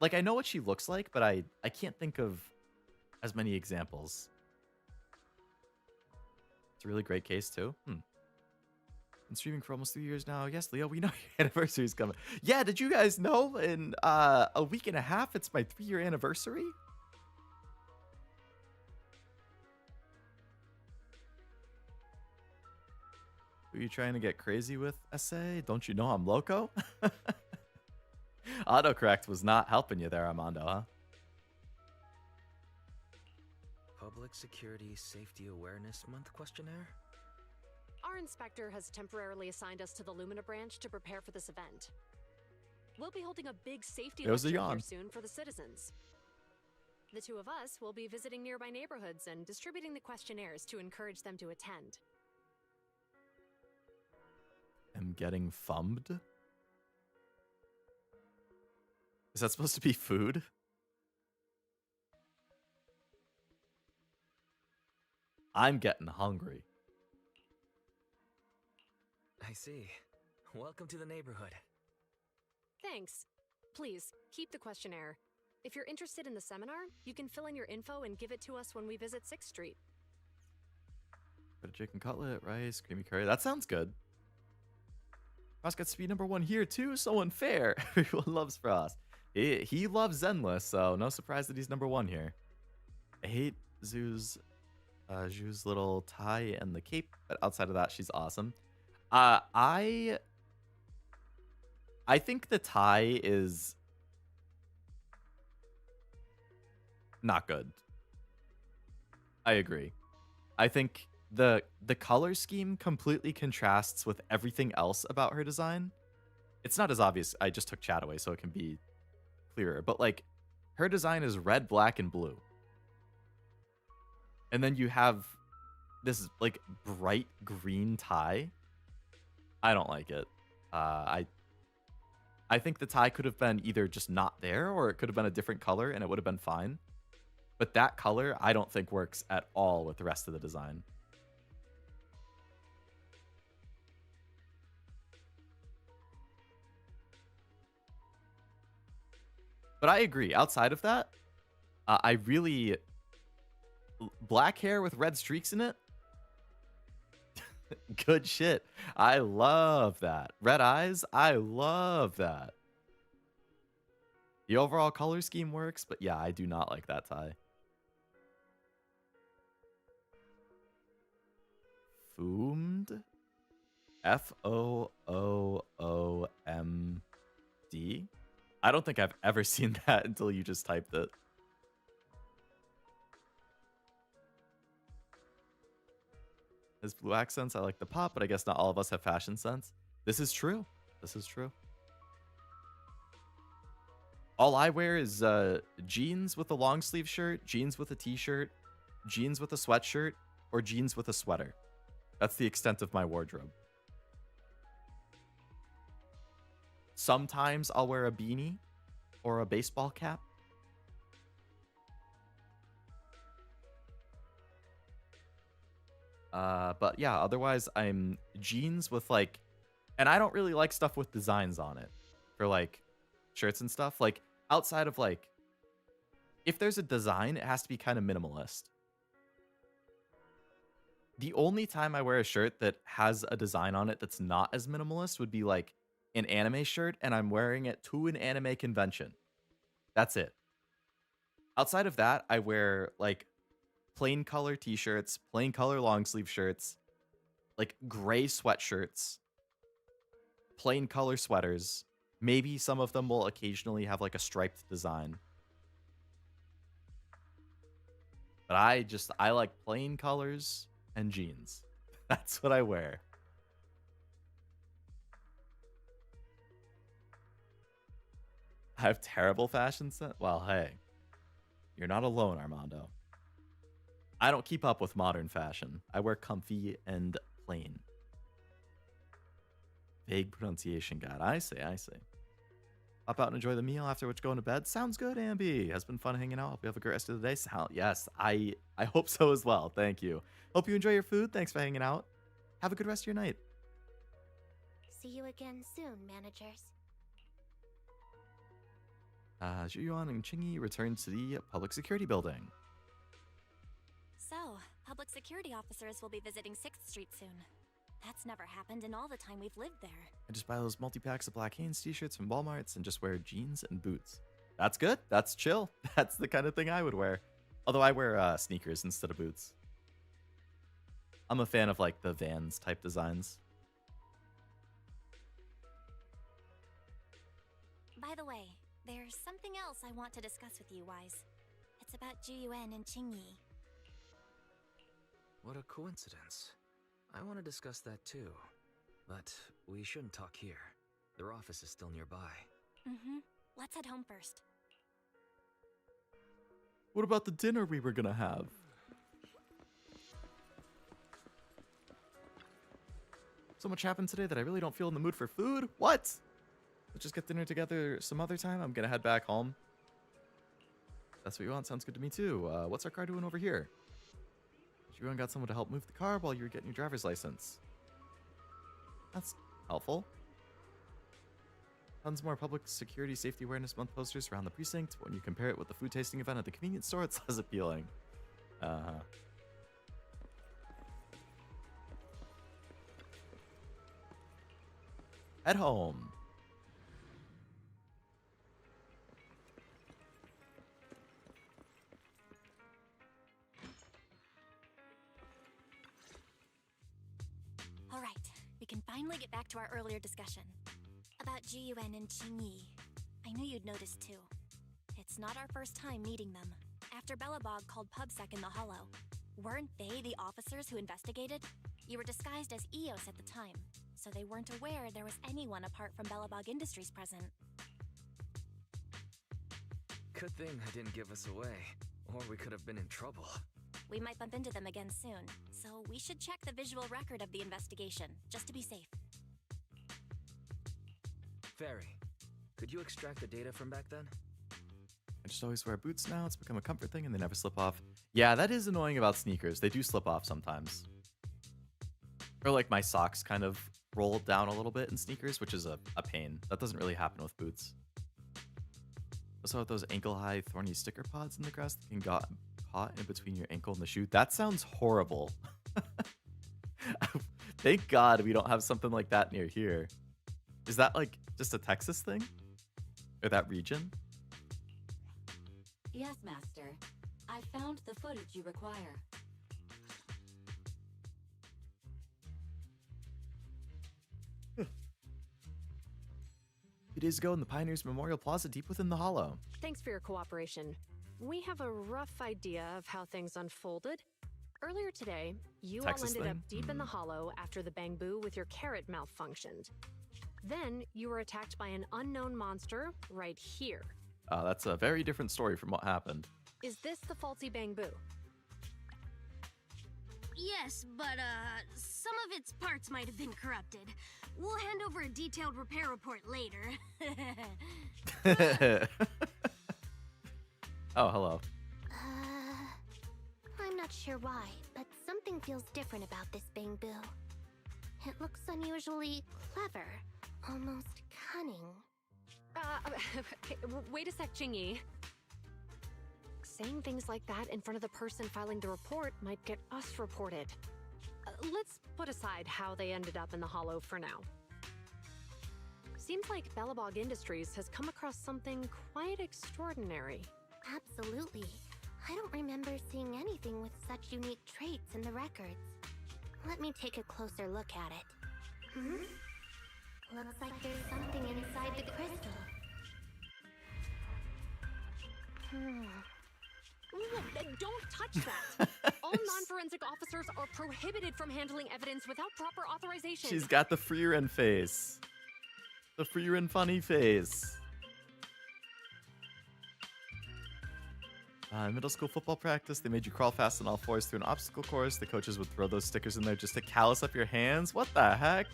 Like, I know what she looks like, but I can't think of as many examples. It's a really great case, too. Been streaming for almost 3 years now. Yes, Leo, we know your anniversary's coming. Yeah, did you guys know in a week and a half, it's my 3-year anniversary? Who you trying to get crazy with, SA? Don't you know I'm loco? Autocorrect was not helping you there, Armando, huh? Public Security Safety Awareness Month questionnaire? Our inspector has temporarily assigned us to the Lumina branch to prepare for this event. We'll be holding a big safety It was a lecture here yawn. soon for the citizens. The two of us will be visiting nearby neighborhoods and distributing the questionnaires to encourage them to attend. Am getting fummed? Is that supposed to be food? I'm getting hungry. I see. Welcome to the neighborhood. Thanks. Please, keep the questionnaire. If you're interested in the seminar, you can fill in your info and give it to us when we visit 6th Street. Got a chicken cutlet, rice, creamy curry. That sounds good. Frost got to be number 1 here too. So unfair. Everyone loves Frost. He loves Zenless, so no surprise that he's number 1 here. I hate Zhu's little tie and the cape, but outside of that, she's awesome. I think the tie is not good. I agree. I think the color scheme completely contrasts with everything else about her design. It's not as obvious. I just took chat away so it can be clearer. But like, her design is red, black, and blue. And then you have this like bright green tie. I don't like it. I think the tie could have been either just not there or it could have been a different color and it would have been fine. But that color, I don't think works at all with the rest of the design. But I agree. Outside of that, I really... Black hair with red streaks in it? Good shit. I love that. Red eyes? I love that. The overall color scheme works, but yeah, I do not like that tie. Foomd? Foomd? I don't think I've ever seen that until you just typed it. His blue accents, I like the pop, but I guess not all of us have fashion sense. This is true. This is true. All I wear is jeans with a long sleeve shirt, jeans with a t-shirt, jeans with a sweatshirt, or jeans with a sweater. That's the extent of my wardrobe. Sometimes I'll wear a beanie or a baseball cap. But yeah, otherwise I'm jeans with like, and I don't really like stuff with designs on it for like shirts and stuff. Like outside of like, if there's a design, it has to be kind of minimalist. The only time I wear a shirt that has a design on it that's not as minimalist would be like an anime shirt and I'm wearing it to an anime convention. That's it. Outside of that, I wear like plain color t-shirts, plain color long sleeve shirts, like gray sweatshirts, plain color sweaters. Maybe some of them will occasionally have like a striped design. But I like plain colors and jeans. That's what I wear. I have terrible fashion sense. Well, hey, you're not alone, Armando. I don't keep up with modern fashion. I wear comfy and plain. Vague pronunciation guide. I see. Hop out and enjoy the meal, after which going to bed. Sounds good, Ambi. Has been fun hanging out. Hope you have a great rest of the day. Yes, I hope so as well. Thank you. Hope you enjoy your food. Thanks for hanging out. Have a good rest of your night. See you again soon, managers. Zhuyuan and Chingy return to the public security building. So, public security officers will be visiting 6th Street soon. That's never happened in all the time we've lived there. I just buy those multi-packs of Black Hanes t-shirts from Walmarts and just wear jeans and boots. That's good. That's chill. That's the kind of thing I would wear. Although I wear sneakers instead of boots. I'm a fan of like the Vans type designs. By the way, there's something else I want to discuss with you, Wise. It's about Juyuan and Qingyi. What a coincidence. I want to discuss that too. But we shouldn't talk here. Their office is still nearby. Mm-hmm. Let's head home first. What about the dinner we were gonna have? So much happened today that I really don't feel in the mood for food? What? Let's just get dinner together some other time. I'm gonna head back home. That's what you want. Sounds good to me too. What's our car doing over here? Everyone got someone to help move the car while you were getting your driver's license. That's helpful. Tons more public security safety awareness month posters around the precinct. When you compare it with the food tasting event at the convenience store, it's less appealing. Head home. All right, we can finally get back to our earlier discussion. About Juyuan and Qingyi. I knew you'd noticed too. It's not our first time meeting them. After Belebog called PubSec in the Hollow, weren't they the officers who investigated? You were disguised as EOS at the time, so they weren't aware there was anyone apart from Belebog Industries present. Good thing I didn't give us away, or we could have been in trouble. We might bump into them again soon, so we should check the visual record of the investigation, just to be safe. Fairy, could you extract the data from back then? I just always wear boots now. It's become a comfort thing and they never slip off. Yeah, that is annoying about sneakers. They do slip off sometimes. Or like my socks kind of roll down a little bit in sneakers, which is a pain. That doesn't really happen with boots. Also with those ankle-high thorny sticker pods in the grass that can get caught in between your ankle and the shoe. That sounds horrible. Thank God we don't have something like that near here. Is that like just a Texas thing? Or that region? Yes, Master. I found the footage you require. Few days ago in the Pioneers Memorial Plaza deep within the Hollow. Thanks for your cooperation. We have a rough idea of how things unfolded. Earlier today, you Texas all ended thing? up deep in the Hollow after the bamboo with your carrot malfunctioned. Then you were attacked by an unknown monster right here. That's a very different story from what happened. Is this the faulty bamboo? Yes, but some of its parts might have been corrupted. We'll hand over a detailed repair report later. Oh, hello. I'm not sure why, but something feels different about this bamboo. It looks unusually clever, almost cunning. Wait a sec, Qingyi. Saying things like that in front of the person filing the report might get us reported. Let's put aside how they ended up in the Hollow for now. Seems like Belebog Industries has come across something quite extraordinary. Absolutely. I don't remember seeing anything with such unique traits in the records. Let me take a closer look at it. Looks like there's something inside the crystal. Don't touch that! All non-forensic officers are prohibited from handling evidence without proper authorization. She's got the Freerin face. The Freerin funny face. In middle school football practice, they made you crawl fast on all fours through an obstacle course. The coaches would throw those stickers in there just to callus up your hands. What the heck?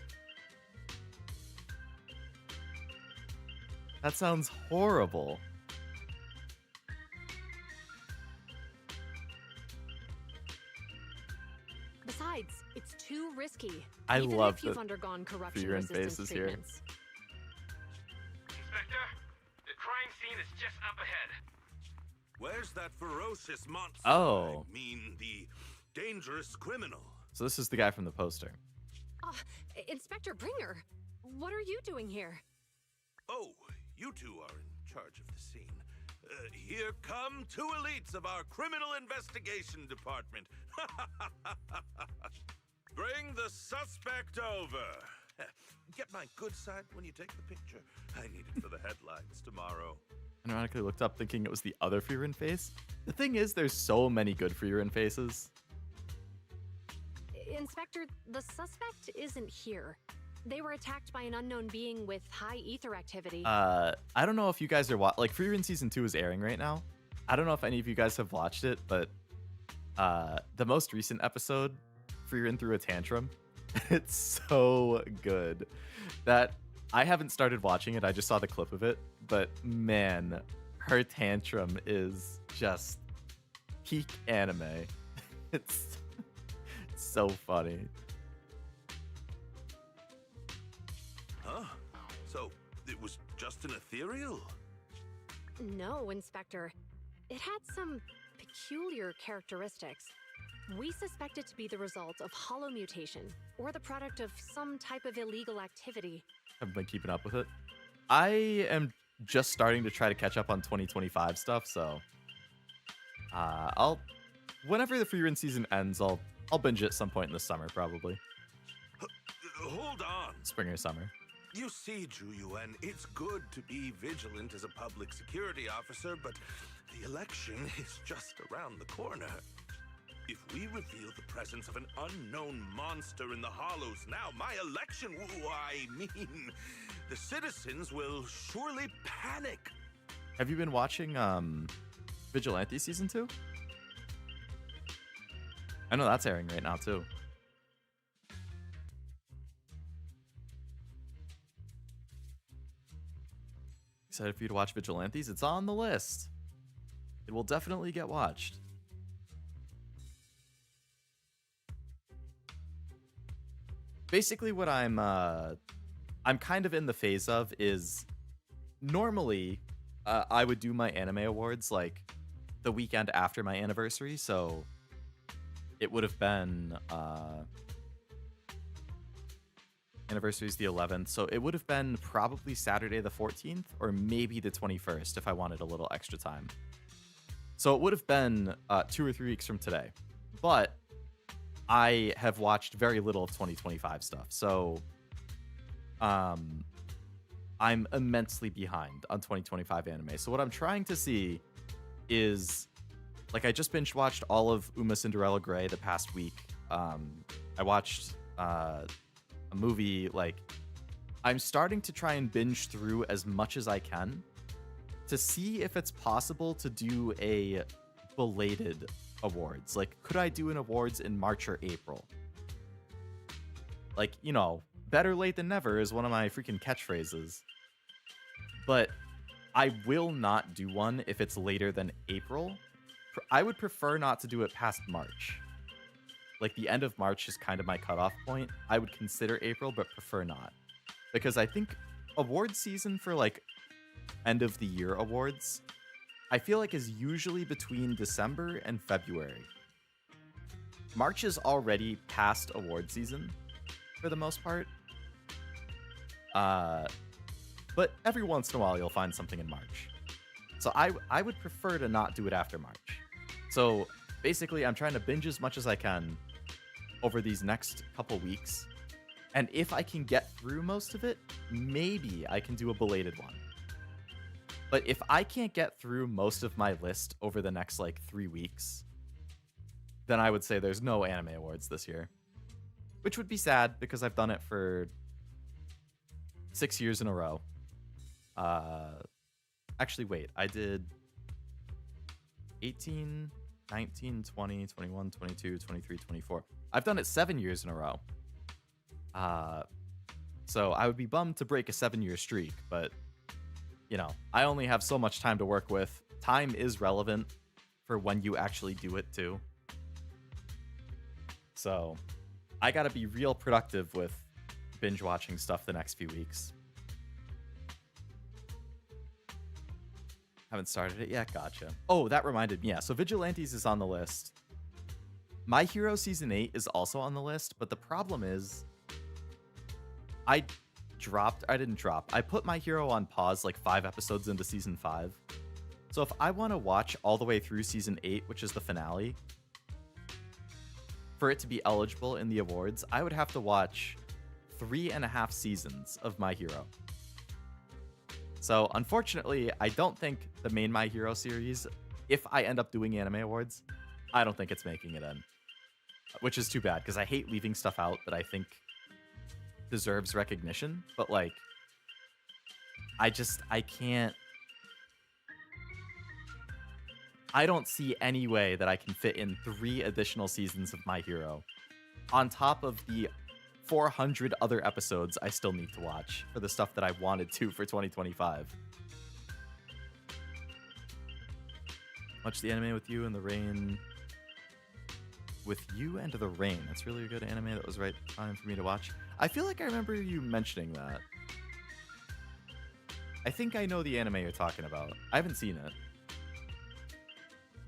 That sounds horrible. Besides, it's too risky. I even love if you've that undergone corruption Freerin resistance face is here. treatments. Inspector, the crime scene is just up ahead. Where's that ferocious monster? Oh. I mean, the dangerous criminal. So this is the guy from the poster. Inspector Bringer, what are you doing here? Oh, you two are in charge of the scene. Here come two elites of our criminal investigation department. Bring the suspect over. Get my good side when you take the picture. I need it for the headlines tomorrow. I ironically looked up thinking it was the other Freerin face. The thing is, there's so many good Freerin faces. Inspector, the suspect isn't here. They were attacked by an unknown being with high ether activity. I don't know if you guys are like Freerin season 2 is airing right now. I don't know if any of you guys have watched it, but the most recent episode, Freerin threw a tantrum. It's so good that I haven't started watching it. I just saw the clip of it, but man, her tantrum is just peak anime. It's so funny. Huh? So it was just an ethereal? No, Inspector. It had some peculiar characteristics. We suspect it to be the result of hollow mutation, or the product of some type of illegal activity. Haven't been keeping up with it. I am just starting to try to catch up on 2025 stuff, so I'll whenever the Freerin season ends, I'll binge it at some point in the summer, probably. Hold on. Spring or summer. You see, Juyuan, it's good to be vigilant as a public security officer, but the election is just around the corner. If we reveal the presence of an unknown monster in the Hollows now, my election, the citizens will surely panic. Have you been watching Vigilante season 2? I know that's airing right now too. Excited for you to watch Vigilantes? It's on the list. It will definitely get watched. Basically, what I'm kind of in the phase of is normally I would do my anime awards like the weekend after my anniversary, so it would have been anniversary is the 11th, so it would have been probably Saturday the 14th or maybe the 21st if I wanted a little extra time. So it would have been 2 or 3 weeks from today, but I have watched very little of 2025 stuff, so I'm immensely behind on 2025 anime. So what I'm trying to see is, like, I just binge watched all of Uma Cinderella Grey the past week. I watched a movie. Like, I'm starting to try and binge through as much as I can to see if it's possible to do a belated awards. Like, could I do an awards in March or April? Like, you know, better late than never is one of my freaking catchphrases. But I will not do one if it's later than April. I would prefer not to do it past March. Like, the end of March is kind of my cutoff point. I would consider April, but prefer not. Because I think award season for, like, end of the year awards, I feel like is usually between December and February. March is already past award season for the most part. But every once in a while you'll find something in March. So I would prefer to not do it after March. So basically I'm trying to binge as much as I can over these next couple weeks. And if I can get through most of it, maybe I can do a belated one. But if I can't get through most of my list over the next, like, 3 weeks, then I would say there's no anime awards this year. Which would be sad, because I've done it for 6 years in a row. Actually, wait. I did 18, 19, 20, 21, 22, 23, 24. I've done it 7 years in a row. So I would be bummed to break a 7-year streak, but, you know, I only have so much time to work with. Time is relevant for when you actually do it, too. So I gotta be real productive with binge watching stuff the next few weeks. Haven't started it yet? Gotcha. Oh, that reminded me. Yeah, so Vigilantes is on the list. My Hero Season 8 is also on the list, but the problem is I put My Hero on pause like 5 episodes into Season 5. So if I want to watch all the way through Season 8, which is the finale, for it to be eligible in the awards, I would have to watch 3.5 seasons of My Hero. So unfortunately, I don't think the main My Hero series, if I end up doing Anime Awards, I don't think it's making it in. Which is too bad, because I hate leaving stuff out that I think deserves recognition. But like, I can't. I don't see any way that I can fit in 3 additional seasons of My Hero on top of the 400 other episodes I still need to watch for the stuff that I wanted to for 2025. Watch the anime with you and the rain. With you and the rain. That's really a good anime. That was right time for me to watch. I feel like I remember you mentioning that. I think I know the anime you're talking about. I haven't seen it.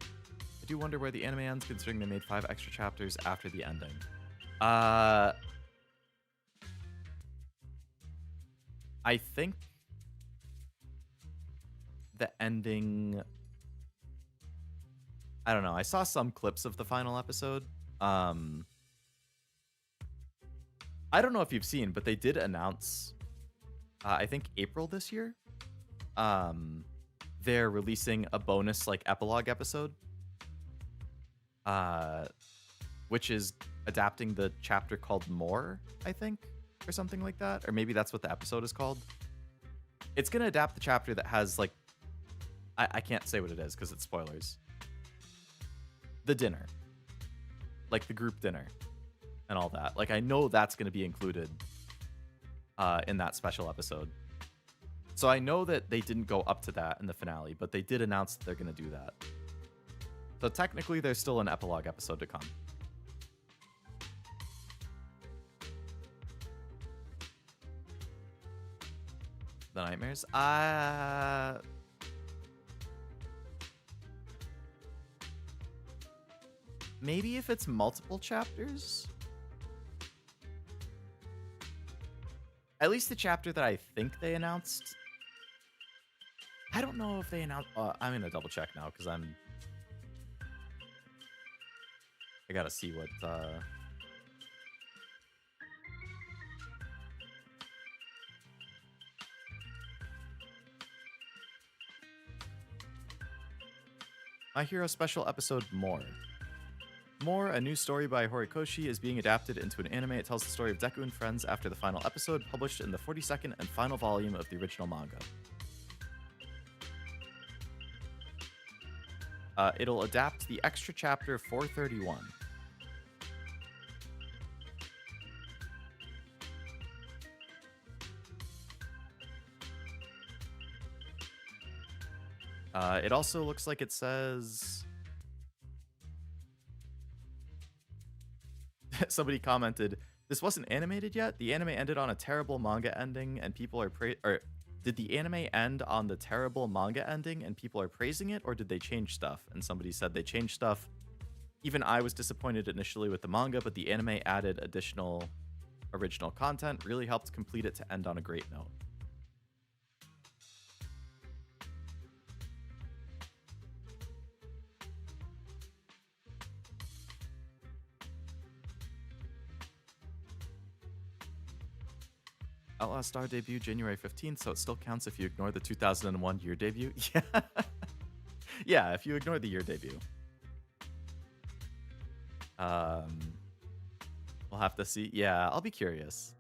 I do wonder where the anime ends, considering they made 5 extra chapters after the ending. I think the ending... I don't know. I saw some clips of the final episode. I don't know if you've seen, but they did announce, I think April this year, they're releasing a bonus like epilogue episode, which is adapting the chapter called More, I think, or something like that. Or maybe that's what the episode is called. It's going to adapt the chapter that has like, I can't say what it is because it's spoilers. The dinner, like the group dinner and all that. Like, I know that's going to be included in that special episode. So I know that they didn't go up to that in the finale, but they did announce that they're going to do that. So technically there's still an epilogue episode to come. The nightmares? Maybe if it's multiple chapters? At least the chapter that I think they announced. I don't know if they announced... I'm going to double check now because I got to see what... My Hero Special Episode More. More, a new story by Horikoshi, is being adapted into an anime. It tells the story of Deku and friends after the final episode, published in the 42nd and final volume of the original manga. It'll adapt the extra chapter 431. It also looks like it says... Somebody commented, this wasn't animated yet? The anime ended on a terrible manga ending and people are did the anime end on the terrible manga ending and people are praising it, or did they change stuff? And somebody said they changed stuff. Even I was disappointed initially with the manga, but the anime added additional original content, really helped complete it to end on a great note. Outlaw Star debut January 15th, so it still counts if you ignore the 2001 year debut. Yeah. Yeah, if you ignore the year debut. We'll have to see. Yeah, I'll be curious.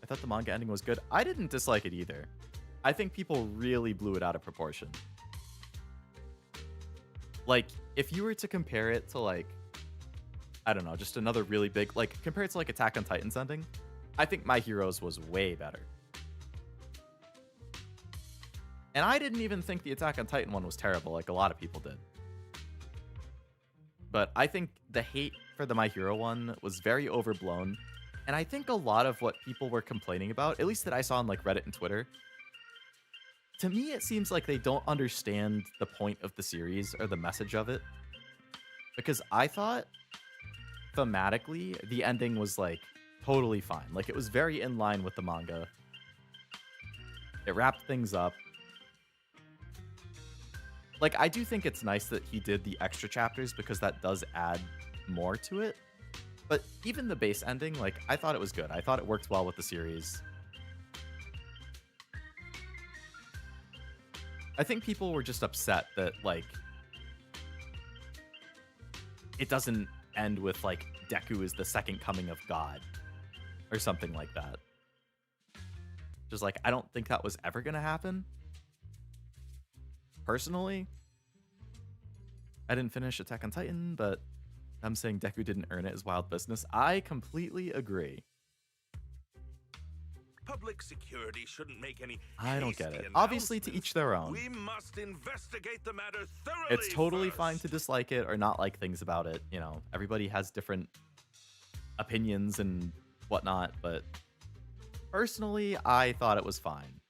I thought the manga ending was good. I didn't dislike it either. I think people really blew it out of proportion. Like, if you were to compare it to, like, I don't know, just another really big, like, compare it to, like, Attack on Titan's ending, I think My Hero's was way better. And I didn't even think the Attack on Titan one was terrible, like a lot of people did. But I think the hate for the My Hero one was very overblown. And I think a lot of what people were complaining about, at least that I saw on like Reddit and Twitter, to me it seems like they don't understand the point of the series or the message of it. Because I thought, thematically, the ending was like, totally fine. Like, it was very in line with the manga. It wrapped things up. Like, I do think it's nice that he did the extra chapters because that does add more to it. But even the base ending, like, I thought it was good. I thought it worked well with the series. I think people were just upset that, like, it doesn't end with, like, Deku is the second coming of God or something like that. Just like, I don't think that was ever going to happen. Personally, I didn't finish Attack on Titan, but I'm saying Deku didn't earn it is wild business. I completely agree. Public security shouldn't make any I don't get it. hasty Obviously, to each their own. We must investigate the matter thoroughly. It's totally first. fine to dislike it or not like things about it. You know, everybody has different opinions and whatnot, but personally, I thought it was fine.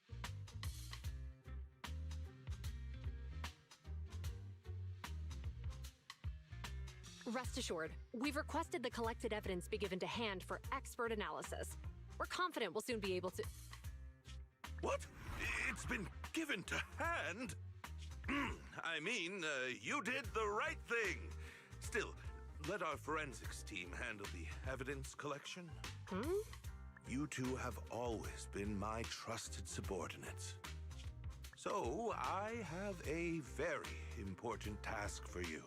Rest assured, we've requested the collected evidence be given to hand for expert analysis. We're confident we'll soon be able to... What? It's been given to hand? I mean, you did the right thing. Still, let our forensics team handle the evidence collection. You two have always been my trusted subordinates. So, I have a very important task for you.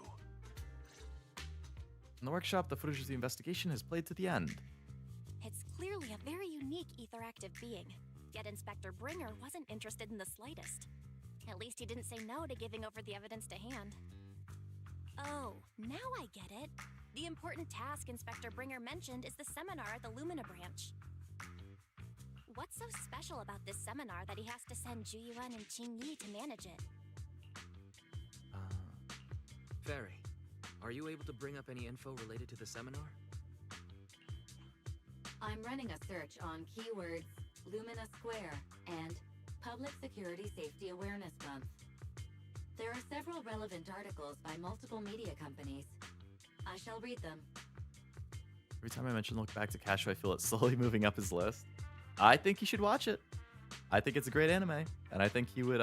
In the workshop, the footage of the investigation is played to the end. It's clearly a very unique etheractive being, yet Inspector Bringer wasn't interested in the slightest. At least he didn't say no to giving over the evidence to hand. Oh, now I get it. The important task Inspector Bringer mentioned is the seminar at the Lumina branch. What's so special about this seminar that he has to send Juyuan and Qingyi to manage it? Fairy, are you able to bring up any info related to the seminar? I'm running a search on keywords Lumina Square and Public Security Safety Awareness Month. There are several relevant articles by multiple media companies. I shall read them. Every time I mention Look Back to Cashew, I feel it slowly moving up his list. I think you should watch it. I think it's a great anime, and I think he would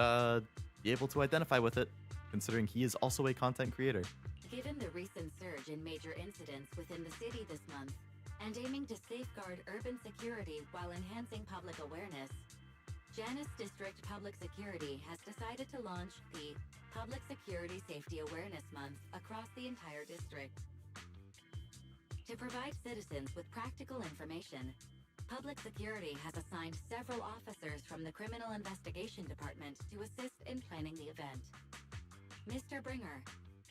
be able to identify with it, considering he is also a content creator. Given the recent surge in major incidents within the city this month, and aiming to safeguard urban security while enhancing public awareness, Janus District Public Security has decided to launch the Public Security Safety Awareness Month across the entire district. To provide citizens with practical information, Public Security has assigned several officers from the Criminal Investigation Department to assist in planning the event. Mr. Bringer,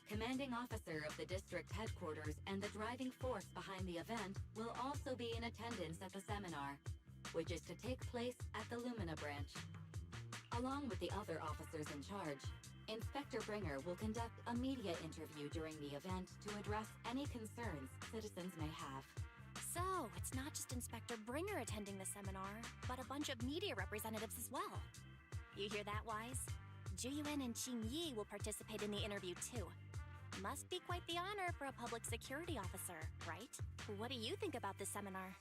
commanding officer of the district headquarters and the driving force behind the event, will also be in attendance at the seminar, which is to take place at the Lumina branch. Along with the other officers in charge, Inspector Bringer will conduct a media interview during the event to address any concerns citizens may have. So, it's not just Inspector Bringer attending the seminar, but a bunch of media representatives as well. You hear that, Wise? Juyuan and Qingyi will participate in the interview too. Must be quite the honor for a public security officer, right? What do you think about this seminar?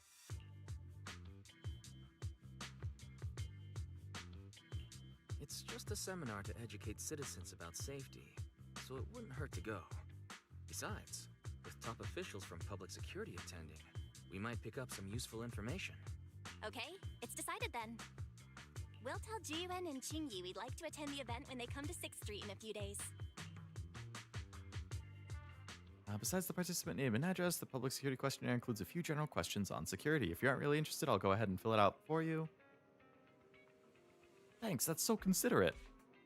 It's just a seminar to educate citizens about safety, so it wouldn't hurt to go. Besides, with top officials from public security attending, we might pick up some useful information. Okay, it's decided then. We'll tell Jiyuan and Qingyi we'd like to attend the event when they come to 6th Street in a few days. Besides the participant name and address, the public security questionnaire includes a few general questions on security. If you aren't really interested, I'll go ahead and fill it out for you. Thanks, that's so considerate.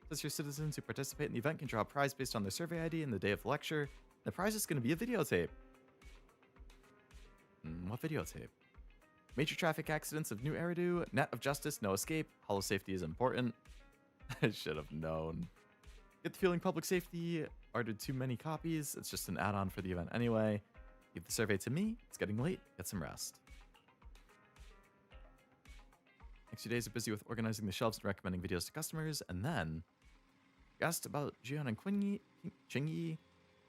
Says your citizens who participate in the event can draw a prize based on their survey ID and the day of the lecture. The prize is going to be a videotape. What videotape? Major traffic accidents of New Eridu, net of justice, no escape, hollow safety is important. I should have known. Get the feeling public safety ordered too many copies. It's just an add-on for the event anyway. Give the survey to me. It's getting late. Get some rest. Next few days are busy with organizing the shelves and recommending videos to customers. And then you asked about Jian and Qingyi.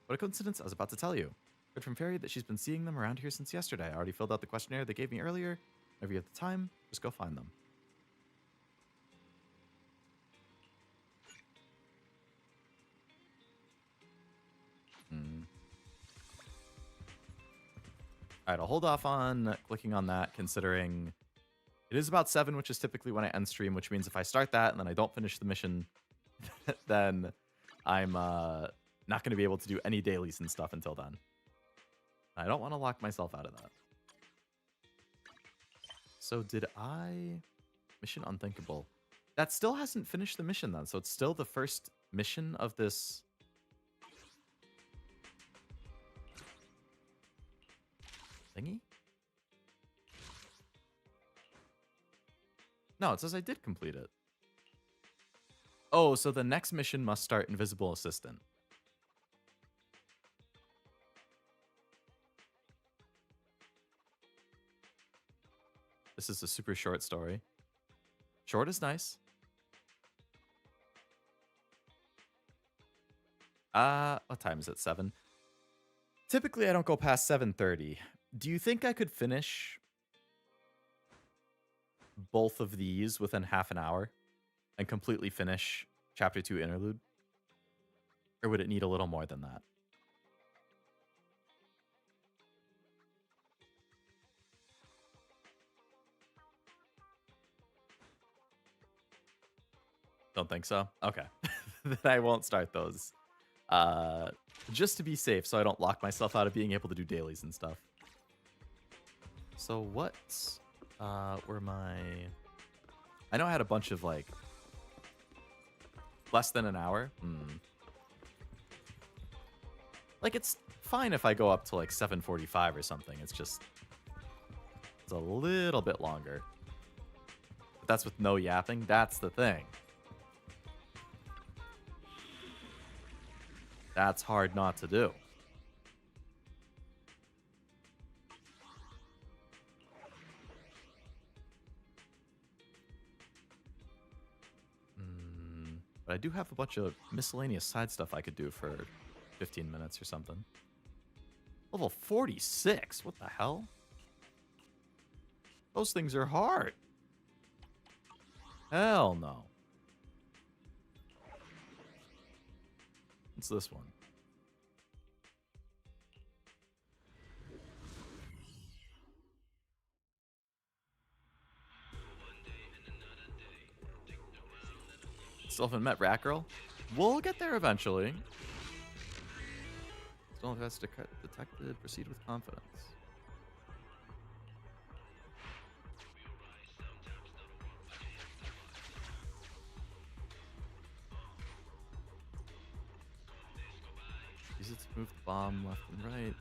What a coincidence, I was about to tell you. Heard from Fairy that she's been seeing them around here since yesterday. I already filled out the questionnaire they gave me earlier. Whenever you have the time, just go find them. All right, I'll hold off on clicking on that, considering it is about 7, which is typically when I end stream, which means if I start that and then I don't finish the mission, then I'm not going to be able to do any dailies and stuff until then. I don't want to lock myself out of that. So did I... Mission Unthinkable. That still hasn't finished the mission then, so it's still the first mission of this... thingy? No, it says I did complete it. Oh, so the next mission must start Invisible Assistant. This is a super short story. Short is nice. What time is it? 7? Typically, I don't go past 7:30. Do you think I could finish both of these within half an hour and completely finish Chapter 2 Interlude? Or would it need a little more than that? Don't think so? Okay. Then I won't start those. Just to be safe, so I don't lock myself out of being able to do dailies and stuff. So what were my... I know I had a bunch of, like, less than an hour. Like, it's fine if I go up to, like, 7:45 or something. It's just... it's a little bit longer. But that's with no yapping. That's the thing. That's hard not to do. But I do have a bunch of miscellaneous side stuff I could do for 15 minutes or something. Level 46? What the hell? Those things are hard. Hell no. What's this one? Still haven't met Ratgirl? We'll get there eventually. Still has detected. Proceed with confidence. Use it to move the bomb left and right.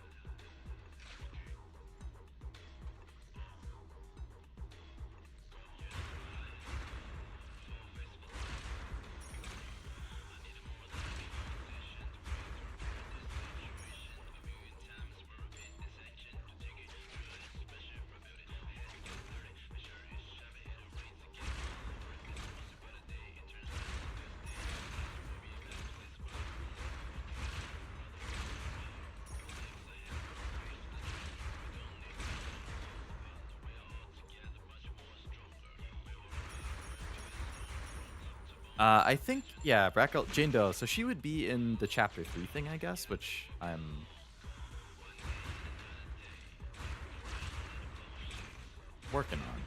I think, yeah, Brackle, Jane Doe. So she would be in the Chapter 3 thing, I guess, which I'm working on.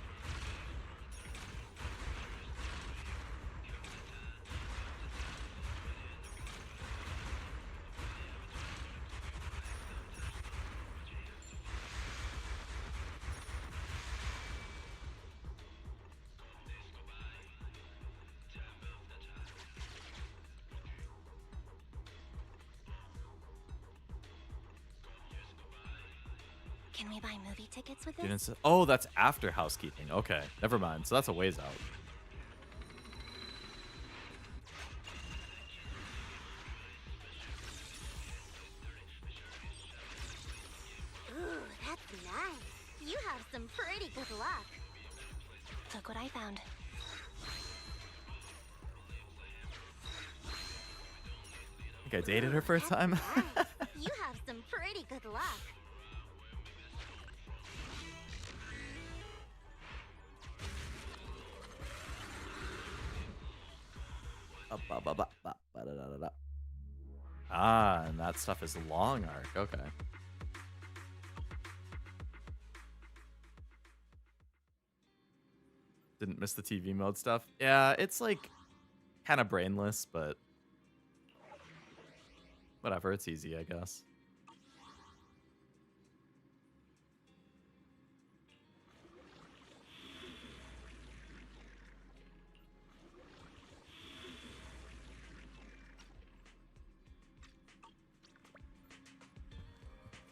Can we buy movie tickets with Didn't this? say, oh, that's after housekeeping. Okay, never mind. So that's a ways out. Ooh, that's nice. You have some pretty good luck. Look what I found. I think I dated her first time. You have some pretty good luck. Ah, and that stuff is long arc. Okay. Didn't miss the TV mode stuff. Yeah, it's like kind of brainless, but whatever. It's easy, I guess.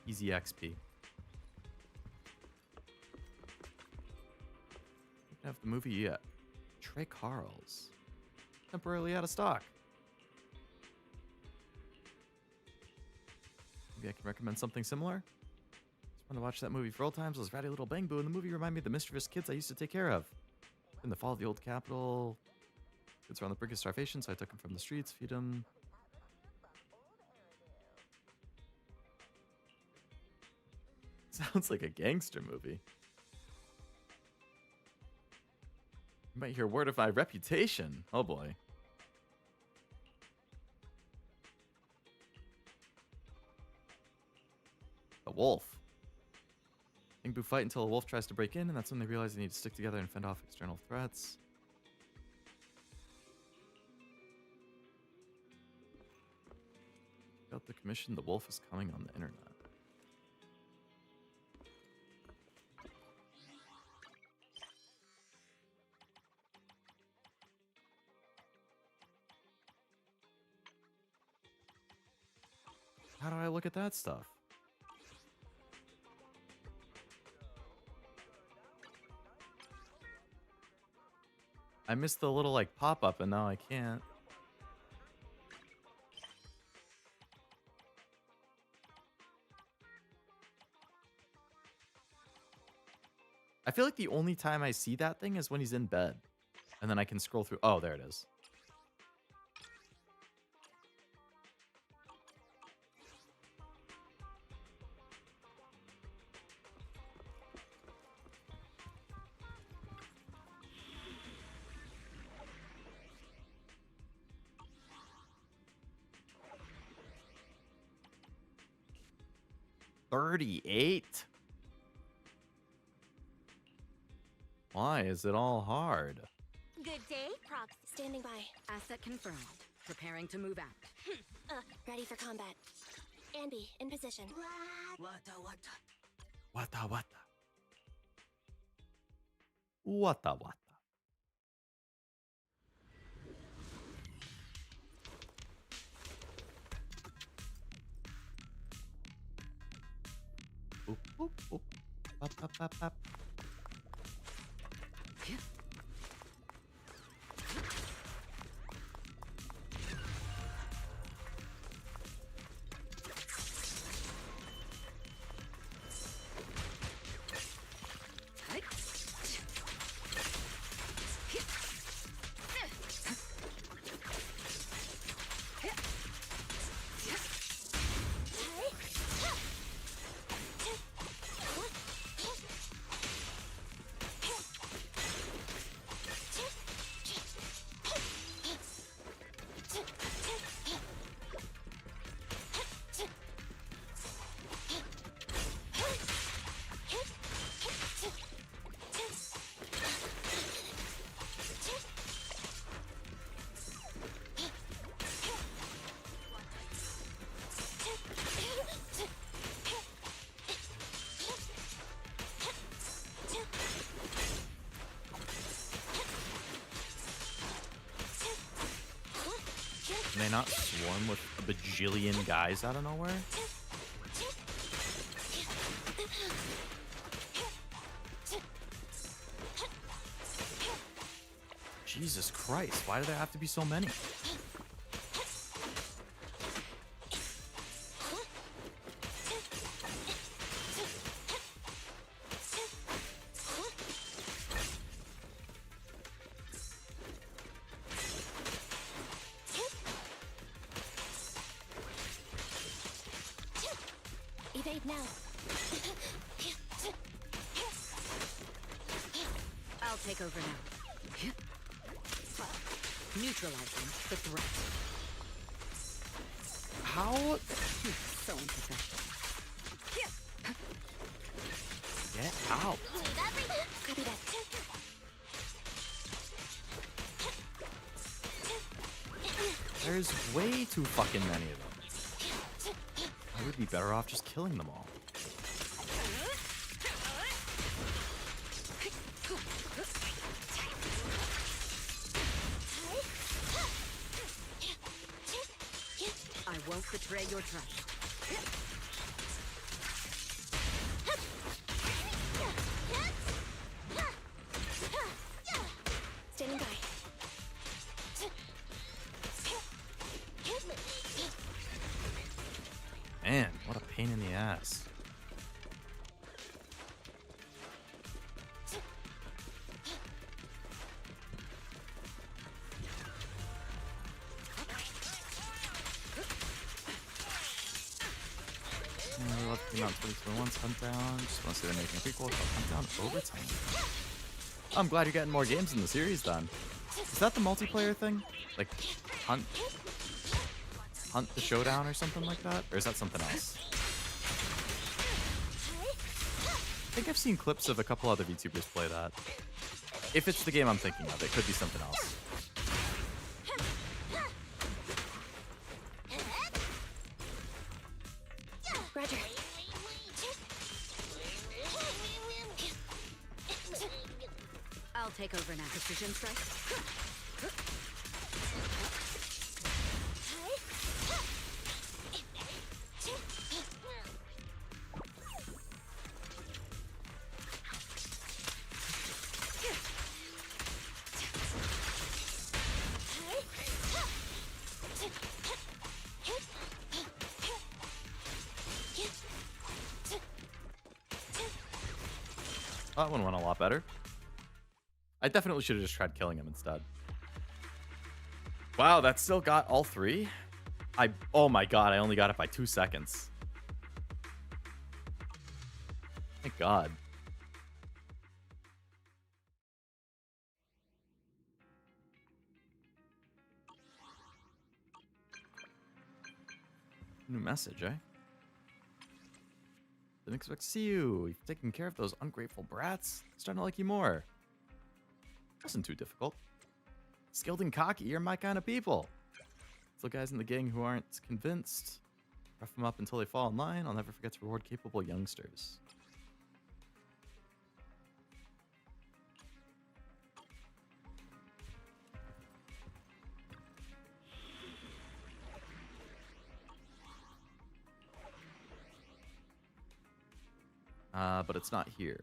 Easy XP. Don't have the movie yet. Trey Carl's. Temporarily out of stock. Maybe I can recommend something similar? Just want to watch that movie for old times. Those ratty little bang boo in the movie remind me of the mischievous kids I used to take care of. In the fall of the old capital, kids were on the brink of starvation, so I took them from the streets, feed them. Sounds like a gangster movie. You might hear word of my reputation. Oh boy. A wolf. Boo fight until a wolf tries to break in, and that's when they realize they need to stick together and fend off external threats. Got the commission. The wolf is coming on the internet. How do I look at that stuff? I missed the little like pop-up and now I can't. I feel like the only time I see that thing is when he's in bed. And then I can scroll through. Oh, there it is. $38? Why is it all hard? Good day, props. Standing by. Asset confirmed. Preparing to move out. Ready for combat. Anby, in position. Wata. Wata wata. Wata wata. Oop, oop, oop. Bop, bop, bop, bop. Can they not swarm with a bajillion guys out of nowhere? Jesus Christ, why do there have to be so many? Evade now. I'll take over now. Neutralizing the threat. How? So unprofessional. Get out. Copy that. There's way too fucking many of them. I would be better off just killing them all. I won't betray your trust. Standing by. Man, what a pain in the ass. Let's come out 2021's Hunt Down. Just want to see them making a prequel called Hunt Down Overtime. I'm glad you're getting more games in the series then. Is that the multiplayer thing? Like Hunt the Showdown or something like that? Or is that something else? I think I've seen clips of a couple other VTubers play that. If it's the game I'm thinking of, it could be something else. Roger. I'll take over now. Precision strike. That one went a lot better. I definitely should have just tried killing him instead. Wow, that still got all three? Oh my god, I only got it by 2 seconds. Thank god. New message, eh? Didn't expect to see you. You've taken care of those ungrateful brats. Starting to like you more. Wasn't too difficult. Skilled and cocky, you're my kind of people. Still guys in the gang who aren't convinced. Rough them up until they fall in line. I'll never forget to reward capable youngsters. But it's not here.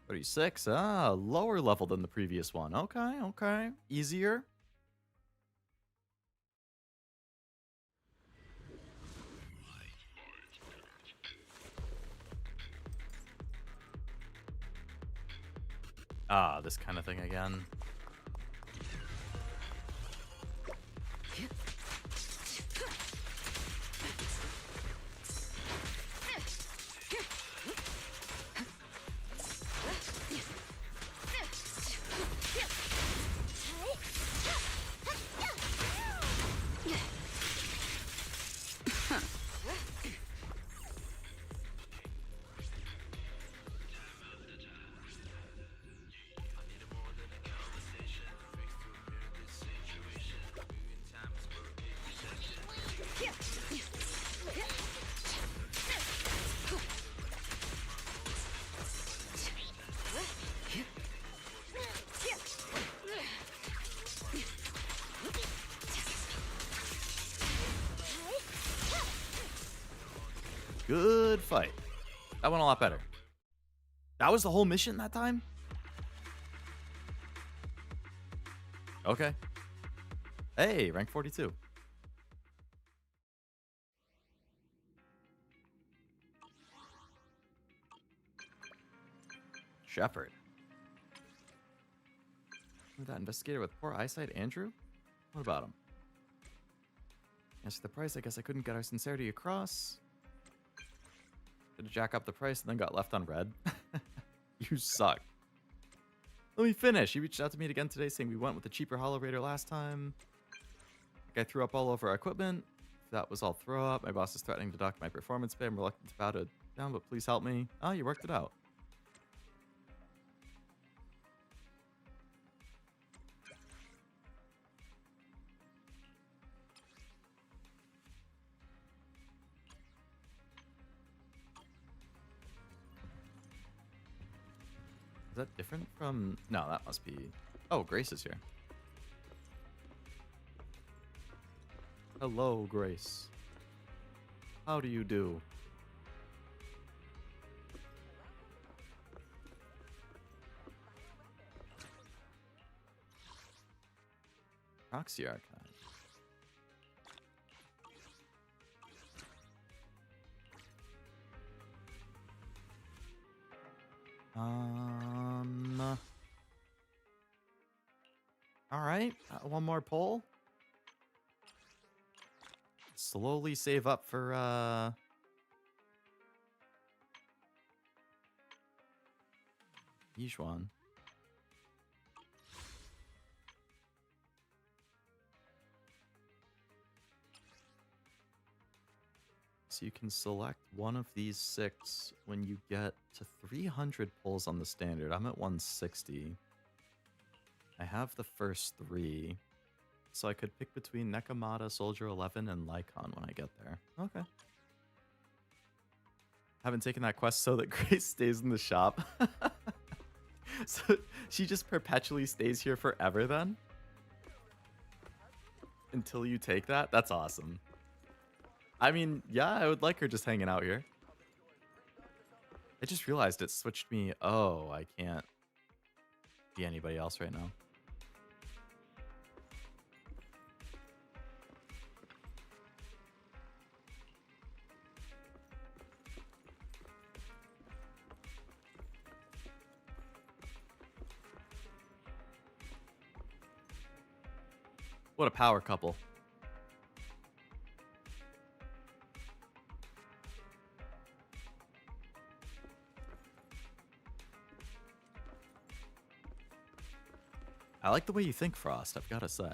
36. Lower level than the previous one. Okay. Easier. This kind of thing again. Good fight. That went a lot better. That was the whole mission that time? Okay. Hey, rank 42. Shepard. That investigator with poor eyesight, Andrew? What about him? As for the price, I guess I couldn't get our sincerity across. Did jack up the price and then got left on red. You suck. Let me finish. He reached out to me again today saying we went with the cheaper Hollow Raider last time. I threw up all over our equipment. If that was all throw up. My boss is threatening to dock my performance pay. I'm reluctant to bow it down, but please help me. Oh, you worked it out. that different from... No, that must be... Oh, Grace is here. Hello, Grace. How do you do? Proxy Archive. All right, one more poll. Slowly save up for Yichuan. So you can select one of these 6 when you get to 300 pulls on the standard. I'm at 160. I have the first 3. So I could pick between Nekomata, Soldier 11, and Lycon when I get there. Okay. Haven't taken that quest so that Grace stays in the shop. So she just perpetually stays here forever then? Until you take that? That's awesome. I mean, yeah, I would like her just hanging out here. I just realized it switched me. Oh, I can't be anybody else right now. What a power couple. I like the way you think, Frost, I've got to say.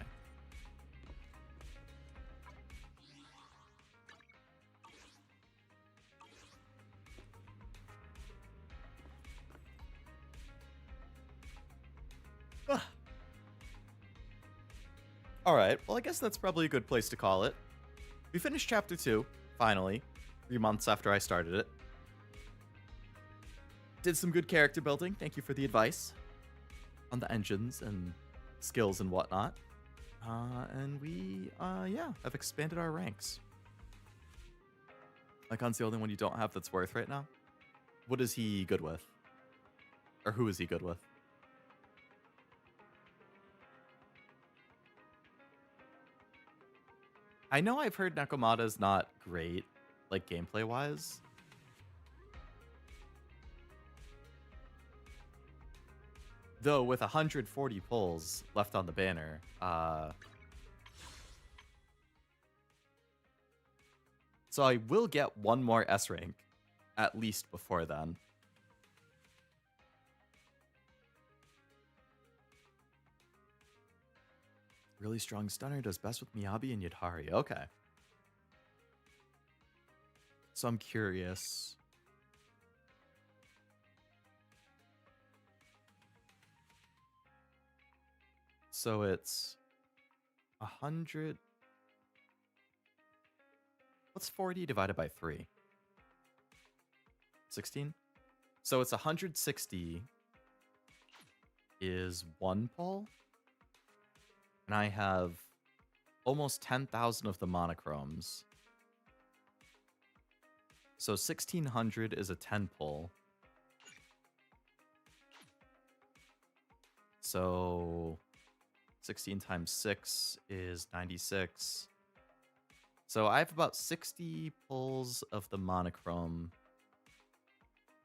All right, well, I guess that's probably a good place to call it. We finished Chapter 2, finally, 3 months after I started it. Did some good character building. Thank you for the advice on the engines and skills and whatnot. And we, yeah, have expanded our ranks. Lycon's the only one you don't have that's worth right now. What is he good with? Or who is he good with? I know I've heard Nekomata's not great, like, gameplay-wise. Though, with 140 pulls left on the banner, so I will get one more S rank, at least before then. Really strong stunner, does best with Miyabi and Yadhari. Okay. So I'm curious. So it's 100. What's 40 divided by 3? 16? So it's 160 is 1 pull. And I have almost 10,000 of the monochromes. So 1,600 is a 10 pull. So 16 times 6 is 96. So I have about 60 pulls of the monochrome.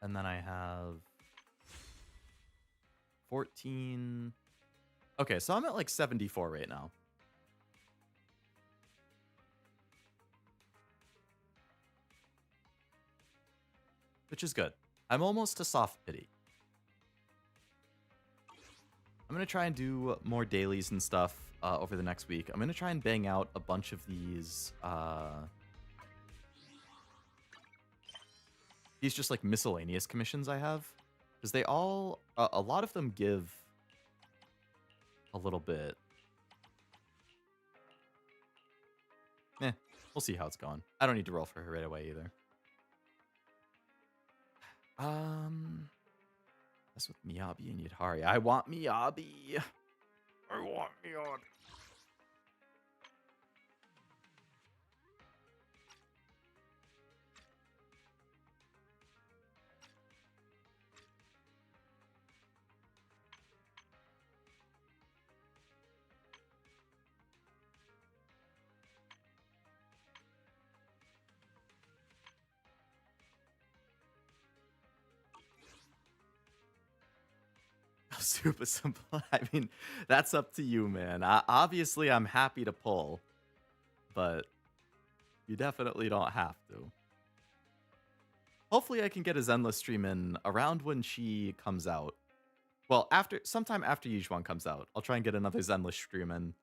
And then I have 14... Okay, so I'm at like 74 right now. Which is good. I'm almost to soft pity. I'm going to try and do more dailies and stuff over the next week. I'm going to try and bang out a bunch of these just like miscellaneous commissions I have. Because they all, a lot of them give a little bit. We'll see how it's going. I don't need to roll for her right away either. That's with Miyabi and Yidhari. I want Miyabi. I want Miyabi. Super simple. I mean, that's up to you, man. Obviously, I'm happy to pull, but you definitely don't have to. Hopefully, I can get a Zenless stream in around when she comes out. Well, sometime after Yijuan comes out, I'll try and get another Zenless stream in.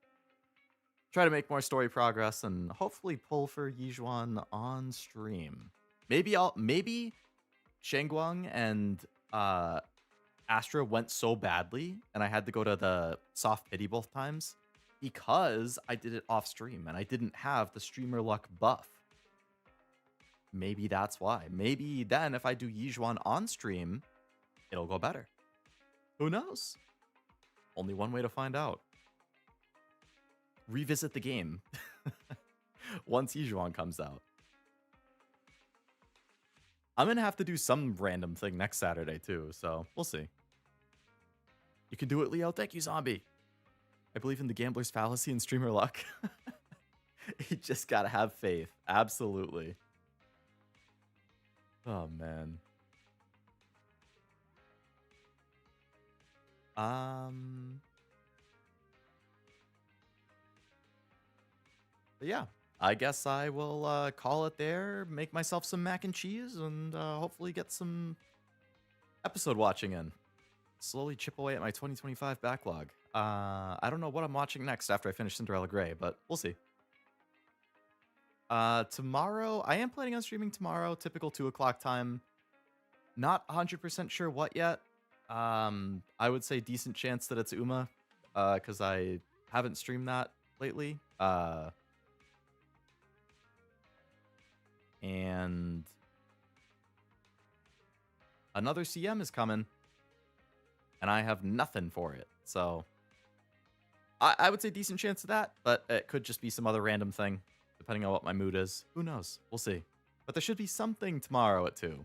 Try to make more story progress and hopefully pull for Yijuan on stream. Maybe Shangguang and Astra went so badly and I had to go to the soft pity both times because I did it off stream and I didn't have the streamer luck buff. Maybe that's why. Maybe then if I do Yijuan on stream, it'll go better. Who knows? Only one way to find out. Revisit the game once Yijuan comes out. I'm going to have to do some random thing next Saturday too, so we'll see. You can do it, Leo. Thank you, Zombie. I believe in the gambler's fallacy and streamer luck. You just got to have faith. Absolutely. Oh, man. But yeah, I guess I will call it there, make myself some mac and cheese, and hopefully get some episode watching in. Slowly chip away at my 2025 backlog. I don't know what I'm watching next after I finish Cinderella Grey, but we'll see. Tomorrow, I am planning on streaming tomorrow, typical 2 o'clock time. Not 100% sure what yet. I would say decent chance that it's Uma, because I haven't streamed that lately. And another CM is coming, and I have nothing for it. So I would say decent chance of that, but it could just be some other random thing, depending on what my mood is. Who knows? We'll see. But there should be something tomorrow at 2.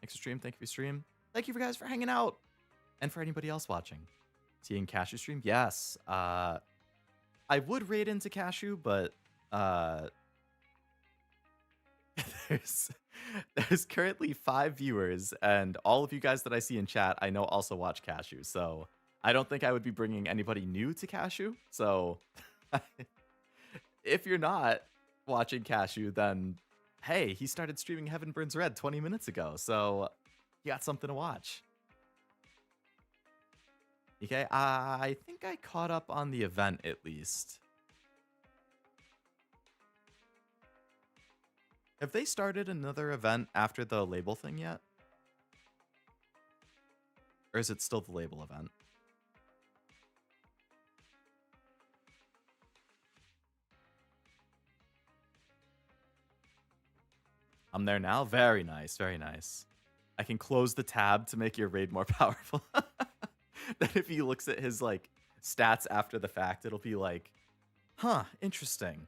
Thanks for stream. Thank you for stream. Thank you for guys for hanging out. And for anybody else watching. Seeing Cashew stream? Yes. I would raid into Cashew, but there's currently 5 viewers, and all of you guys that I see in chat, I know also watch Cashew. So I don't think I would be bringing anybody new to Cashew. So if you're not watching Cashew, then hey, he started streaming Heaven Burns Red 20 minutes ago. So you got something to watch. Okay, I think I caught up on the event at least. Have they started another event after the label thing yet? Or is it still the label event? I'm there now. Very nice. Very nice. I can close the tab to make your raid more powerful. Then if he looks at his like stats after the fact, it'll be like, huh, interesting.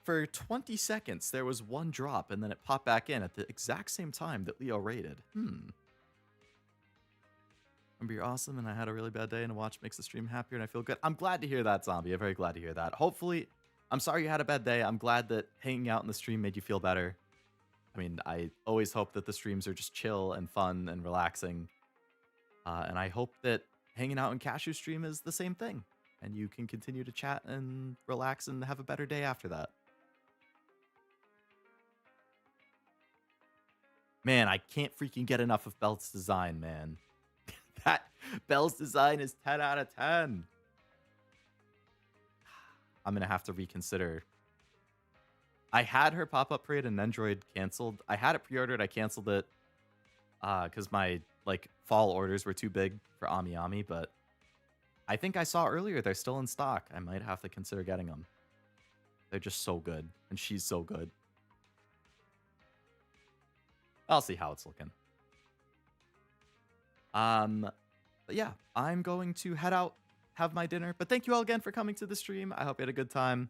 For 20 seconds, there was 1 drop, and then it popped back in at the exact same time that Leo raided. Remember, you're awesome, and I had a really bad day, and a watch makes the stream happier, and I feel good. I'm glad to hear that, Zombie. I'm very glad to hear that. Hopefully, I'm sorry you had a bad day. I'm glad that hanging out in the stream made you feel better. I mean, I always hope that the streams are just chill and fun and relaxing. And I hope that hanging out in Cashew stream is the same thing. And you can continue to chat and relax and have a better day after that. Man, I can't freaking get enough of Belle's design, man. That Belle's design is 10 out of 10. I'm going to have to reconsider. I had her pop-up parade and Nendroid canceled. I had it pre-ordered. I canceled it because my like fall orders were too big for Ami Ami, but I think I saw earlier they're still in stock. I might have to consider getting them. They're just so good, and she's so good. I'll see how it's looking. But yeah, I'm going to head out, have my dinner. But thank you all again for coming to the stream. I hope you had a good time.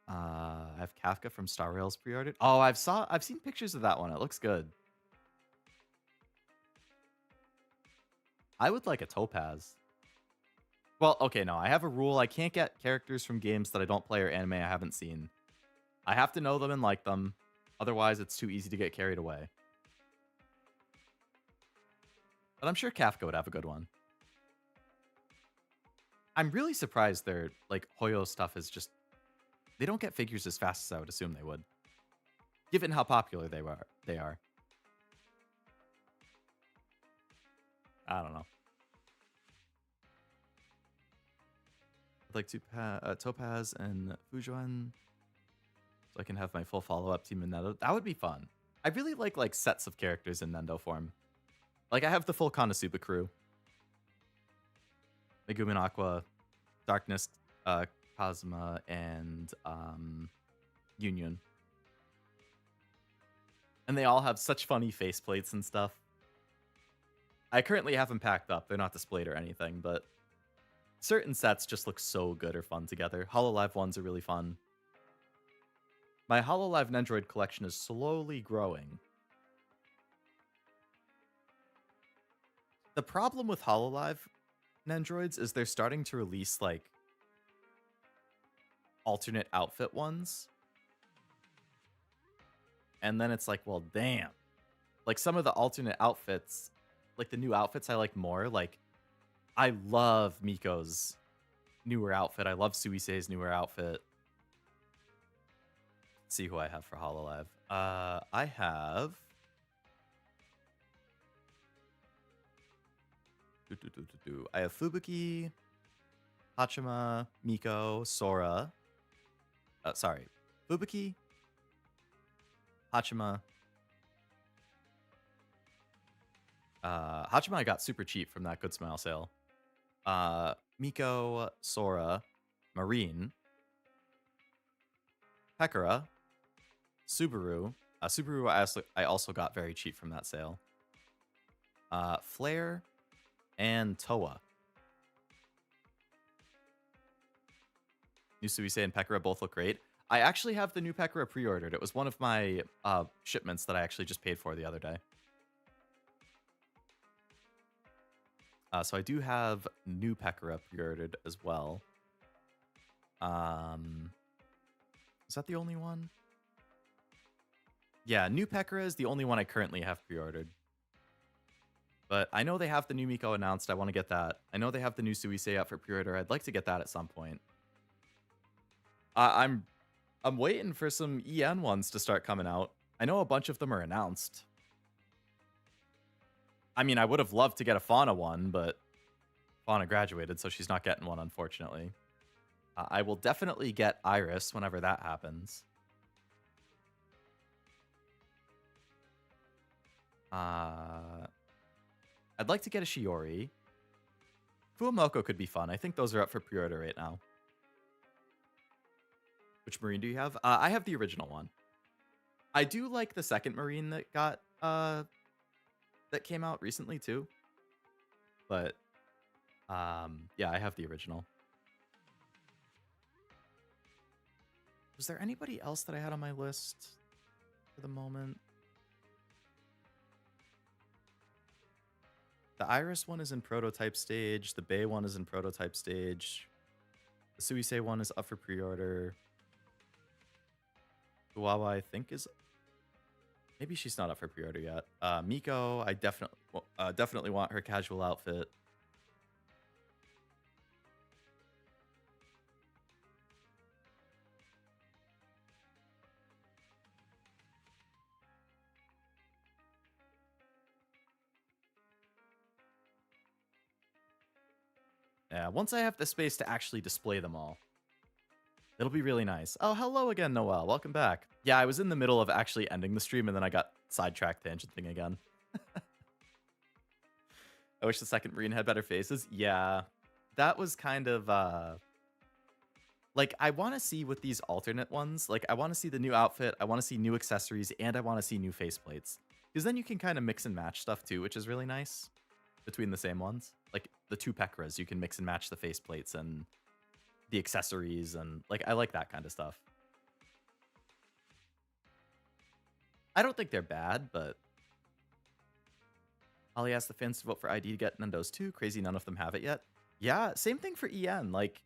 I have Kafka from Star Rails pre-ordered. Oh, I've seen pictures of that one. It looks good. I would like a Topaz. Well, okay, no. I have a rule. I can't get characters from games that I don't play or anime I haven't seen. I have to know them and like them. Otherwise, it's too easy to get carried away. But I'm sure Kafka would have a good one. I'm really surprised their like Hoyo stuff is just... They don't get figures as fast as I would assume they would. Given how popular they are. I don't know. I'd like to Topaz and Fujuan, so I can have my full follow-up team in Nendo. That would be fun. I really like sets of characters in Nendo form. Like, I have the full Konosuba crew. Megumin Aqua, Darkness, Kazuma, and Union. And they all have such funny faceplates and stuff. I currently have them packed up. They're not displayed or anything, but certain sets just look so good or fun together. Hololive ones are really fun. My Hololive Nendroid collection is slowly growing. The problem with Hololive Nendroids is they're starting to release, like, alternate outfit ones. And then it's like, well, damn. Like, some of the alternate outfits, like, the new outfits I like more. Like, I love Miko's newer outfit. I love Suisei's newer outfit. Let's see who I have for Hololive. I have... I have Fubuki, Hachima, Miko, Sora. Sorry. Fubuki, Hachima. Hachima I got super cheap from that Good Smile sale. Miko, Sora, Marine, Pekora, Subaru. Subaru I also got very cheap from that sale. Flare, and Toa. New Suisei and Pekora both look great. I actually have the new Pekora pre-ordered. It was one of my shipments that I actually just paid for the other day. So I do have new Pekora pre-ordered as well. Is that the only one? Yeah, new Pekora is the only one I currently have pre-ordered. But I know they have the new Miko announced. I want to get that. I know they have the new Suisei out for pre-order. I'd like to get that at some point. I'm waiting for some EN ones to start coming out. I know a bunch of them are announced. I mean, I would have loved to get a Fauna one, but Fauna graduated, so she's not getting one, unfortunately. I will definitely get Iris whenever that happens. I'd like to get a Shiori. Fuamoko could be fun. I think those are up for pre-order right now. Which Marine do you have? I have the original one. I do like the second Marine that got that came out recently too. But yeah, I have the original. Was there anybody else that I had on my list for the moment? The Iris one is in prototype stage. The Bay one is in prototype stage. The Suisei one is up for pre-order. Chihuahua, I think, is... Maybe she's not up for pre-order yet. Miko, I definitely want her casual outfit. Yeah, once I have the space to actually display them all, it'll be really nice. Oh, hello again, Noel. Welcome back. Yeah, I was in the middle of actually ending the stream, and then I got sidetracked tangenting again. I wish the second Marine had better faces. Yeah, that was kind of... like, I want to see with these alternate ones, like, I want to see the new outfit, I want to see new accessories, and I want to see new faceplates. Because then you can kind of mix and match stuff, too, which is really nice. between the same ones. Like the two Pekras, you can mix and match the faceplates and the accessories, and like I like that kind of stuff. I don't think they're bad, but Ollie asked the fans to vote for ID to get Nando's too. Crazy none of them have it yet. Yeah, same thing for EN. Like,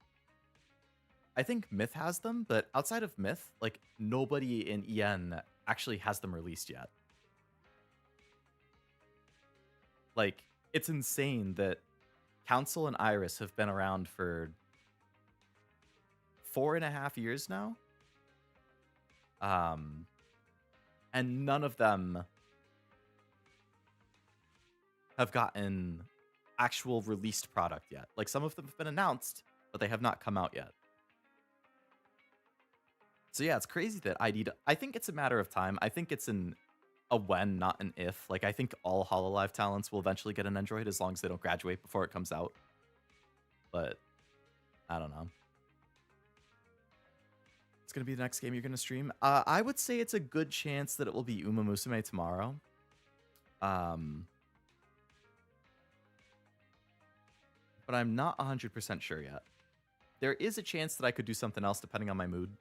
I think Myth has them, but outside of Myth, like, nobody in EN actually has them released yet. Like, it's insane that Council and Iris have been around for 4.5 years now. And none of them have gotten actual released product yet. Like, some of them have been announced, but they have not come out yet. So yeah, it's crazy that I think it's a matter of time. I think it's a when, not an if. Like, I think all HoloLive talents will eventually get an Android as long as they don't graduate before it comes out. But I don't know. It's going to be the next game you're going to stream. I would say it's a good chance that it will be Uma Musume tomorrow. But I'm not 100% sure yet. There is a chance that I could do something else depending on my mood.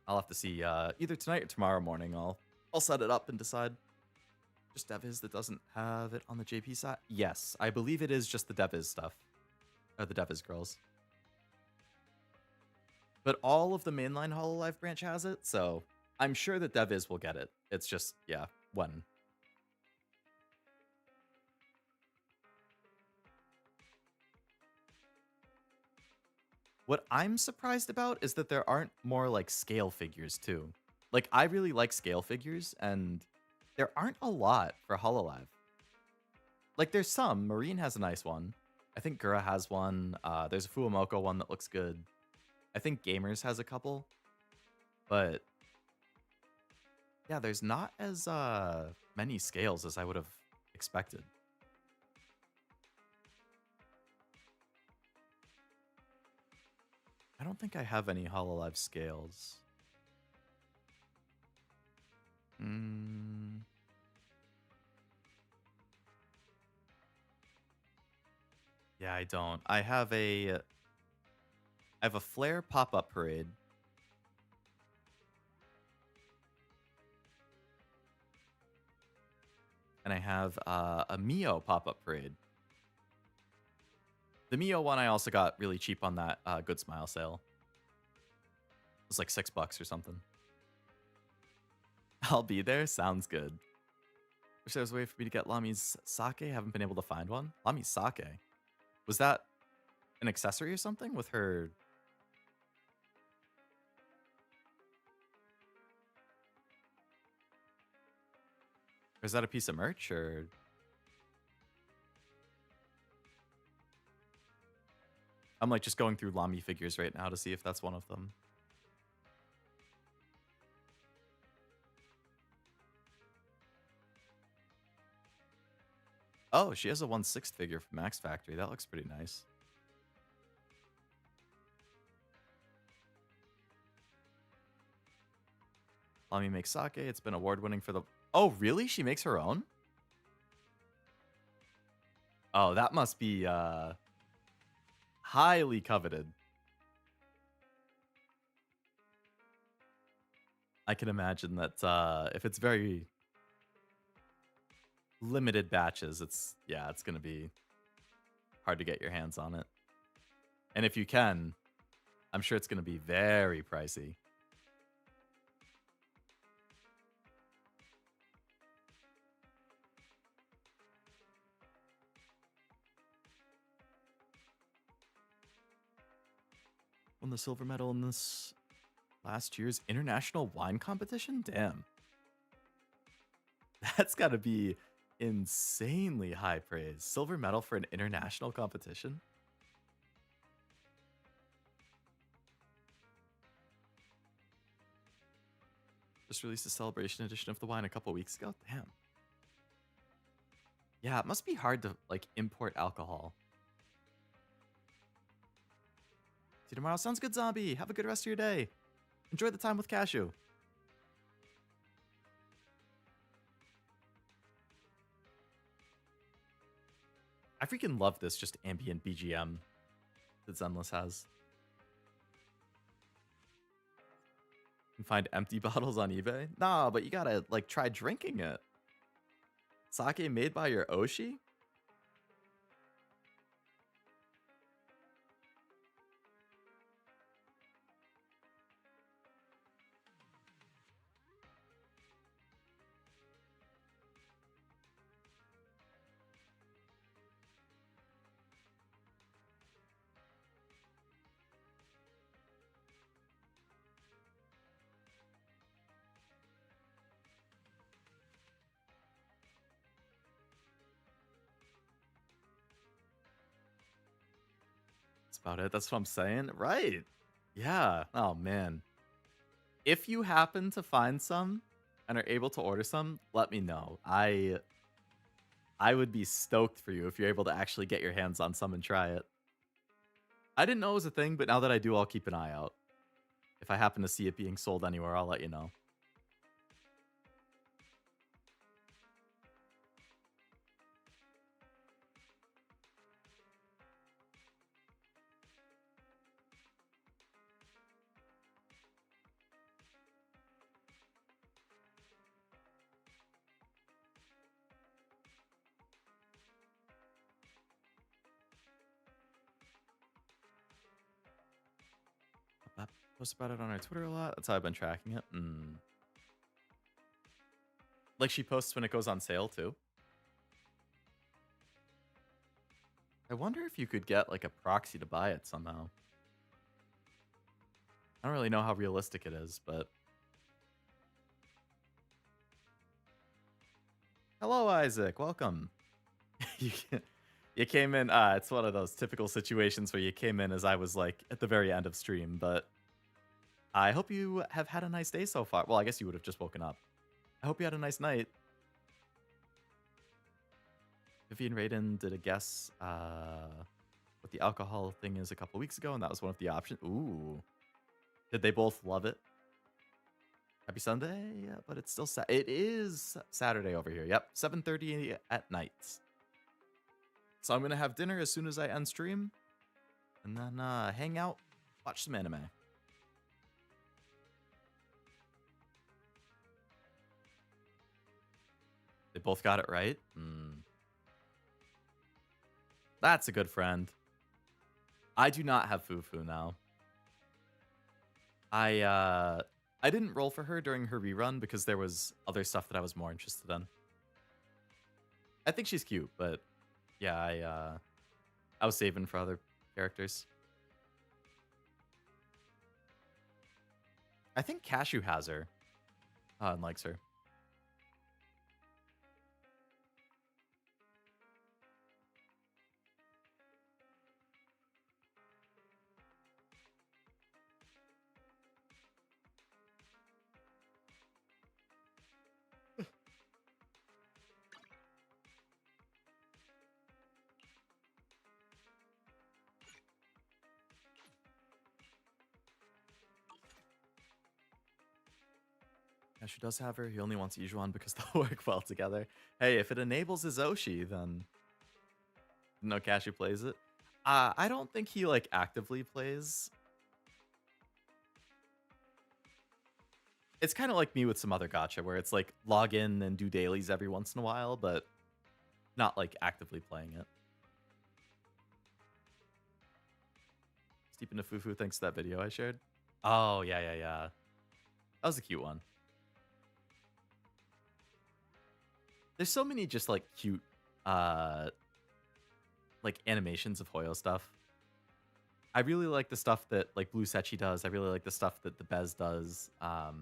I'll have to see either tonight or tomorrow morning. I'll set it up and decide. Just Deviz that doesn't have it on the JP side? Yes, I believe it is just the Deviz stuff. Or the Deviz girls. But all of the mainline HoloLive branch has it, so I'm sure that Deviz will get it. It's just, yeah, when. What I'm surprised about is that there aren't more, like, scale figures, too. Like, I really like scale figures, and there aren't a lot for HoloLive. Like, there's some. Marine has a nice one. I think Gura has one. There's a Fuamoko one that looks good. I think Gamers has a couple. But, yeah, there's not as many scales as I would have expected. I don't think I have any HoloLive scales. Yeah, I don't. I have a Flare pop-up parade. And I have a Mio pop-up parade. The Mio one I also got really cheap on that Good Smile sale. It was like $6 or something. I'll be there. Sounds good. Wish there was a way for me to get Lami's sake. Haven't been able to find one. Lami's sake. Was that an accessory or something with her? Or is that a piece of merch or? I'm like just going through Lami figures right now to see if that's one of them. Oh, she has a 1/6 figure from Max Factory. That looks pretty nice. Lami makes sake. It's been award-winning for the... Oh, really? She makes her own? Oh, that must be highly coveted. I can imagine that if it's very limited batches, it's going to be hard to get your hands on it. And if you can, I'm sure it's going to be very pricey. Won the silver medal in this last year's international wine competition? Damn. That's got to be insanely high praise. Silver medal for an international competition? Just released a celebration edition of the wine a couple weeks ago? Damn. Yeah, it must be hard to, like, import alcohol. See you tomorrow. Sounds good, Zombie. Have a good rest of your day. Enjoy the time with Cashew. I freaking love this just ambient BGM that Zenless has. You can find empty bottles on eBay? Nah, but you gotta, like, try drinking it. Sake made by your Oshi? That's about it. That's what I'm saying. Right. Yeah. Oh, man. If you happen to find some and are able to order some, let me know. I would be stoked for you if you're able to actually get your hands on some and try it. I didn't know it was a thing, but now that I do, I'll keep an eye out. If I happen to see it being sold anywhere, I'll let you know. I post about it on our Twitter a lot. That's how I've been tracking it. Like she posts when it goes on sale too. I wonder if you could get like a proxy to buy it somehow. I don't really know how realistic it is, but... Hello, Isaac. Welcome. You came in... it's one of those typical situations where you came in as I was like at the very end of stream, but... I hope you have had a nice day so far. Well, I guess you would have just woken up. I hope you had a nice night. Vivian Raiden did a guess what the alcohol thing is a couple weeks ago, and that was one of the options. Ooh. Did they both love it? Happy Sunday? Yeah, but it's still... It is Saturday over here. Yep, 7:30 at night. So I'm going to have dinner as soon as I end stream. And then hang out, watch some anime. They both got it right? That's a good friend. I do not have Fufu now. I didn't roll for her during her rerun because there was other stuff that I was more interested in. I think she's cute, but yeah, I was saving for other characters. I think Cashew has her and likes her. She does have her. He only wants Ijuan because they'll work well together. Hey, if it enables his Oshi, then no Cashew plays it. I don't think he like actively plays. It's kind of like me with some other gacha where it's like log in and do dailies every once in a while, but not like actively playing it. Steep into Fufu thanks to that video I shared. Oh, yeah. That was a cute one. There's so many just like cute like animations of Hoyo stuff. I really like the stuff that like Blue Sechi does. I really like the stuff that the Bez does. I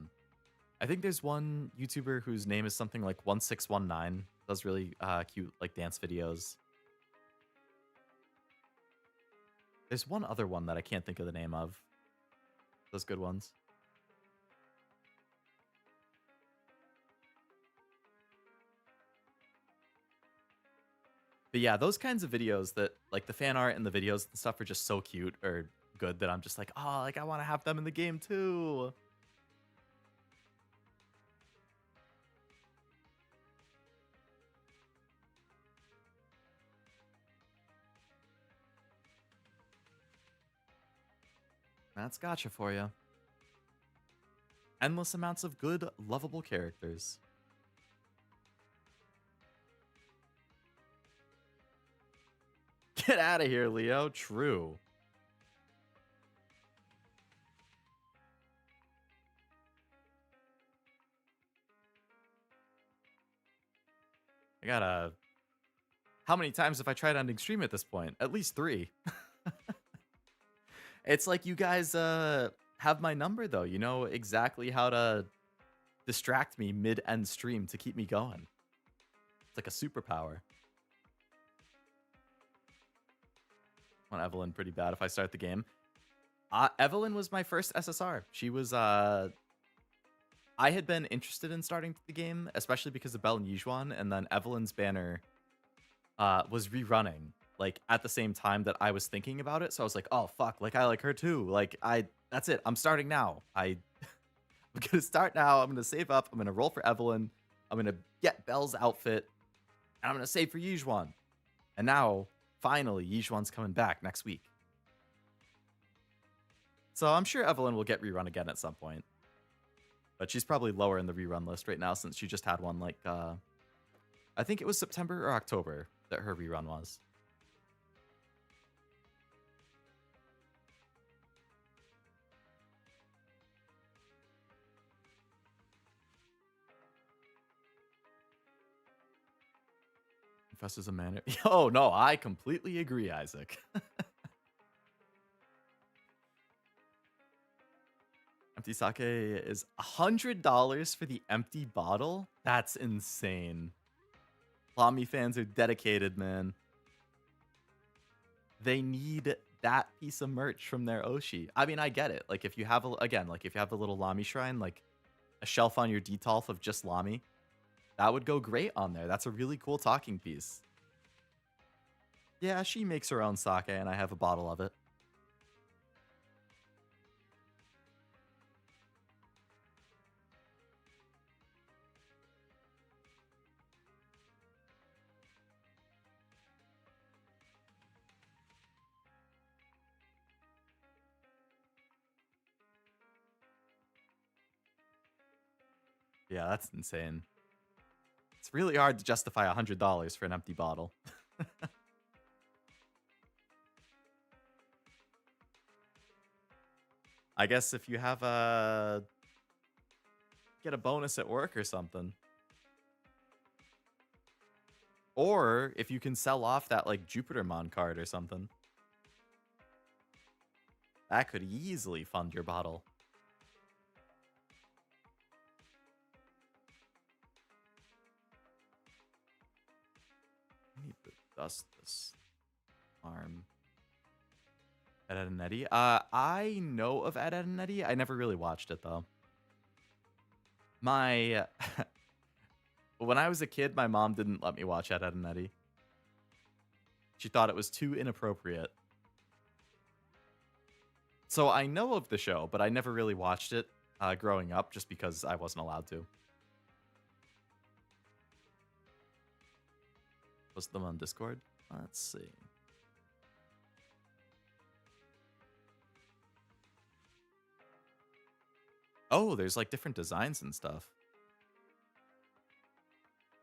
think there's one YouTuber whose name is something like 1619. Does really cute like dance videos. There's one other one that I can't think of the name of. Those good ones. But yeah, those kinds of videos that like the fan art and the videos and stuff are just so cute or good that I'm just like, oh, like I want to have them in the game too. That's gotcha for you. Endless amounts of good, lovable characters. Get out of here, Leo. True. I gotta... How many times have I tried ending stream at this point? At least 3. It's like you guys have my number, though. You know exactly how to distract me mid-end stream to keep me going. It's like a superpower. I want Evelyn pretty bad if I start the game. Evelyn was my first SSR. She was... I had been interested in starting the game, especially because of Belle and Yijuan, and then Evelyn's banner was rerunning, like, at the same time that I was thinking about it. So I was like, oh, fuck, like, I like her too. Like, that's it. I'm starting now. I'm going to start now. I'm going to save up. I'm going to roll for Evelyn. I'm going to get Belle's outfit. And I'm going to save for Yijuan. And now, finally, Yijuan's coming back next week. So I'm sure Evelyn will get rerun again at some point. But she's probably lower in the rerun list right now since she just had one, like, I think it was September or October that her rerun was. Confesses a manner. Oh, no, I completely agree, Isaac. Empty sake is $100 for the empty bottle? That's insane. Lamy fans are dedicated, man. They need that piece of merch from their Oshi. I mean, I get it. Like, if you have, if you have the little Lamy shrine, like a shelf on your Detolf of just Lamy, that would go great on there. That's a really cool talking piece. Yeah, she makes her own sake, and I have a bottle of it. Yeah, that's insane. It's really hard to justify $100 for an empty bottle. I guess if you have get a bonus at work or something. Or if you can sell off that, like, Jupitermon card or something. That could easily fund your bottle. I need to dust this arm. Ed, Ed and Eddie? I know of Ed, Ed and Eddie. I never really watched it, though. My... When I was a kid, my mom didn't let me watch Ed, Ed and Eddie. She thought it was too inappropriate. So I know of the show, but I never really watched it growing up just because I wasn't allowed to. Post them on Discord? Let's see. Oh, there's like different designs and stuff.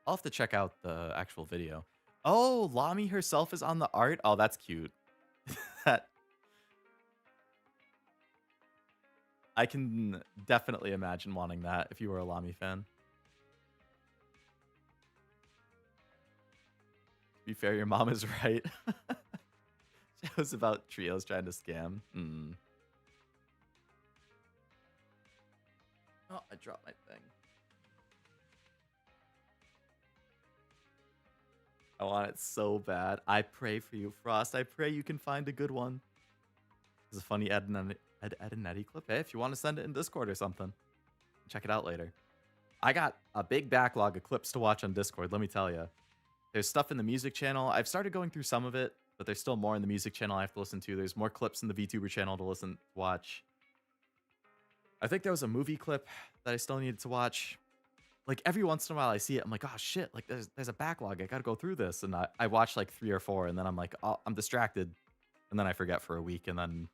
I'll have to check out the actual video. Oh, Lamy herself is on the art. Oh, that's cute. That I can definitely imagine wanting that if you were a Lamy fan. To be fair, your mom is right. Shows about trios trying to scam. Oh, I dropped my thing. I want it so bad. I pray for you, Frost. I pray you can find a good one. There's a funny Ed and Eddie clip. Hey, if you want to send it in Discord or something, check it out later. I got a big backlog of clips to watch on Discord, let me tell you. There's stuff in the music channel. I've started going through some of it, but there's still more in the music channel I have to listen to. There's more clips in the VTuber channel to watch. I think there was a movie clip that I still needed to watch. Like, every once in a while I see it, I'm like, oh shit, like there's a backlog, I gotta go through this. And I watch like 3 or 4, and then I'm like, oh, I'm distracted. And then I forget for a week, and then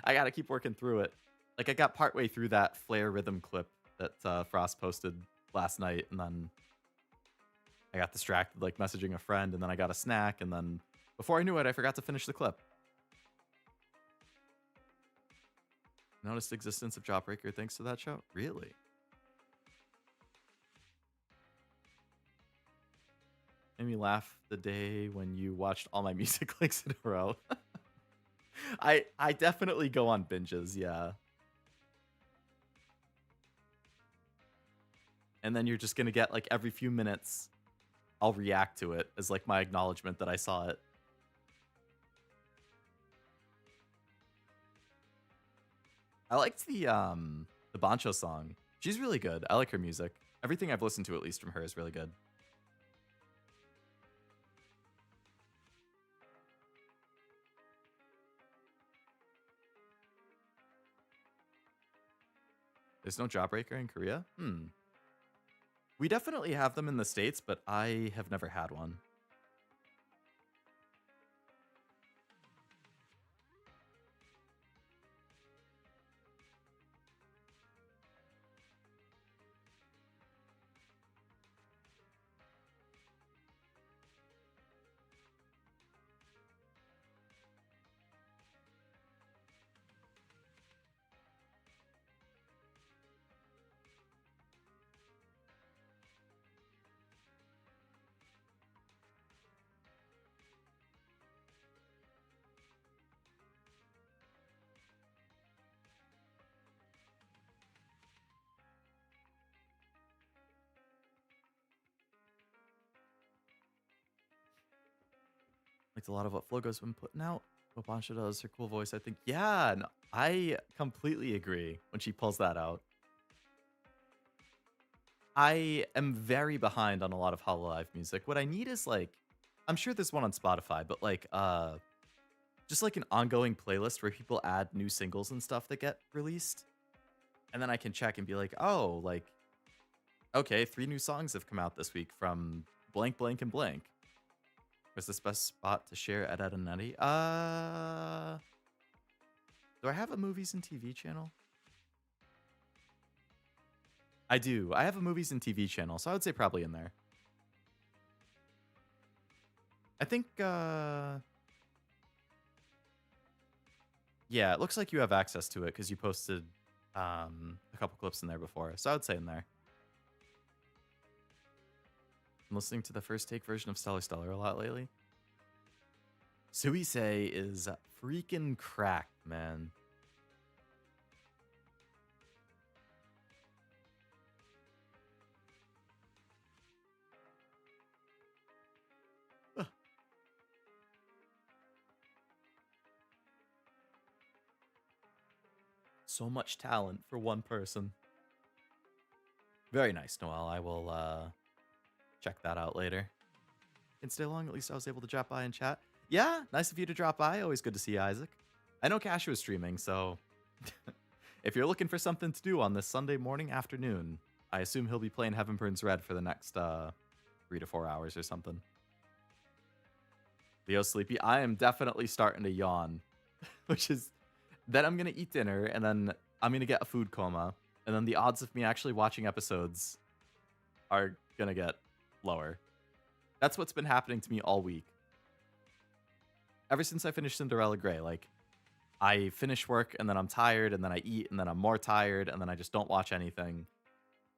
I gotta keep working through it. Like, I got partway through that Flare rhythm clip that Frost posted last night, and then I got distracted, like, messaging a friend, and then I got a snack, and then before I knew it, I forgot to finish the clip. Noticed the existence of Jawbreaker thanks to that show? Really? Made me laugh the day when you watched all my music links in a row. I definitely go on binges, yeah. And then you're just gonna get, like, every few minutes, I'll react to it as, like, my acknowledgement that I saw it. I liked the Bancho song. She's really good. I like her music. Everything I've listened to, at least from her, is really good. There's no Jawbreaker in Korea? We definitely have them in the States, but I have never had one. Liked a lot of what Flogo's been putting out. What Bancho does, her cool voice, I think. Yeah, no, I completely agree when she pulls that out. I am very behind on a lot of Hololive music. What I need is, like, I'm sure there's one on Spotify, but, like, just like an ongoing playlist where people add new singles and stuff that get released. And then I can check and be like, oh, like, okay, 3 new songs have come out this week from blank, blank, and blank. Where's this best spot to share Ed, Ed, and Nettie? Do I have a movies and TV channel? I do. I have a movies and TV channel, so I would say probably in there. I think, yeah, it looks like you have access to it because you posted a couple clips in there before, so I would say in there. I'm listening to the first take version of Stellar Stellar a lot lately. Suisei is freaking cracked, man. So much talent for one person. Very nice, Noel. I will check that out later. Can stay long. At least I was able to drop by and chat. Yeah, nice of you to drop by. Always good to see you, Isaac. I know Cashew is streaming, so if you're looking for something to do on this Sunday morning afternoon, I assume he'll be playing Heaven Burns Red for the next 3 to 4 hours or something. Leo's sleepy. I am definitely starting to yawn, which is then I'm going to eat dinner, and then I'm going to get a food coma, and then the odds of me actually watching episodes are going to get lower. That's what's been happening to me all week. Ever since I finished Cinderella Grey, like, I finish work, and then I'm tired, and then I eat, and then I'm more tired, and then I just don't watch anything.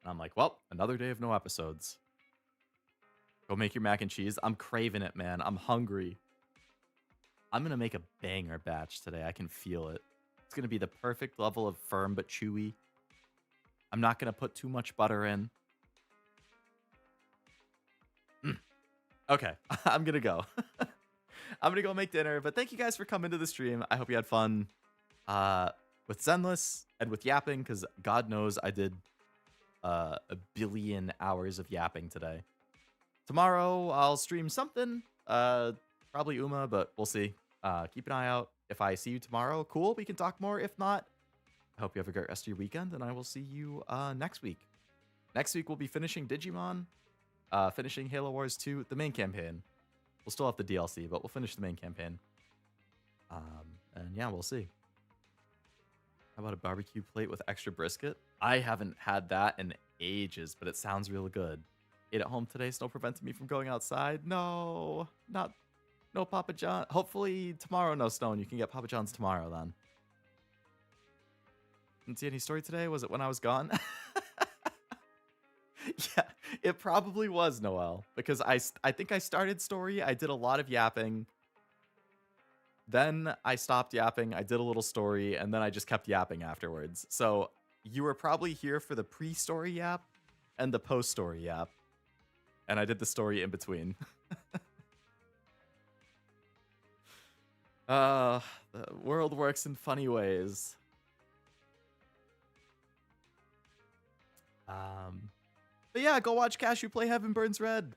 And I'm like, well, another day of no episodes. Go make your mac and cheese. I'm craving it, man. I'm hungry. I'm going to make a banger batch today. I can feel it. It's going to be the perfect level of firm but chewy. I'm not going to put too much butter in. Okay, I'm going to go. I'm going to go make dinner. But thank you guys for coming to the stream. I hope you had fun with Zenless and with yapping, because God knows I did a billion hours of yapping today. Tomorrow, I'll stream something. Probably Uma, but we'll see. Keep an eye out. If I see you tomorrow, cool, we can talk more. If not, I hope you have a great rest of your weekend, and I will see you next week. Next week, we'll be finishing Digimon, finishing Halo Wars 2, the main campaign. We'll still have the DLC, but we'll finish the main campaign. And yeah, we'll see. How about a barbecue plate with extra brisket? I haven't had that in ages, but it sounds real good. Ate at home today. Snow prevented me from going outside. No, no Papa John. Hopefully tomorrow no snow and you can get Papa John's tomorrow then. Didn't see any story today. Was it when I was gone? Yeah, it probably was, Noel, because I think I started story. I did a lot of yapping. Then I stopped yapping. I did a little story, and then I just kept yapping afterwards. So you were probably here for the pre-story yap and the post-story yap. And I did the story in between. The world works in funny ways. But yeah, go watch Cashew play Heaven Burns Red.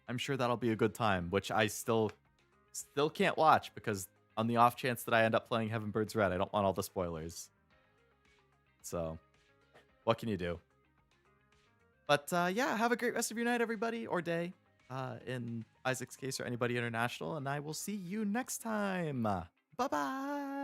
I'm sure that'll be a good time, which I still can't watch because on the off chance that I end up playing Heaven Burns Red, I don't want all the spoilers. So, what can you do? But yeah, have a great rest of your night, everybody, or day, in Isaac's case or anybody international, and I will see you next time. Bye-bye.